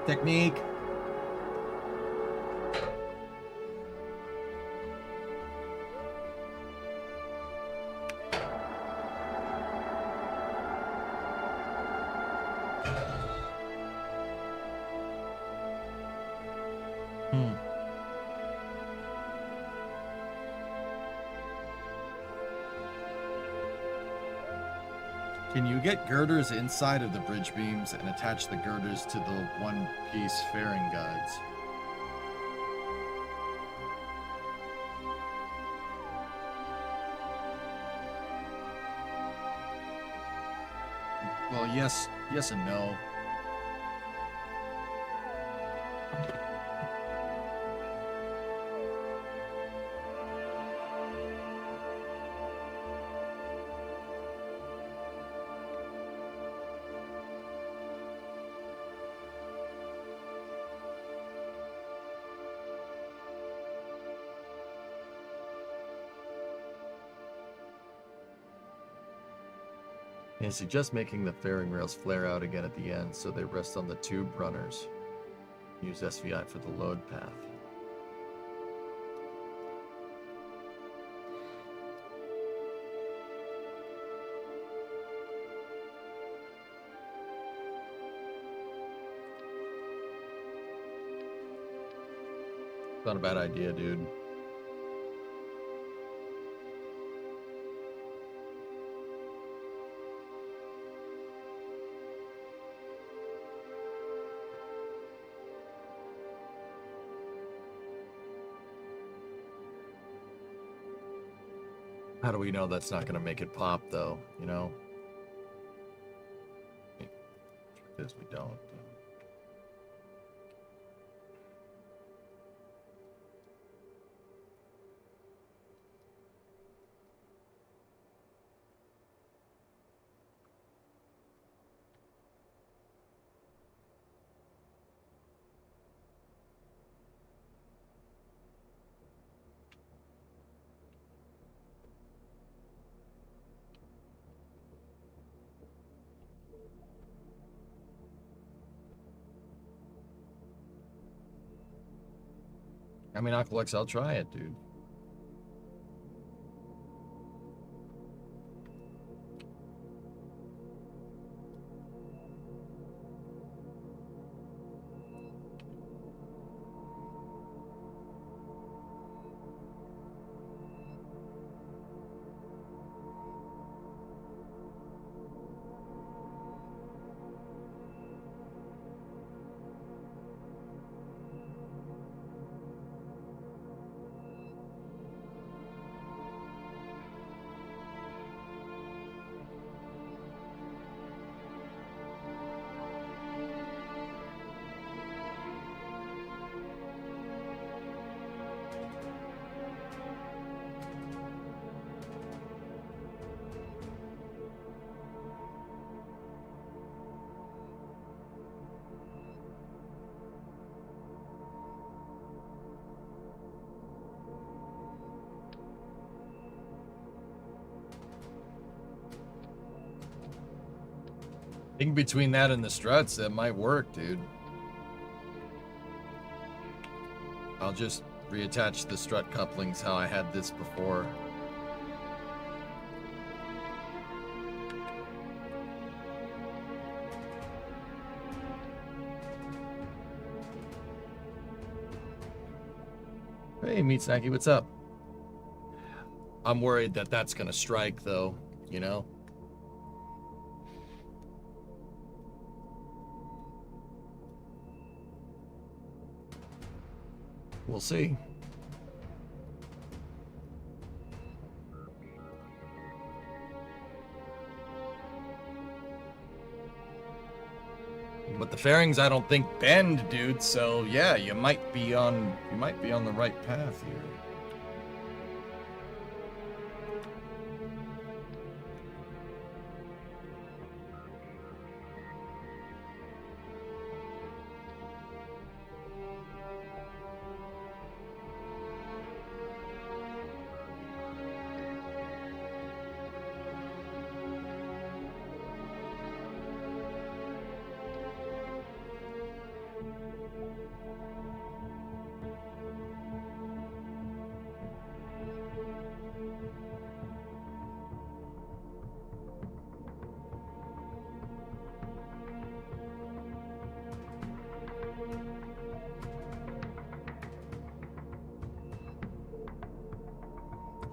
Technique. Can you get girders inside of the bridge beams and attach the girders to the one-piece fairing guides? Well, yes and no. And suggest making the fairing rails flare out again at the end so they rest on the tube runners. Use SVI for the load path. Not a bad idea, dude. How do we know that's not going to make it pop, though, you know? Because we don't. I mean, Aqualex, I'll try it, dude. I think between that and the struts, that might work, dude. I'll just reattach the strut couplings how I had this before. Hey, Meat Snacky, what's up? I'm worried that that's gonna strike, though, you know? We'll see. But the fairings, I don't think bend, dude. So yeah, you might be on the right path here.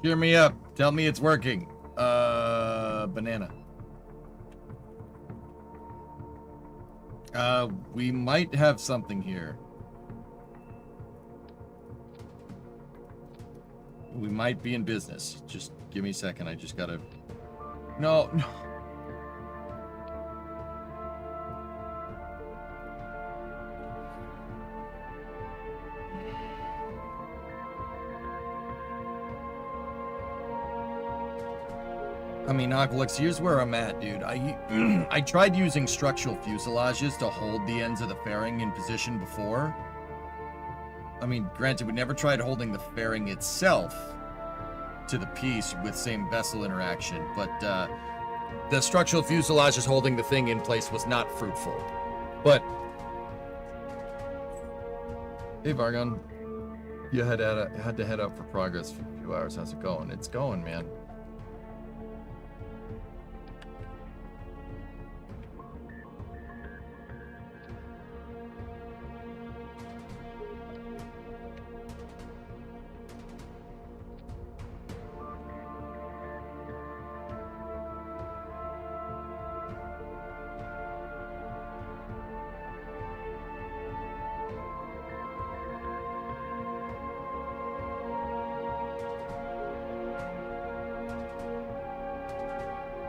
Cheer me up. Tell me it's working. Banana. We might have something here. We might be in business. Just give me a second. I just gotta... No, no. I mean, Aqualix, here's where I'm at, dude. I tried using structural fuselages to hold the ends of the fairing in position before. I mean, granted, we never tried holding the fairing itself to the piece with same vessel interaction, but the structural fuselages holding the thing in place was not fruitful. But hey, Vargon, you had to head out for progress for a few hours. How's it going? It's going, man.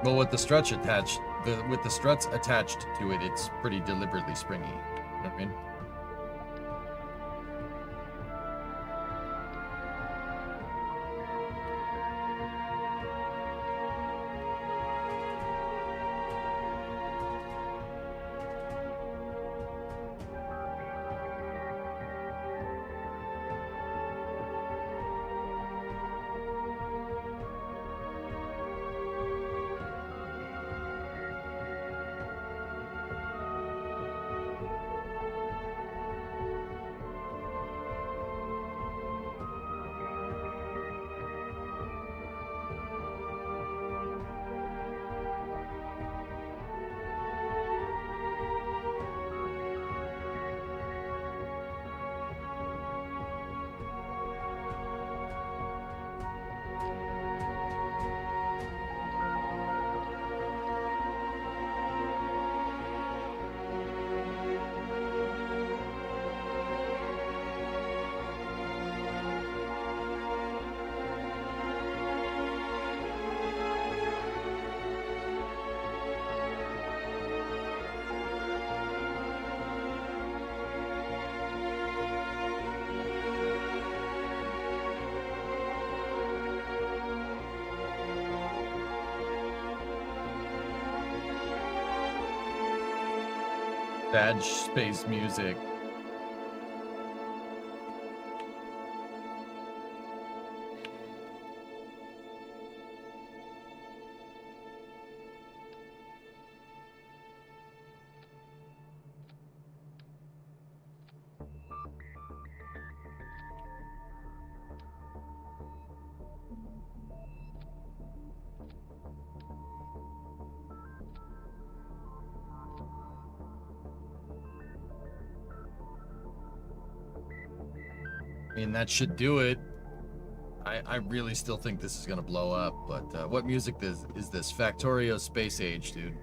Well, with the struts attached, with the struts attached to it, it's pretty deliberately springy. You know what I mean? Badge space music. I mean, that should do it. I really still think this is gonna blow up, but what music is this? Factorio Space Age, dude.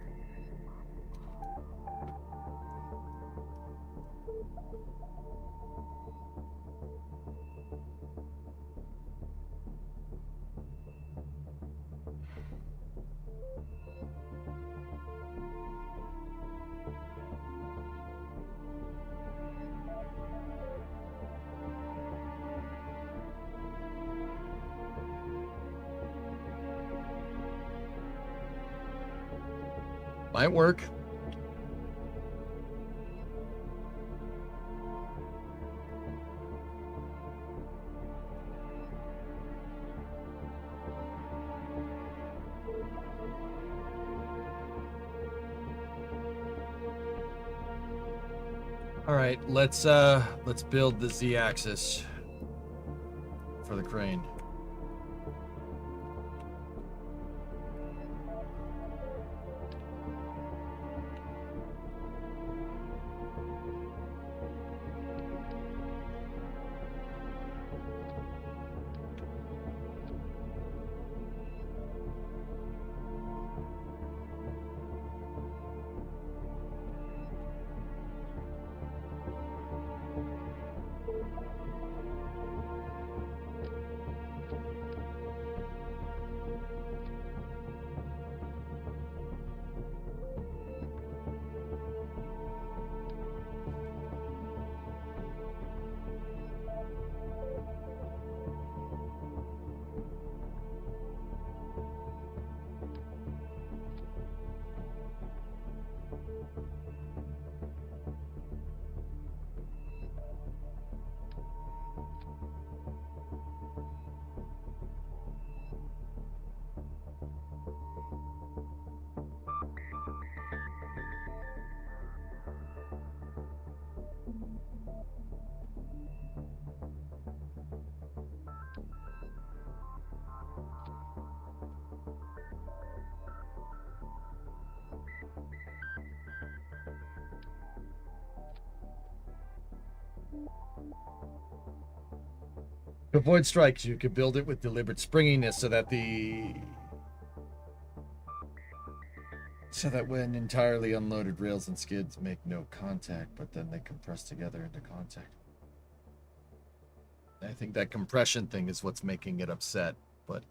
Might work. All right, let's build the Z-axis for the crane. To avoid strikes, you could build it with deliberate springiness so that when entirely unloaded rails and skids make no contact, but then they compress together into contact. I think that compression thing is what's making it upset, but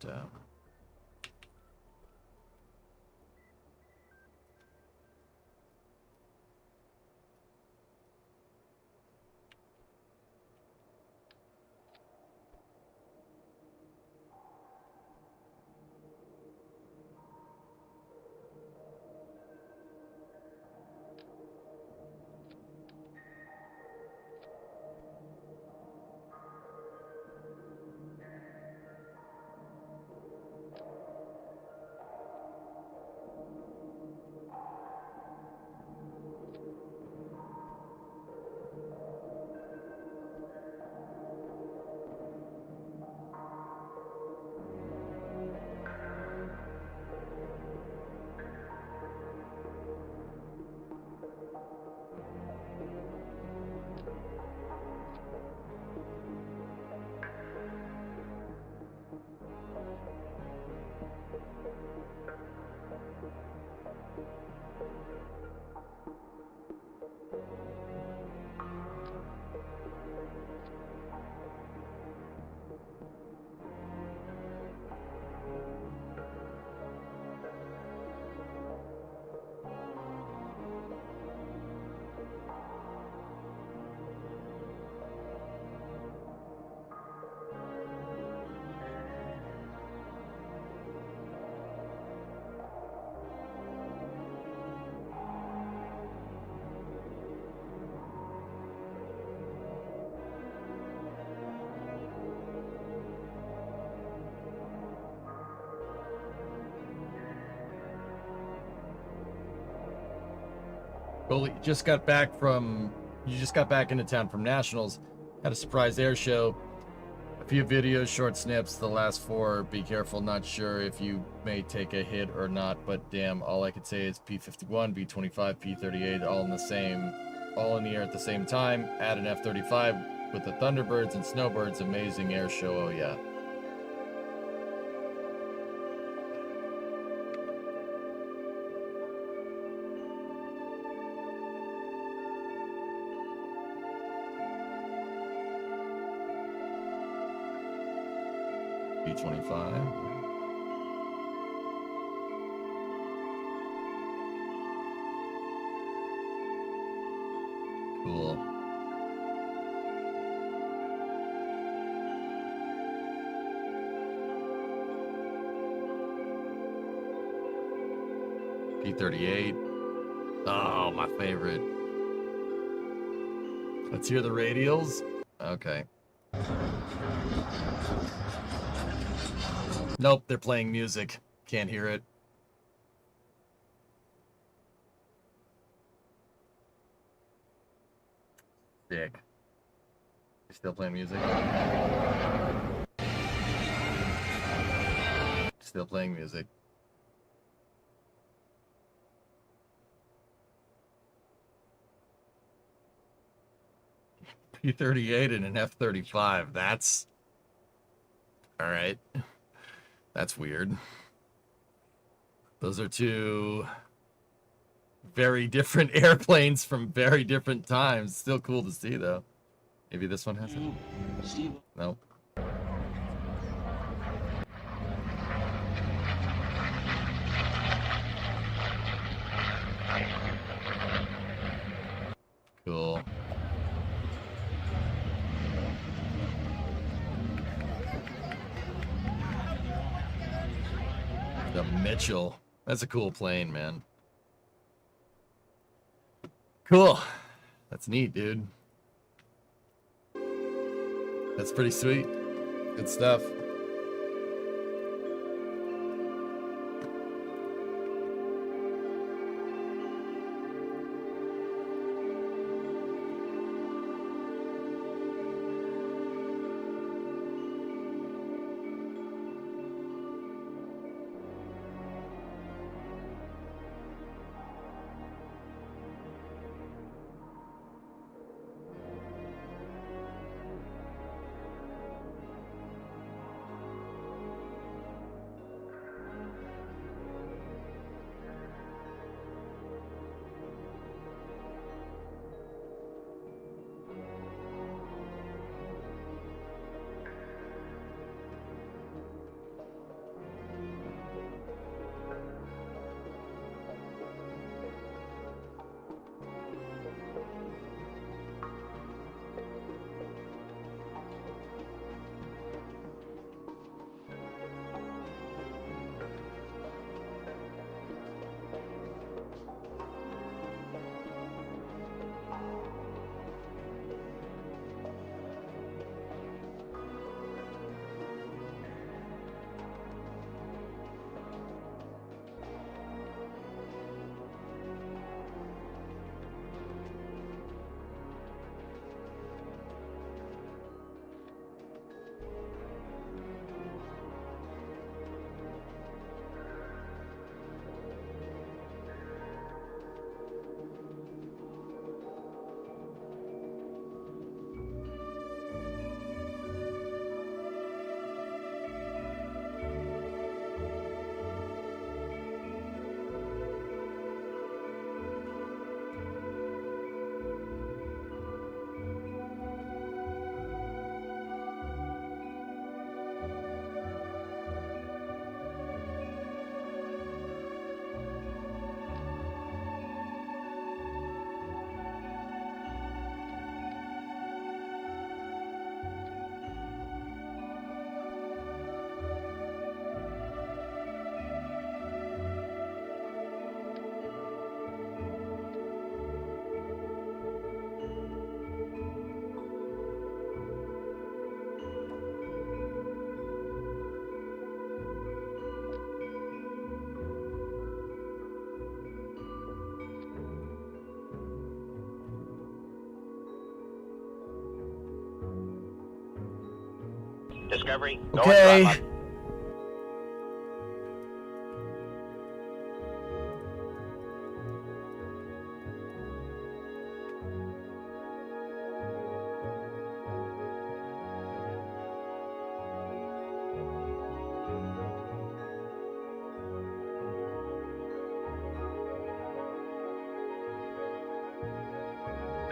Goalie, you just got back into town from Nationals, had a surprise air show, a few videos, short snips, the last 4, be careful, not sure if you may take a hit or not, but damn, all I could say is P-51, B-25, P-38, all in the air at the same time, add an F-35 with the Thunderbirds and Snowbirds, amazing air show, oh yeah. B-25. Cool. P-38. Oh, my favorite. Let's hear the radials. Okay. Nope, they're playing music. Can't hear it. Sick. You're still playing music? Still playing music. P-38 and an F-35. That's... all right. That's weird. Those are two very different airplanes from very different times. Still cool to see, though. Maybe this one has it? Nope. Cool. The Mitchell. That's a cool plane, man. Cool. That's neat, dude. That's pretty sweet. Good stuff. Discovery, go Okay. at throttle up.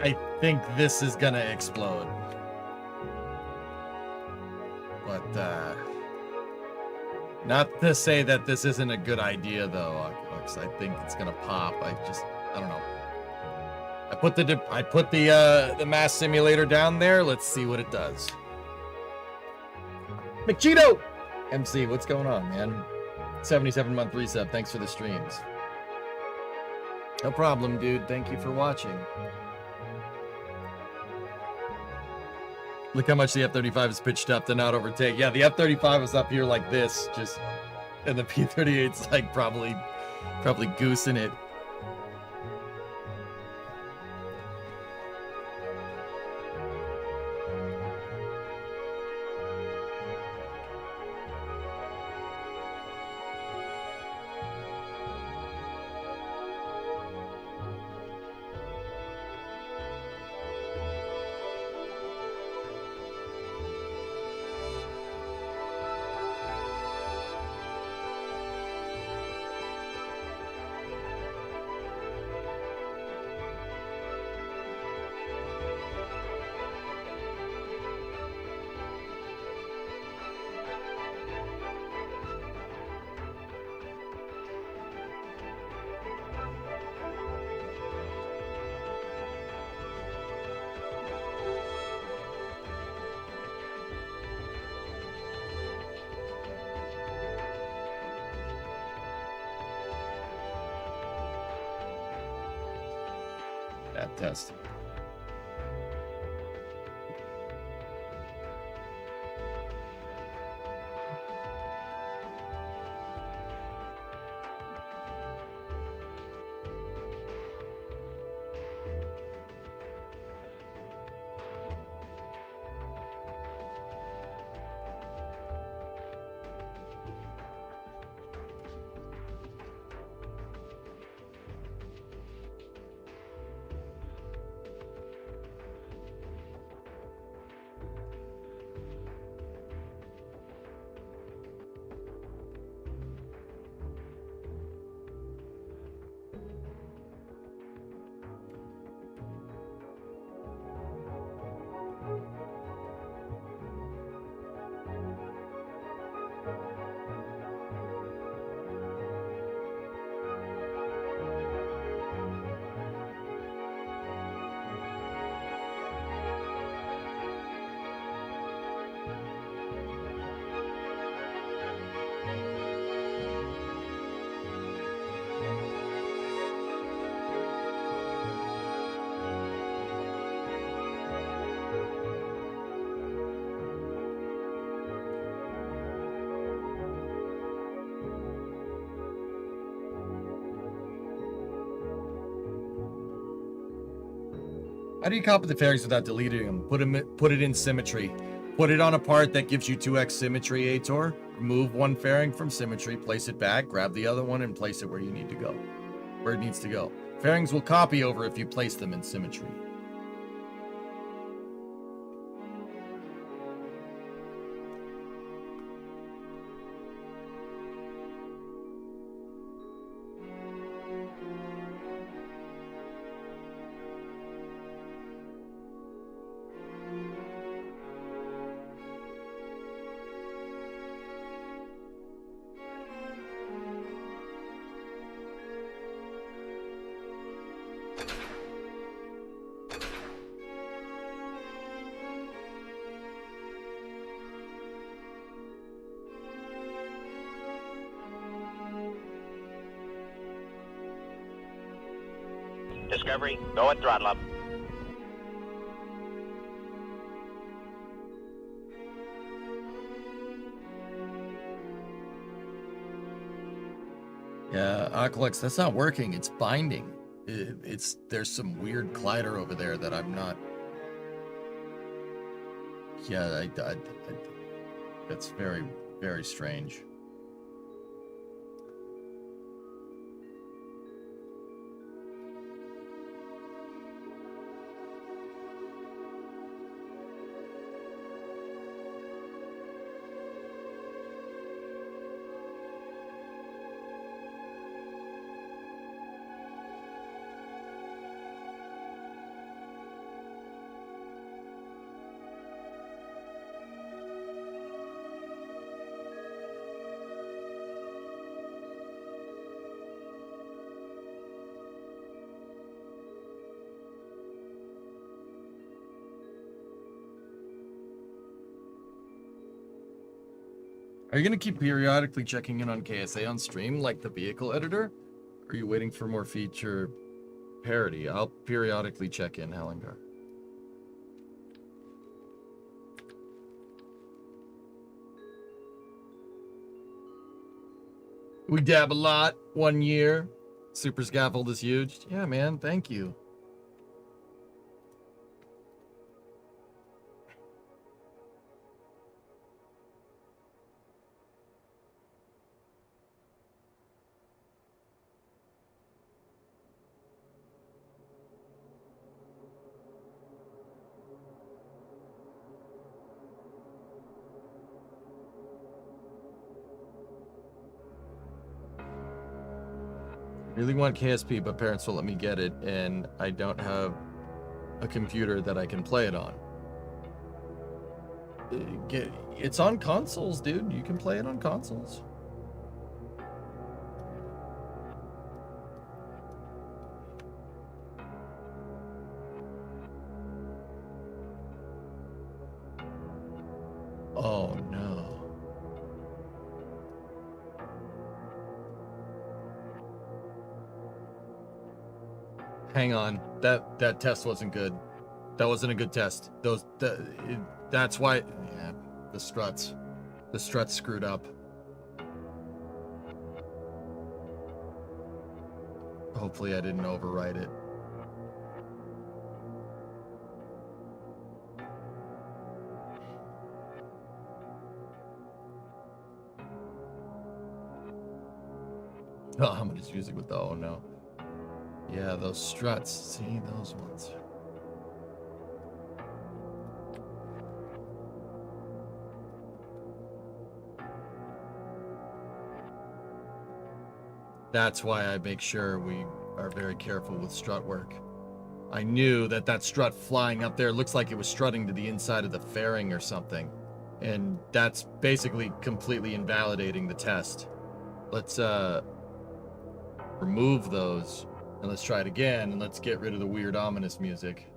I think this is gonna explode. But, not to say that this isn't a good idea, though, Oculus. I think it's gonna pop. I don't know. I put the mass simulator down there. Let's see what it does. McCheeto! MC, what's going on, man? 77-month resub. Thanks for the streams. No problem, dude. Thank you for watching. Look how much the F-35 is pitched up to not overtake. Yeah, the F-35 was up here like this, just, and the P-38's like probably goosing it. That test. How do you copy the fairings without deleting them? Put it in symmetry. Put it on a part that gives you 2x symmetry, Ator. Remove one fairing from symmetry, place it back, grab the other one, and place it where you need to go. Where it needs to go. Fairings will copy over if you place them in symmetry. Discovery, go at throttle up. Yeah, Oculus, that's not working. It's binding. There's some weird collider over there that I'm not. Yeah, It's very, very strange. Are you going to keep periodically checking in on KSA on stream like the vehicle editor? Or are you waiting for more feature parity? I'll periodically check in, Hellinger. We dab a lot. 1 year. Super scaffold is huge. Yeah, man. Thank you. Really want KSP, but parents won't let me get it, and I don't have a computer that I can play it on. It's on consoles, dude. You can play it on consoles. Oh no. Hang on. That test wasn't good. That wasn't a good test. That's why, yeah, the struts screwed up. Hopefully I didn't overwrite it. Oh, I'm gonna just use it with the, oh no. Yeah, those struts. See, those ones. That's why I make sure we are very careful with strut work. I knew that strut flying up there looks like it was strutting to the inside of the fairing or something. And that's basically completely invalidating the test. Let's remove those. And let's try it again, and let's get rid of the weird ominous music.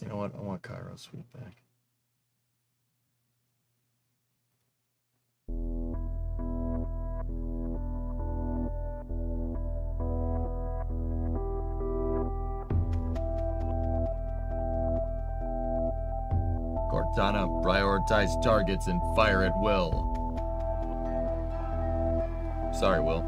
You know what? I want Cairo Sweep back. Cortana, prioritize targets and fire at will. Sorry, Will.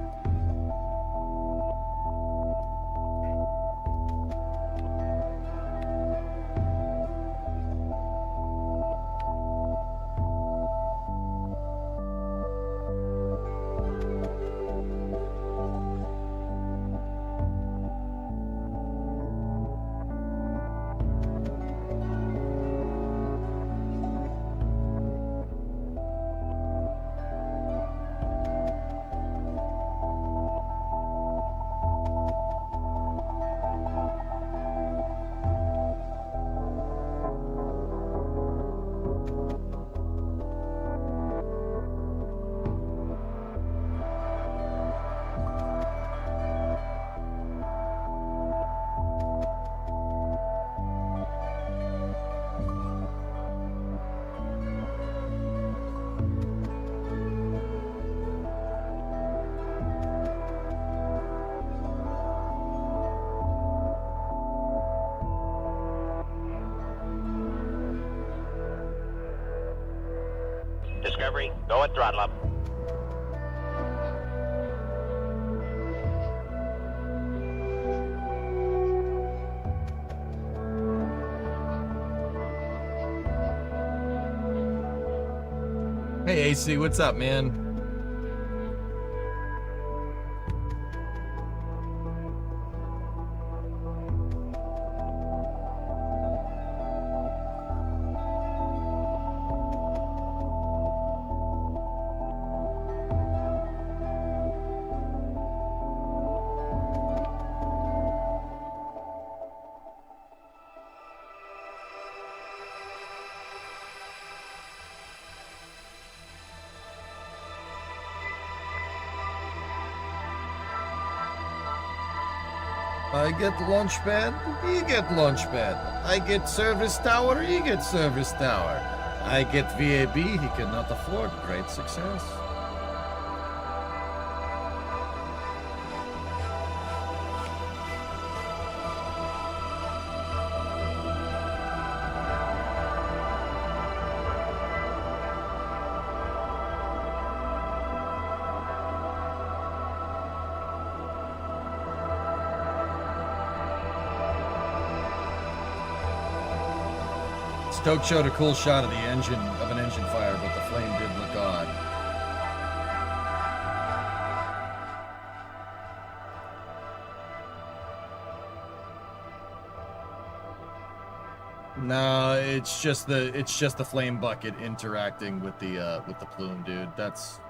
Discovery, go at throttle up. Hey, AC, what's up, man? I get launch pad, you get launch pad. I get service tower, you get service tower. I get VAB, he cannot afford. Great success. Stoke showed a cool shot of the engine, of an engine fire, but the flame did look odd. No, it's just the flame bucket interacting with the plume, dude. That's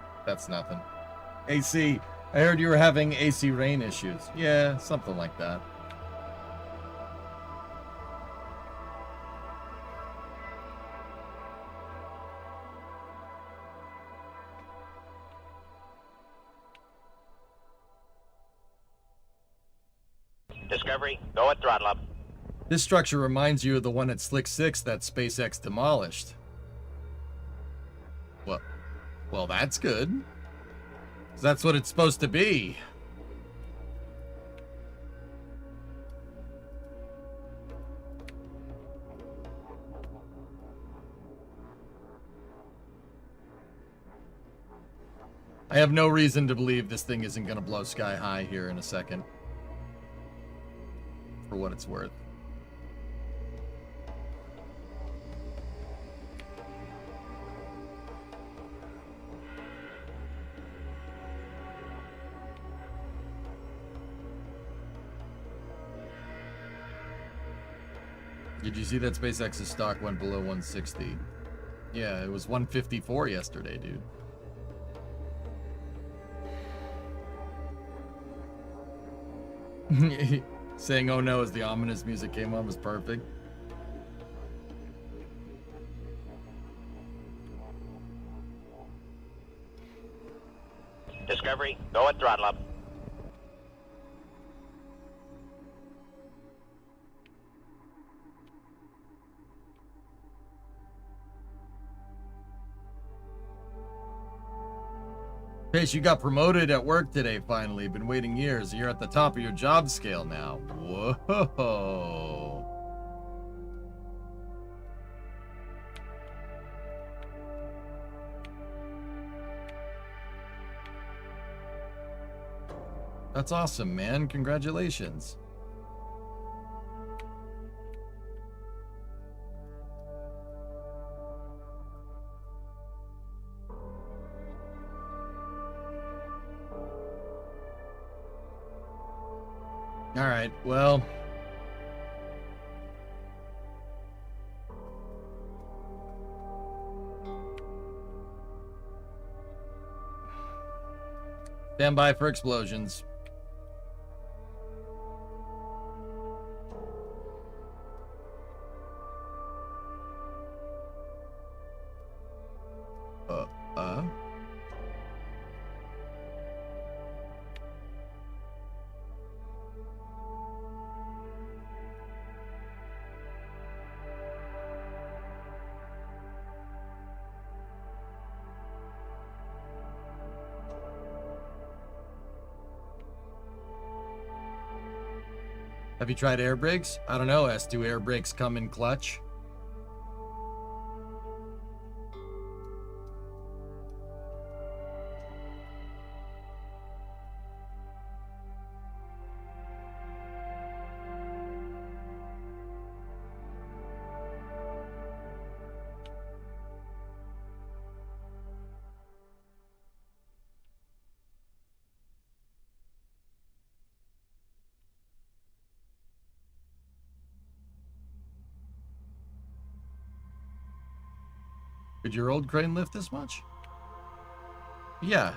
nothing. AC, I heard you were having AC rain issues. Yeah, something like that. Discovery, go at throttle up. This structure reminds you of the one at SLC-6 that SpaceX demolished. Well, that's good. 'Cause that's what it's supposed to be. I have no reason to believe this thing isn't going to blow sky high here in a second. For what it's worth. Did you see that SpaceX's stock went below 160? Yeah, it was 154 yesterday, dude. Saying "oh no" as the ominous music came on was perfect. Discovery, go at throttle up. Pace, you got promoted at work today, finally. Been waiting years. You're at the top of your job scale now. Whoa. That's awesome, man. Congratulations. All right, well. Stand by for explosions. Have you tried air brakes? I don't know, S2 air brakes come in clutch. Could your old crane lift this much? Yeah.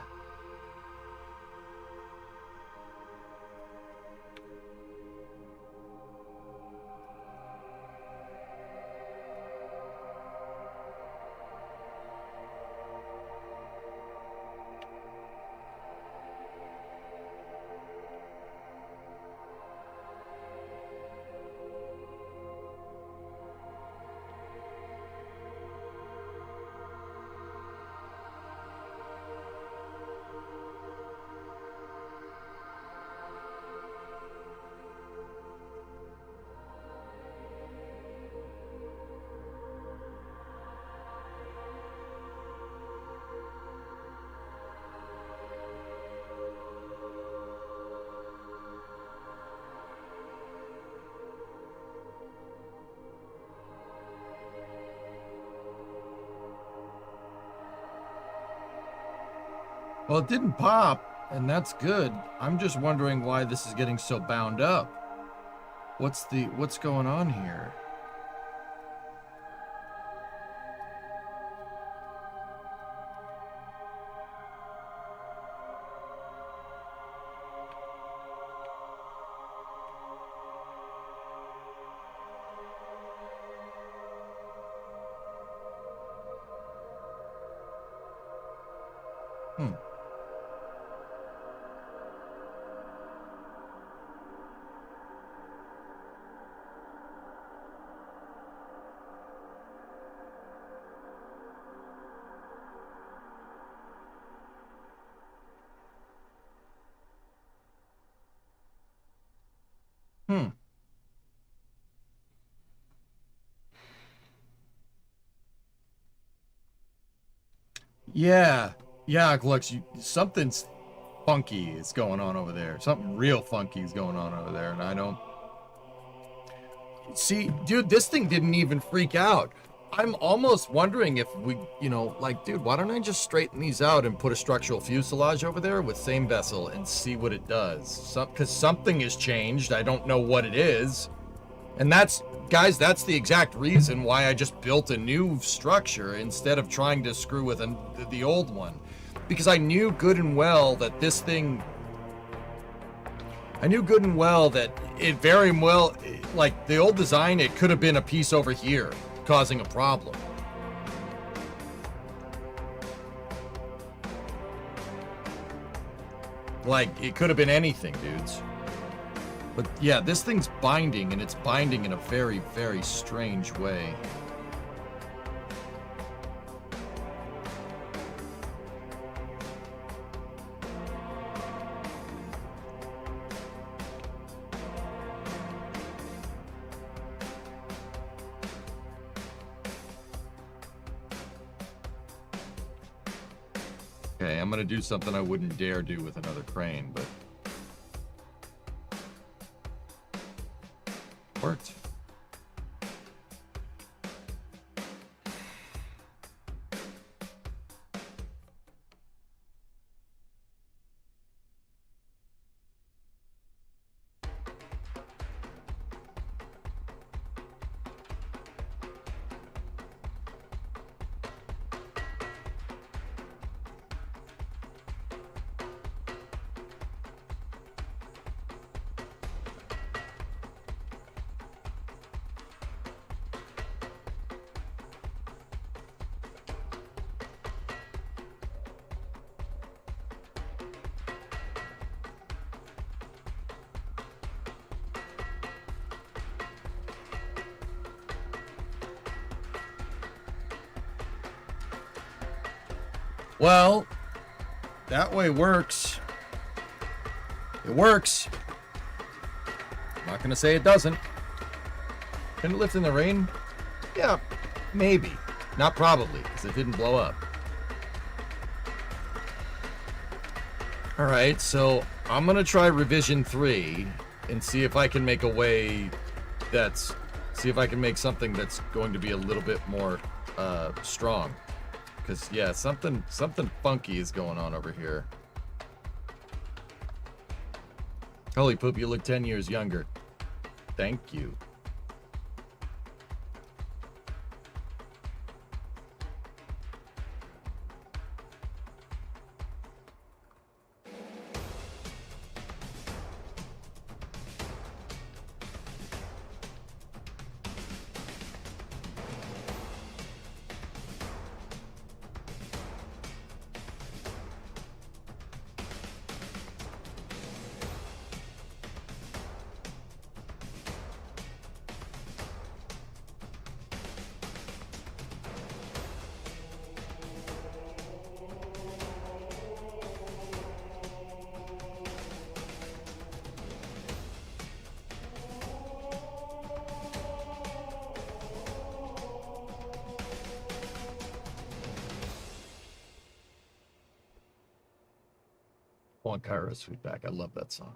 Well, it didn't pop, and that's good. I'm just wondering why this is getting so bound up. What's going on here? Yeah, Glux, something's funky is going on over there. Something real funky is going on over there, and I don't... See, dude, this thing didn't even freak out. I'm almost wondering if we, you know, like, dude, why don't I just straighten these out and put a structural fuselage over there with same vessel and see what it does? Because something has changed. I don't know what it is. And that's, guys, that's the exact reason why I just built a new structure instead of trying to screw with the old one. Because I knew good and well that this thing... I knew good and well that it very well, like the old design, it could have been a piece over here causing a problem. Like, it could have been anything, dudes. But yeah, this thing's binding, and it's binding in a very, very strange way. Okay, I'm gonna do something I wouldn't dare do with another crane, but... worked. Well, that way works. It works. I'm not gonna say it doesn't. Can it lift in the rain? Yeah, maybe. Not probably, because it didn't blow up. Alright, so I'm gonna try revision 3 and see if I can make a way that's... see if I can make something that's going to be a little bit more strong. Because, yeah, something funky is going on over here. Holy poop, you look 10 years younger. Thank you. want Cairo Sweetback. I love that song.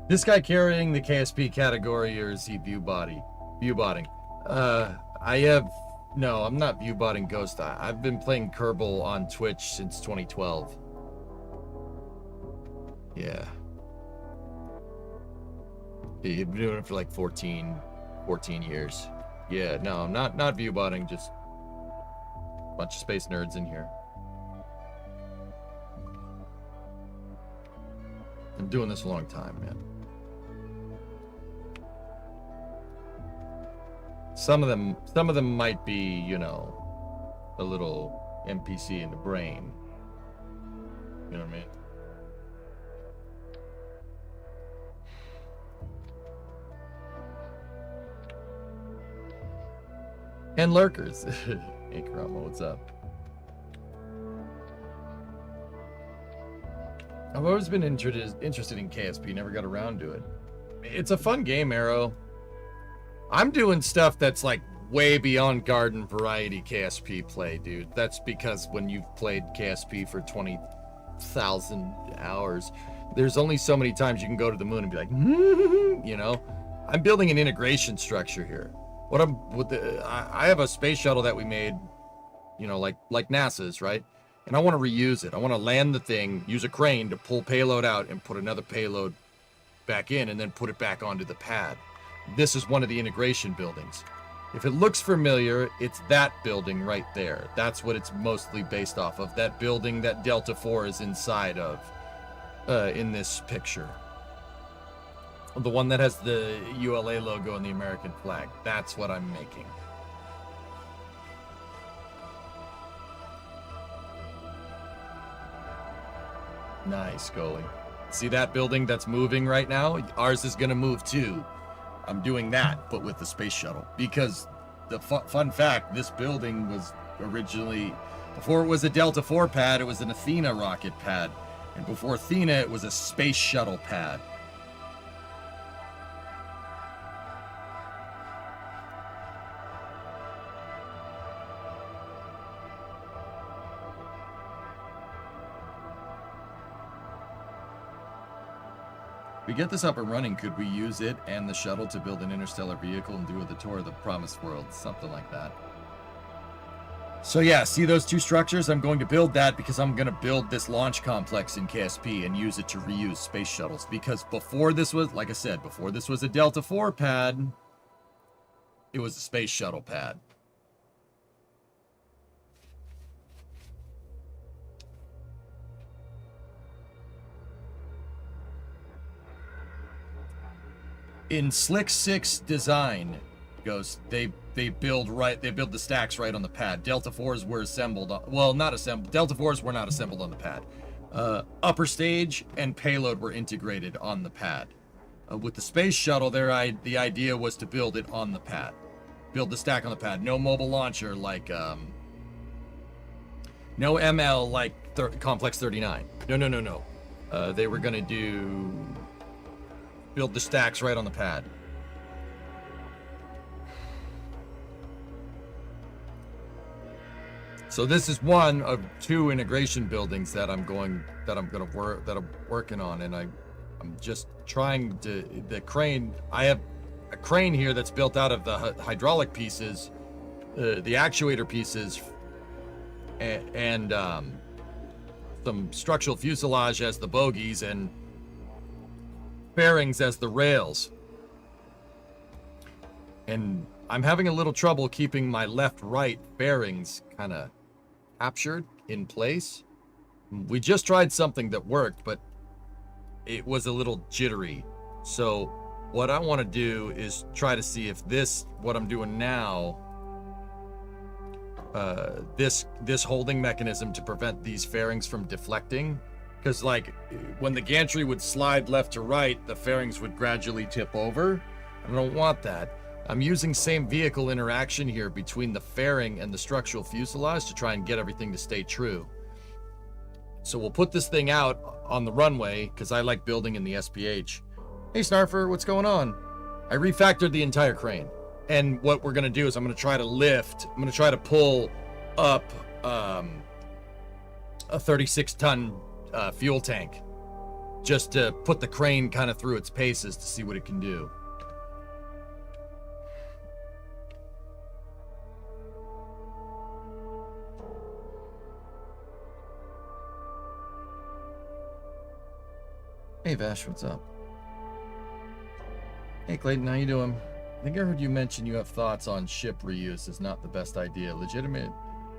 This guy carrying the KSP category, or is he viewbotting? No, I'm not viewbotting Ghost. I've been playing Kerbal on Twitch since 2012. Yeah. You've been doing it for like 14 years. Yeah, no, I'm not viewbotting, just a bunch of space nerds in here. I'm doing this a long time, man. Some of them might be, you know, a little NPC in the brain. You know what I mean? And lurkers. Hey, Karama, what's up? I've always been interested in KSP, never got around to it. It's a fun game, Arrow. I'm doing stuff that's like way beyond garden variety KSP play, dude. That's because when you've played KSP for 20,000 hours, there's only so many times you can go to the moon and be like, you know? I'm building an integration structure here. I have a space shuttle that we made, you know, like NASA's, right? And I want to reuse it. I want to land the thing, use a crane to pull payload out and put another payload back in and then put it back onto the pad. This is one of the integration buildings. If it looks familiar, it's that building right there. That's what it's mostly based off of. That building that Delta 4 is inside of in this picture. The one that has the ULA logo and the American flag. That's what I'm making. Nice, Scully. See that building that's moving right now? Ours is going to move too. I'm doing that, but with the space shuttle. Because the fun fact, this building was originally, before it was a Delta 4 pad, it was an Athena rocket pad. And before Athena, it was a space shuttle pad. If we get this up and running, could we use it and the shuttle to build an interstellar vehicle and do the tour of the promised world? Something like that. So yeah, see those two structures? I'm going to build that because I'm going to build this launch complex in KSP and use it to reuse space shuttles. Because before this was, like I said, before this was a Delta 4 pad, it was a space shuttle pad. In SLC-6 design, they build the stacks right on the pad. Delta 4s were assembled, not assembled. Delta 4s were not assembled on the pad. Upper stage and payload were integrated on the pad. With the space shuttle, the idea was to build it on the pad. Build the stack on the pad. No mobile launcher like, no ML like Complex 39. No. They were gonna build the stacks right on the pad. So this is one of two integration buildings that I'm working on, and I'm just trying to the crane. I have a crane here that's built out of the hydraulic pieces, the actuator pieces, and some structural fuselage as the bogies and fairings as the rails. And I'm having a little trouble keeping my left-right fairings kind of captured in place. We just tried something that worked, but it was a little jittery. So what I want to do is try to see if this, what I'm doing now, this holding mechanism to prevent these fairings from deflecting, because like when the gantry would slide left to right, the fairings would gradually tip over. I don't want that. I'm using same vehicle interaction here between the fairing and the structural fuselage to try and get everything to stay true. So we'll put this thing out on the runway because I like building in the SPH. Hey Snarfer, what's going on? I refactored the entire crane. And what we're gonna do is I'm gonna try to lift, I'm gonna try to pull up a 36-ton fuel tank just to put the crane kind of through its paces to see what it can do. Hey Vash, what's up? Hey Clayton, how you doing? I think I heard you mention you have thoughts on ship reuse is not the best idea.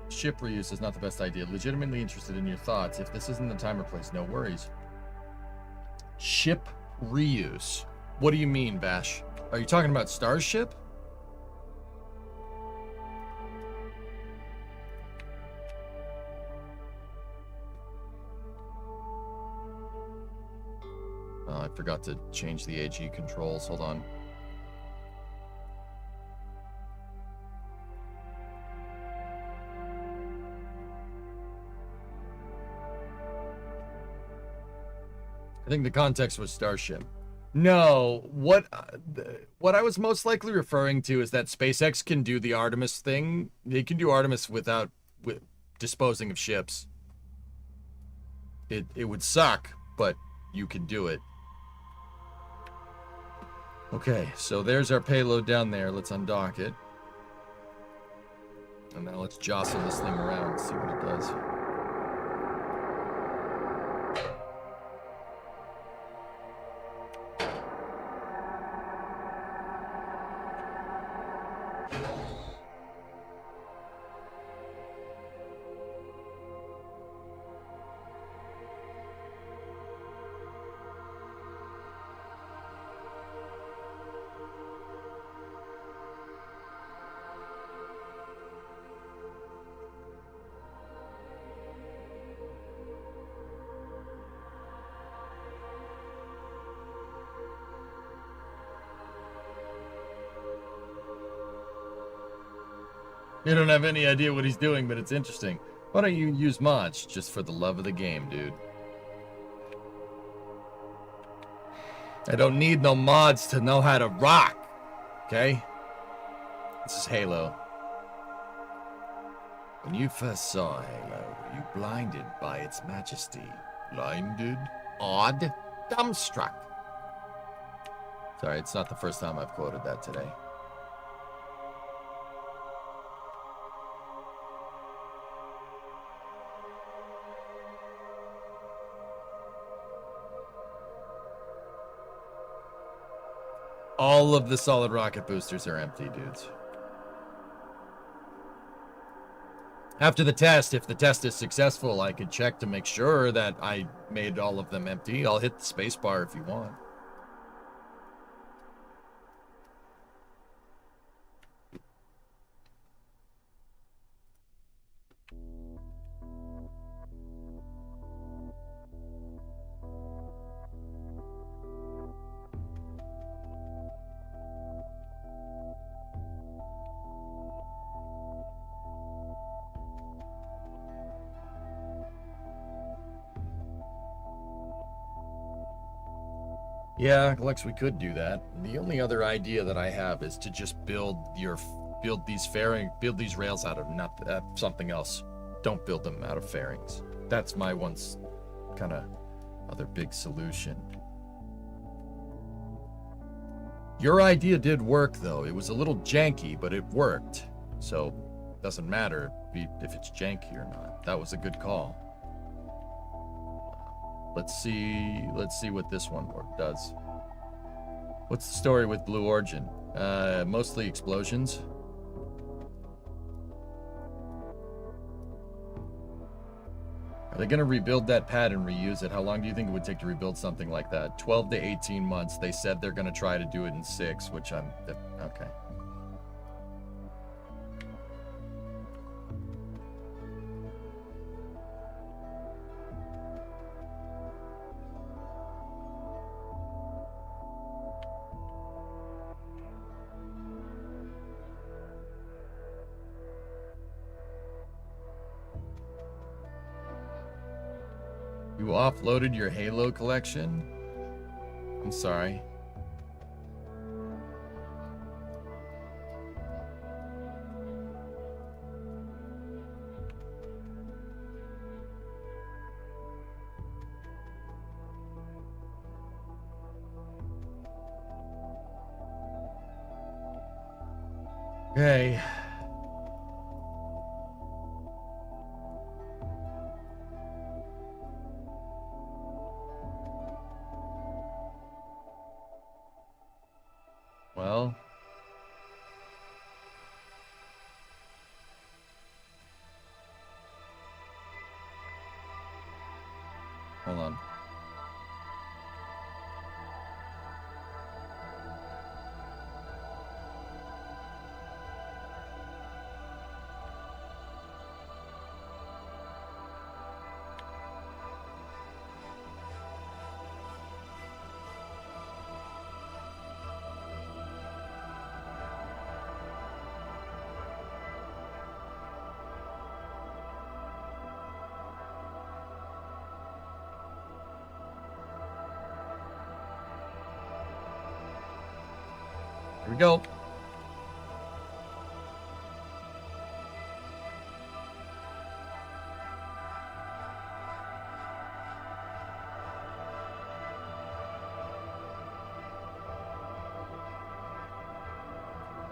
Ship reuse is not the best idea. Legitimately interested in your thoughts. If this isn't the time or place, no worries. Ship reuse. What do you mean, Bash? Are you talking about Starship? Oh, I forgot to change the AG controls. Hold on. I think the context was Starship. No, what I was most likely referring to is that SpaceX can do the Artemis thing. They can do Artemis without disposing of ships. It would suck, but you can do it. Okay, so there's our payload down there. Let's undock it. And now let's jostle this thing around and see what it does. You don't have any idea what he's doing, but it's interesting. Why don't you use mods just for the love of the game, dude? I don't need no mods to know how to rock, okay? This is Halo. When you first saw Halo, were you blinded by its majesty? Blinded? Awed? Dumbstruck? Sorry, it's not the first time I've quoted that today. All of the solid rocket boosters are empty, dudes. After the test, if the test is successful, I could check to make sure that I made all of them empty. I'll hit the space bar if you want. Yeah, Lex, we could do that. The only other idea that I have is to just build these rails out of something else. Don't build them out of fairings. That's my once kind of other big solution. Your idea did work though. It was a little janky, but it worked. So doesn't matter if it's janky or not. That was a good call. Let's see what this one does. What's the story with Blue Origin? Mostly explosions. Are they're going to rebuild that pad and reuse it. How long do you think it would take to rebuild something like that? 12 to 18 months. They said they're going to try to do it in 6, which I'm... Okay. You offloaded your Halo collection? I'm sorry. Okay. Well, hold on. Here we go.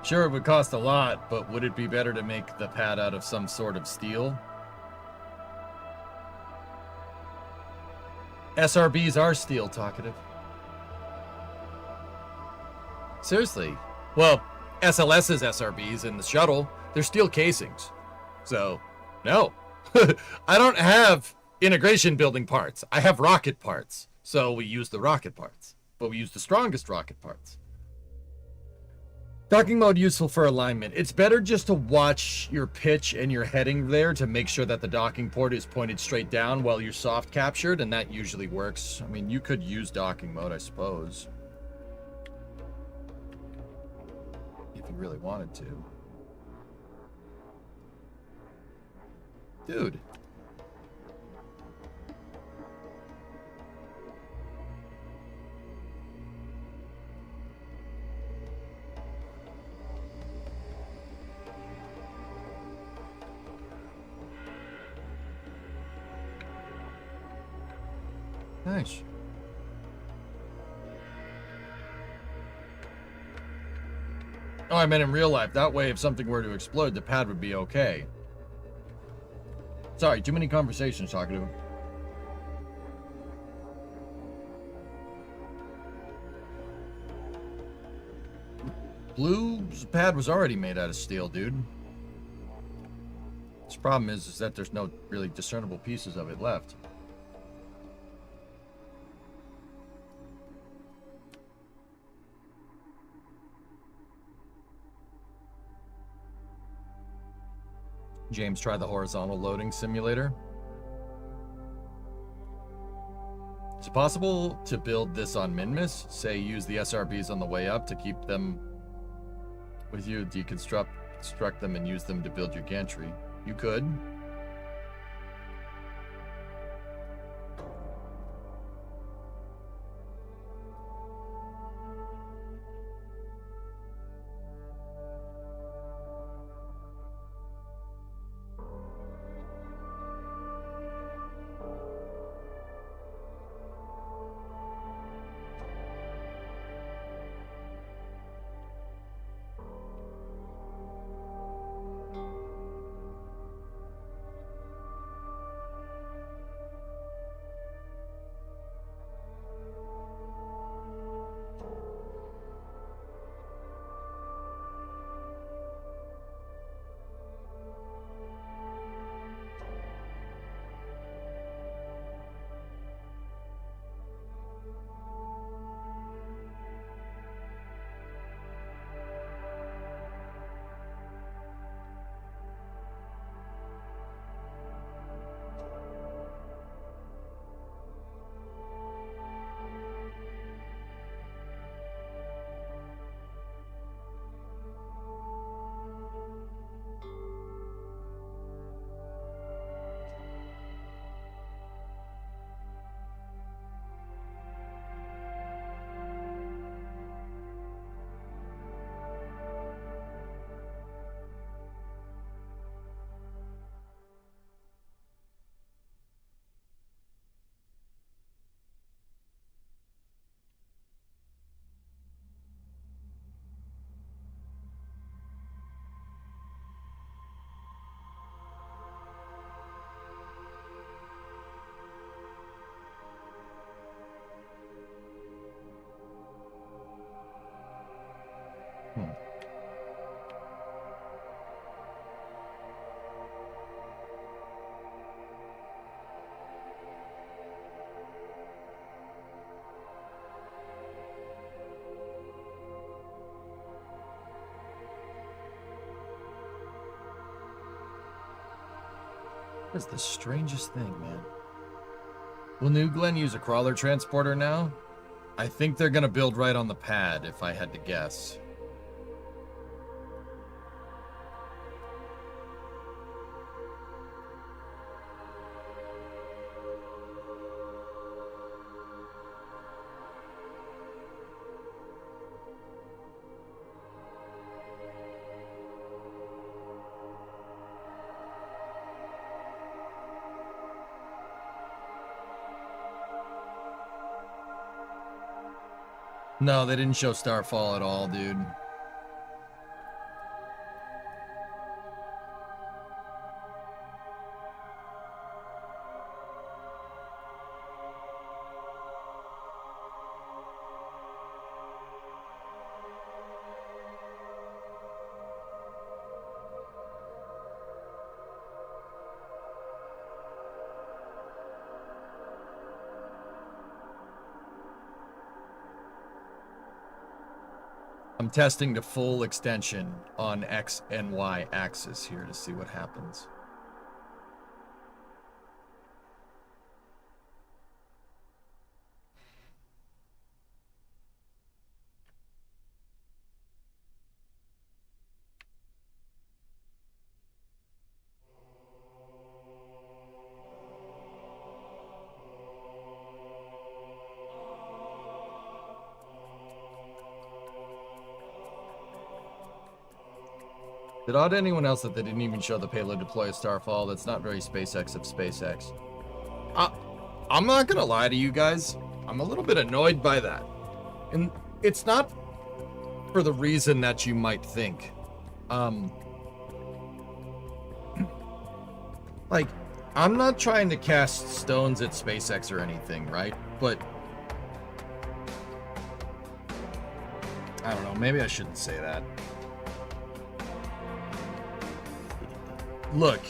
Sure, it would cost a lot, but would it be better to make the pad out of some sort of steel? SRBs are steel, talkative. Seriously. Well, SLS's SRBs in the shuttle, they're steel casings. So, no. I don't have integration building parts. I have rocket parts. So we use the rocket parts. But we use the strongest rocket parts. Docking mode useful for alignment. It's better just to watch your pitch and your heading there to make sure that the docking port is pointed straight down while you're soft captured, and that usually works. I mean, you could use docking mode, I suppose. If you really wanted to. Dude. Nice. Oh, I meant in real life. That way, if something were to explode, the pad would be okay. Sorry, too many conversations talking to him. Blue's pad was already made out of steel, dude. This problem is that there's no really discernible pieces of it left. James, try the horizontal loading simulator. Is it possible to build this on Minmus? Say use the SRBs on the way up to keep them with you, deconstruct them and use them to build your gantry. You could. That's the strangest thing, man. Will New Glenn use a crawler transporter now? I think they're gonna build right on the pad, if I had to guess. No, they didn't show Starfall at all, dude. I'm testing the full extension on X and Y axis here to see what happens. Did odd anyone else that they didn't even show the payload deploy a Starfall? That's not very SpaceX of SpaceX. I'm not gonna lie to you guys. I'm a little bit annoyed by that. And it's not for the reason that you might think. Like, I'm not trying to cast stones at SpaceX or anything, right? But I don't know, maybe I shouldn't say that. Look,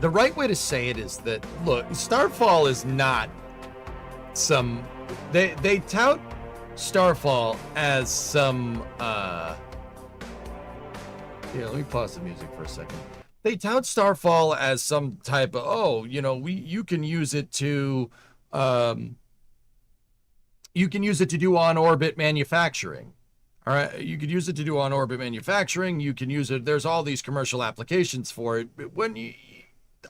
the right way to say it is that, look, Starfall is not some, they tout Starfall as some, yeah, let me pause the music for a second. They tout Starfall as some type of, oh, you know, you can use it to, you can use it to do on-orbit manufacturing. All right, you could use it to do on-orbit manufacturing. You can use it. There's all these commercial applications for it. But when you,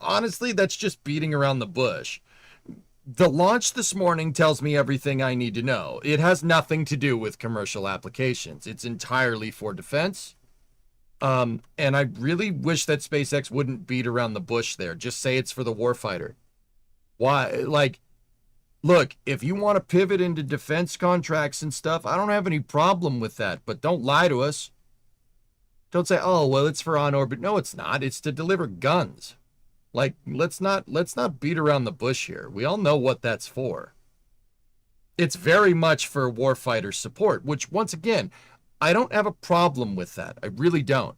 honestly, that's just beating around the bush. The launch this morning tells me everything I need to know. It has nothing to do with commercial applications. It's entirely for defense. And I really wish that SpaceX wouldn't beat around the bush there. Just say it's for the warfighter. Why? Like, look, if you want to pivot into defense contracts and stuff, I don't have any problem with that, but don't lie to us. Don't say, oh, well, it's for on-orbit. No, it's not. It's to deliver guns. Like, let's not beat around the bush here. We all know what that's for. It's very much for warfighter support, which, once again, I don't have a problem with that. I really don't.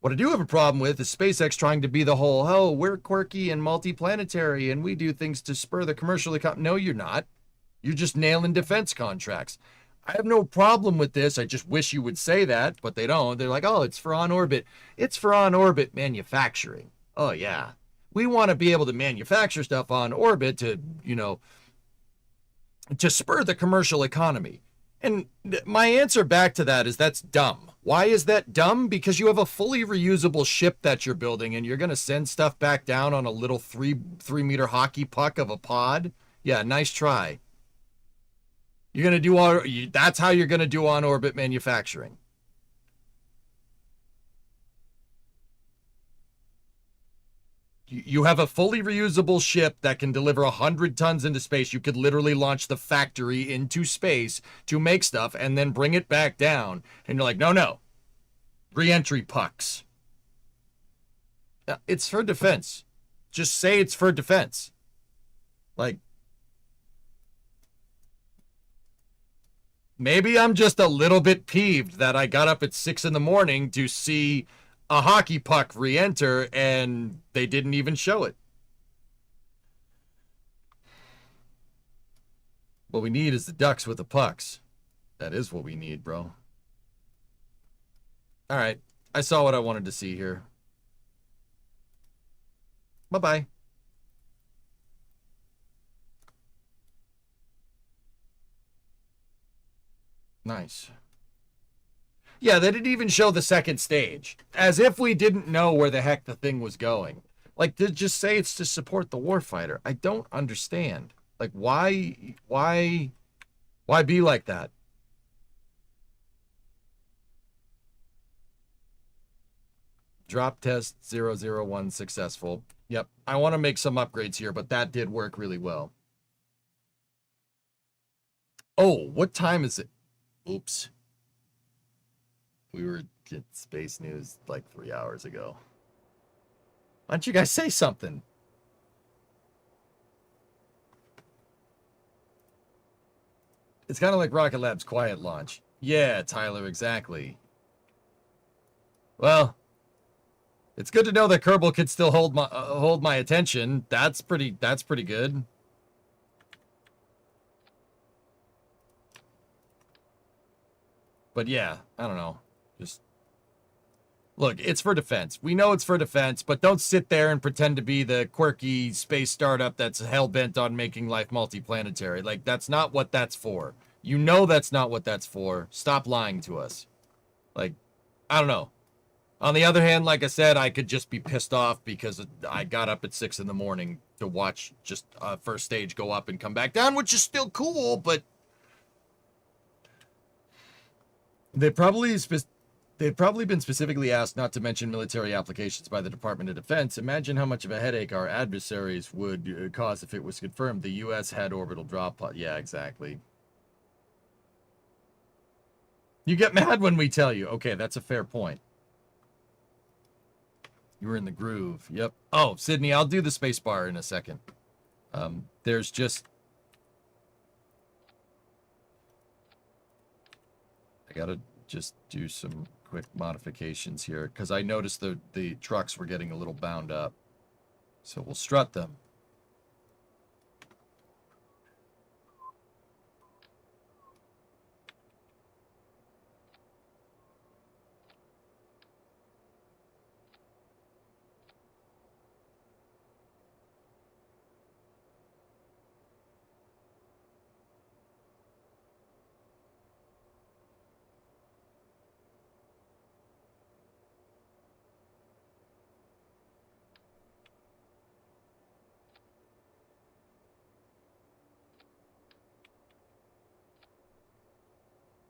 What I do have a problem with is SpaceX trying to be the whole, oh, we're quirky and multiplanetary and we do things to spur the commercial economy. No, you're not. You're just nailing defense contracts. I have no problem with this. I just wish you would say that, but they don't. They're like, oh, it's for on-orbit. It's for on-orbit manufacturing. Oh, yeah. We want to be able to manufacture stuff on orbit to, you know, to spur the commercial economy. And my answer back to that is that's dumb. Why is that dumb? Because you have a fully reusable ship that you're building and you're going to send stuff back down on a little three meter hockey puck of a pod. Yeah, nice try. You're going to do all, that's how you're going to do on orbit manufacturing. You have a fully reusable ship that can deliver 100 tons into space. You could literally launch the factory into space to make stuff and then bring it back down. And you're like, no. Re-entry pucks. It's for defense. Just say it's for defense. Like, maybe I'm just a little bit peeved that I got up at 6 a.m. to see a hockey puck re-enter and they didn't even show it. What we need is the ducks with the pucks. That is what we need, bro. All right. I saw what I wanted to see here. Bye-bye. Nice. Yeah, they didn't even show the second stage. As if we didn't know where the heck the thing was going. Like, to just say it's to support the warfighter. I don't understand. Like, why be like that? Drop test 001 successful. Yep, I want to make some upgrades here, but that did work really well. Oh, what time is it? Oops. We were at Space News like 3 hours ago. Why don't you guys say something? It's kind of like Rocket Lab's quiet launch. Yeah, Tyler, exactly. Well, it's good to know that Kerbal can still hold my attention. That's pretty good. But yeah, I don't know. Just look, it's for defense. We know it's for defense, but don't sit there and pretend to be the quirky space startup that's hell-bent on making life multiplanetary. Like, that's not what that's for. You know that's not what that's for. Stop lying to us. Like, I don't know. On the other hand, like I said, I could just be pissed off because I got up at 6 in the morning to watch just first stage go up and come back down, which is still cool, but they've probably been specifically asked not to mention military applications by the Department of Defense. Imagine how much of a headache our adversaries would cause if it was confirmed the U.S. had orbital drop pod. Yeah, exactly. You get mad when we tell you. Okay, that's a fair point. You were in the groove. Yep. Oh, Sydney, I'll do the space bar in a second. There's just... I gotta just do some quick modifications here because I noticed the trucks were getting a little bound up. So we'll strut them.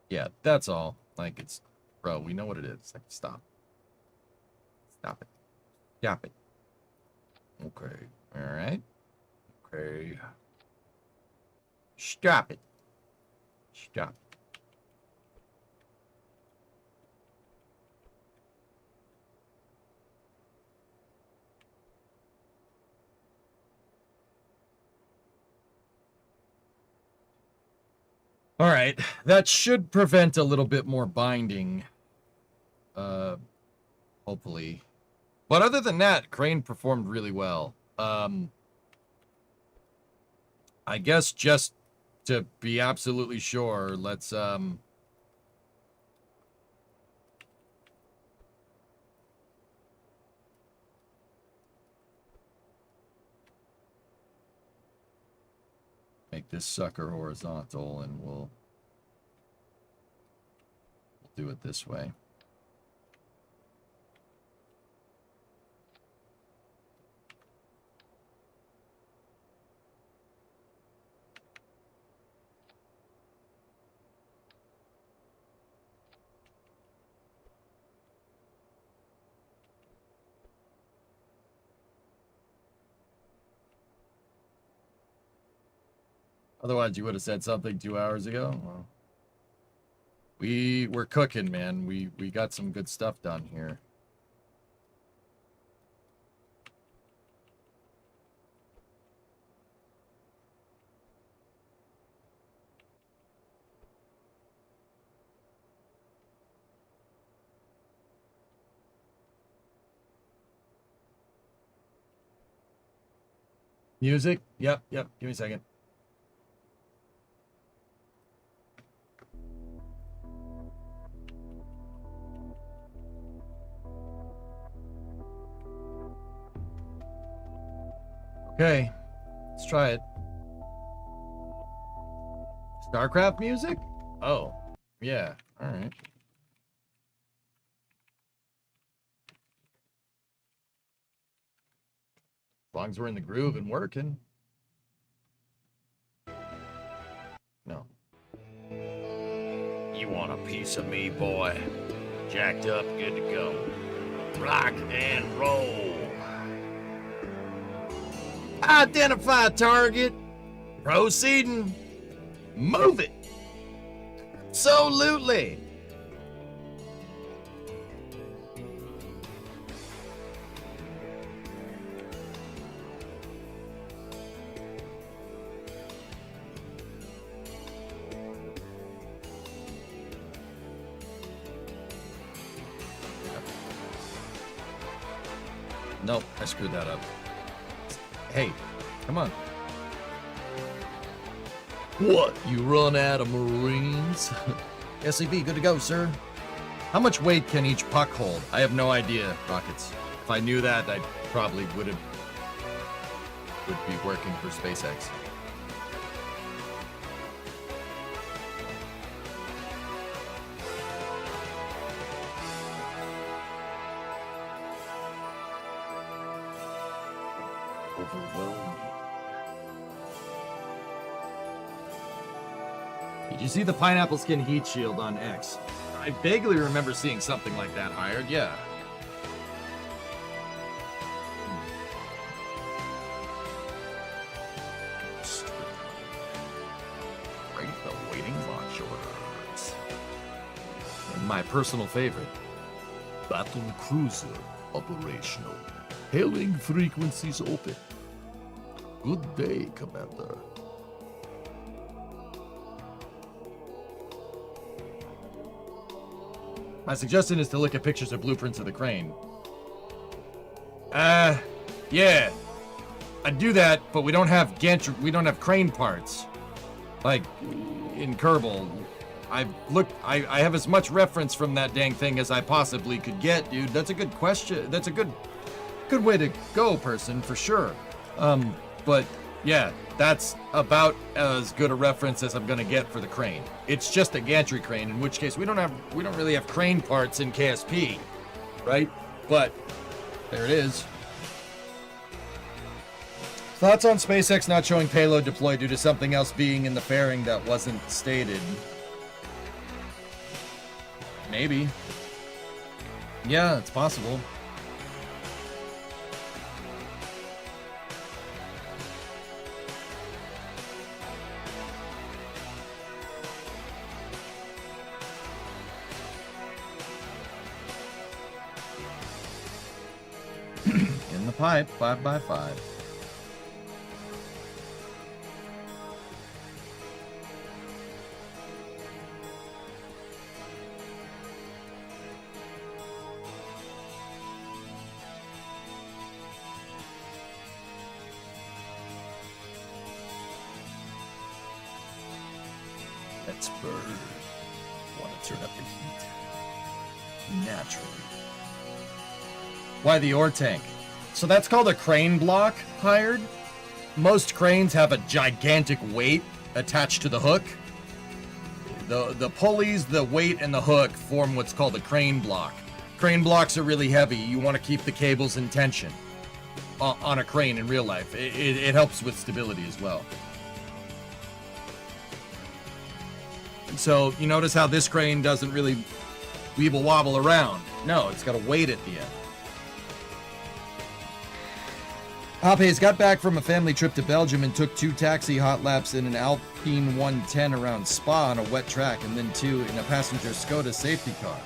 Yeah, that's all. Like, it's... Bro, we know what it is. Like, stop. Stop it. Stop it. Okay. Alright. Okay. Stop it. Stop. All right, that should prevent a little bit more binding, hopefully. But other than that, Crane performed really well. I guess just to be absolutely sure, let's, make this sucker horizontal, and we'll do it this way. Otherwise, you would have said something 2 hours ago. Well, we're cooking, man. We got some good stuff done here. Music? Yep. Give me a second. Okay, let's try it. StarCraft music? Oh, yeah, alright. As long as we're in the groove and working. No. You want a piece of me, boy? Jacked up, good to go. Rock and roll. Identify target. Proceeding. Move it. Absolutely. Nope, I screwed that up. Hey, come on. What, you run out of Marines? SCV, good to go, sir. How much weight can each puck hold? I have no idea, Rockets. If I knew that, I probably would be working for SpaceX. Did you see the pineapple skin heat shield on X? I vaguely remember seeing something like that hired, yeah. Rate the waiting launch orders. And my personal favorite. Battle cruiser operational. Hailing frequencies open. Good day, Commander. My suggestion is to look at pictures or blueprints of the crane. Yeah. I'd do that, but we don't have crane parts. Like, in Kerbal. I have as much reference from that dang thing as I possibly could get, dude. That's a good question. That's a good way to go, person, for sure. But yeah, that's about as good a reference as I'm gonna get for the crane. It's just a gantry crane, in which case we don't really have crane parts in KSP, right? But there it is. Thoughts on SpaceX not showing payload deployed due to something else being in the fairing that wasn't stated? Maybe. Yeah, it's possible. In the pipe, 5x5. Let's burn. Want to turn up the heat. Naturally. Why the ore tank? So that's called a crane block hired. Most cranes have a gigantic weight attached to the hook. The pulleys, the weight, and the hook form what's called a crane block. Crane blocks are really heavy. You want to keep the cables in tension on a crane in real life. It helps with stability as well. So you notice how this crane doesn't really weeble wobble around. No, it's got a weight at the end. Hoppy's got back from a family trip to Belgium and took 2 taxi hot laps in an Alpine 110 around Spa on a wet track, and then 2 in a passenger Skoda safety car.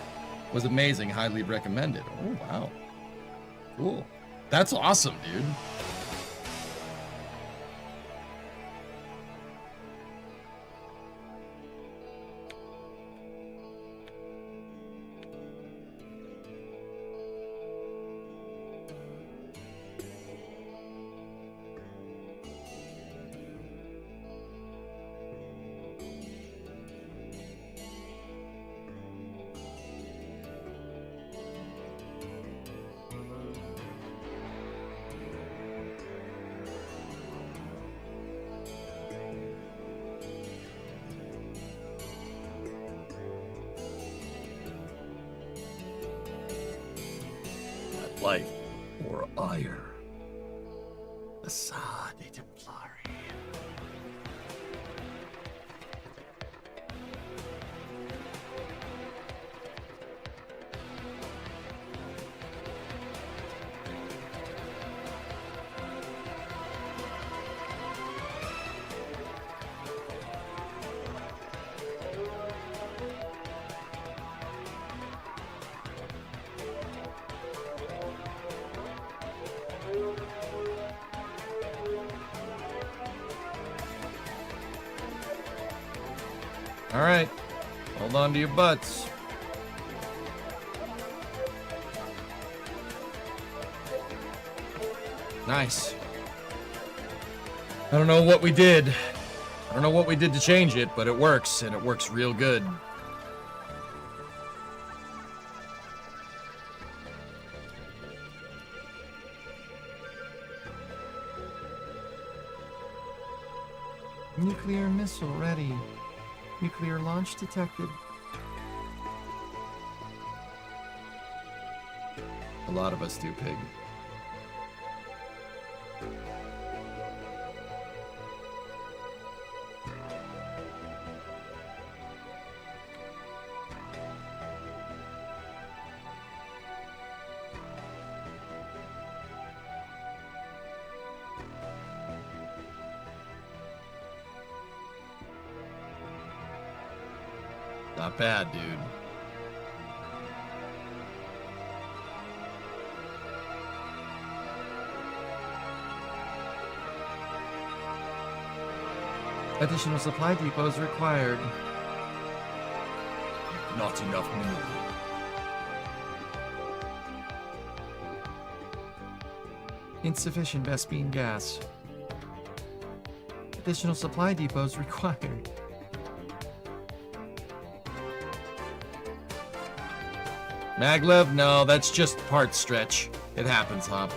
Was amazing, highly recommended. Oh, wow. Cool. That's awesome, dude. light or ire. Assa de Templari. All right, hold on to your butts. Nice. I don't know what we did. I don't know what we did to change it, but it works, and it works real good. Nuclear missile ready. Nuclear launch detected. A lot of us do, Pig. Not bad, dude. Additional supply depots required. Not enough more. Insufficient Vespine gas. Additional supply depots required. Maglev? No, that's just part stretch. It happens, Hop.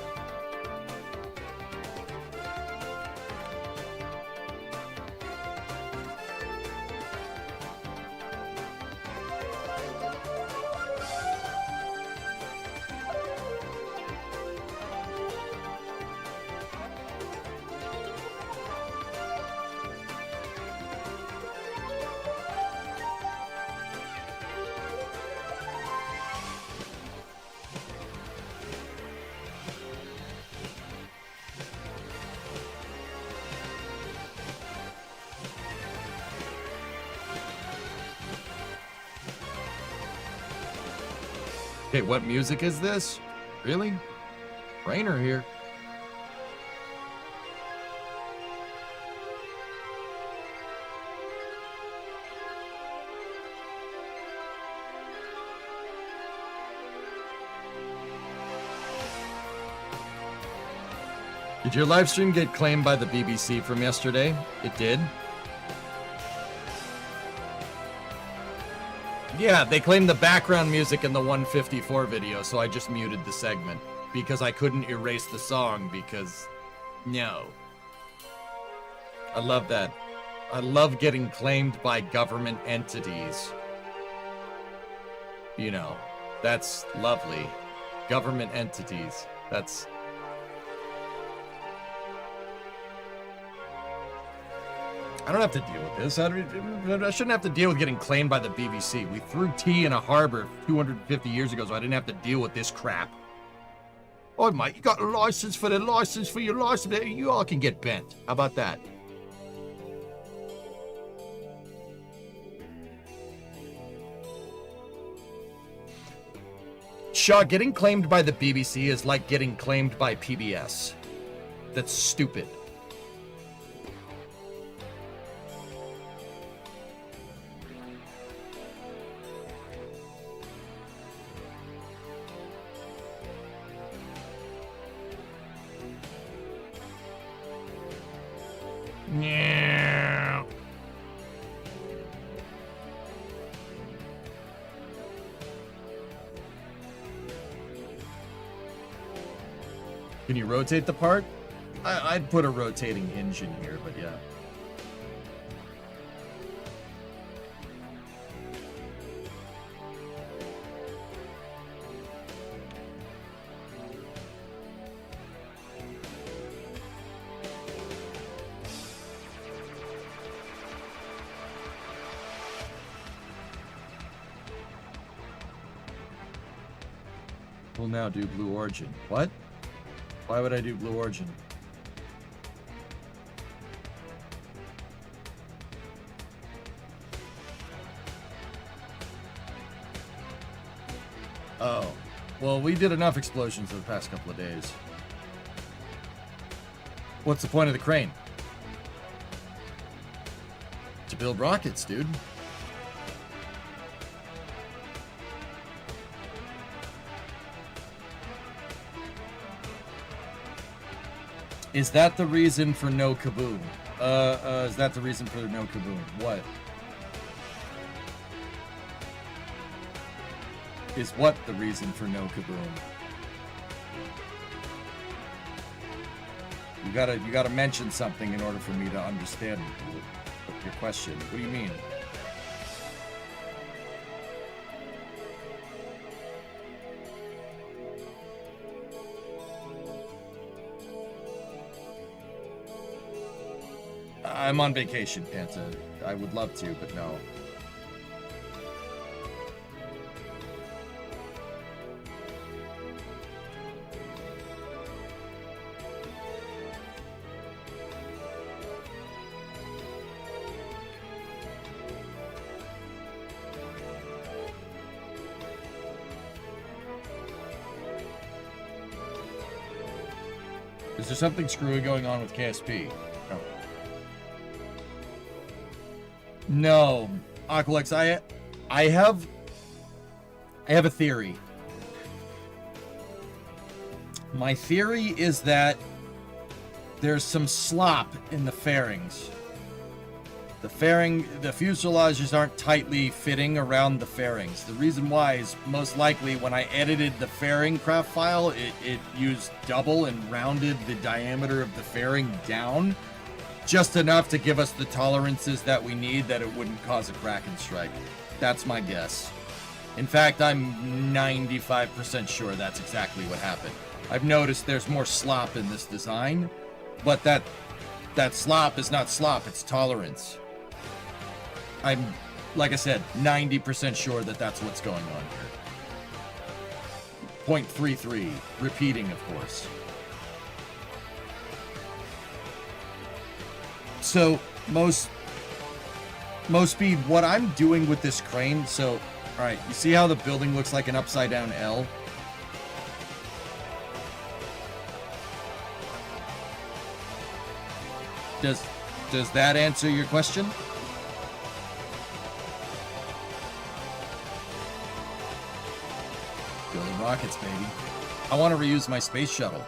Okay, what music is this? Really? Rainer here. Did your live stream get claimed by the BBC from yesterday? It did. Yeah, they claimed the background music in the 154 video, so I just muted the segment. Because I couldn't erase the song, because... no. I love that. I love getting claimed by government entities. You know, that's lovely. Government entities. That's... I don't have to deal with this. I shouldn't have to deal with getting claimed by the BBC. We threw tea in a harbor 250 years ago, so I didn't have to deal with this crap. Oh, mate, you got a license for your license. You all can get bent. How about that? Shaw, getting claimed by the BBC is like getting claimed by PBS. That's stupid. Yeah. Can you rotate the part? I'd put a rotating hinge in here, but yeah. We'll now do Blue Origin. What? Why would I do Blue Origin? Oh. Well, we did enough explosions in the past couple of days. What's the point of the crane? To build rockets, dude. Is that the reason for no kaboom? Is that the reason for no kaboom? What? Is what the reason for no kaboom? You gotta mention something in order for me to understand your question. What do you mean? I'm on vacation, Panta. I would love to, but no. Is there something screwy going on with KSP? No. No, Aqualex, I have a theory. My theory is that there's some slop in the fairings. The fuselages aren't tightly fitting around the fairings. The reason why is most likely when I edited the fairing craft file, it used double and rounded the diameter of the fairing down just enough to give us the tolerances that we need that it wouldn't cause a crack and strike. That's my guess. In fact, I'm 95% sure that's exactly what happened. I've noticed there's more slop in this design, but that slop is not slop, it's tolerance. I'm, like I said, 90% sure that that's what's going on here. 0.33, repeating, of course. So, most speed, what I'm doing with this crane, so, alright, you see how the building looks like an upside down L? Does that answer your question? Building rockets, baby. I want to reuse my space shuttle.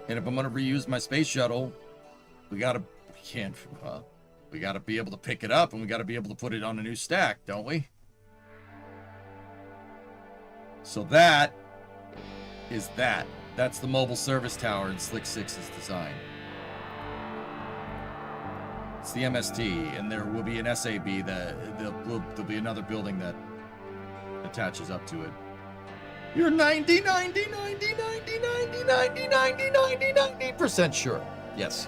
And if I'm going to reuse my space shuttle, we gotta be able to pick it up and we gotta be able to put it on a new stack, don't we? So that is that. That's the mobile service tower in SLC-6's design. It's the MST, and there will be an SAB that there'll be another building that attaches up to it. You're 90% sure. Yes.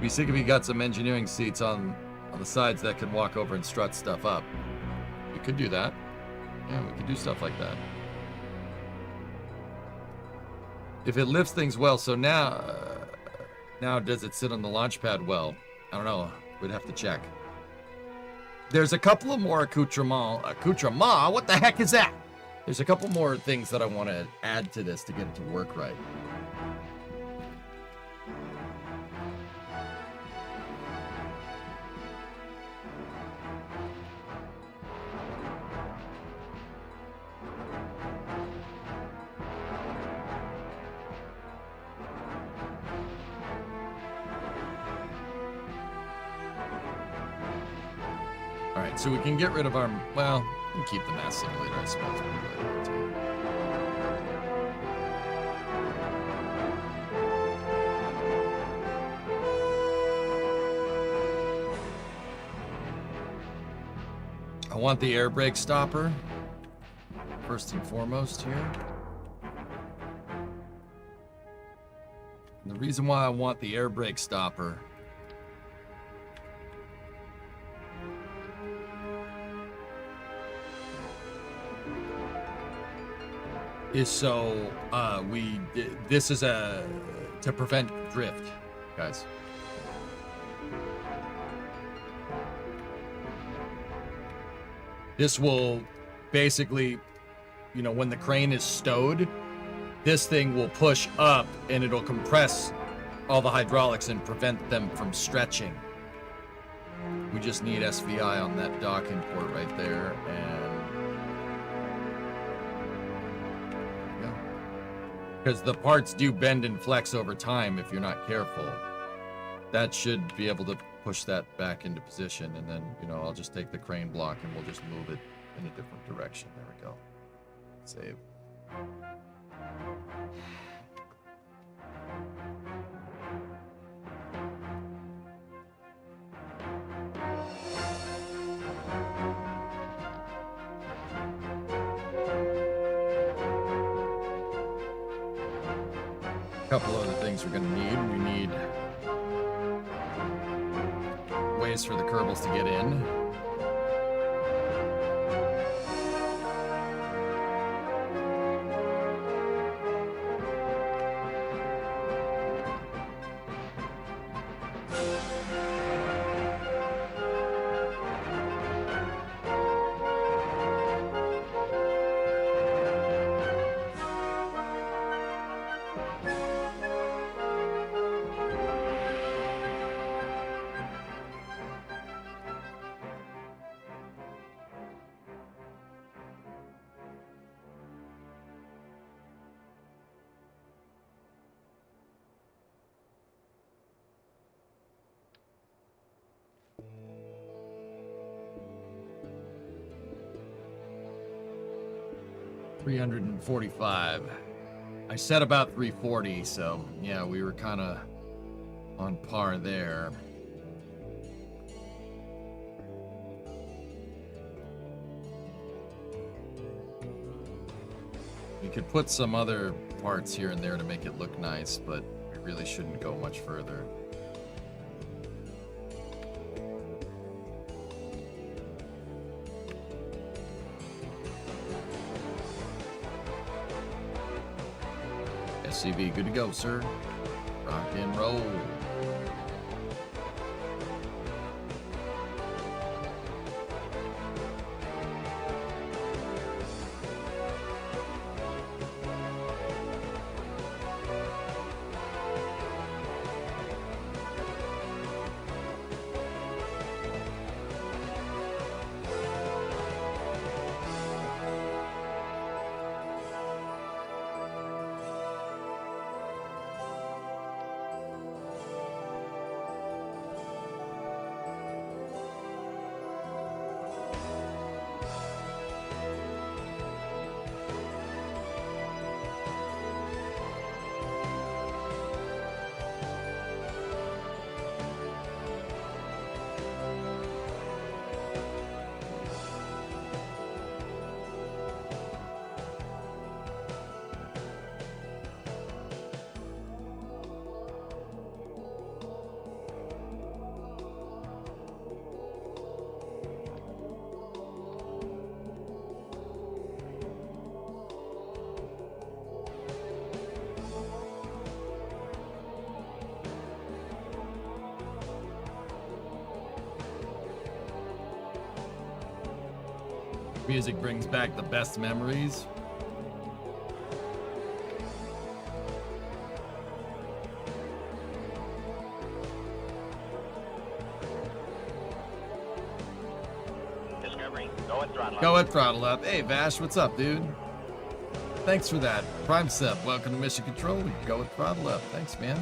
Be sick if you got some engineering seats on the sides that can walk over and strut stuff up. We could do that. Yeah, we could do stuff like that. If it lifts things well, so now does it sit on the launch pad well? I don't know. We'd have to check. There's a couple of more accoutrements. What the heck is that? There's a couple more things that I want to add to this to get it to work right. Alright, so we can get rid of our... Well, we can keep the mass simulator, I suppose. We really want to. I want the air brake stopper, first and foremost here. The reason why I want the air brake stopper is so this is to prevent drift, guys. This will basically, you know, when the crane is stowed, this thing will push up and it'll compress all the hydraulics and prevent them from stretching. We just need SVI on that docking port right there, and yeah, because the parts do bend and flex over time if you're not careful. That should be able to push that back into position, and then, you know, I'll just take the crane block and we'll just move it in a different direction. There we go. Save. Couple other things we're going to need. We need ways for the Kerbals to get in. $345. I said about 340, so yeah, we were kind of on par there. We could put some other parts here and there to make it look nice, but we really shouldn't go much further. SCV, good to go, sir. Rock and roll. Music brings back the best memories. Discovery, go at throttle up. Go at throttle up. Hey, Vash, what's up, dude? Thanks for that. Prime Sub, welcome to Mission Control. Go at throttle up. Thanks, man.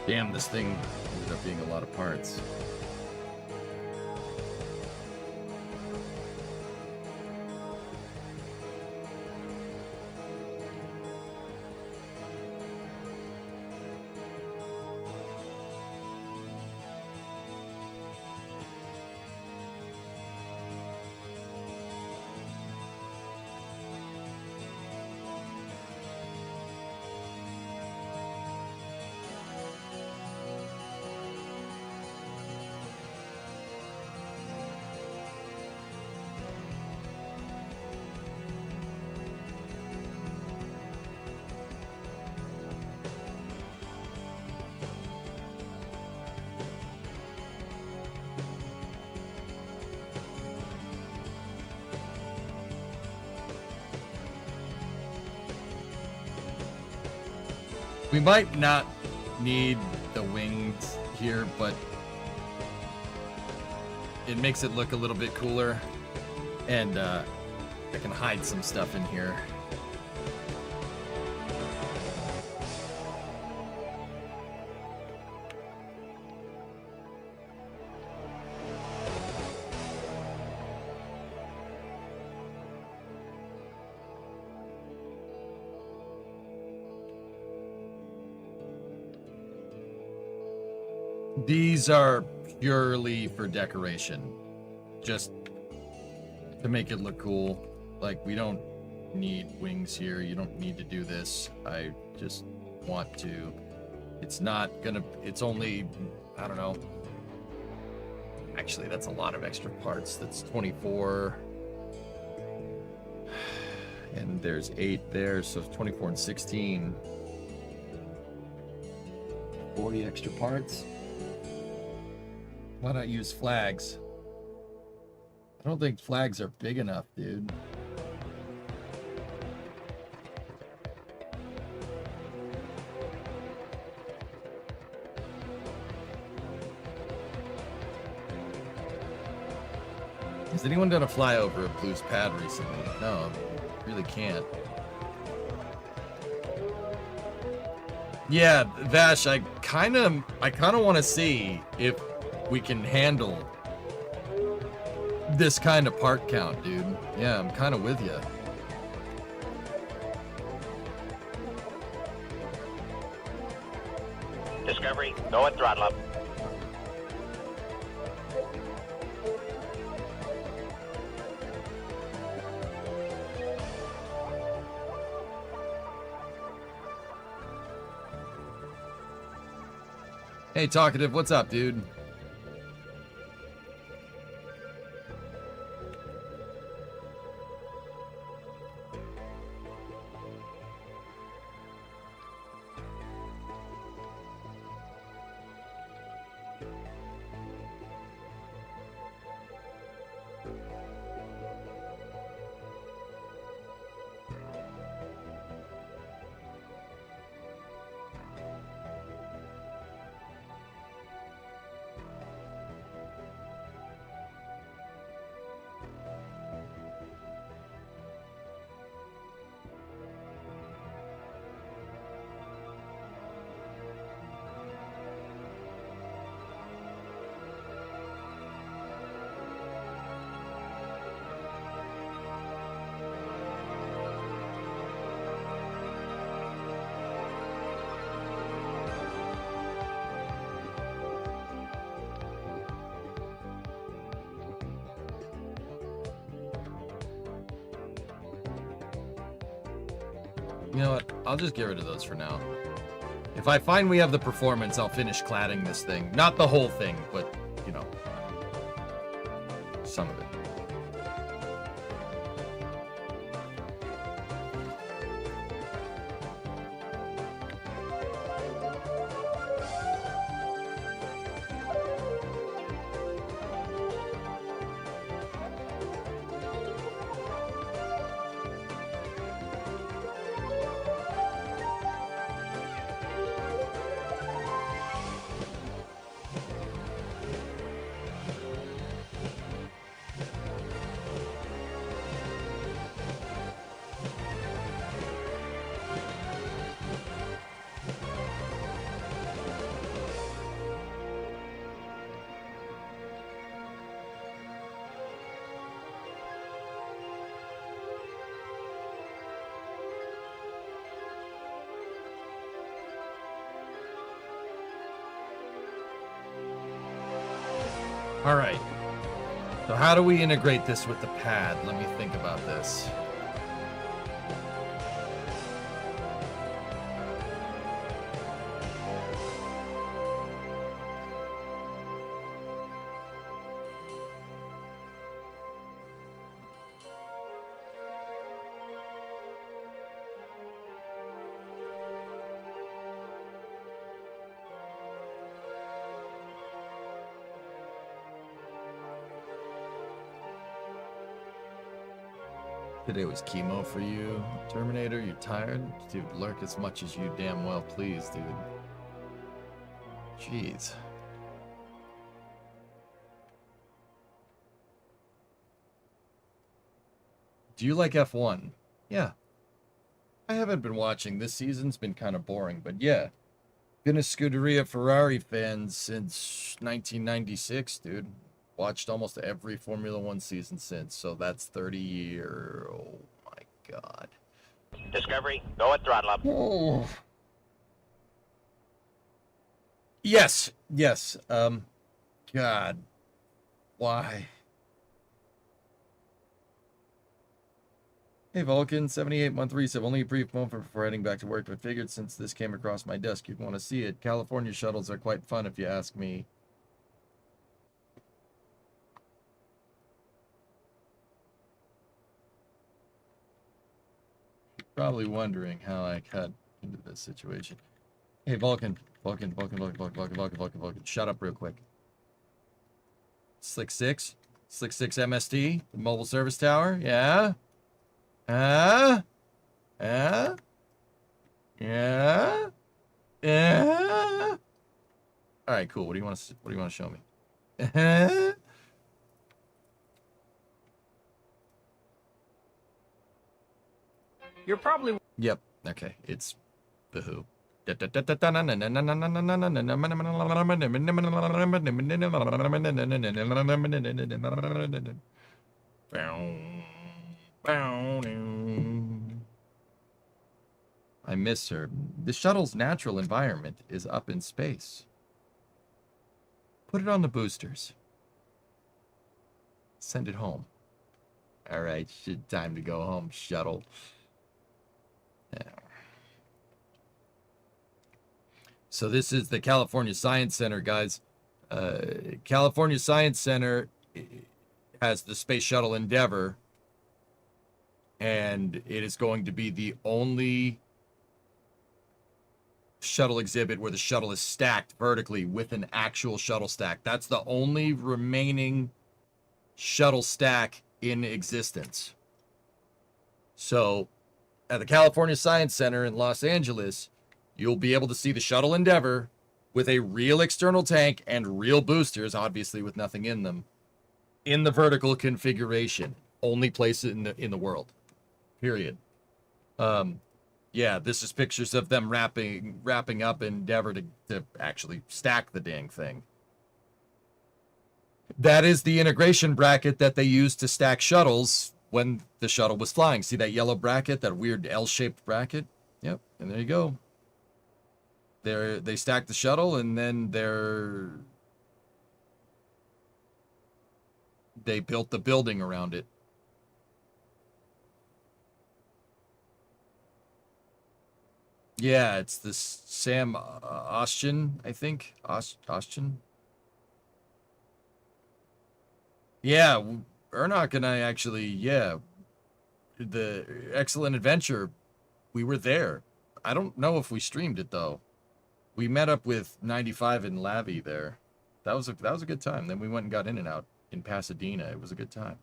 Damn, this thing ended up being a lot of parts. We might not need the wings here, but it makes it look a little bit cooler. And I can hide some stuff in here. These are purely for decoration, just to make it look cool. Like, we don't need wings here. You don't need to do this. I just want to. It's not gonna, it's only, I don't know. Actually, that's a lot of extra parts. That's 24. And there's 8 there, so 24 and 16. 40 extra parts. Why not use flags? I don't think flags are big enough, dude. Has anyone done a flyover of Blue's pad recently? No, really can't. Yeah, Vash, I kind of want to see if we can handle this kind of part count, dude. Yeah, I'm kind of with you. Discovery, go and throttle up. Hey, Talkative, what's up, dude? You know what? I'll just get rid of those for now. If I find we have the performance, I'll finish cladding this thing. Not the whole thing, but, you know, some of it. All right. So how do we integrate this with the pad? Let me think about this. Today was chemo for you, Terminator. You tired? Dude, lurk as much as you damn well please, dude. Jeez. Do you like F1? Yeah. I haven't been watching. This season's been kind of boring, but yeah. Been a Scuderia Ferrari fan since 1996, dude. Watched almost every Formula One season since, so that's 30 years. Oh my god. Discovery, go at throttle up. Oh. Yes, yes. God. Why? Hey Vulcan, 78-month reset. Only a brief moment before heading back to work, but figured since this came across my desk, you'd want to see it. California shuttles are quite fun if you ask me. Probably wondering how I got into this situation. Hey Vulcan, Vulcan, shut up real quick. SLC-6 MSD, the mobile service tower, yeah? Yeah? Yeah? All right, cool. What do you want to show me? You're probably Yep. Okay. It's the Who. I miss her. The shuttle's natural environment is up in space. Put it on the boosters. Send it home. All right, shit, time to go home, shuttle. Yeah. So this is the California Science Center, guys. California Science Center has the Space Shuttle Endeavour, and it is going to be the only shuttle exhibit where the shuttle is stacked vertically with an actual shuttle stack. That's the only remaining shuttle stack in existence. So at the California Science Center in Los Angeles, you'll be able to see the Shuttle Endeavour with a real external tank and real boosters, obviously with nothing in them, in the vertical configuration. Only place in the world. Period. Yeah, this is pictures of them wrapping up Endeavour to actually stack the dang thing. That is the integration bracket that they used to stack shuttles when the shuttle was flying. See that yellow bracket, that weird L-shaped bracket? Yep, and there you go. They stacked the shuttle, and then they built the building around it. Yeah, it's this Sam Ostian, I think. Ostian. Yeah, Ernok and I actually, yeah, the Excellent Adventure, we were there. I don't know if we streamed it though. We met up with 95 and Lavi there. That was a good time. Then we went and got In and Out in Pasadena. It was a good time.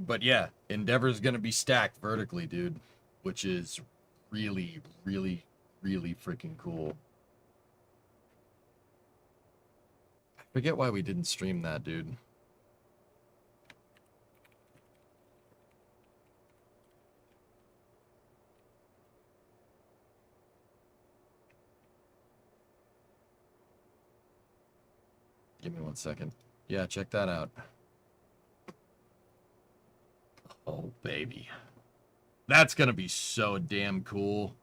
But yeah, Endeavor's gonna be stacked vertically, dude, which is really, really, really freaking cool. I forget why we didn't stream that, dude. Give me 1 second. Yeah, check that out. Oh, baby. That's gonna be so damn cool.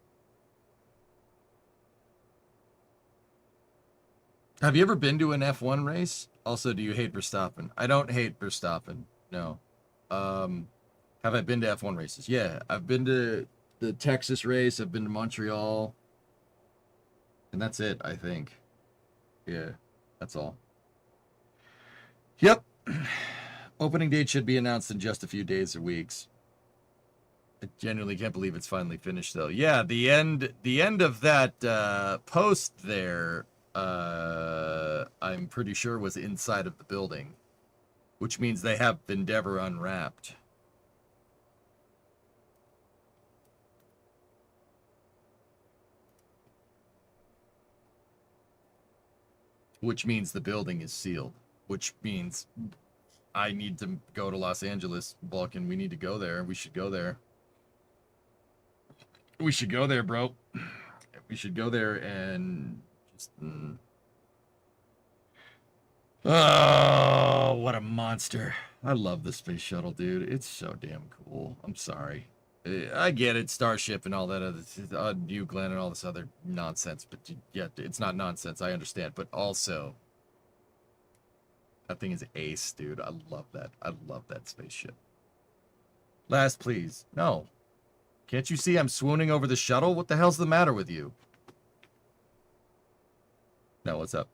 Have you ever been to an F1 race? Also, do you hate Verstappen? I don't hate Verstappen. No. Have I been to F1 races? Yeah, I've been to the Texas race. I've been to Montreal. And that's it, I think. Yeah, that's all. Yep. Opening date should be announced in just a few days or weeks. I genuinely can't believe it's finally finished, though. Yeah, the end of that post there, I'm pretty sure was inside of the building. which means they have Endeavor unwrapped. Which means the building is sealed, which means I need to go to Los Angeles, Vulcan. We need to go there. We should go there. We should go there, bro. We should go there and just... Oh, what a monster. I love the space shuttle, dude. It's so damn cool. I'm sorry. I get it, Starship and all that other, New Glenn and all this other nonsense, but yeah, it's not nonsense, I understand, but also, that thing is ace, dude. I love that. I love that spaceship. Last, please. No. Can't you see I'm swooning over the shuttle? What the hell's the matter with you? No, what's up?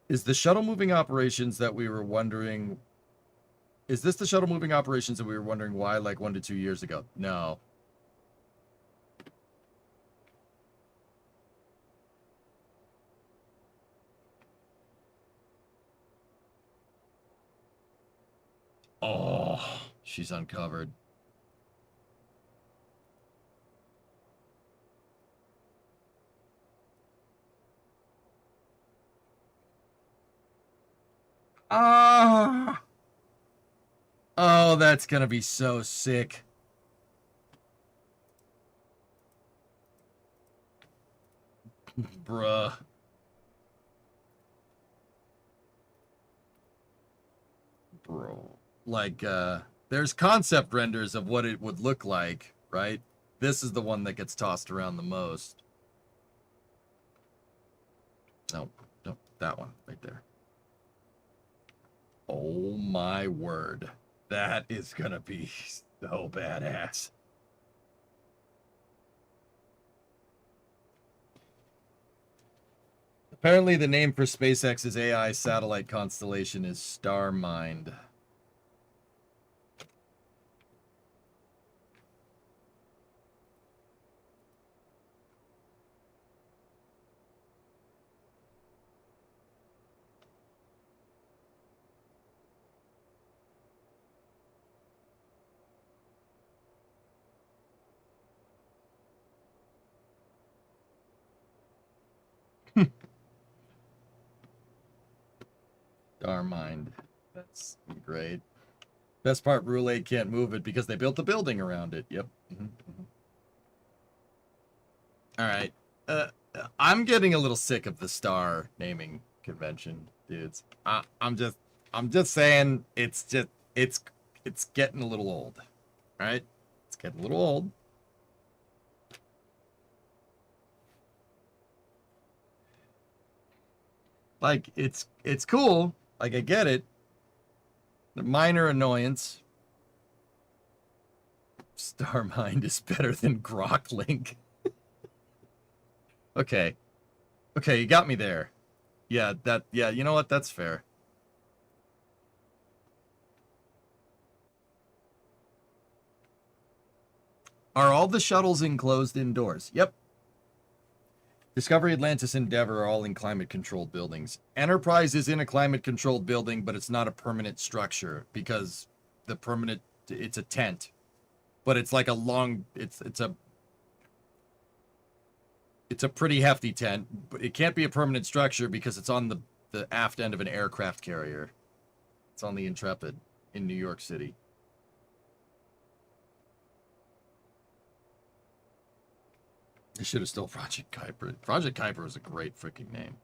Is the shuttle moving operations that we were wondering... Is this the shuttle moving operations that we were wondering why like 1 to 2 years ago? No. Oh, she's uncovered. Ah. Oh, that's gonna be so sick. Bruh. Bro. Like, there's concept renders of what it would look like, right? This is the one that gets tossed around the most. No, no, that one right there. Oh my word. That is gonna be so badass. Apparently the name for SpaceX's AI satellite constellation is Starmind. Starmind. That's great. Best part, Roulette can't move it because they built the building around it. Yep. All right. I'm getting a little sick of the star naming convention, dudes. I'm just saying it's getting a little old. All right? It's getting a little old. Like it's cool. Like I get it. The minor annoyance. Starmind is better than Groklink. Okay. Okay, you got me there. Yeah, you know what? That's fair. Are all the shuttles enclosed indoors? Yep. Discovery, Atlantis, Endeavor are all in climate-controlled buildings. Enterprise is in a climate-controlled building, but it's not a permanent structure because the permanent, it's a tent. But it's like a long, it's a pretty hefty tent. But it can't be a permanent structure because it's on the aft end of an aircraft carrier. It's on the Intrepid in New York City. They should have stole Project Kuiper. Project Kuiper was a great freaking name.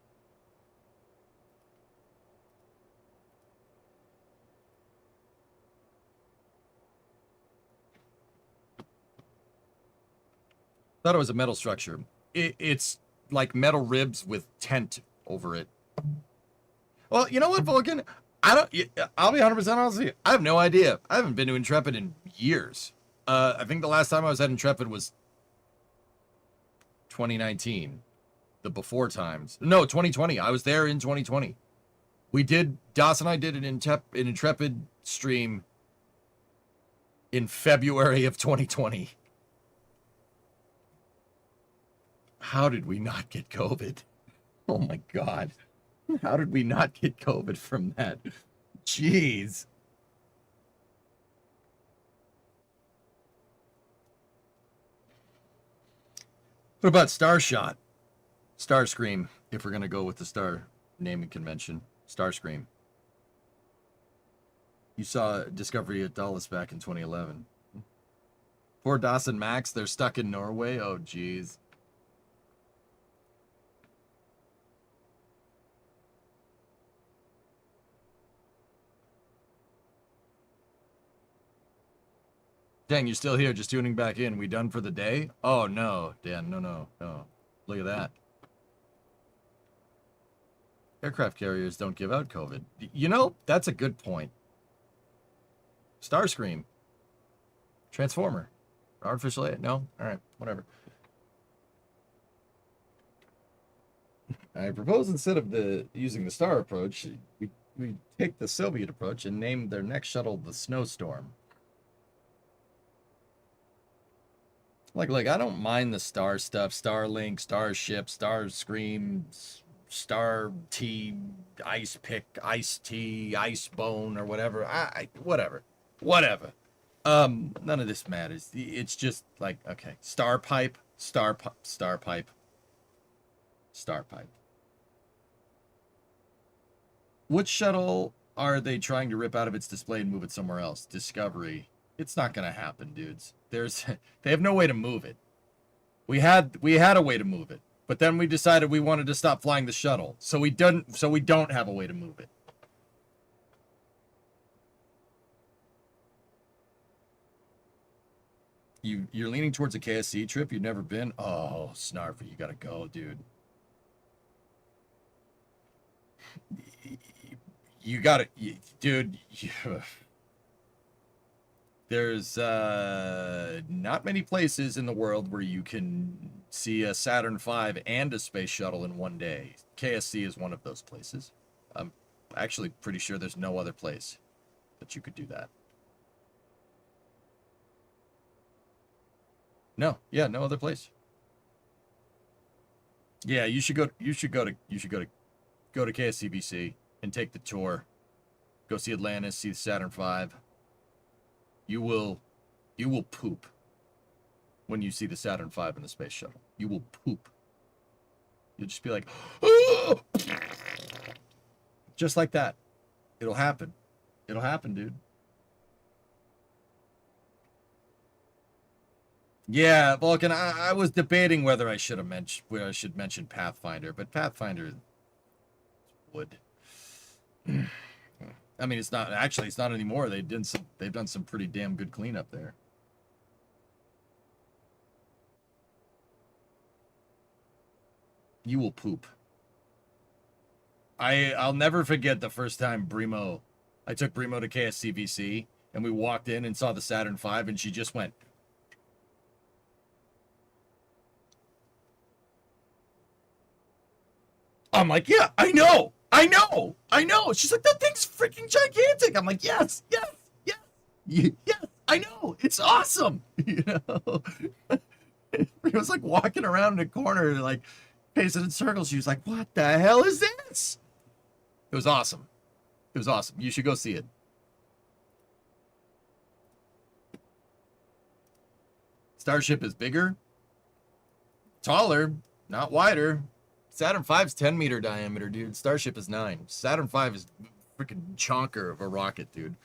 Thought it was a metal structure. It's like metal ribs with tent over it. Well, you know what, Vulcan? I'll be 100% honest with you. I have no idea. I haven't been to Intrepid in years. I think the last time I was at Intrepid was 2019, the before times. No, 2020. I was there in 2020. Das and I did an Intrepid stream in February of 2020. How did we not get COVID? Oh my God. How did we not get COVID from that? Jeez. What about Starshot? Starscream, if we're going to go with the star naming convention. Starscream. You saw Discovery at Dallas back in 2011. Poor Dawson Max, they're stuck in Norway. Oh, jeez. Dang, you're still here, just tuning back in. We done for the day? Oh, no, Dan, no. Look at that. Aircraft carriers don't give out COVID. You know, that's a good point. Starscream. Transformer. Artificial AI? No? Alright, whatever. I propose instead of using the star approach, we take the Soviet approach and name their next shuttle the Snowstorm. Like, I don't mind the star stuff. Starlink, Starship, Starscream, Star T, Ice Pick, Ice T, Ice Bone, or whatever. Whatever. None of this matters. It's just like, okay, Star Pipe. Which shuttle are they trying to rip out of its display and move it somewhere else? Discovery. It's not gonna happen, dudes. They have no way to move it. We had a way to move it, but then we decided we wanted to stop flying the shuttle, so we don't have a way to move it. You're leaning towards a KSC trip you've never been? Oh, Snarfer, you gotta go, dude. You gotta, dude. There's not many places in the world where you can see a Saturn V and a space shuttle in one day. KSC is one of those places. I'm actually pretty sure there's no other place that you could do that. No, yeah, no other place. Yeah, you should go to KSCBC and take the tour. Go see Atlantis, see the Saturn V. You will poop when you see the Saturn V and the space shuttle. You will poop. You'll just be like, oh! Just like that. It'll happen. It'll happen, dude. Yeah, Vulcan, I was debating whether I should mention Pathfinder, but Pathfinder would. I mean, it's not anymore. They've done some pretty damn good cleanup there. You will poop. I'll never forget the first time I took Brimo to KSCVC and we walked in and saw the Saturn V and she just went. I'm like, yeah, I know. She's like, that thing's freaking gigantic. I'm like, yes, I know. It's awesome. You know, it was like walking around in a corner, like pacing in circles. She was like, what the hell is this? It was awesome. You should go see it. Starship is bigger, taller, not wider. Saturn V's 10-meter diameter, dude. Starship is 9. Saturn V is freaking chonker of a rocket, dude.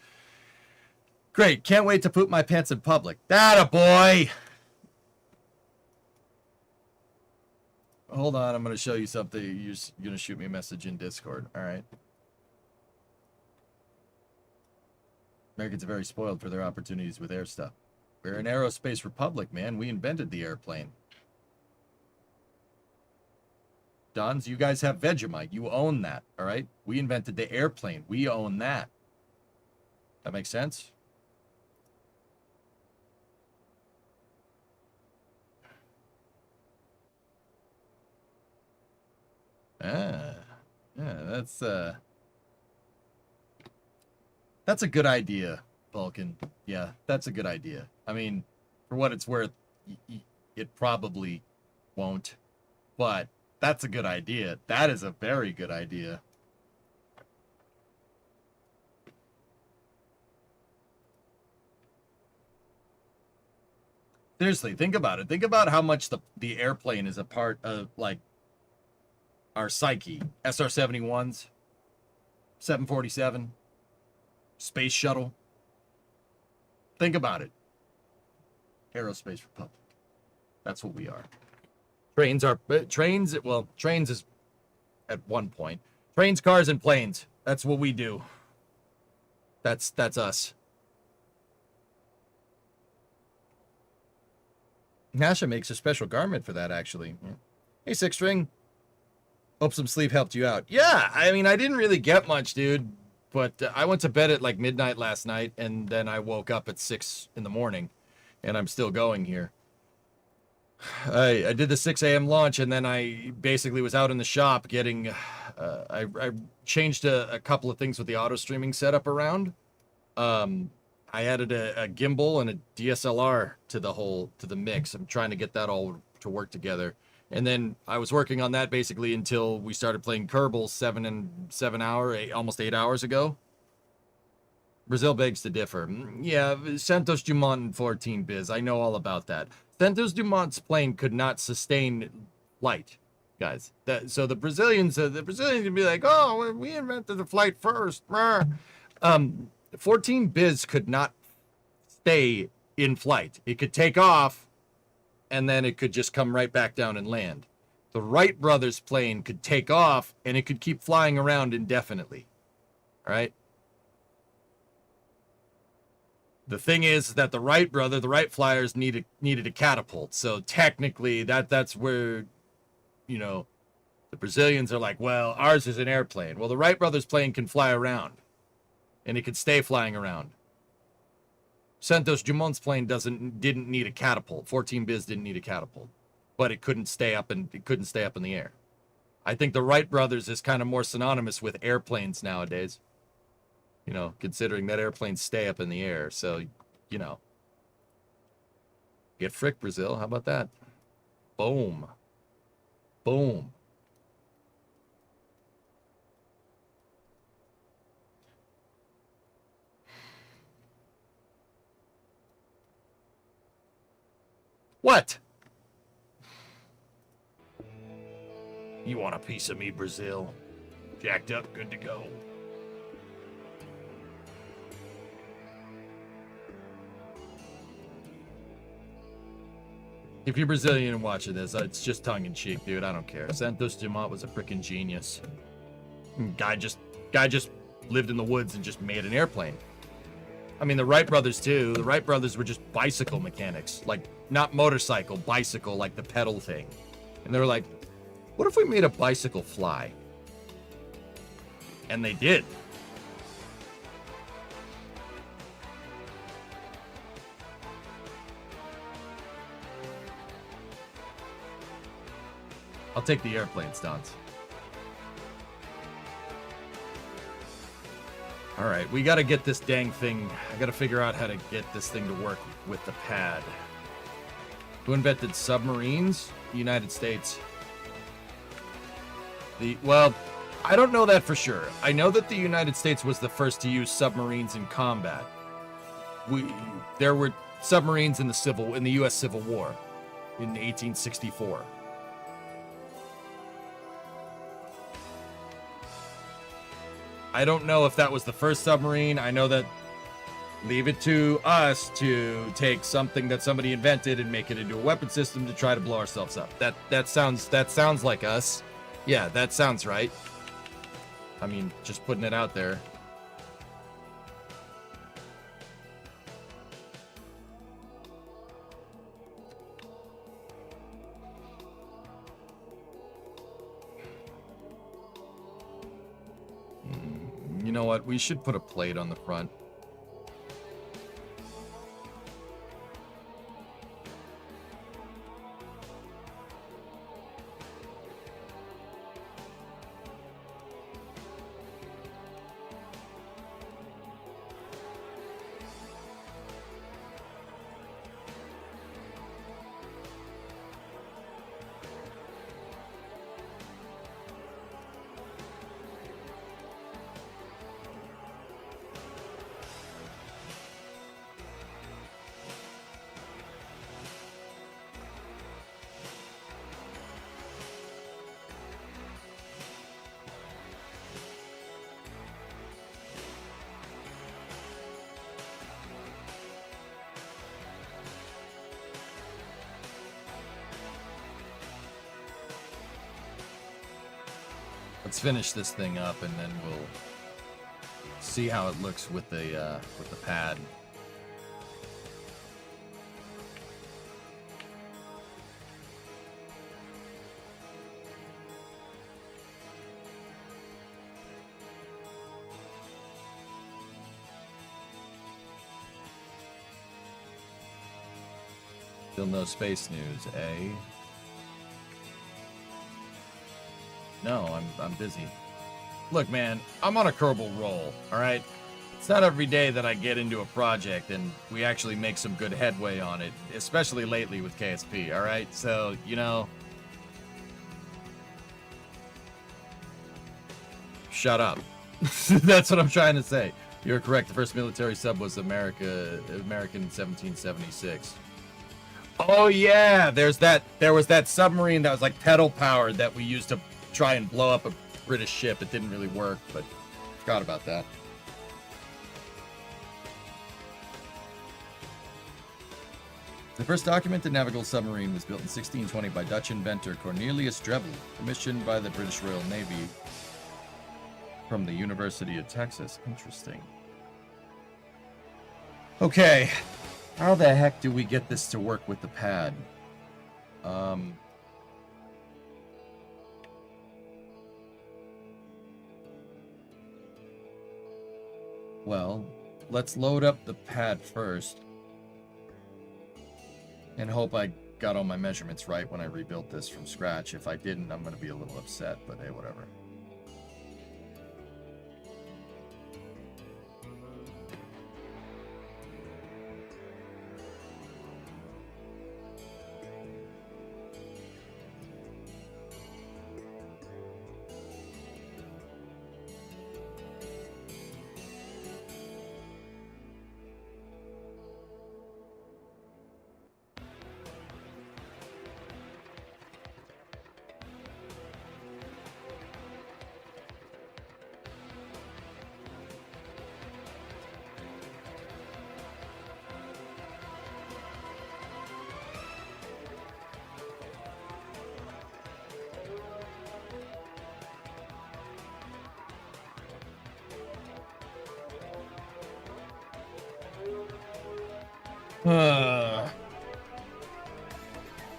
Great. Can't wait to poop my pants in public. That a boy. Hold on. I'm going to show you something. You're going to shoot me a message in Discord. All right. Americans are very spoiled for their opportunities with air stuff. We're an aerospace republic, man. We invented the airplane. Dons, you guys have Vegemite. You own that, all right? We invented the airplane. We own that. That makes sense? Yeah, that's a good idea, Vulcan. Yeah, that's a good idea. I mean, for what it's worth, it probably won't, but that's a good idea. That is a very good idea. Seriously, think about it. Think about how much the airplane is a part of, like, our psyche. SR-71s, 747, Space Shuttle. Think about it. Aerospace Republic. That's what we are. Trains is at one point. Trains, cars, and planes. That's what we do. That's us. Nasha makes a special garment for that, actually. Hey, Six String. Hope some sleep helped you out. Yeah, I mean, I didn't really get much, dude. But I went to bed at like midnight last night, and then I woke up at 6 in the morning, and I'm still going here. I did the 6 a.m. launch, and then I basically was out in the shop getting... I changed a couple of things with the auto streaming setup around. I added a gimbal and a DSLR to the mix. I'm trying to get that all to work together. And then I was working on that basically until we started playing Kerbal 7 8 hours ago. Brazil begs to differ. Yeah, Santos Dumont and 14 Biz. I know all about that. Santos Dumont's plane could not sustain flight, guys. So the Brazilians would be like, oh, we invented the flight first. 14 Biz could not stay in flight. It could take off, and then it could just come right back down and land. The Wright brothers plane could take off, and it could keep flying around indefinitely. All right? The thing is that the Wright flyers needed a catapult. So technically, that's where, you know, the Brazilians are like, well, ours is an airplane. Well, the Wright brothers plane can fly around, and it could stay flying around. Santos Dumont's plane didn't need a catapult. 14 Biz didn't need a catapult, but it couldn't stay up in the air. I think the Wright brothers is kind of more synonymous with airplanes nowadays. You know, considering that airplanes stay up in the air. So, you know. Get frick, Brazil. How about that? Boom. Boom. What? You want a piece of me, Brazil? Jacked up, good to go. If you're Brazilian and watching this, it's just tongue-in-cheek, dude. I don't care. Santos Dumont was a freaking genius. Guy just lived in the woods and just made an airplane. I mean, the Wright brothers, too. The Wright brothers were just bicycle mechanics. Like, not motorcycle, bicycle, like the pedal thing. And they were like, what if we made a bicycle fly? And they did. I'll take the airplane stance. All right, we got to get this dang thing. I got to figure out how to get this thing to work with the pad. Who invented submarines? The United States. Well, I don't know that for sure. I know that the United States was the first to use submarines in combat. There were submarines in the U.S. Civil War in 1864. I don't know if that was the first submarine. I know that leave it to us to take something that somebody invented and make it into a weapon system to try to blow ourselves up. That sounds like us. Yeah, that sounds right. I mean, just putting it out there. You know what? We should put a plate on the front. Let's finish this thing up, and then we'll see how it looks with the pad. Still no space news, eh? No, I'm busy. Look, man, I'm on a Kerbal roll, alright? It's not every day that I get into a project and we actually make some good headway on it, especially lately with KSP, alright? So, you know... Shut up. That's what I'm trying to say. You're correct, the first military sub was American 1776. Oh yeah, there was that submarine that was like pedal powered that we used to try and blow up a British ship. It didn't really work, but forgot about that. The first documented navigable submarine was built in 1620 by Dutch inventor Cornelius Drebbel, commissioned by the British Royal Navy from the University of Texas. Interesting. Okay. How the heck do we get this to work with the pad? Well, let's load up the pad first. And hope I got all my measurements right when I rebuilt this from scratch. If I didn't, I'm going to be a little upset, but hey, whatever.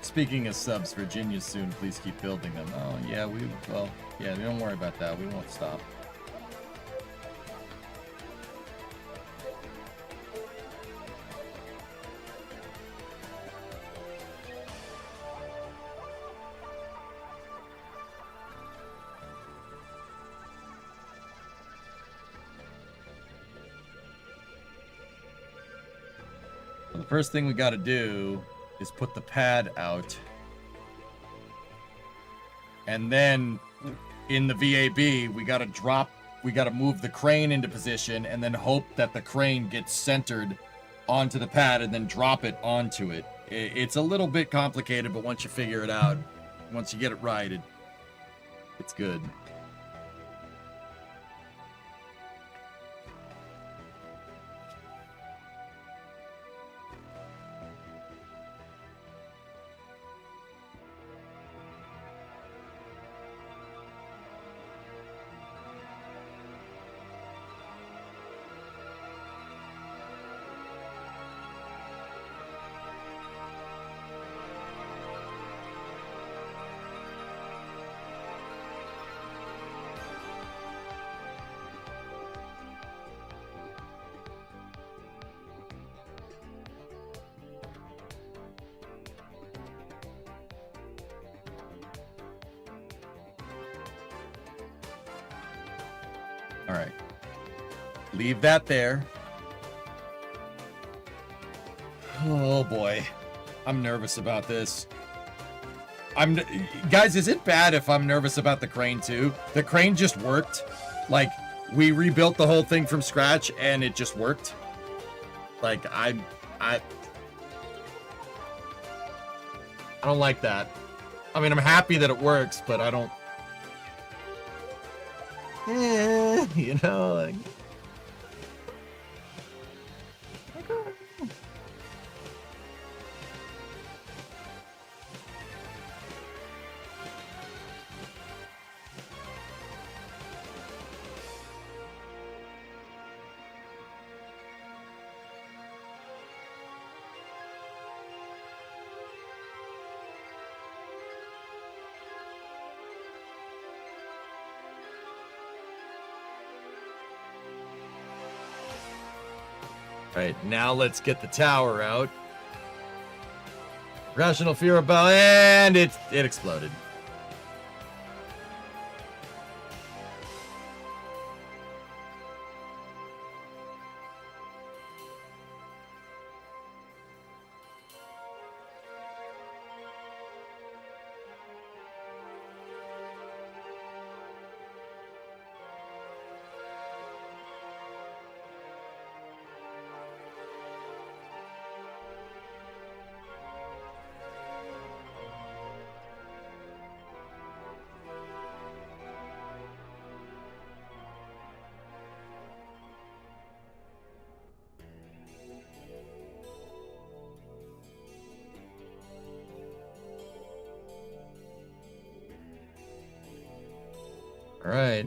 Speaking of subs, Virginia soon. Please keep building them. Oh yeah, don't worry about that. We won't stop. The first thing we got to do is put the pad out, and then in the VAB we got to move the crane into position and then hope that the crane gets centered onto the pad and then drop it onto it. It's a little bit complicated, but once you figure it out, once you get it right, it's good. All right. Leave that there. Oh boy. I'm nervous about this. Guys, is it bad if I'm nervous about the crane too? The crane just worked. Like, we rebuilt the whole thing from scratch and it just worked. Like, I don't like that. I mean, I'm happy that it works, but I don't... you know, like... Right, now let's get the tower out. Rational fear about, and it exploded. All right.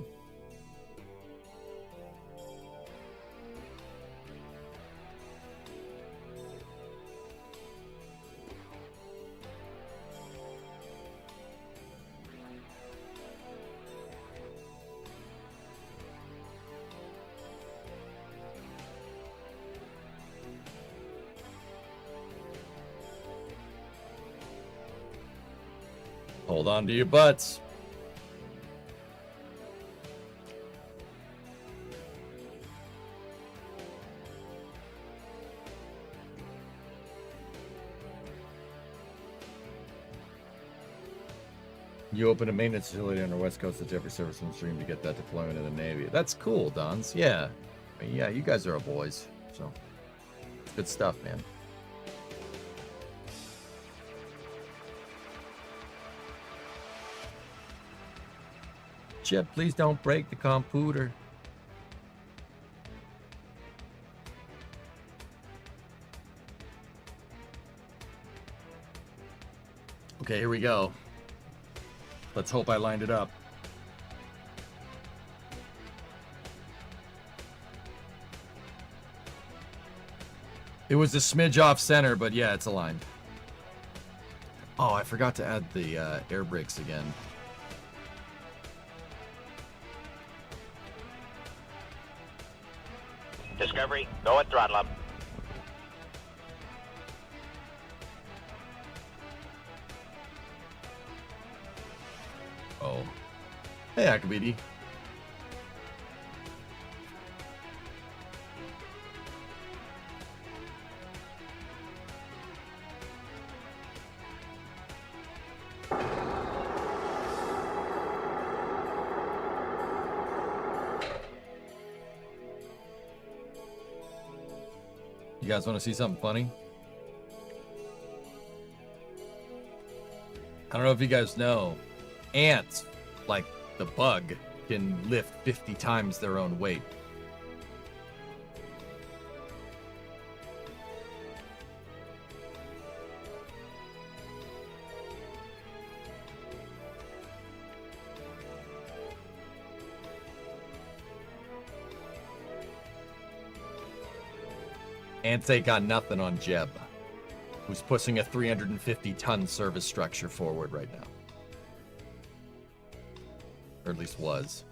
Hold on to your butts. You open a maintenance facility on the West Coast that's every service on the stream to get that deployment in the Navy. That's cool, Dons. Yeah. I mean, yeah, you guys are our boys. So, it's good stuff, man. Chip, please don't break the computer. Okay, here we go. Let's hope I lined it up. It was a smidge off center, but yeah, it's aligned. Oh, I forgot to add the air brakes again. Discovery, go at throttle up. Oh. Hey, Akabidi. You guys want to see something funny? I don't know if you guys know, ants, like the bug, can lift 50 times their own weight. Ants ain't got nothing on Jeb, who's pushing a 350-ton service structure forward right now. Or at least was.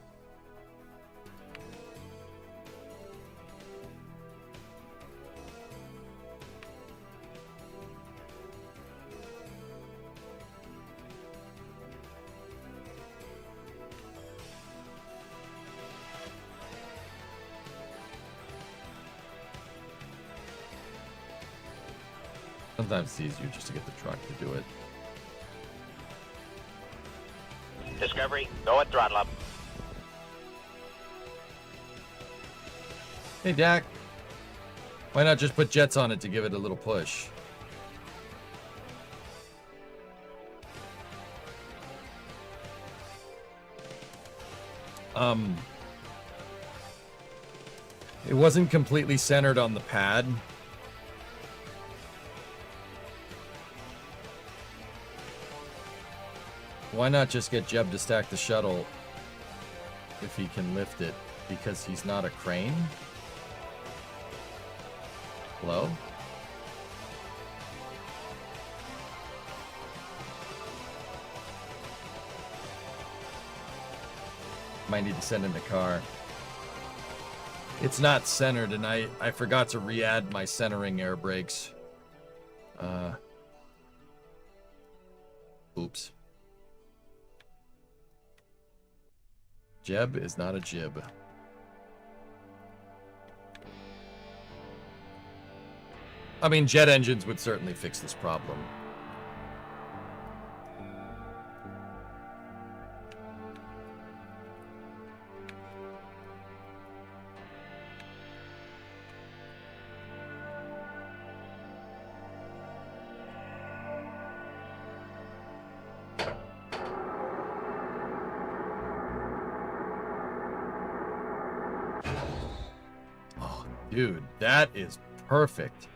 Sometimes it's easier just to get the truck to do it. Discovery, go at throttle up. Hey, Dak. Why not just put jets on it to give it a little push? It wasn't completely centered on the pad. Why not just get Jeb to stack the shuttle if he can lift it? Because he's not a crane? Hello? Might need to send in the car. It's not centered, and I forgot to re-add my centering air brakes. Oops. Jeb is not a jib. I mean, jet engines would certainly fix this problem. Oh, dude, that is perfect.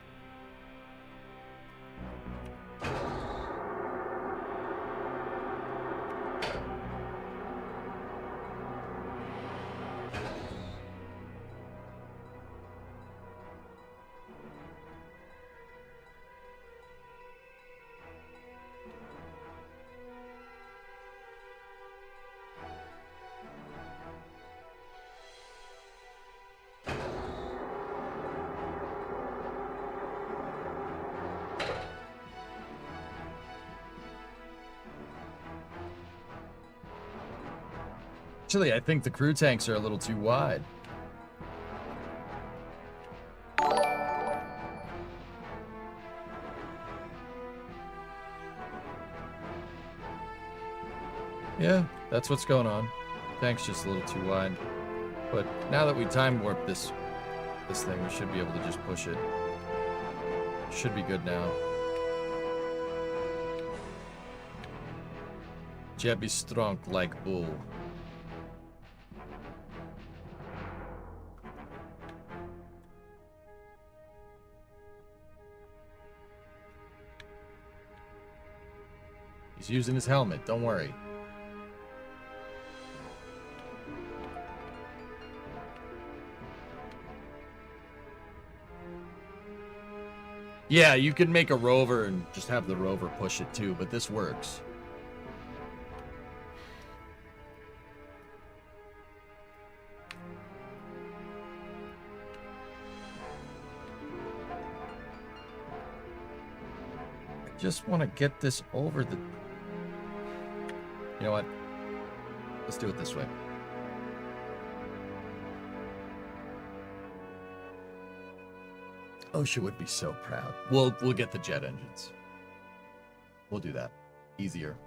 Actually, I think the crew tanks are a little too wide. Yeah, that's what's going on. Tank's just a little too wide. But now that we time warp this thing, we should be able to just push it. Should be good now. Jeb is strong like bull. He's using his helmet, don't worry. Yeah, you can make a rover and just have the rover push it too, but this works. I just want to get this over the... You know what? Let's do it this way. OSHA would be so proud. We'll get the jet engines. We'll do that. Easier.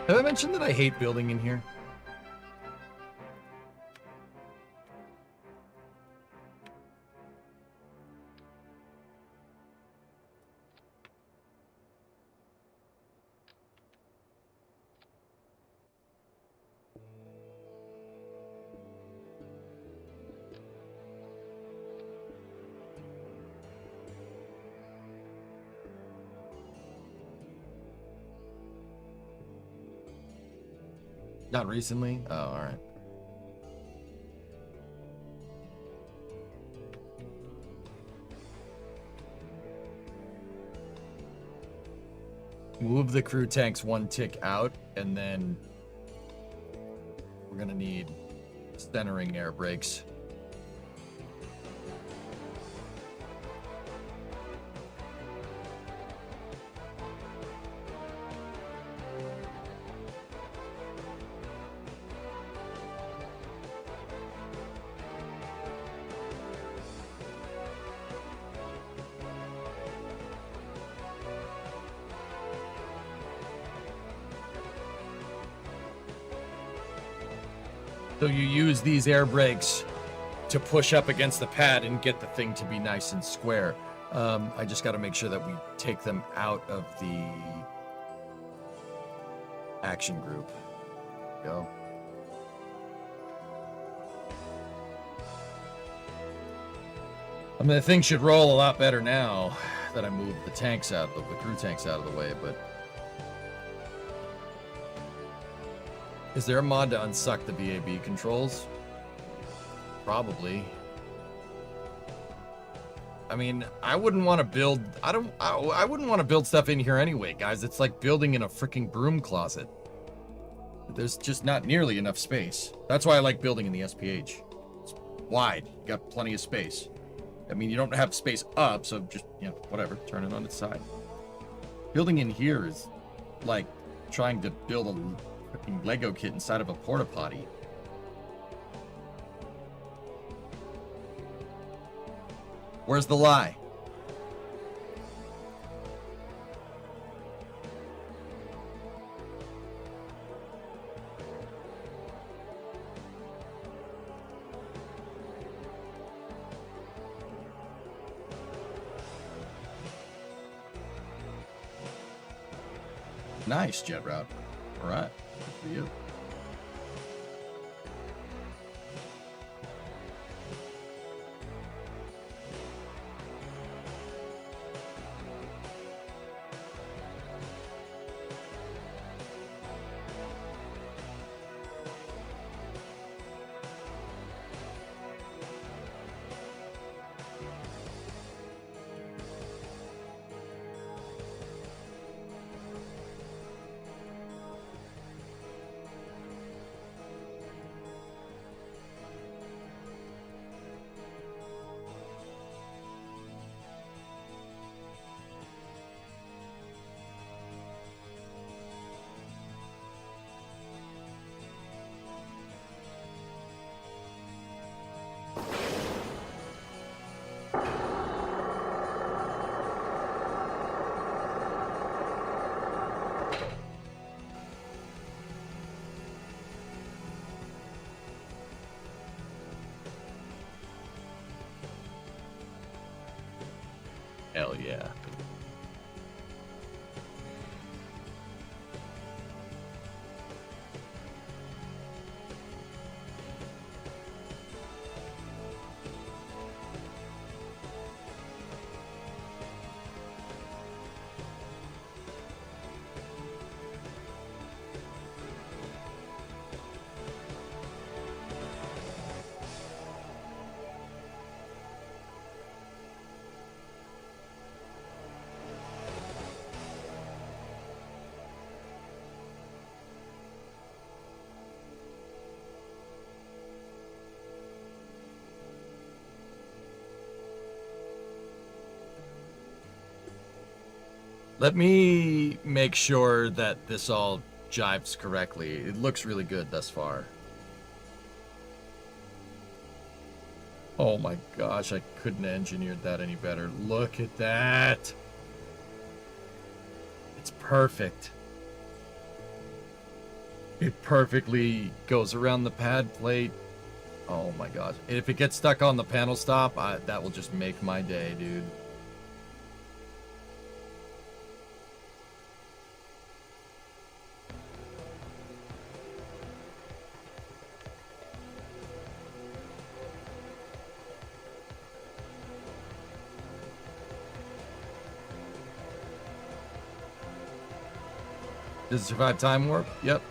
Have I mentioned that I hate building in here? Not recently? Oh, alright. Move the crew tanks one tick out, and then we're gonna need centering air brakes. So you use these air brakes to push up against the pad and get the thing to be nice and square. I just got to make sure that we take them out of the action group. Go. I mean, the thing should roll a lot better now that I moved the tanks out, the crew tanks out of the way, but... Is there a mod to unsuck the VAB controls? Probably. I mean, I wouldn't want to build... I wouldn't want to build stuff in here anyway, guys. It's like building in a freaking broom closet. There's just not nearly enough space. That's why I like building in the SPH. It's wide. You got plenty of space. I mean, you don't have space up, so just, you know, whatever. Turn it on its side. Building in here is like trying to build a freaking Lego kit inside of a porta potty. Where's the lie? Nice, jet route. All right, good for you. Hell yeah. Let me make sure that this all jives correctly. It looks really good thus far. Oh my gosh, I couldn't have engineered that any better. Look at that. It's perfect. It perfectly goes around the pad plate. Oh my gosh. If it gets stuck on the panel stop, that will just make my day, dude. Does it survive time warp? Yep.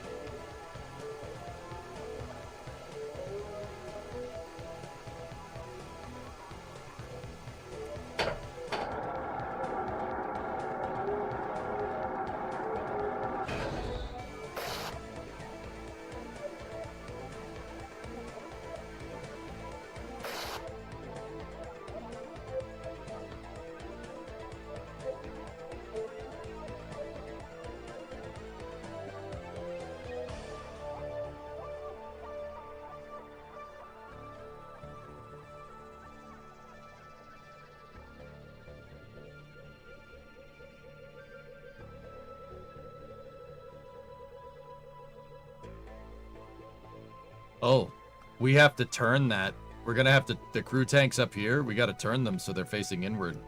Oh, we have to turn that. We're gonna have to, the crew tanks up here, we gotta turn them so they're facing inward.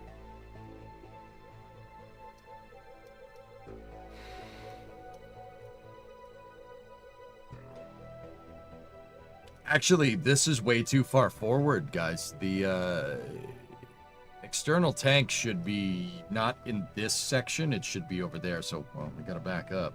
Actually, this is way too far forward, guys. The external tank should be not in this section. It should be over there. So, well, we gotta back up.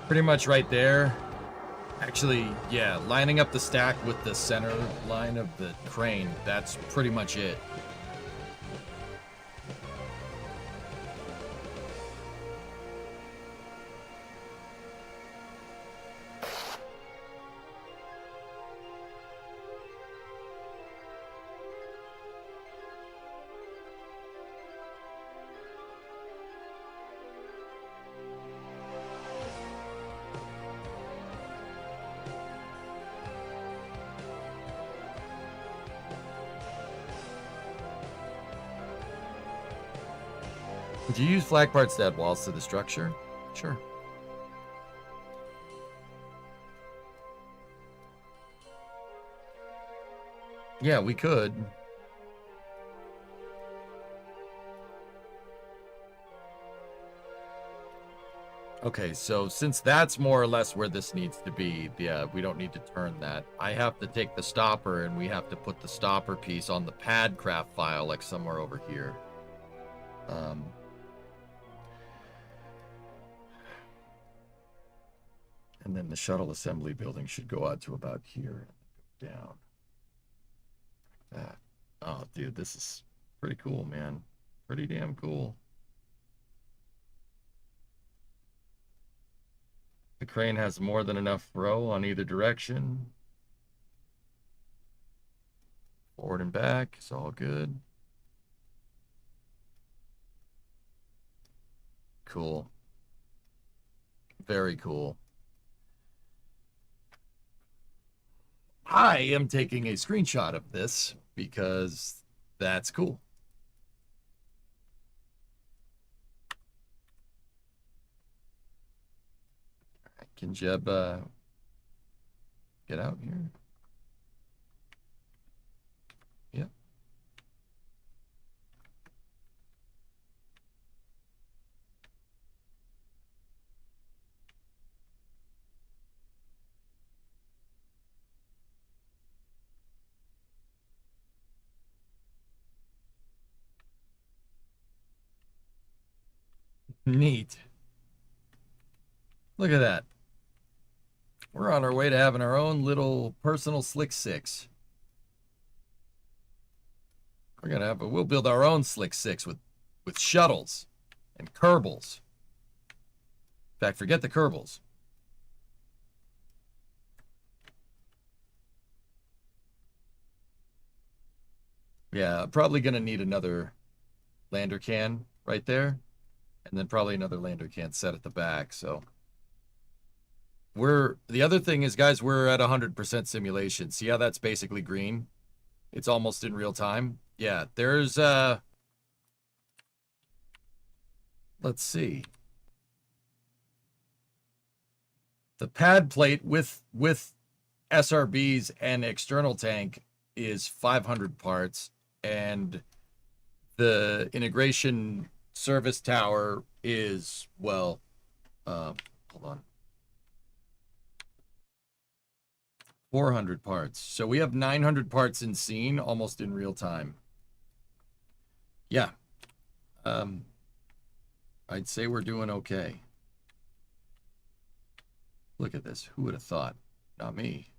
Pretty much right there. Actually, yeah, lining up the stack with the center line of the crane, that's pretty much it. Would you use flag parts to add walls to the structure? Sure. Yeah, we could. Okay, so since that's more or less where this needs to be, yeah, we don't need to turn that. I have to take the stopper and we have to put the stopper piece on the pad craft file, like somewhere over here. And then the shuttle assembly building should go out to about here. Down. Like that. Oh, dude, this is pretty cool, man. Pretty damn cool. The crane has more than enough row on either direction. Forward and back, it's all good. Cool. Very cool. I am taking a screenshot of this because that's cool. Can Jeb get out here? Yep. Neat. Look at that. We're on our way to having our own little personal Slick 6. We're gonna have we'll build our own Slick 6 with shuttles and Kerbals. In fact, forget the Kerbals. Yeah, probably gonna need another lander can right there. And then probably another lander can set at the back, so. The other thing is, guys, we're at 100% simulation. See how that's basically green? It's almost in real time. Yeah, there's, let's see. The pad plate with SRBs and external tank is 500 parts, and the integration service tower is, well, hold on. 400 parts. So we have 900 parts in scene almost in real time. Yeah. I'd say we're doing okay. Look at this. Who would have thought? Not me.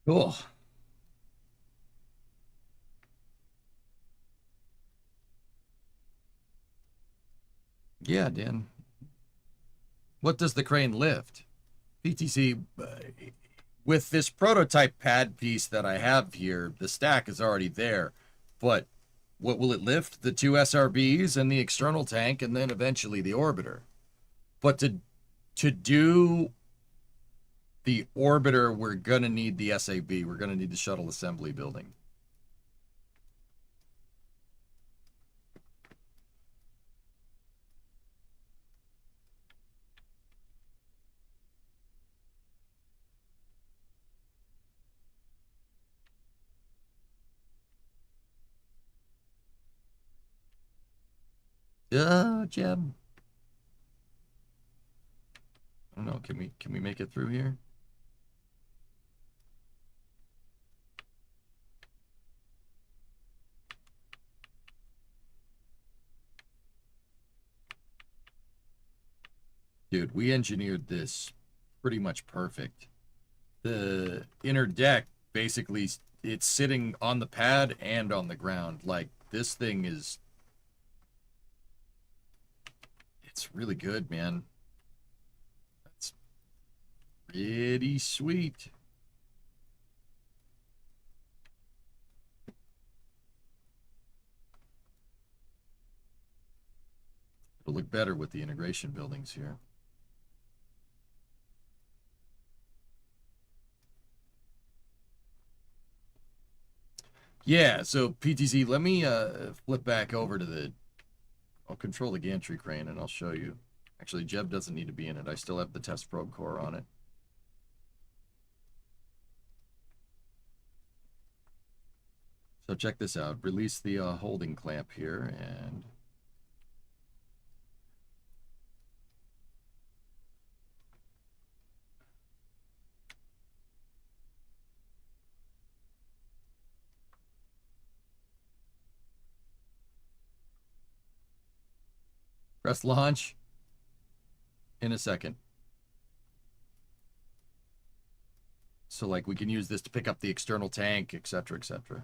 Cool. Yeah, Dan. What does the crane lift? PTC, with this prototype pad piece that I have here, the stack is already there. But what will it lift? The 2 SRBs and the external tank, and then eventually the orbiter. But to do the orbiter, we're going to need the SAB. We're going to need the shuttle assembly building. Jeb. I don't know. Can we make it through here? Dude, we engineered this pretty much perfect. The inner deck, basically, it's sitting on the pad and on the ground. Like, this thing is... It's really good, man. That's pretty sweet. It'll look better with the integration buildings here. Yeah, so PTC, let me flip back over to the... I'll control the gantry crane and I'll show you. Actually, Jeb doesn't need to be in it. I still have the test probe core on it. So check this out. Release the holding clamp here and... Press launch in a second. So like we can use this to pick up the external tank, etc., etc.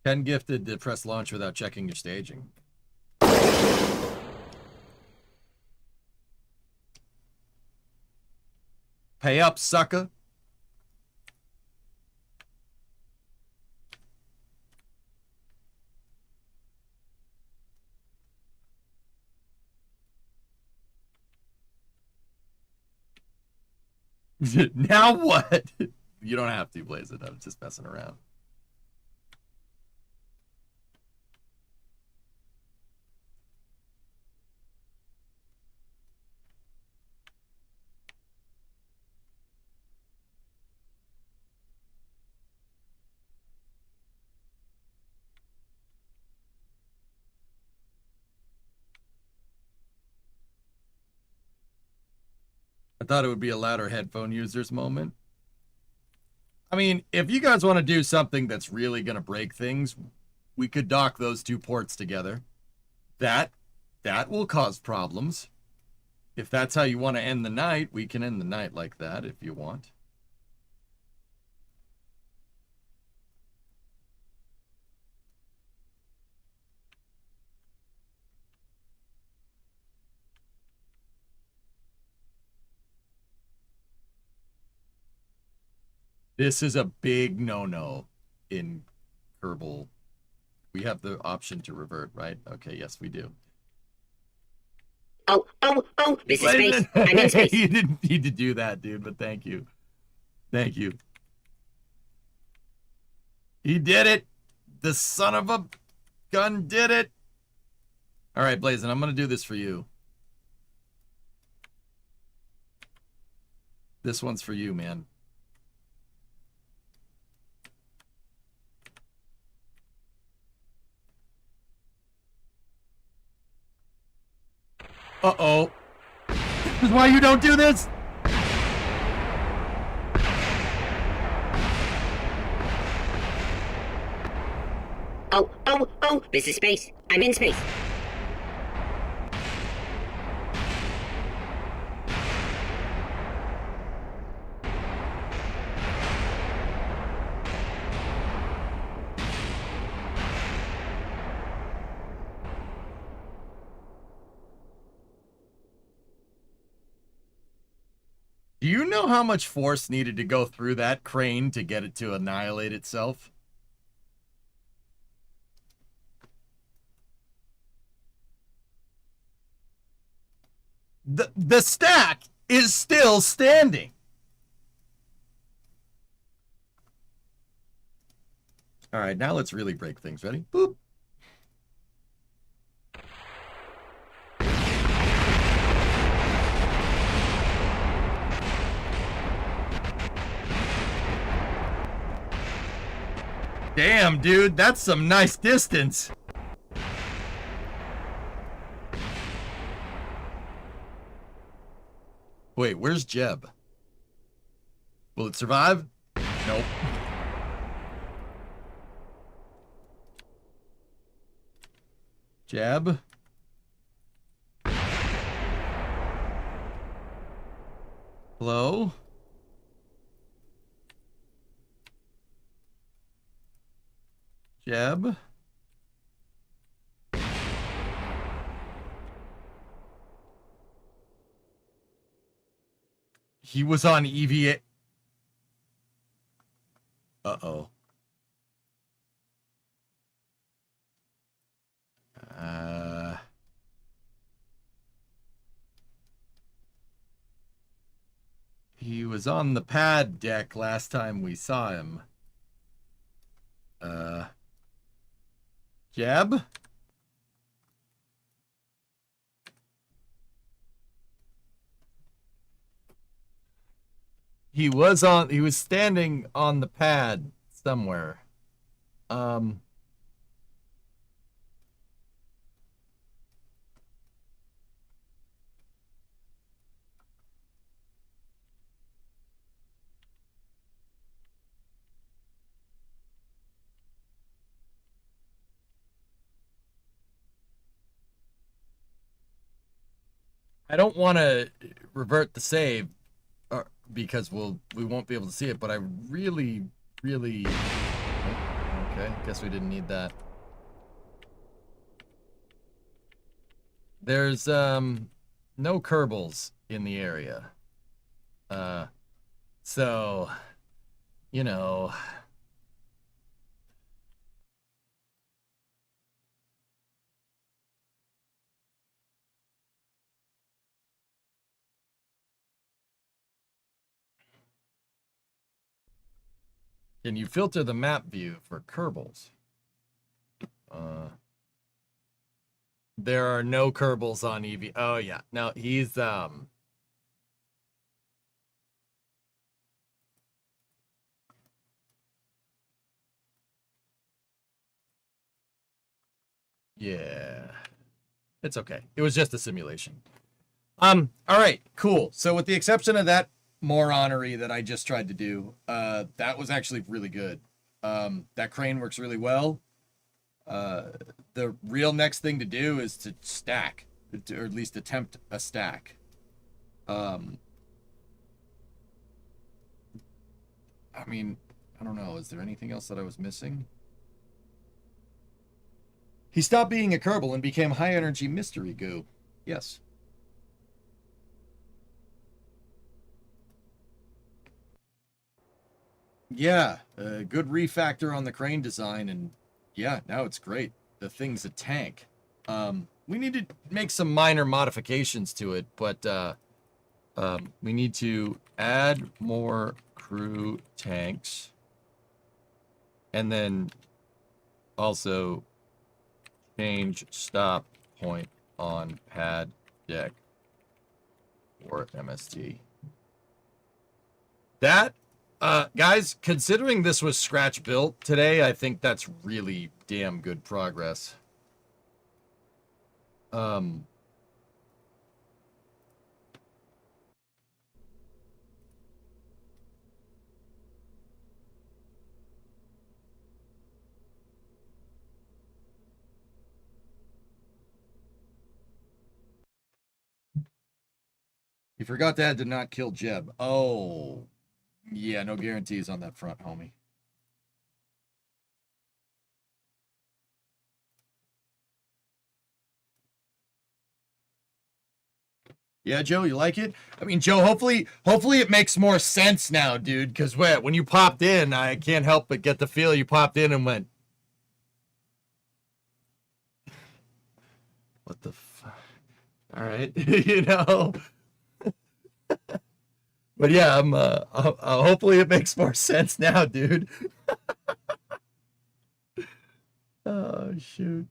Ken gifted to press launch without checking your staging. Pay up, sucker. Now what? You don't have to, Blaze it. I'm just messing around. I thought it would be a louder headphone users moment. I mean, if you guys want to do something that's really going to break things, we could dock those 2 ports together. That will cause problems. If that's how you want to end the night, we can end the night like that if you want. This is a big no-no in Kerbal. We have the option to revert, right? Okay, yes, we do. Oh, this is space. I'm in space. You didn't need to do that, dude, but thank you. Thank you. He did it. The son of a gun did it. All right, Blazin', I'm going to do this for you. This one's for you, man. Uh-oh. This is why you don't do this? Oh, this is space. I'm in space. Do you know how much force needed to go through that crane to get it to annihilate itself? The stack is still standing. All right, now let's really break things. Ready? Boop. Damn, dude, that's some nice distance. Wait, where's Jeb? Will it survive? Nope. Jeb? Hello? Jeb? He was on EVA. Uh-oh. He was on the pad deck last time we saw him. Jeb? He was standing on the pad somewhere. I don't want to revert the save because we won't be able to see it, but I really okay, guess we didn't need that. There's no Kerbals in the area. So, you know, can you filter the map view for Kerbals? There are no Kerbals on EV. Oh yeah, no, he's yeah, it's okay. It was just a simulation. All right, cool. So with the exception of that moronery that I just tried to do, that was actually really good. That crane works really well. The real next thing to do is to stack, or at least attempt a stack. I mean, I don't know. Is there anything else that I was missing? He stopped being a Kerbal and became high energy mystery goo. Yes. Yeah, good refactor on the crane design, and yeah, now it's great. The thing's a tank. We need to make some minor modifications to it, but we need to add more crew tanks, and then also change stop point on pad deck for MST. That, guys, considering this was scratch built today, I think that's really damn good progress. You forgot that did not kill Jeb. Oh, yeah, no guarantees on that front, homie. Yeah, Joe, you like it? I mean, Joe, hopefully it makes more sense now, dude, because when you popped in, I can't help but get the feel you popped in and went, what the fuck? All right, you know. But yeah, hopefully it makes more sense now, dude. Oh, shoot.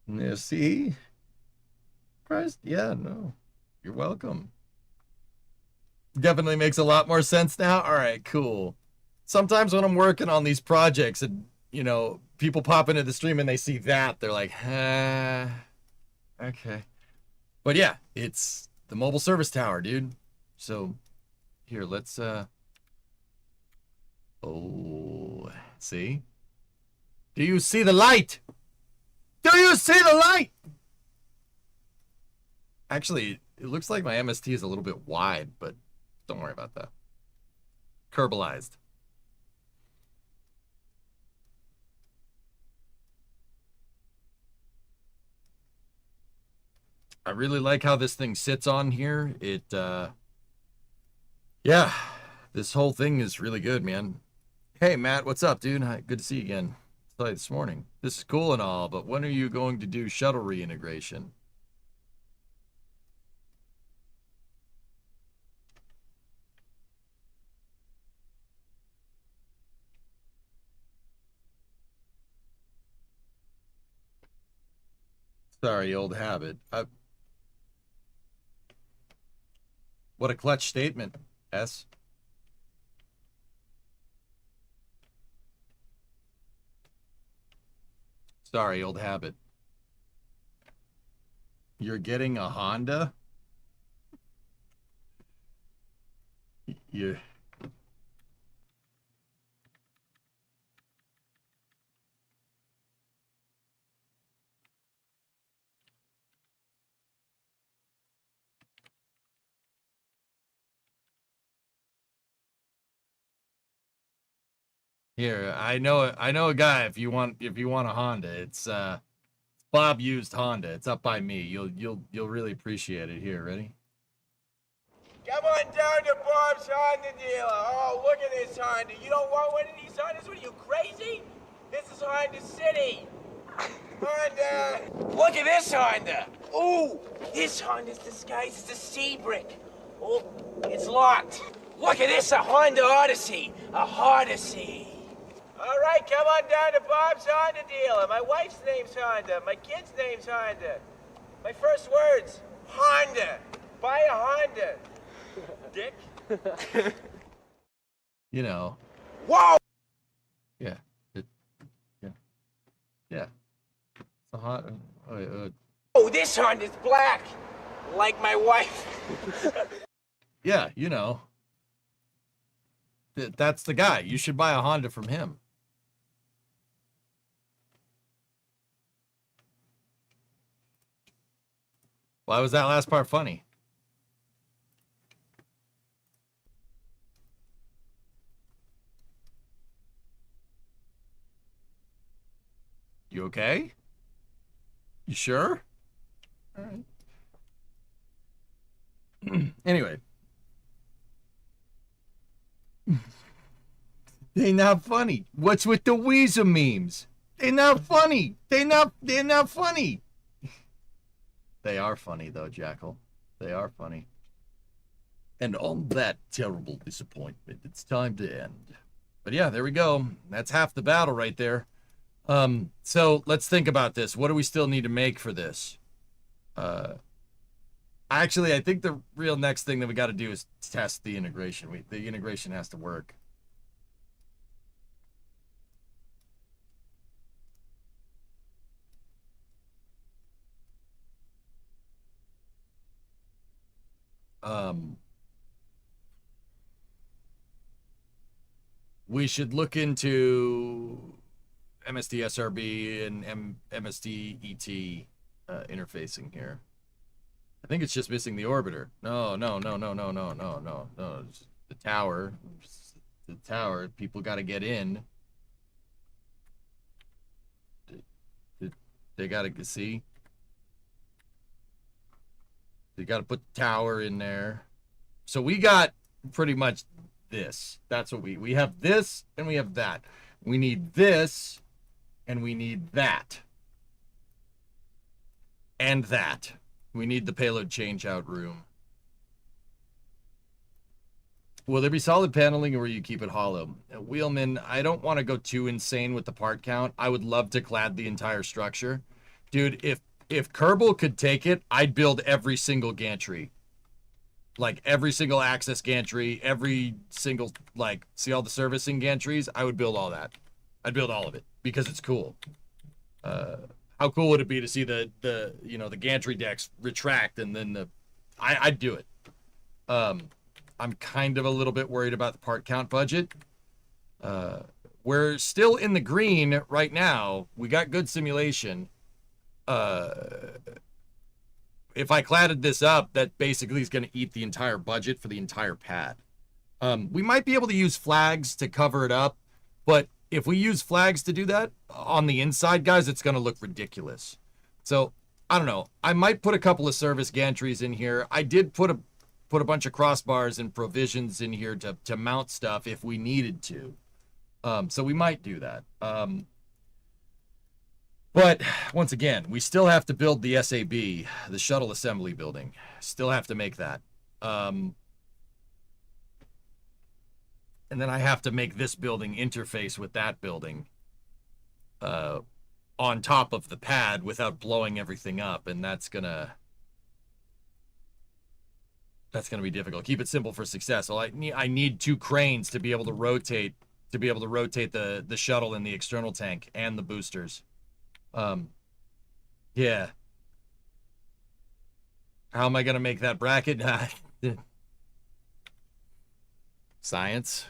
Yeah, see? Christ, yeah, no. You're welcome. Definitely makes a lot more sense now. All right, cool. Sometimes when I'm working on these projects and, you know, people pop into the stream and they see that, they're like, okay. But yeah, it's the mobile service tower, dude. So here, let's, oh, see? Do you see the light? Do you see the light? Actually, it looks like my MST is a little bit wide, but don't worry about that. Kerbalized. I really like how this thing sits on here. It, yeah, this whole thing is really good, man. Hey, Matt, what's up, dude? Hi, good to see you again. Saw you this morning. This is cool and all, but when are you going to do shuttle reintegration? Sorry, old habit. What a clutch statement, S. Sorry, old habit. You're getting a Honda? You... Here, I know a guy if you want a Honda. It's Bob used Honda. It's up by me. You'll really appreciate it. Here, ready? Come on down to Bob's Honda dealer. Oh, look at this Honda. You don't want one of these Hondas? What are you, crazy? This is Honda City. Honda. Look at this Honda. Ooh, this Honda's disguised as a sea brick. Oh, it's locked. Look at this, a Honda Odyssey. A Odyssey. All right, come on down to Bob's Honda dealer. My wife's name's Honda. My kid's name's Honda. My first words, Honda. Buy a Honda. Dick. You know. Whoa! Yeah. Yeah. It's a hot. Oh, this Honda's black, like my wife. Yeah, you know. That's the guy. You should buy a Honda from him. Why was that last part funny? You okay? You sure? All right. Anyway. They not funny. What's with the Weezer memes? They not funny. They not funny. They are funny though, Jackal. They are funny. And on that terrible disappointment, it's time to end. But yeah, there we go. That's half the battle right there. So let's think about this. What do we still need to make for this? Actually, I think the real next thing that we got to do is test the integration. The integration has to work. We should look into MSD SRB and MSD ET interfacing here. I think it's just missing the orbiter. No. It's the tower. The tower. People got to get in. They got to see. They got to put the tower in there. So we got pretty much this. That's what we have this and we have that. We need this and we need that. And that. We need the payload change out room. Will there be solid paneling or will you keep it hollow? Wheelman, I don't want to go too insane with the part count. I would love to clad the entire structure. Dude, if Kerbal could take it, I'd build every single gantry. Like every single access gantry, every single, like, see all the servicing gantries? I would build all that. I'd build all of it because it's cool. How cool would it be to see the gantry decks retract and then I'd do it. I'm kind of a little bit worried about the part count budget. We're still in the green right now. We got good simulation. If I cladded this up, that basically is going to eat the entire budget for the entire pad. We might be able to use flags to cover it up, but if we use flags to do that on the inside, guys, it's going to look ridiculous. So, I don't know. I might put a couple of service gantries in here. I did put a bunch of crossbars and provisions in here to mount stuff if we needed to. So we might do that. But once again, we still have to build the SAB, the shuttle assembly building. Still have to make that. And then I have to make this building interface with that building on top of the pad without blowing everything up. And that's gonna be difficult. Keep it simple for success. Well, I need 2 cranes to be able to rotate the shuttle and the external tank and the boosters. Yeah. How am I gonna make that bracket? Science.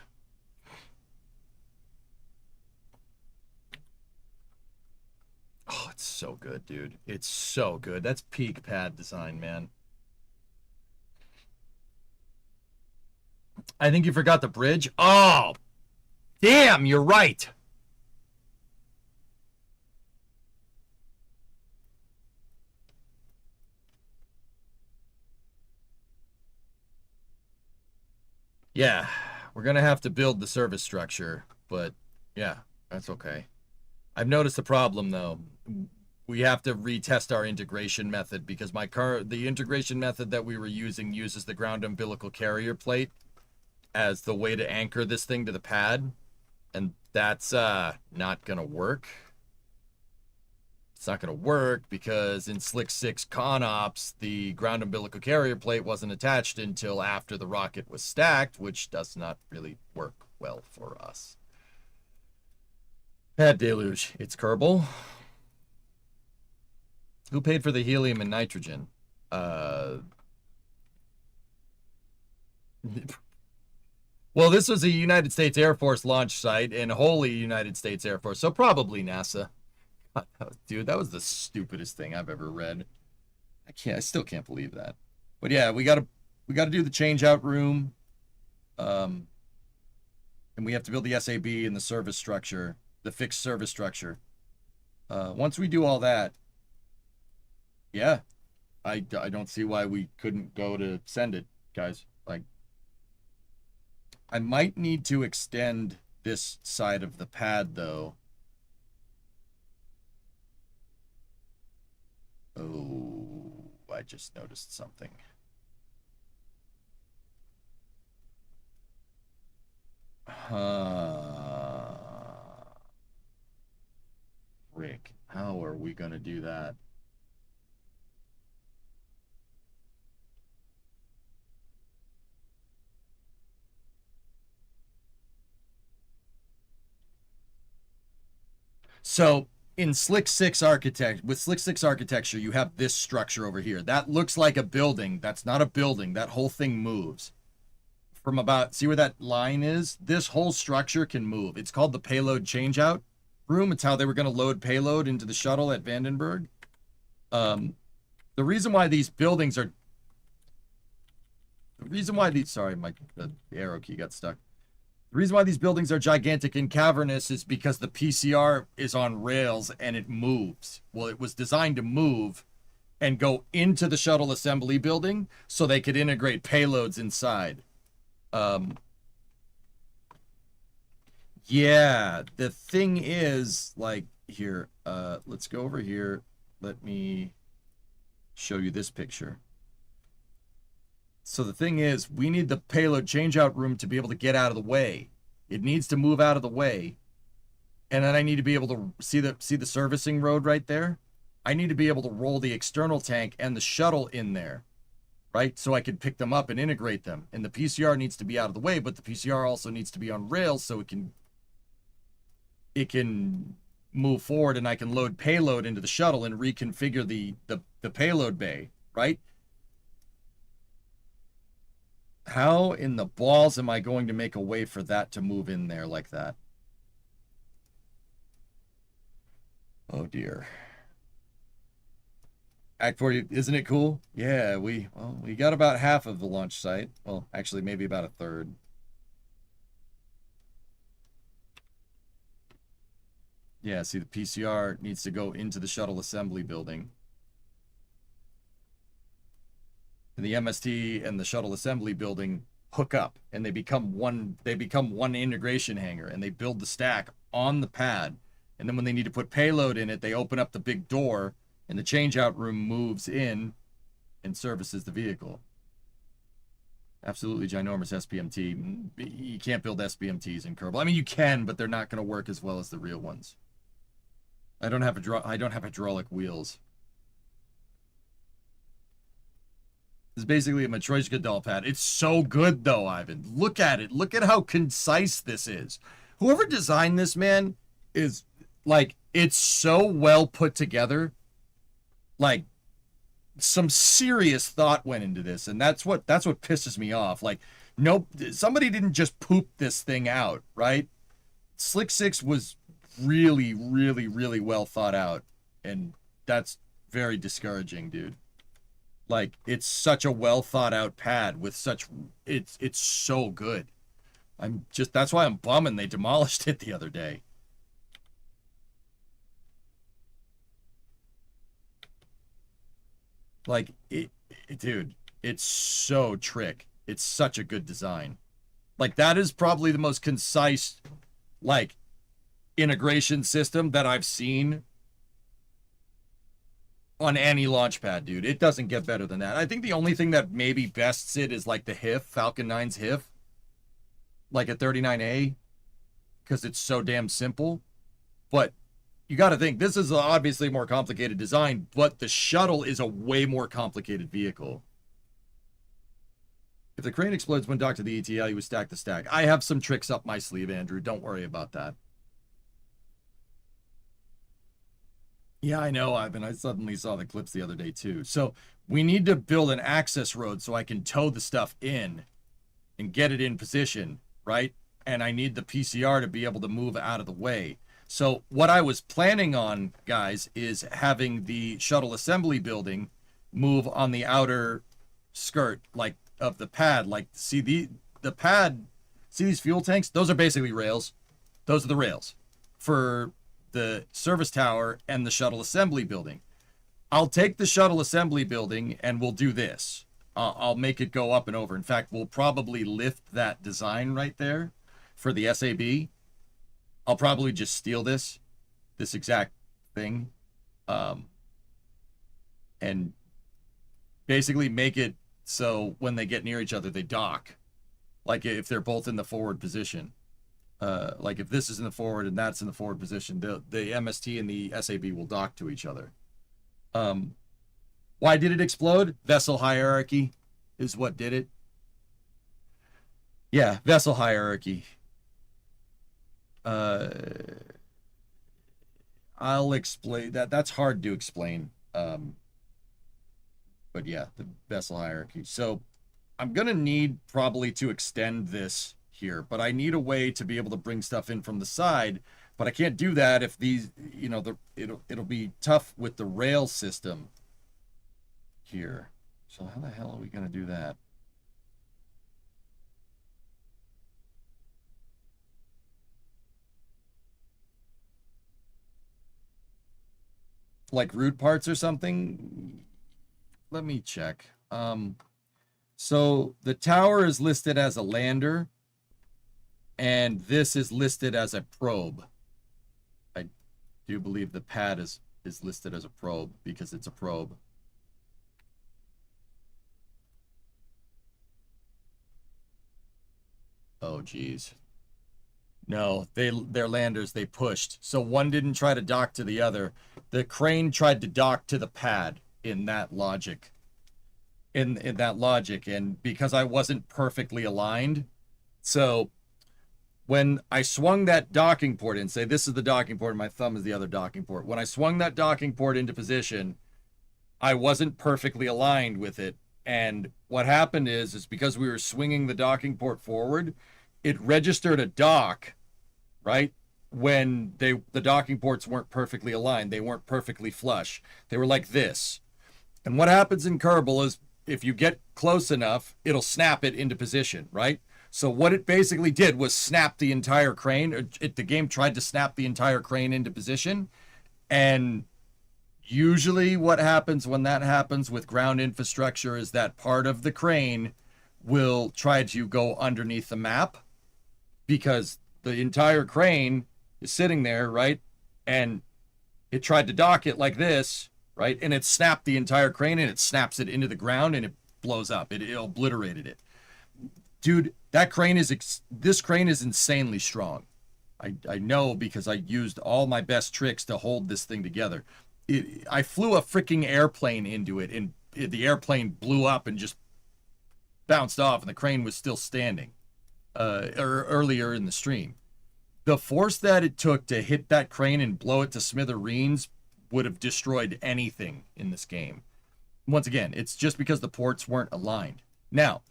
Oh, it's so good, dude. It's so good. That's peak pad design, man. I think you forgot the bridge. Oh, damn, you're right. Yeah, we're going to have to build the service structure, but yeah, that's okay. I've noticed a problem, though. We have to retest our integration method because the integration method that we were using uses the ground umbilical carrier plate as the way to anchor this thing to the pad, and that's not going to work. It's not going to work because in SLC-6 ConOps, the ground umbilical carrier plate wasn't attached until after the rocket was stacked, which does not really work well for us. Pad deluge. It's Kerbal. Who paid for the helium and nitrogen? Well, this was a United States Air Force launch site and wholly United States Air Force, so probably NASA. Dude, that was the stupidest thing I've ever read. I still can't believe that. But yeah, we gotta do the change out room. And we have to build the SAB and the service structure, the fixed service structure. Once we do all that, Yeah. I don't see why we couldn't go to send it, guys. Like, I might need to extend this side of the pad, though. Oh, I just noticed something. Rick, how are we gonna do that? So in SLC-6 architecture, you have this structure over here. That looks like a building. That's not a building. That whole thing moves. From about, see where that line is? This whole structure can move. It's called the payload changeout room. It's how they were going to load payload into the shuttle at Vandenberg. The reason why these buildings are... Sorry, the arrow key got stuck. The reason why these buildings are gigantic and cavernous is because the PCR is on rails and it moves. Well, it was designed to move and go into the shuttle assembly building so they could integrate payloads inside. Yeah, the thing is, like, here, let's go over here. Let me show you this picture. So the thing is, we need the payload changeout room to be able to get out of the way. It needs to move out of the way. And then I need to be able to see the servicing road right there. I need to be able to roll the external tank and the shuttle in there, right? So I can pick them up and integrate them. And the PCR needs to be out of the way, but the PCR also needs to be on rails so it can move forward and I can load payload into the shuttle and reconfigure the payload bay, right? How in the balls am I going to make a way for that to move in there like that? Oh dear. Act 40, isn't it cool? Yeah, we got about half of the launch site. Well, actually maybe about a third. Yeah, see the PCR needs to go into the shuttle assembly building. And the MST and the shuttle assembly building hook up and they become one integration hangar and they build the stack on the pad. And then when they need to put payload in it, they open up the big door and the changeout room moves in and services the vehicle. Absolutely ginormous SPMT. You can't build SPMTs in Kerbal. I mean, you can, but they're not going to work as well as the real ones. I don't have hydraulic wheels. It's basically a Matryoshka doll pad. It's so good, though, Ivan. Look at it. Look at how concise this is. Whoever designed this, man, is, like, it's so well put together. Like, some serious thought went into this, and that's what pisses me off. Like, nope, somebody didn't just poop this thing out, right? SLC-6 was really, really, really well thought out, and that's very discouraging, dude. Like, it's such a well thought out pad with such, it's so good. That's why I'm bumming they demolished it the other day. Like, dude, it's so trick. It's such a good design. Like, that is probably the most concise, like, integration system that I've seen on any launch pad, dude. It doesn't get better than that. I think the only thing that maybe bests it is like the HIF, Falcon 9's HIF, like a 39A, because it's so damn simple. But you got to think, this is obviously a more complicated design, but the shuttle is a way more complicated vehicle. If the crane explodes when docked to the ETL, you would stack the stack. I have some tricks up my sleeve, Andrew. Don't worry about that. Yeah, I know, Ivan. I suddenly saw the clips the other day, too. So we need to build an access road so I can tow the stuff in and get it in position, right? And I need the PCR to be able to move out of the way. So what I was planning on, guys, is having the shuttle assembly building move on the outer skirt, like, of the pad. Like, see the pad, see these fuel tanks? Those are basically rails. Those are the rails for the service tower and the shuttle assembly building. I'll take the shuttle assembly building and we'll do this. I'll make it go up and over. In fact, we'll probably lift that design right there for the SAB. I'll probably just steal this exact thing, and basically make it so when they get near each other, they dock. Like if they're both in the forward position. Like if this is in the forward and that's in the forward position, the MST and the SAB will dock to each other. Why did it explode? Vessel hierarchy is what did it. Yeah, vessel hierarchy. I'll explain that. That's hard to explain. But yeah, the vessel hierarchy. So I'm going to need probably to extend this here, but I need a way to be able to bring stuff in from the side, but I can't do that if these, you know, it'll be tough with the rail system here. So how the hell are we going to do that? Like root parts or something? Let me check. So the tower is listed as a lander, and this is listed as a probe. I do believe the pad is listed as a probe because it's a probe. Oh, geez. No, they're landers. They pushed. So one didn't try to dock to the other. The crane tried to dock to the pad in that logic. In that logic. And because I wasn't perfectly aligned, so when I swung that docking port in, say this is the docking port, and my thumb is the other docking port. When I swung that docking port into position, I wasn't perfectly aligned with it. And what happened is because we were swinging the docking port forward, it registered a dock, right? When the docking ports weren't perfectly aligned. They weren't perfectly flush. They were like this. And what happens in Kerbal is if you get close enough, it'll snap it into position, right? So what it basically did was snap the entire crane. The game tried to snap the entire crane into position. And usually what happens when that happens with ground infrastructure is that part of the crane will try to go underneath the map because the entire crane is sitting there, right? And it tried to dock it like this, right? And it snapped the entire crane and it snaps it into the ground and it blows up. It obliterated it. Dude, that crane this crane is insanely strong. I know because I used all my best tricks to hold this thing together. I flew a freaking airplane into it and the airplane blew up and just bounced off and the crane was still standing earlier in the stream. The force that it took to hit that crane and blow it to smithereens would have destroyed anything in this game. Once again, it's just because the ports weren't aligned. Now,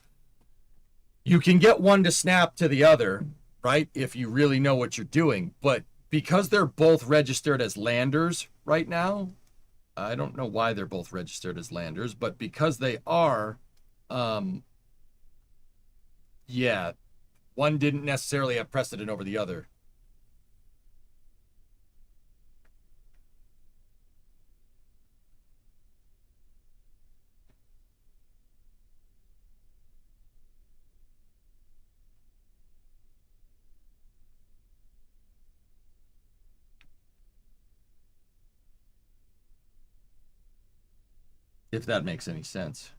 you can get one to snap to the other, right, if you really know what you're doing, but because they're both registered as landers right now, I don't know why they're both registered as landers, but because they are, yeah, one didn't necessarily have precedent over the other. If that makes any sense.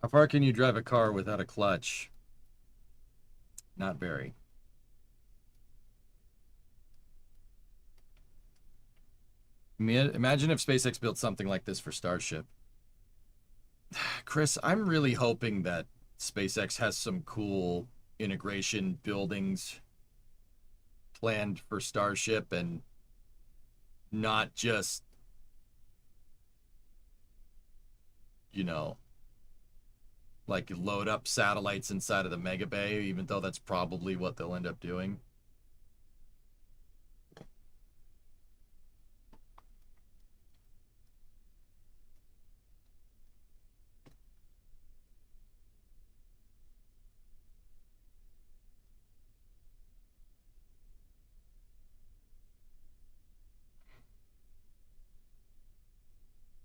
How far can you drive a car without a clutch? Not very. Imagine if SpaceX built something like this for Starship. Chris, I'm really hoping that SpaceX has some cool integration buildings planned for Starship and not just, you know, like load up satellites inside of the Mega Bay, even though that's probably what they'll end up doing.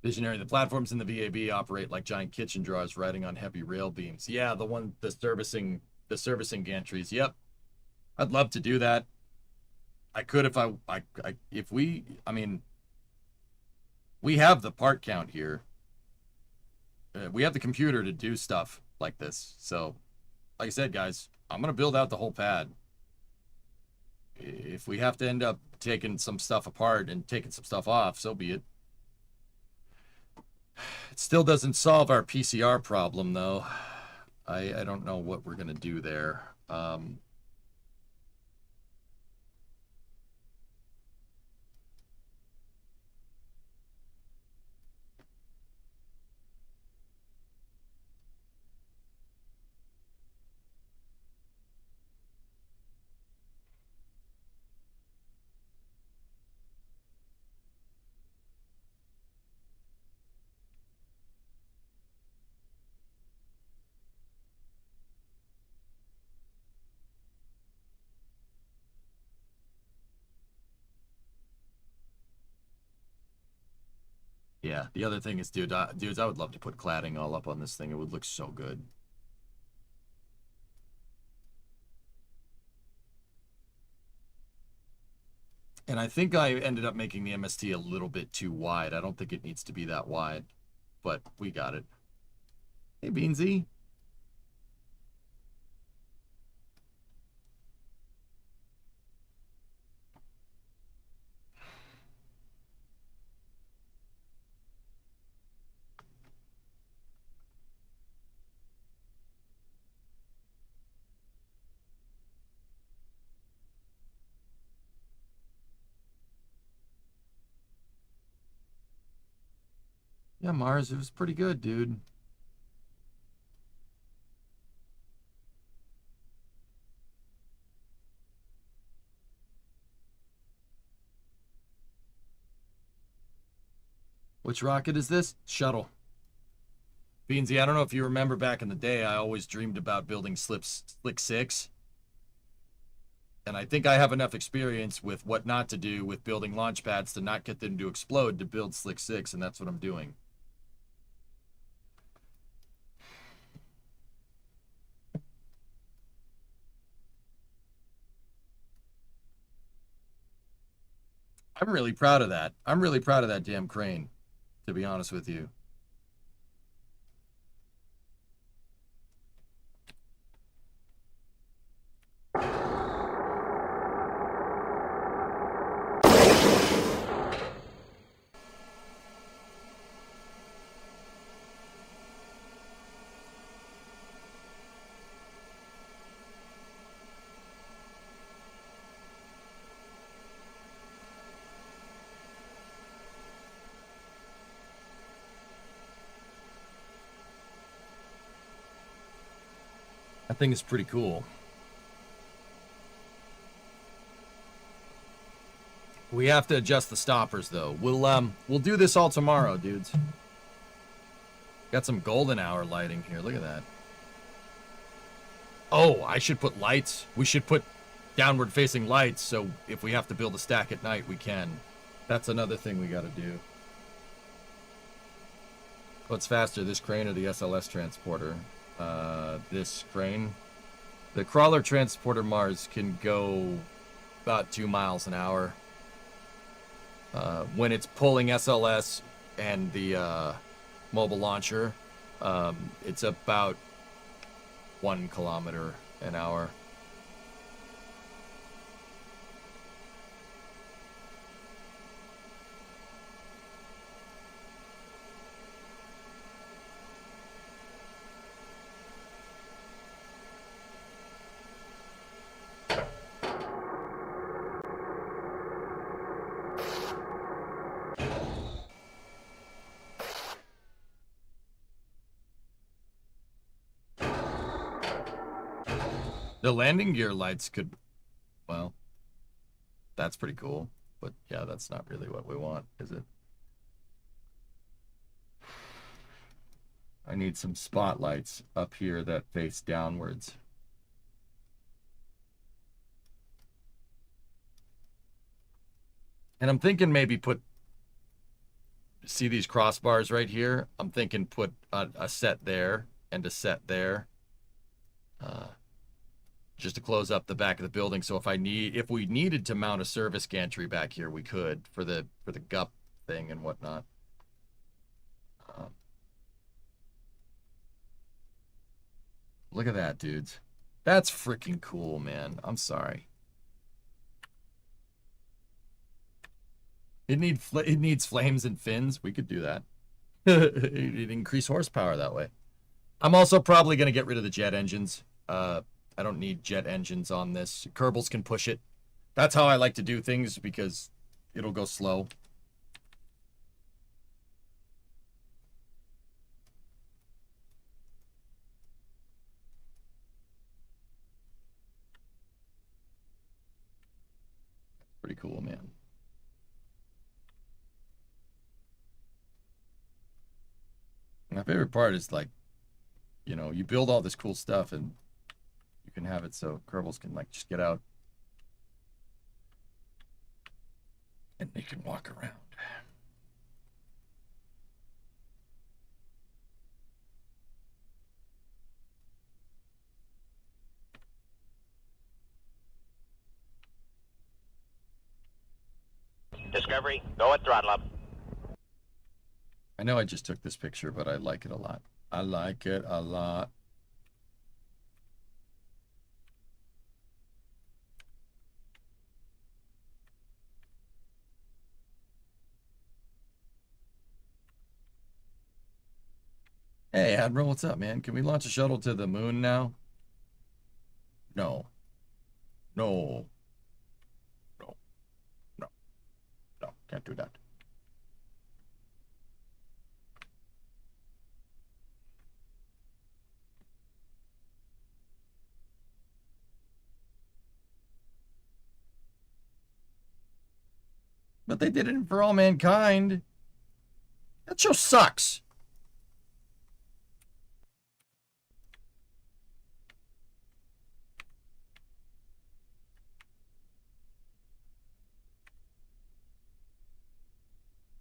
Visionary, the platforms in the VAB operate like giant kitchen drawers riding on heavy rail beams. Yeah, the servicing gantries. Yep. I'd love to do that. I could if we have the part count here. We have the computer to do stuff like this. So, like I said, guys, I'm going to build out the whole pad. If we have to end up taking some stuff apart and taking some stuff off, so be it. It still doesn't solve our PCR problem, though. I don't know what we're going to do there. Yeah, the other thing is, dudes, I would love to put cladding all up on this thing. It would look so good. And I think I ended up making the MST a little bit too wide. I don't think it needs to be that wide, but we got it. Hey, Beansy. Yeah, Mars, it was pretty good, dude. Which rocket is this? Shuttle. Beansy, I don't know if you remember back in the day, I always dreamed about building SLC-6. And I think I have enough experience with what not to do with building launch pads to not get them to explode to build SLC-6, and that's what I'm doing. I'm really proud of that. I'm really proud of that damn crane, to be honest with you. That thing is pretty cool. We have to adjust the stoppers, though. We'll do this all tomorrow, dudes. Got some golden hour lighting here. Look at that. Oh, I should put lights. We should put downward facing lights, so if we have to build a stack at night, we can. That's another thing we got to do. What's faster, this crane or the SLS transporter? This crane. The crawler transporter Mars can go about 2 miles an hour. When it's pulling SLS and the mobile launcher, it's about 1 kilometer an hour. The landing gear lights could, well, that's pretty cool. But yeah, that's not really what we want, is it? I need some spotlights up here that face downwards. And I'm thinking maybe put see these crossbars right here? I'm thinking put a set there and a set there. Just to close up the back of the building. So if we needed to mount a service gantry back here, we could for the GUP thing and whatnot. Look at that, dudes. That's freaking cool, man. I'm sorry. It needs flames and fins. We could do that. It'd increase horsepower that way. I'm also probably going to get rid of the jet engines. I don't need jet engines on this. Kerbals can push it. That's how I like to do things because it'll go slow. Pretty cool, man. My favorite part is like, you know, you build all this cool stuff and you can have it so Kerbals can like just get out and they can walk around. Discovery, go at throttle up. I know I just took this picture, but I like it a lot. I like it a lot. Hey, Admiral, what's up, man? Can we launch a shuttle to the moon now? No. No. No. No. No, can't do that. But they did it for all mankind. That show sucks.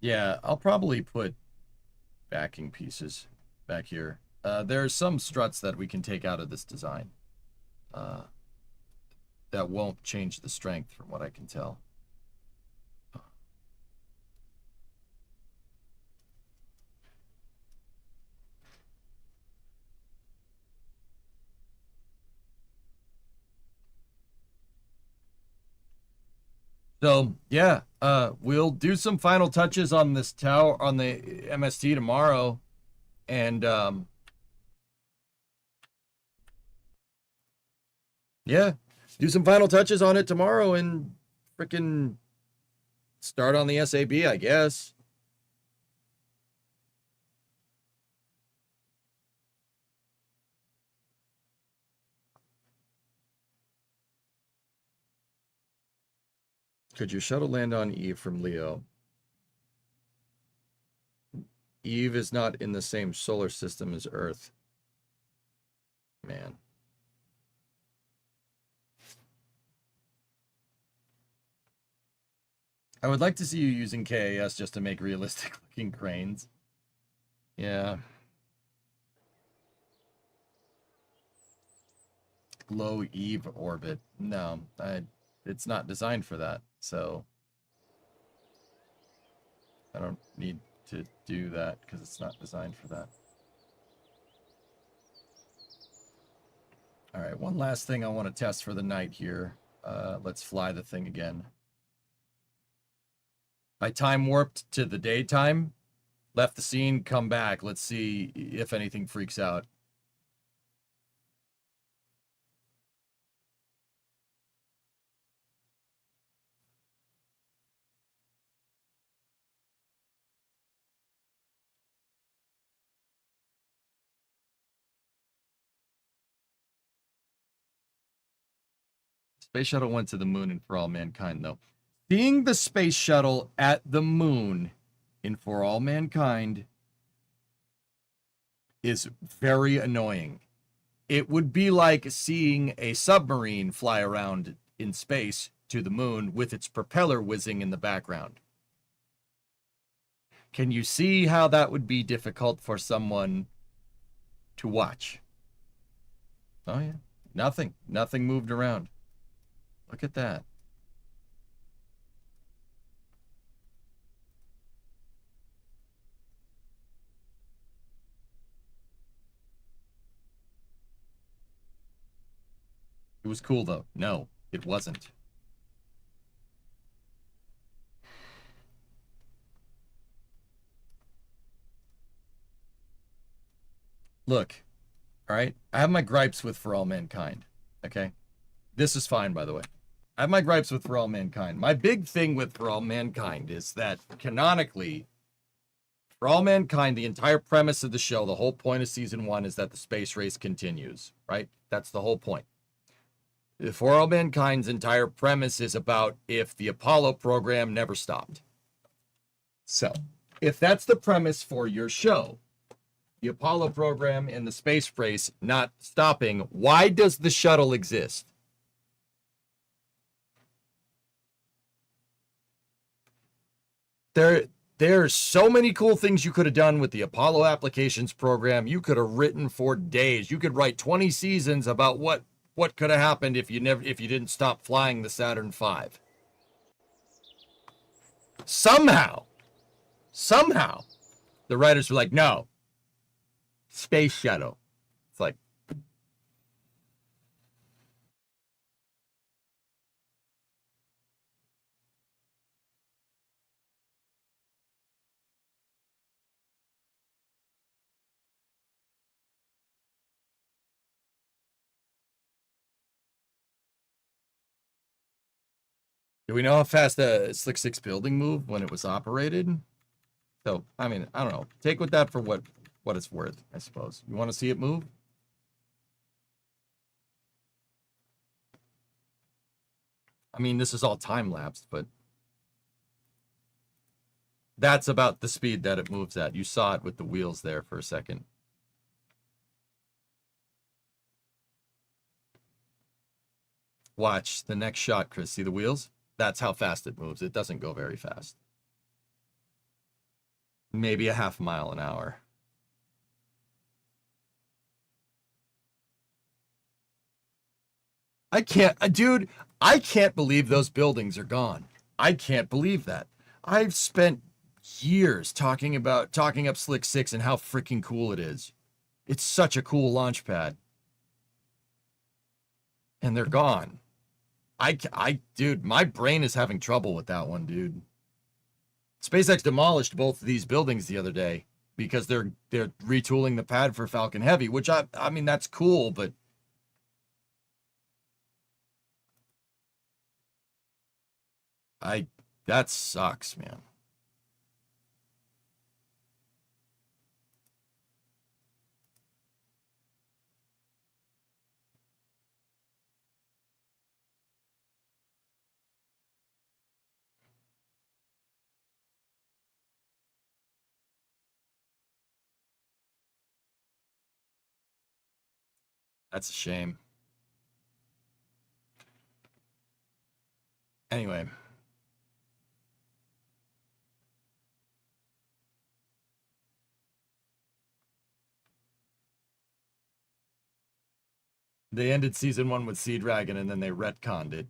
Yeah, I'll probably put backing pieces back here. There are some struts that we can take out of this design. That won't change the strength from what I can tell. So yeah, we'll do some final touches on this tower, on the MST tomorrow, and yeah, do some final touches on it tomorrow and freaking start on the SAB, I guess. Could your shuttle land on Eve from Leo? Eve is not in the same solar system as Earth. Man. I would like to see you using KAS just to make realistic looking cranes. Yeah. Low Eve orbit. No, it's not designed for that. So I don't need to do that because it's not designed for that. All right, one last thing I want to test for the night here. Let's fly the thing again. I time warped to the daytime, left the scene, come back. Let's see if anything freaks out. Space shuttle went to the moon and For All Mankind, though. Seeing the space shuttle at the moon in For All Mankind is very annoying. It would be like seeing a submarine fly around in space to the moon with its propeller whizzing in the background. Can you see how that would be difficult for someone to watch? Oh, yeah. Nothing. Nothing moved around. Look at that. It was cool, though. No, it wasn't. Look, all right? I have my gripes with For All Mankind, okay? This is fine, by the way. I have my gripes with For All Mankind. My big thing with For All Mankind is that, canonically, For All Mankind, the entire premise of the show, the whole point of season 1 is that the space race continues, right? That's the whole point. For All Mankind's entire premise is about if the Apollo program never stopped. So, if that's the premise for your show, the Apollo program and the space race not stopping, why does the shuttle exist? There's so many cool things you could have done with the Apollo applications program. You could have written for days. You could write 20 seasons about what could have happened if you didn't stop flying the Saturn V. Somehow, the writers were like, no, space shuttle. It's like, do we know how fast the SLC-6 building moved when it was operated? So, I mean, I don't know. Take with that for what it's worth, I suppose. You want to see it move? I mean, this is all time-lapsed, but that's about the speed that it moves at. You saw it with the wheels there for a second. Watch the next shot, Chris. See the wheels? That's how fast it moves. It doesn't go very fast. Maybe a half mile an hour. I can't believe those buildings are gone. I can't believe that. I've spent years talking up SLC-6 and how freaking cool it is. It's such a cool launch pad. And they're gone. Dude, my brain is having trouble with that one, dude. SpaceX demolished both of these buildings the other day because they're retooling the pad for Falcon Heavy, which I mean, that's cool, but that sucks, man. That's a shame. Anyway. They ended season 1 with Sea Dragon and then they retconned it.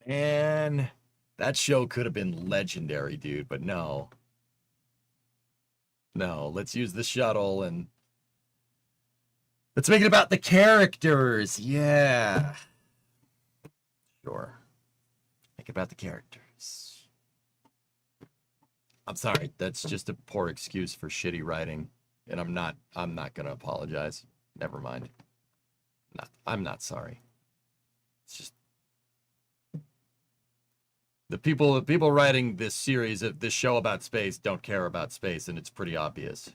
And that show could have been legendary, dude, but no. No, let's use the shuttle and let's make it about the characters. Yeah. Sure. Make it about the characters. I'm sorry, that's just a poor excuse for shitty writing. And I'm not gonna apologize. Never mind. I'm not sorry. It's just the people writing this series of this show about space don't care about space, and it's pretty obvious.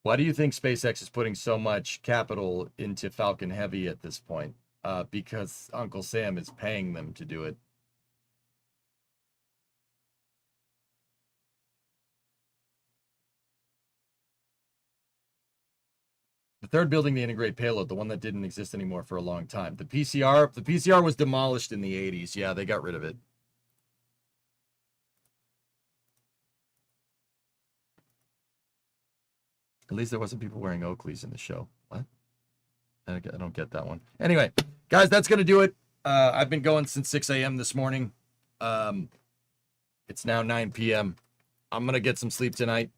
Why do you think SpaceX is putting so much capital into Falcon Heavy at this point? Because Uncle Sam is paying them to do it. The third building to integrate payload, the one that didn't exist anymore for a long time. The PCR was demolished in the 80s. Yeah, they got rid of it. At least there wasn't people wearing Oakleys in the show. What? I don't get that one. Anyway, guys, that's going to do it. I've been going since 6 a.m. this morning. It's now 9 p.m. I'm going to get some sleep tonight.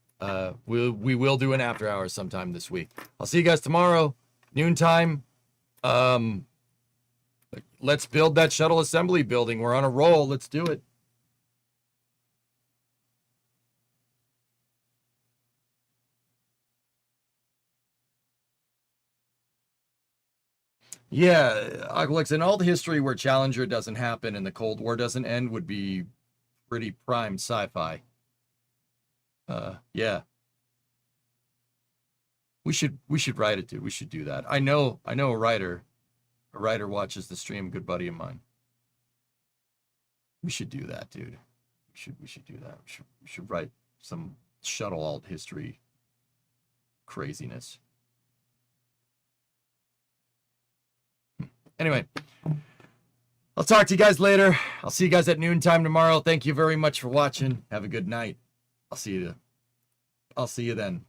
We will do an after hours sometime this week. I'll see you guys tomorrow, noontime. Let's build that shuttle assembly building. We're on a roll. Let's do it. Yeah, Alex, an old history where Challenger doesn't happen and the Cold War doesn't end would be pretty prime sci-fi. Yeah. We should write it, dude. We should do that. I know a writer. A writer watches the stream, good buddy of mine. We should do that, dude. We should do that. We should write some shuttle alt history craziness. Anyway, I'll talk to you guys later. I'll see you guys at noontime tomorrow. Thank you very much for watching. Have a good night. I'll see you then.